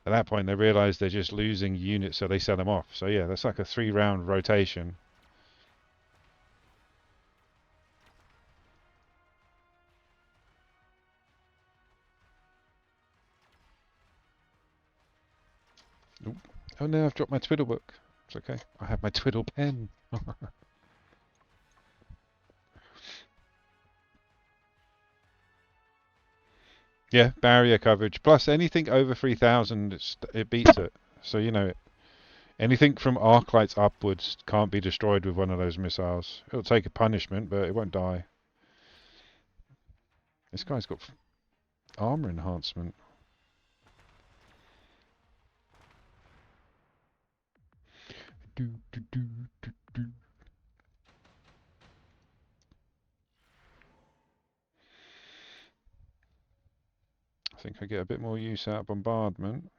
At that point, they realise they're just losing units, so they sell them off. So yeah, that's like a 3-round rotation. Ooh. Oh no, I've dropped my twiddle book. It's okay. I have my twiddle pen. Yeah, barrier coverage. Plus anything over 3,000, it beats it. So, anything from arc lights upwards can't be destroyed with one of those missiles. It'll take a punishment, but it won't die. This guy's got armor enhancement. Do, do, do, do, do. I think I get a bit more use out of bombardment.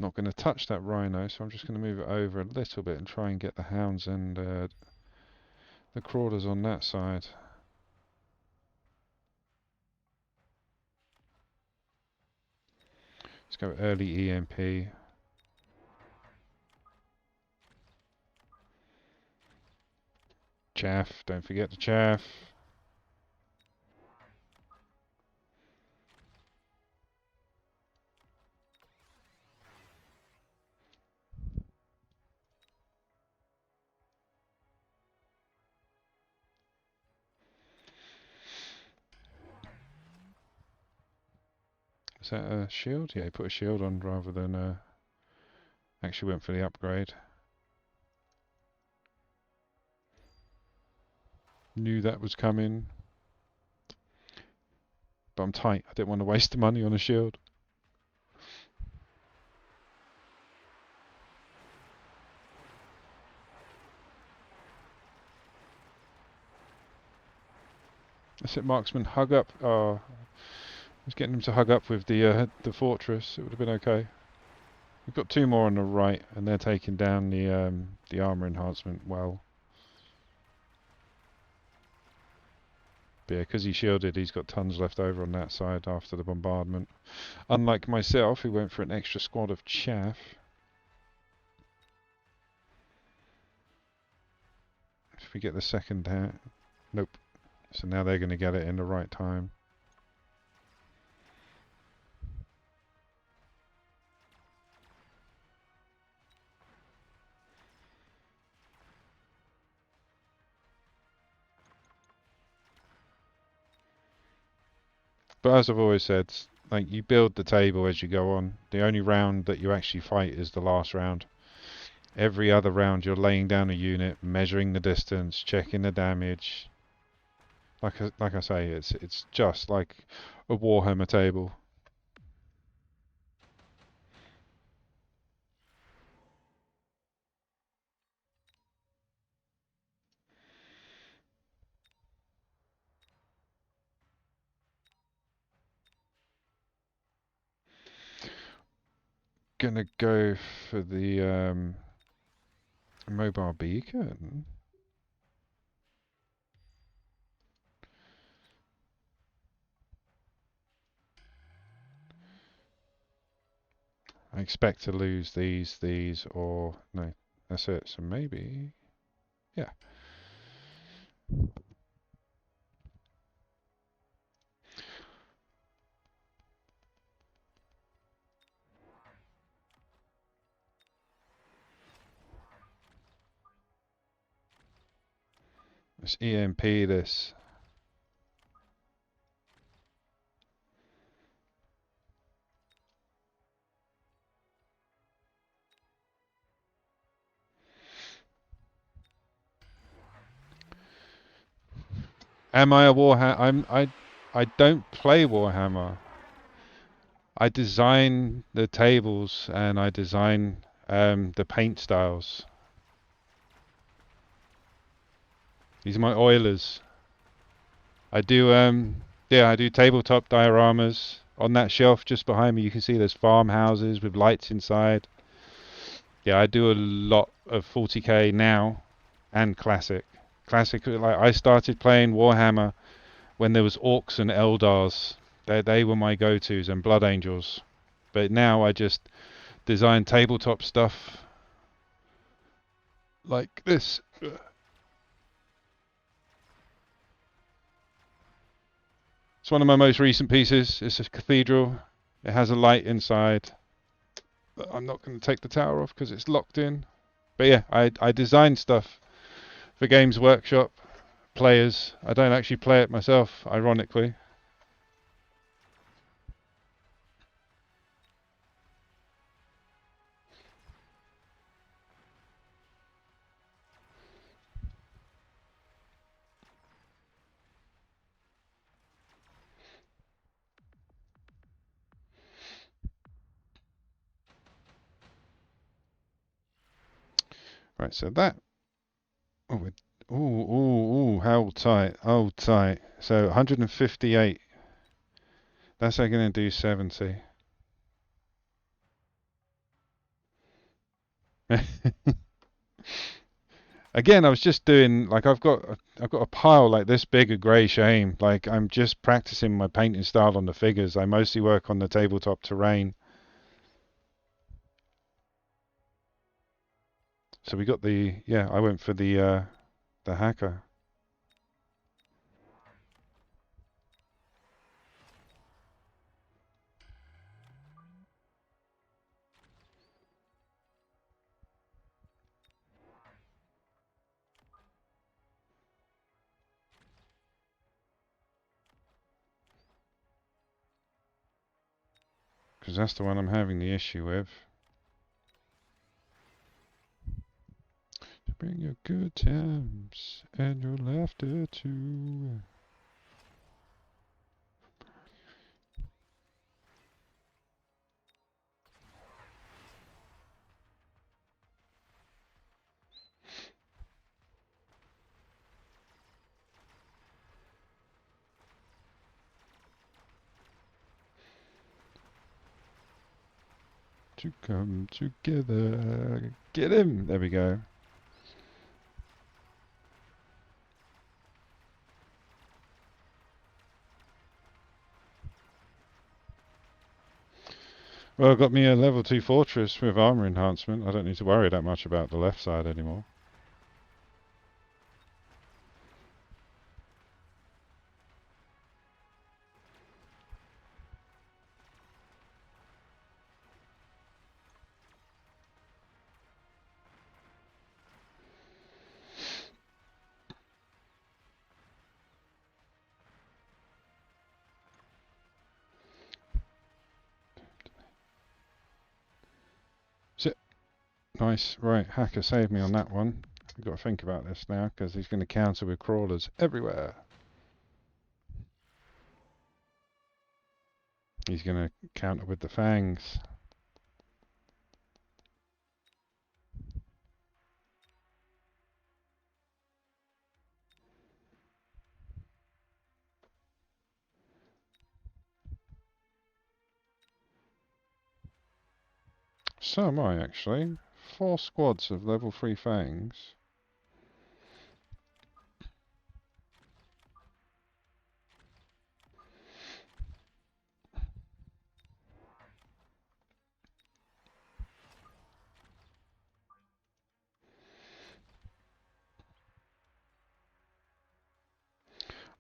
Not going to touch that rhino, so I'm just going to move it over a little bit and try and get the hounds and the crawlers on that side. Let's go early EMP. Chaff, don't forget the chaff. Is that a shield? Yeah, he put a shield on rather than actually went for the upgrade. Knew that was coming. But I'm tight. I didn't want to waste the money on a shield. That's it, marksman. Hug up. Oh, I was getting him to hug up with the fortress. It would have been okay. We've got two more on the right, and they're taking down the armor enhancement well. But yeah, because he shielded, he's got tons left over on that side after the bombardment. Unlike myself, who went for an extra squad of chaff. If we get the second hand... Nope. So now they're going to get it in the right time. But as I've always said, like, you build the table as you go on. The only round that you actually fight is the last round. Every other round you're laying down a unit, measuring the distance, checking the damage. Like I say, it's just like a Warhammer table. Gonna go for the mobile beacon. I expect to lose these, or no, that's it. So maybe, yeah. Let's EMP this. Am I a Warhammer? I don't play Warhammer. I design the tables and I design the paint styles. These are my Oilers. I do yeah, I do tabletop dioramas. On that shelf just behind me you can see there's farmhouses with lights inside. Yeah, I do a lot of 40k now and classic. Classic, like I started playing Warhammer when there was Orcs and Eldars. They were my go-tos, and Blood Angels. But now I just design tabletop stuff like this. It's one of my most recent pieces. It's a cathedral. It has a light inside. I'm not going to take the tower off because it's locked in. But yeah, I design stuff for Games Workshop players. I don't actually play it myself, ironically. Right, so that. Oh, ooh, how tight. Oh, tight. So 158. That's going to do 70. Again, I was just doing like I've got a pile like this big of grey shame. Like I'm just practicing my painting style on the figures. I mostly work on the tabletop terrain. So we got the yeah. I went for the hacker because that's the one I'm having the issue with. Bring your good times and your laughter too. To come together. Get him! There we go. Well, I got me a level 2 fortress with armor enhancement. I don't need to worry that much about the left side anymore. Sit. Nice. Right, hacker saved me on that one. We've got to think about this now because he's going to counter with crawlers everywhere. He's going to counter with the fangs. So am I actually. 4 squads of level 3 fangs.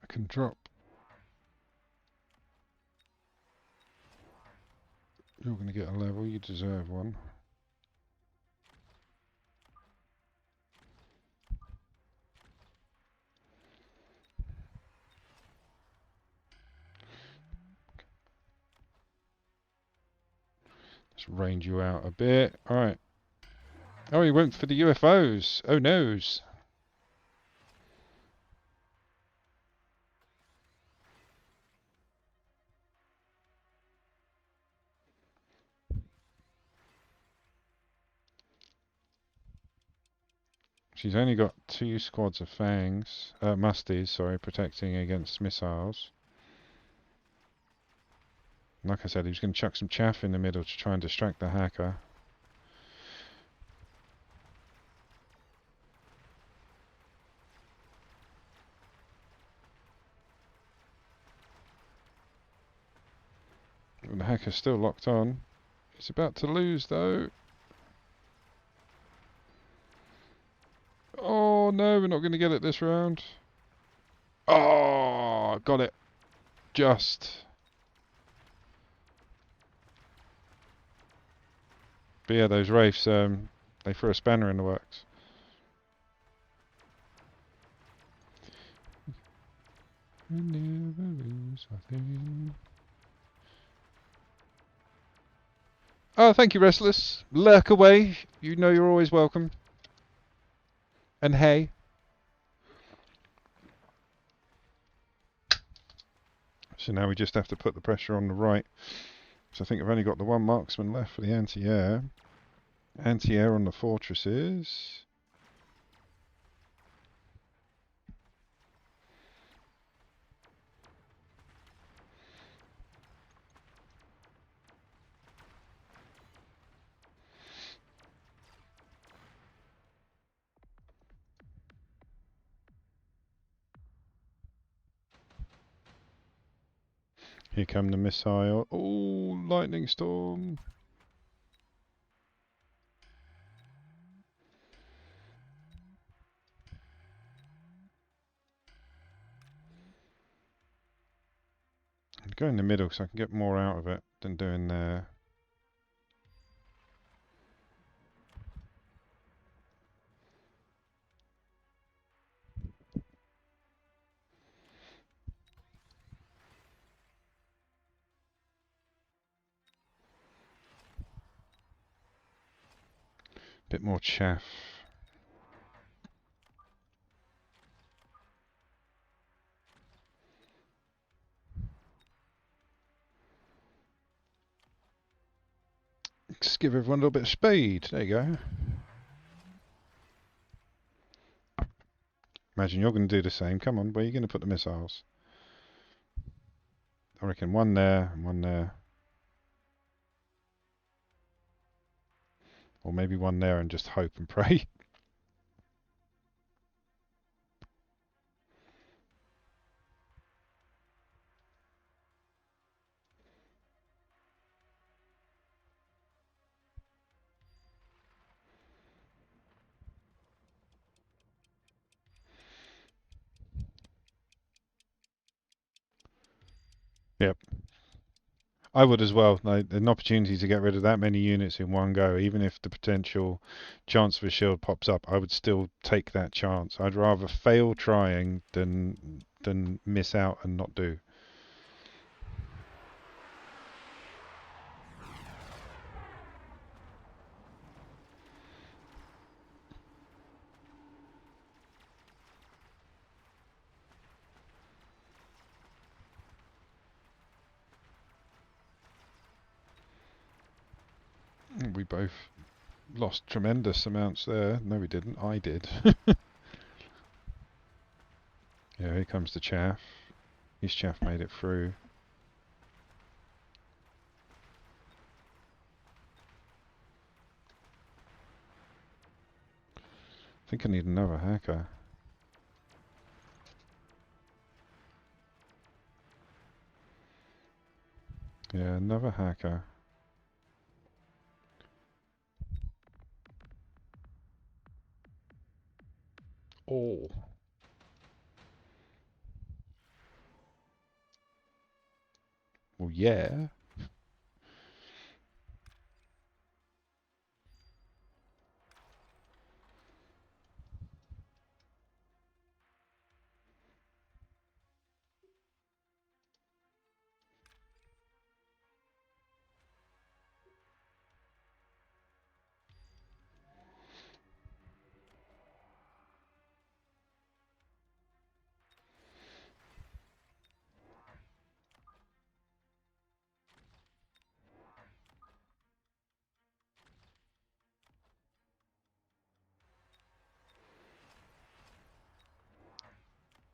I can drop. You're going to get a level, you deserve one. Let's range you out a bit. Alright. Oh, he went for the UFOs. Oh, noes. She's only got 2 squads of fangs. Musties, sorry, protecting against missiles. Like I said, he was going to chuck some chaff in the middle to try and distract the hacker. And the hacker's still locked on. He's about to lose, though. Oh, no, we're not going to get it this round. Oh, got it. Just. But yeah, those wraiths, they threw a spanner in the works. I never lose a thing. Oh, thank you, Restless. Lurk away. You know you're always welcome. And hey. So now we just have to put the pressure on the right. So I think I've only got the one marksman left for the anti-air. Anti-air on the fortresses. Here come the missile. Oh, lightning storm. Go in the middle so I can get more out of it than doing there. Bit more chaff. Just give everyone a little bit of speed. There you go. Imagine you're going to do the same. Come on, where are you going to put the missiles? I reckon one there and one there. Or maybe one there and just hope and pray. Yep. I would as well. Like, an opportunity to get rid of that many units in one go, even if the potential chance of a shield pops up, I would still take that chance. I'd rather fail trying than miss out and not do. We both lost tremendous amounts there. No, we didn't. I did. Yeah, here comes the chaff. His chaff made it through. I think I need another hacker. Yeah, another hacker. Oh. Well, yeah.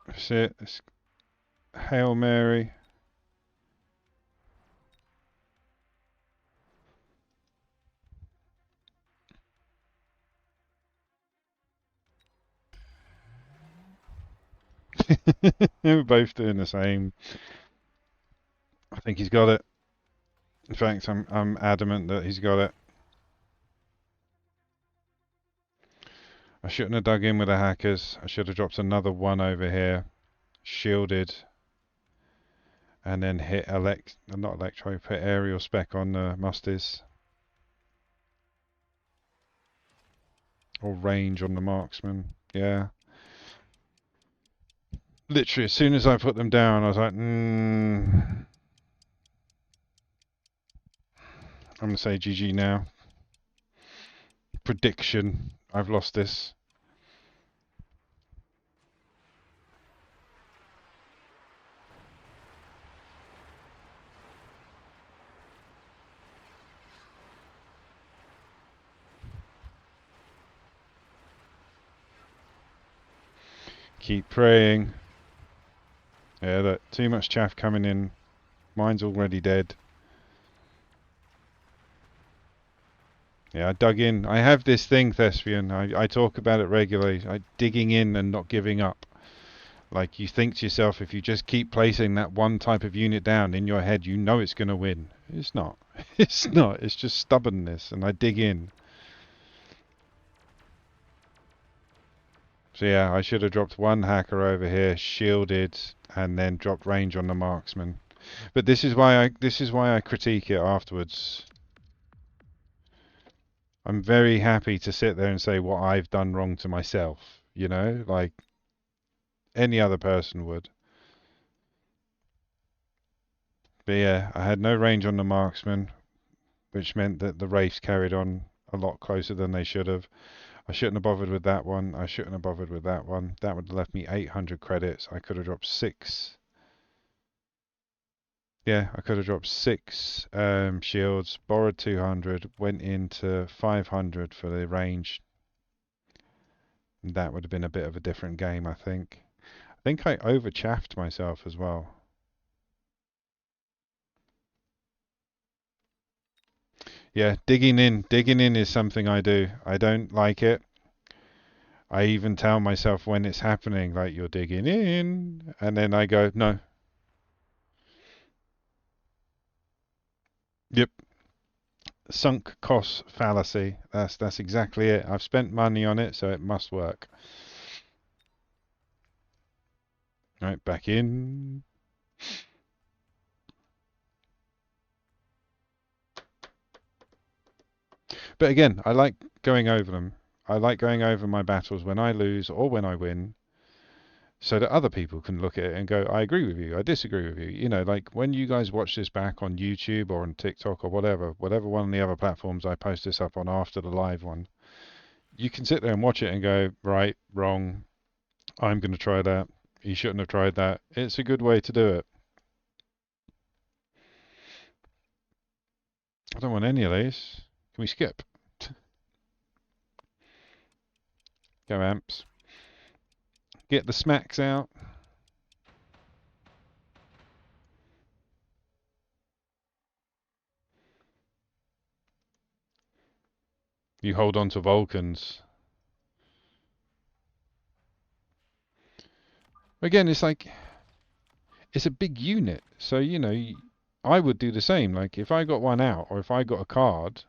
That's it. It's Hail Mary. We're both doing the same. I think he's got it. In fact, I'm adamant that he's got it. I shouldn't have dug in with the hackers. I should have dropped another one over here, shielded, and then hit not electro, put aerial spec on the musties. Or range on the marksman. Yeah. Literally, as soon as I put them down, I was like, I'm going to say GG now. Prediction. I've lost this. Keep praying. Yeah, look, too much chaff coming in. Mine's already dead. Yeah, I dug in. I have this thing, Thespian. I talk about it regularly. Digging in and not giving up. Like you think to yourself, if you just keep placing that one type of unit down in your head, you know it's going to win. It's not. It's not. It's just stubbornness, and I dig in. So yeah, I should have dropped one hacker over here, shielded, and then dropped range on the marksman. But this is why I critique it afterwards. I'm very happy to sit there and say what I've done wrong to myself, like any other person would. But yeah, I had no range on the marksman, which meant that the race carried on a lot closer than they should have. I shouldn't have bothered with that one. I shouldn't have bothered with that one. That would have left me 800 credits. I could have dropped six. Yeah, I could have dropped six shields, borrowed 200, went into 500 for the range. That would have been a bit of a different game, I think. I think I over chaffed myself as well. Yeah, digging in is something I do. I don't like it. I even tell myself when it's happening, like you're digging in, and then I go, no. Yep, sunk cost fallacy. That's exactly it. I've spent money on it, so it must work. Right, back in. But again, I like going over them. I like going over my battles when I lose or when I win, so that other people can look at it and go, I agree with you, I disagree with you. Like when you guys watch this back on YouTube or on TikTok or whatever one of the other platforms I post this up on after the live one, you can sit there and watch it and go, right, wrong, I'm going to try that. You shouldn't have tried that. It's a good way to do it. I don't want any of these. Can we skip? Go amps. Get the smacks out. You hold on to Vulcans. Again, it's like, it's a big unit. So, I would do the same. Like, if I got one out or if I got a card,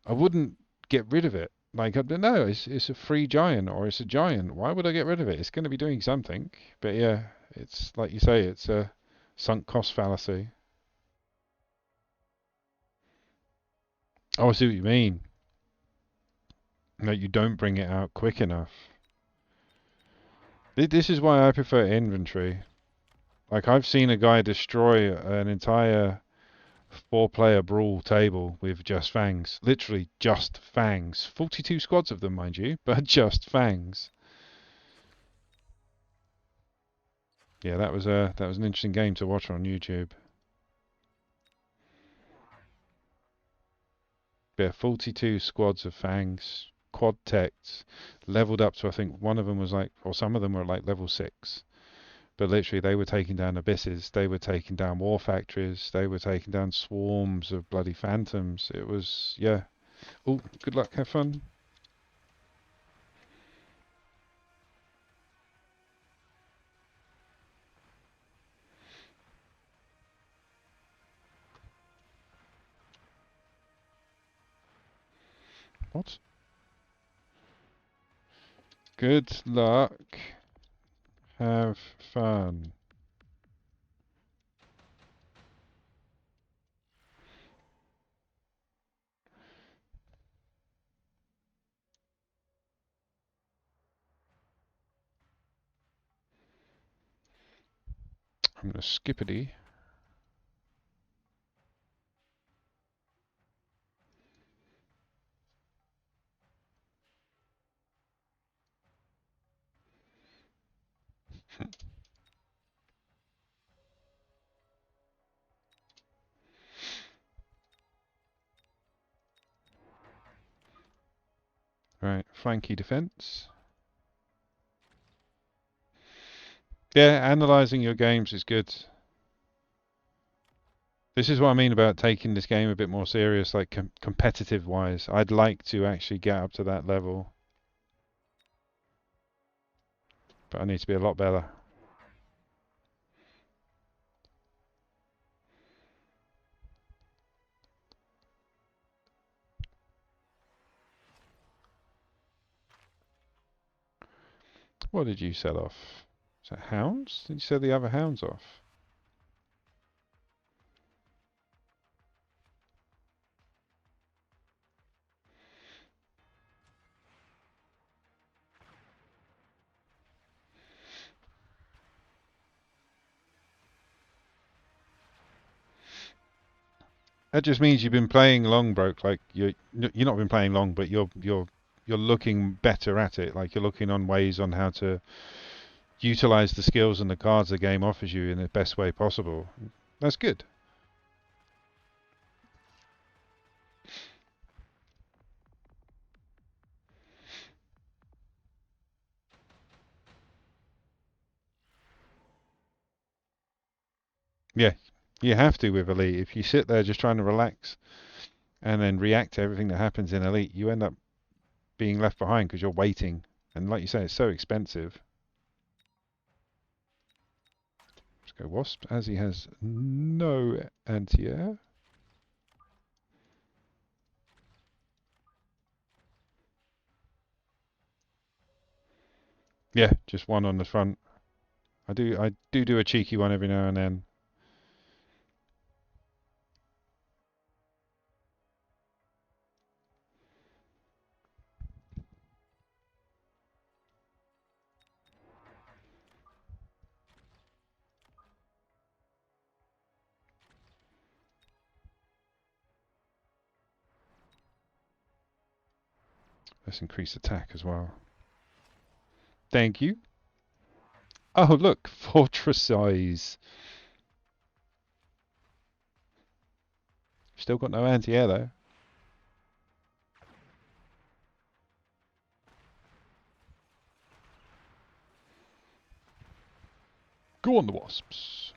I wouldn't get rid of it. Like, I don't know, it's a free giant or it's a giant. Why would I get rid of it? It's going to be doing something. But yeah, it's like you say, it's a sunk cost fallacy. Oh, I see what you mean. Like, you don't bring it out quick enough. This is why I prefer inventory. Like, I've seen a guy destroy an entire four-player brawl table with just fangs. Literally just fangs. 42 squads of them, mind you, but just fangs. Yeah, that was an interesting game to watch on YouTube. Yeah, 42 squads of fangs, quad techs, leveled up to I think one of them was like, or some of them were like level 6. But literally, they were taking down abysses, they were taking down war factories, they were taking down swarms of bloody phantoms. It was, yeah. Oh, good luck, have fun. What? Good luck, have fun. I'm gonna skippity. Right, flanky defense. Yeah, analyzing your games is good. This is what I mean about taking this game a bit more serious, like competitive wise. I'd like to actually get up to that level. but I need to be a lot better. What did you set off? Is that hounds? Did you set the other hounds off? That just means you've been playing long, broke. Like you're not been playing long, but you're looking better at it. Like you're looking on ways on how to utilize the skills and the cards the game offers you in the best way possible. That's good. Yeah, you have to with Elite. If you sit there just trying to relax and then react to everything that happens in Elite, you end up being left behind because you're waiting. And like you say, it's so expensive. Let's go Wasp, as he has no anti-air. Yeah, just one on the front. I do a cheeky one every now and then. Let's increase attack as well. Thank you. Oh, look, Fortress Size. Still got no anti-air though. Go on the Wasps.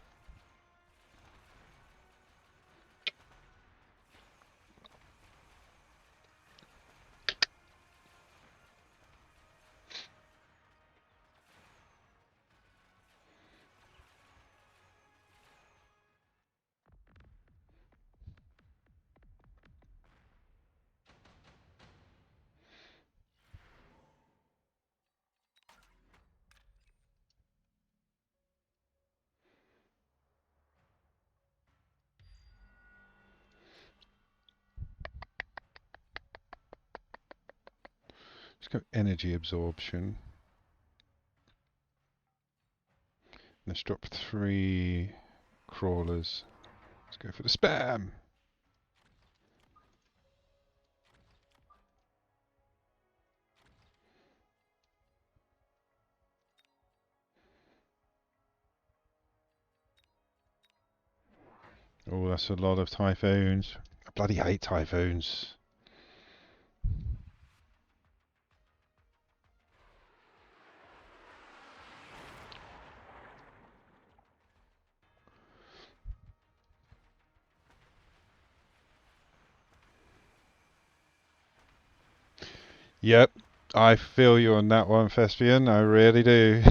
Let's go energy absorption. Let's drop 3 crawlers. Let's go for the spam. Oh, that's a lot of typhoons. I bloody hate typhoons. Yep, I feel you on that one, Thespian. I really do.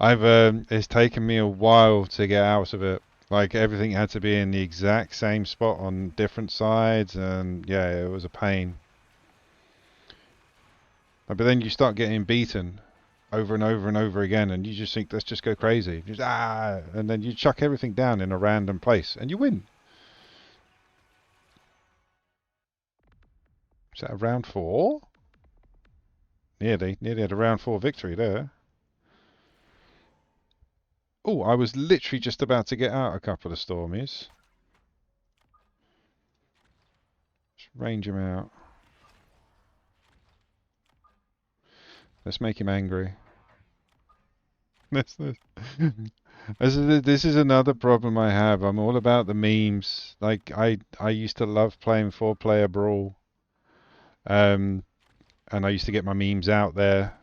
It's taken me a while to get out of it. Like everything had to be in the exact same spot on different sides, and yeah, it was a pain. But then you start getting beaten over and over and over again, and you just think, let's just go crazy. Just and then you chuck everything down in a random place, and you win. Is that a round 4? Nearly had a round 4 victory there. Oh, I was literally just about to get out a couple of Stormies. Just range him out. Let's make him angry. This is another problem I have. I'm all about the memes. Like I used to love playing 4-player Brawl. Um, and I used to get my memes out there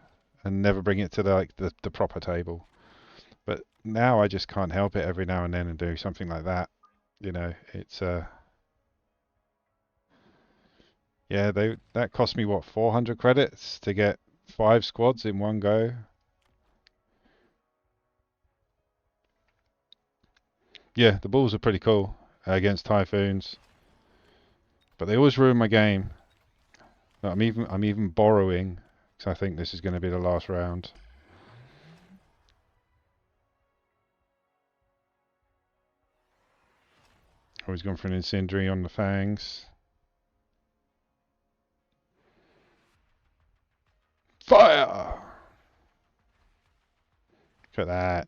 and never bring it to the proper table. But now I just can't help it every now and then and do something like that. You know, it's yeah, that cost me what, 400 credits to get 5 squads in one go. Yeah, the balls are pretty cool against typhoons, but they always ruin my game. No, I'm even borrowing because I think this is going to be the last round. Oh, he's gone for an incendiary on the fangs. Fire! Look at that.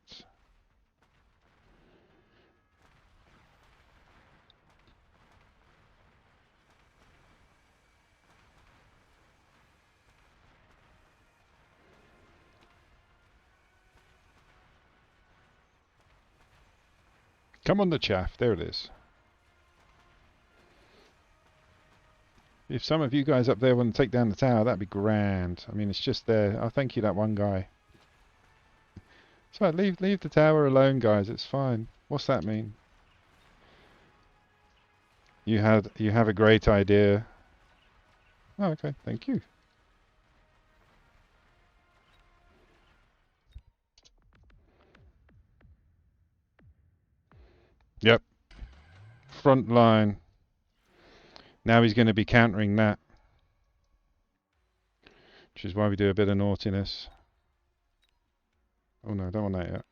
Come on, the chaff. There it is. If some of you guys up there want to take down the tower, that'd be grand. I mean, it's just there. Oh, thank you, that one guy. It's right, leave the tower alone, guys. It's fine. What's that mean? You have a great idea. Oh, okay. Thank you. Yep. Front line. Now he's going to be countering that, which is why we do a bit of naughtiness. Oh no, don't want that yet.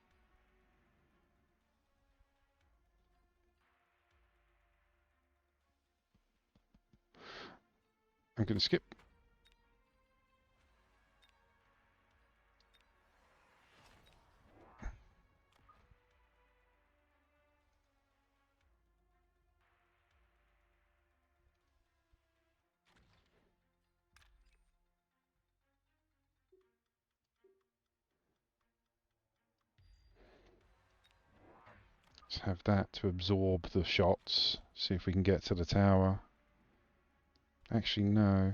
I'm going to skip. Let's have that to absorb the shots. See if we can get to the tower. Actually, no.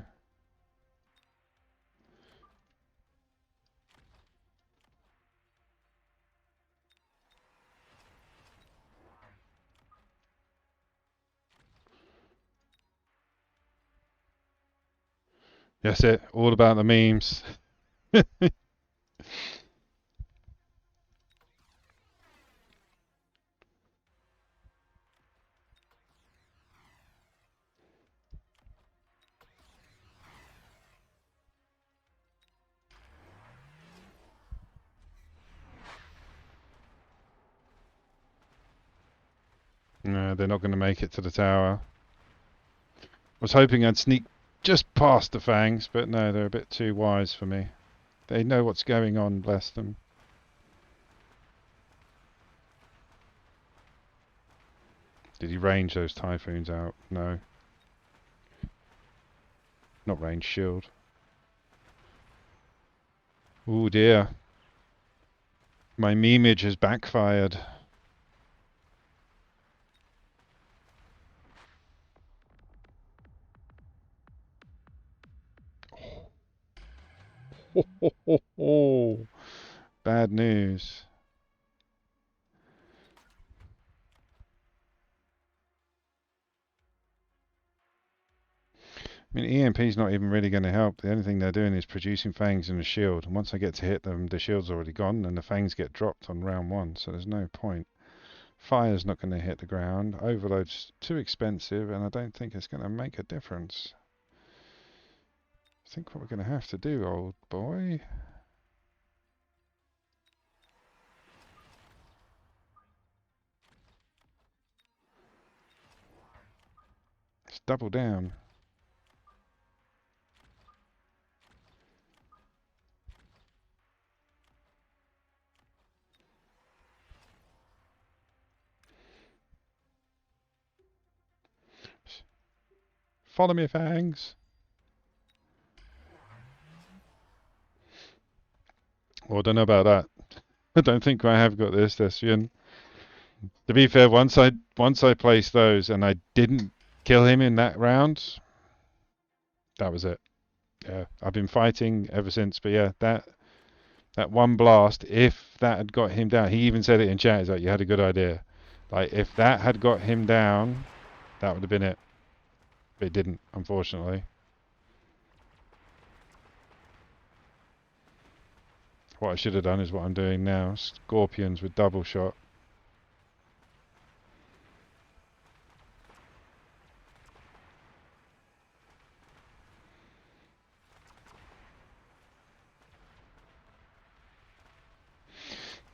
That's it. All about the memes. No, they're not going to make it to the tower. I was hoping I'd sneak just past the fangs, but no, they're a bit too wise for me. They know what's going on, bless them. Did he range those typhoons out? No. Not range, shield. Oh dear. My memeage has backfired. Ho, ho, ho, ho. Bad news. I mean, EMP's not even really going to help. The only thing they're doing is producing fangs and a shield. And once I get to hit them, the shield's already gone and the fangs get dropped on round one, so there's no point. Fire's not going to hit the ground. Overload's too expensive, and I don't think it's going to make a difference. I think what we're going to have to do, old boy... is double down. Follow me, fangs. Well, I don't know about that. I don't think I have got this, Thespian. To be fair, once I placed those and I didn't kill him in that round, that was it. Yeah, I've been fighting ever since. But yeah, that one blast, if that had got him down, he even said it in chat. He's like, "You had a good idea." Like, if that had got him down, that would have been it. But it didn't, unfortunately. What I should have done is what I'm doing now. Scorpions with double shot.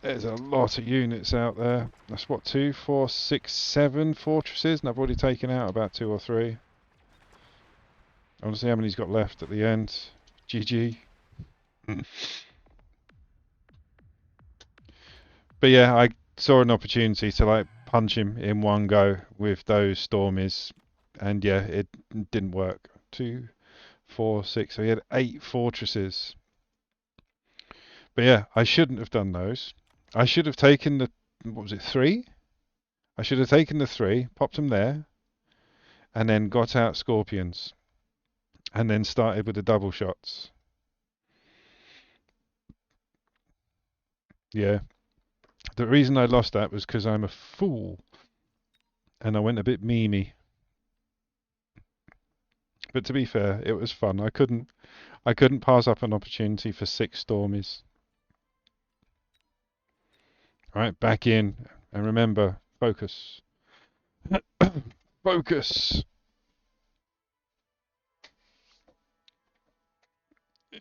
There's a lot of units out there. That's what, 2, 4, 6, 7 fortresses, and I've already taken out about 2 or 3. I want to see how many he's got left at the end. GG. But yeah, I saw an opportunity to like punch him in one go with those stormies, and yeah, it didn't work. 2, 4, 6. So he had 8 fortresses. But yeah, I shouldn't have done those. I should have taken the, what was it, 3? I should have taken the 3, popped them there, and then got out scorpions, and then started with the double shots. Yeah. The reason I lost that was because I'm a fool, and I went a bit memey. But to be fair, it was fun. I couldn't pass up an opportunity for 6 stormies. Right, back in, and remember, focus. Focus.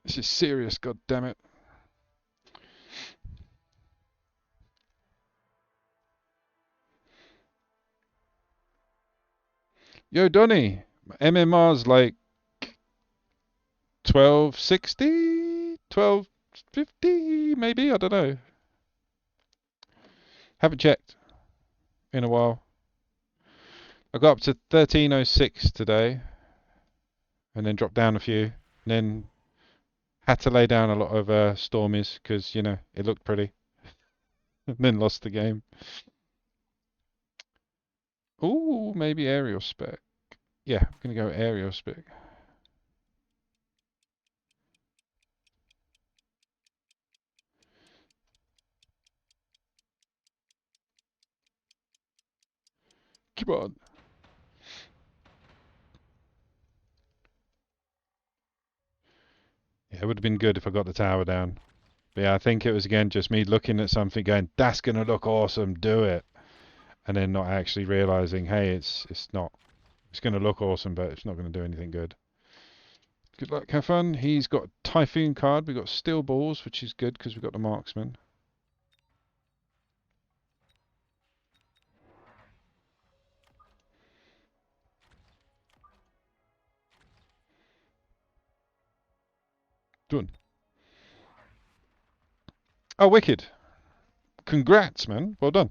This is serious, god damn it. Yo, Donny, MMR's like 1260, 1250, maybe. I don't know. Haven't checked in a while. I got up to 1306 today, and then dropped down a few, and then had to lay down a lot of stormies because you know it looked pretty, and then lost the game. Ooh, maybe aerial spec. Yeah, I'm gonna go aerial spec. Come on. Yeah, it would have been good if I got the tower down. But yeah, I think it was again just me looking at something going, that's gonna look awesome, do it. And then not actually realizing, hey, it's not. It's gonna look awesome, but it's not gonna do anything good. Good luck, have fun. He's got Typhoon card, we've got Steel Balls, which is good because we've got the Marksman. Done. Oh, wicked. Congrats, man. Well done.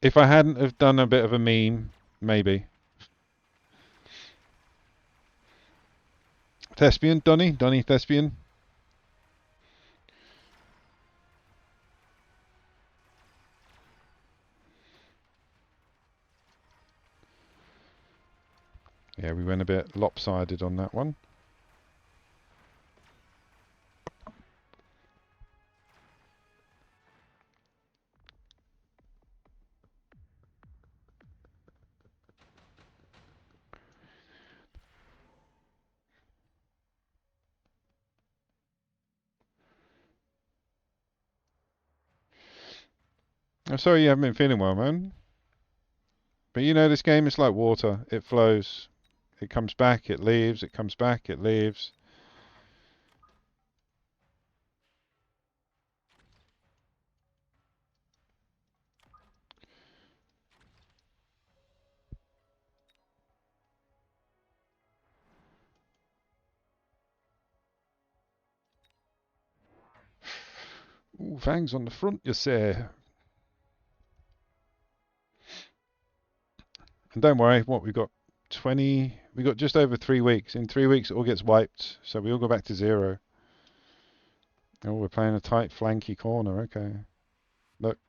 If I hadn't have done a bit of a meme, maybe. Thespian, Donny Thespian. Yeah, we went a bit lopsided on that one. I'm sorry you haven't been feeling well, man. But you know, this game is like water. It flows. It comes back, it leaves, it comes back, it leaves. Ooh, fangs on the front, you say. And don't worry, what we've got 20, we got just over 3 weeks. In 3 weeks it all gets wiped, so we all go back to 0. Oh, we're playing a tight flanky corner, okay. Look.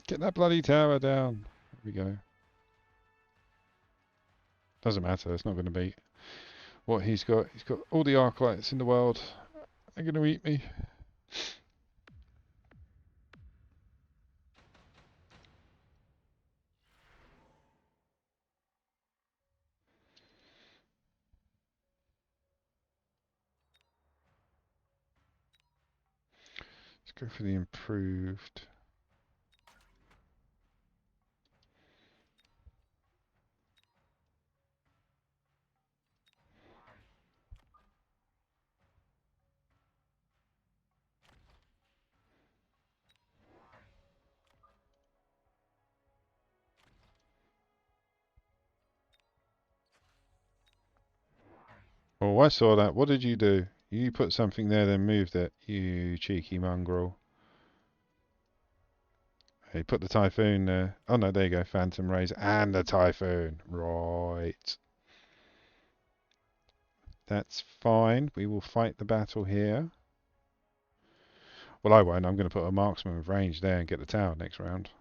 Get that bloody tower down. There we go. Doesn't matter, it's not going to beat what he's got. He's got all the arc lights in the world. They're going to eat me. Let's go for the improved. Oh, I saw that. What did you do? You put something there, then moved it. You cheeky mongrel. Hey, put the Typhoon there. Oh no, there you go. Phantom Rays and the Typhoon. Right. That's fine. We will fight the battle here. Well, I won't. I'm going to put a marksman with range there and get the tower next round.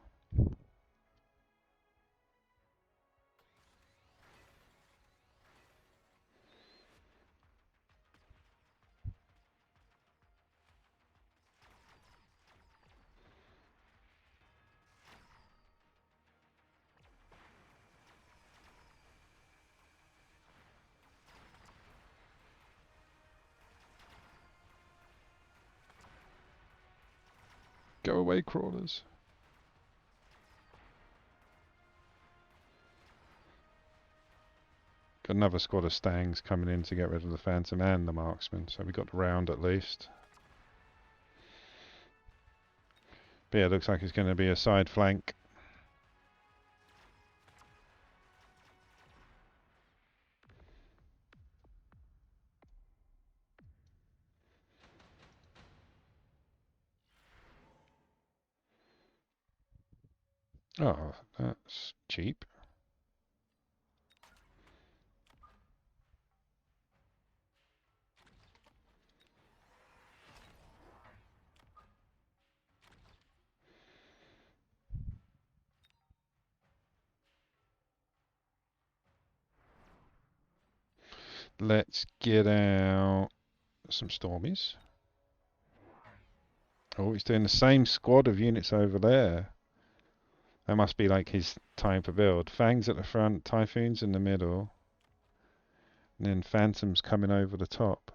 Go away, crawlers. Got another squad of Stangs coming in to get rid of the Phantom and the marksman, so we got the round at least. But yeah, it looks like it's going to be a side flank. Oh, that's cheap. Let's get out some Stormies. Oh, he's doing the same squad of units over there. That must be like his type of build. Fangs at the front, Typhoons in the middle, and then Phantoms coming over the top.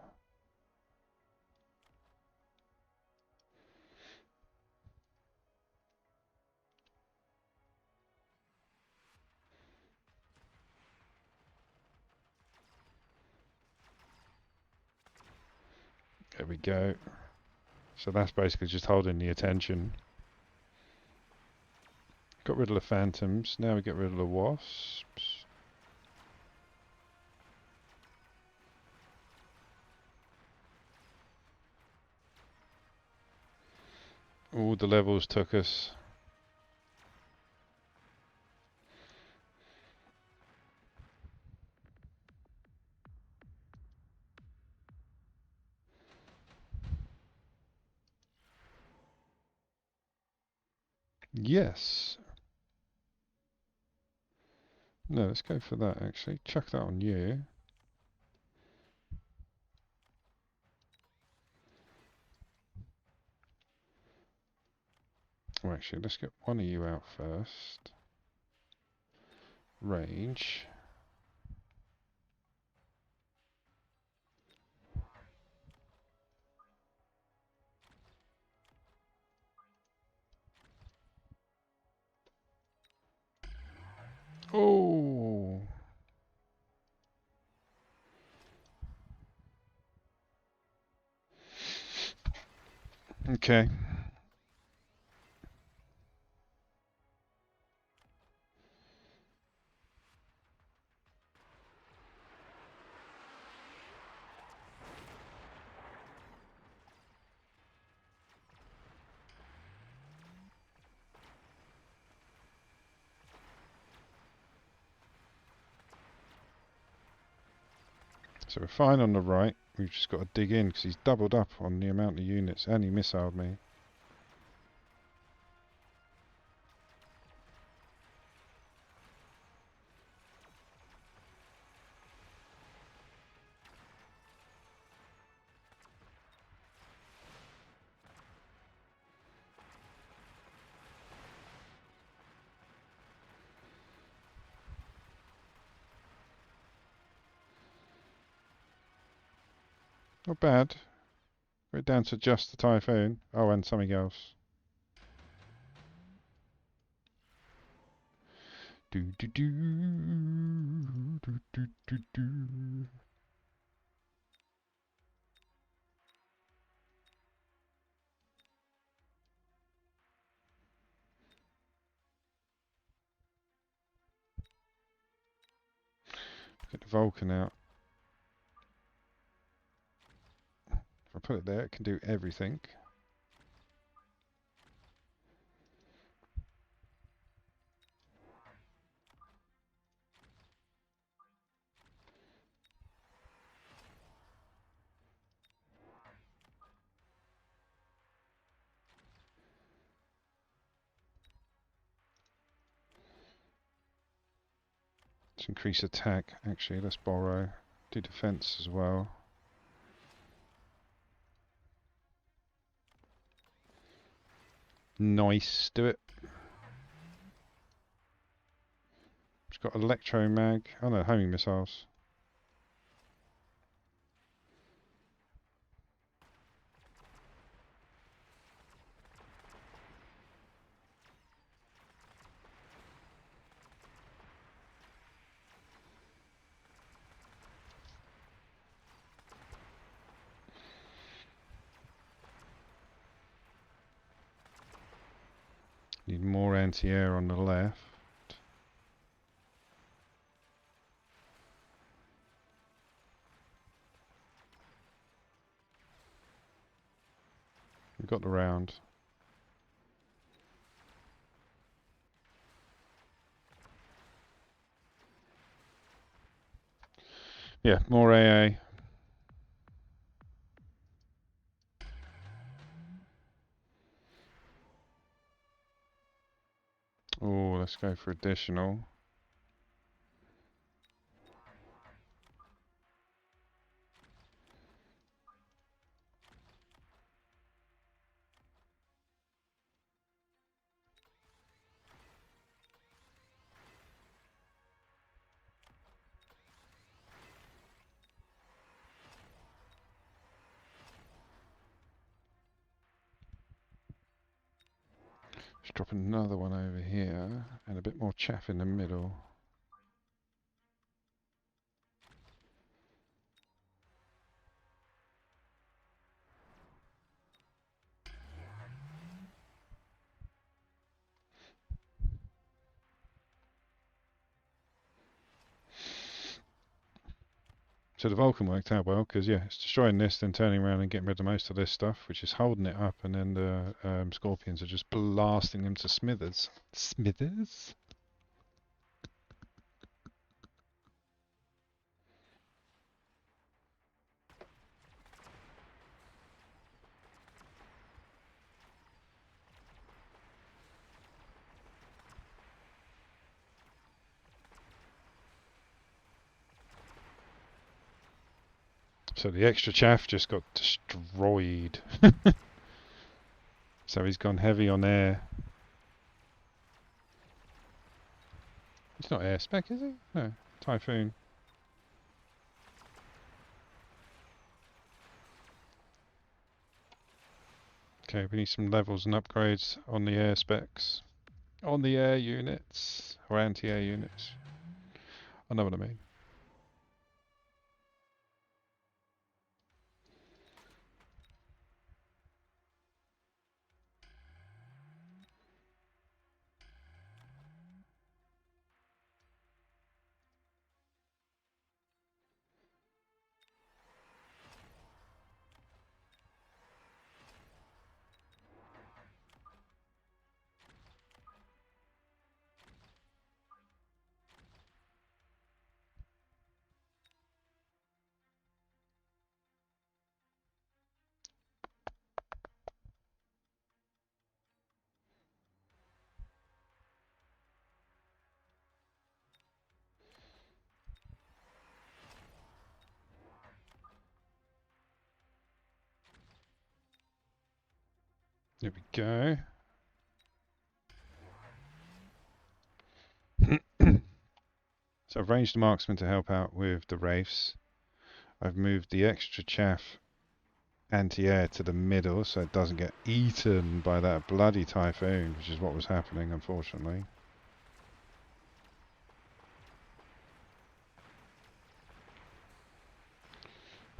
There we go. So that's basically just holding the attention. Got rid of the Phantoms. Now we get rid of the Wasps. All the levels took us. Yes. No, let's go for that actually. Chuck that on you. Well, actually, let's get one of you out first. Range. Oh. Okay. So we're fine on the right. We've just got to dig in because he's doubled up on the amount of units and he missiled me. Not bad. We're down to just the Typhoon. Oh, and something else. Do do do do do do do. Get the Vulcan out. If I put it there, it can do everything. Let's increase attack. Actually, let's borrow. Do defense as well. Nice. Do it. It's got electro mag. Oh no, homing missiles. Need more anti-air on the left. We've got the round. Yeah, more AA. Oh, let's go for additional. Let's drop another one over here and a bit more chaff in the middle. So the Vulcan worked out well because yeah, it's destroying this, then turning around and getting rid of most of this stuff, which is holding it up, and then the Scorpions are just blasting them to smithers. Smithers? So the extra chaff just got destroyed. So he's gone heavy on air. He's not air spec, is he? No, Typhoon. Okay, we need some levels and upgrades on the air specs. On the air units, or anti-air units. I know what I mean. There we go. So I've ranged the marksman to help out with the wraiths. I've moved the extra chaff anti-air to the middle so it doesn't get eaten by that bloody typhoon, which is what was happening, unfortunately.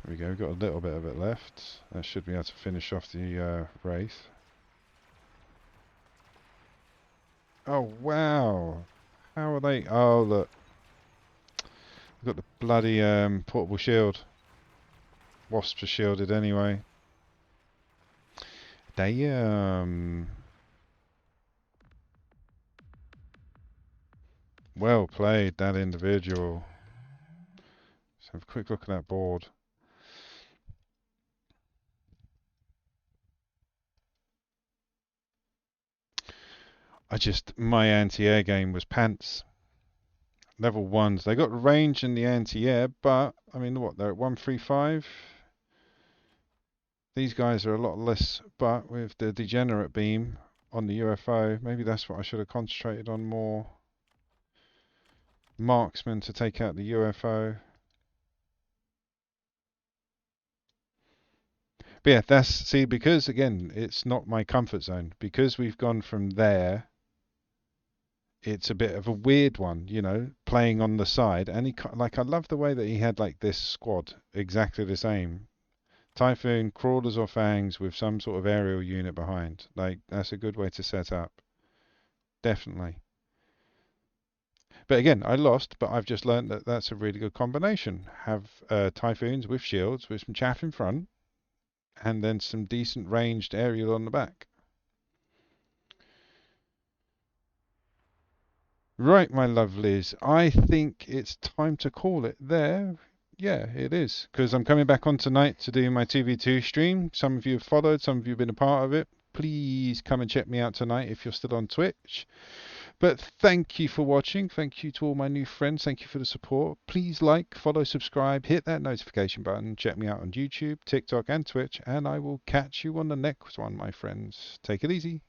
There we go, we've got a little bit of it left. That should be able to finish off the Wraith. Oh, wow! How are they? Oh, look. We've got the bloody portable shield. Wasps are shielded anyway. Damn. Well played, that individual. Let's have a quick look at that board. My anti-air game was pants. Level 1s. They got range in the anti-air, but, I mean, what, they're at 135? These guys are a lot less, but with the degenerate beam on the UFO, maybe that's what I should have concentrated on more. Marksman to take out the UFO. But yeah, see, because again, it's not my comfort zone. Because we've gone from there, it's a bit of a weird one, playing on the side. And I love the way that he had like this squad, exactly the same. Typhoon, crawlers or fangs with some sort of aerial unit behind. Like, that's a good way to set up. Definitely. But again, I lost, but I've just learned that that's a really good combination. Have Typhoons with shields, with some chaff in front, and then some decent ranged aerial on the back. Right, my lovelies, I think it's time to call it there. Yeah, it is, because I'm coming back on tonight to do my 2v2 stream. Some of you have followed, some of you have been a part of it. Please come and check me out tonight if you're still on Twitch. But thank you for watching. Thank you to all my new friends. Thank you for the support. Please like, follow, subscribe, hit that notification button. Check me out on YouTube, TikTok, and Twitch. And I will catch you on the next one, my friends. Take it easy.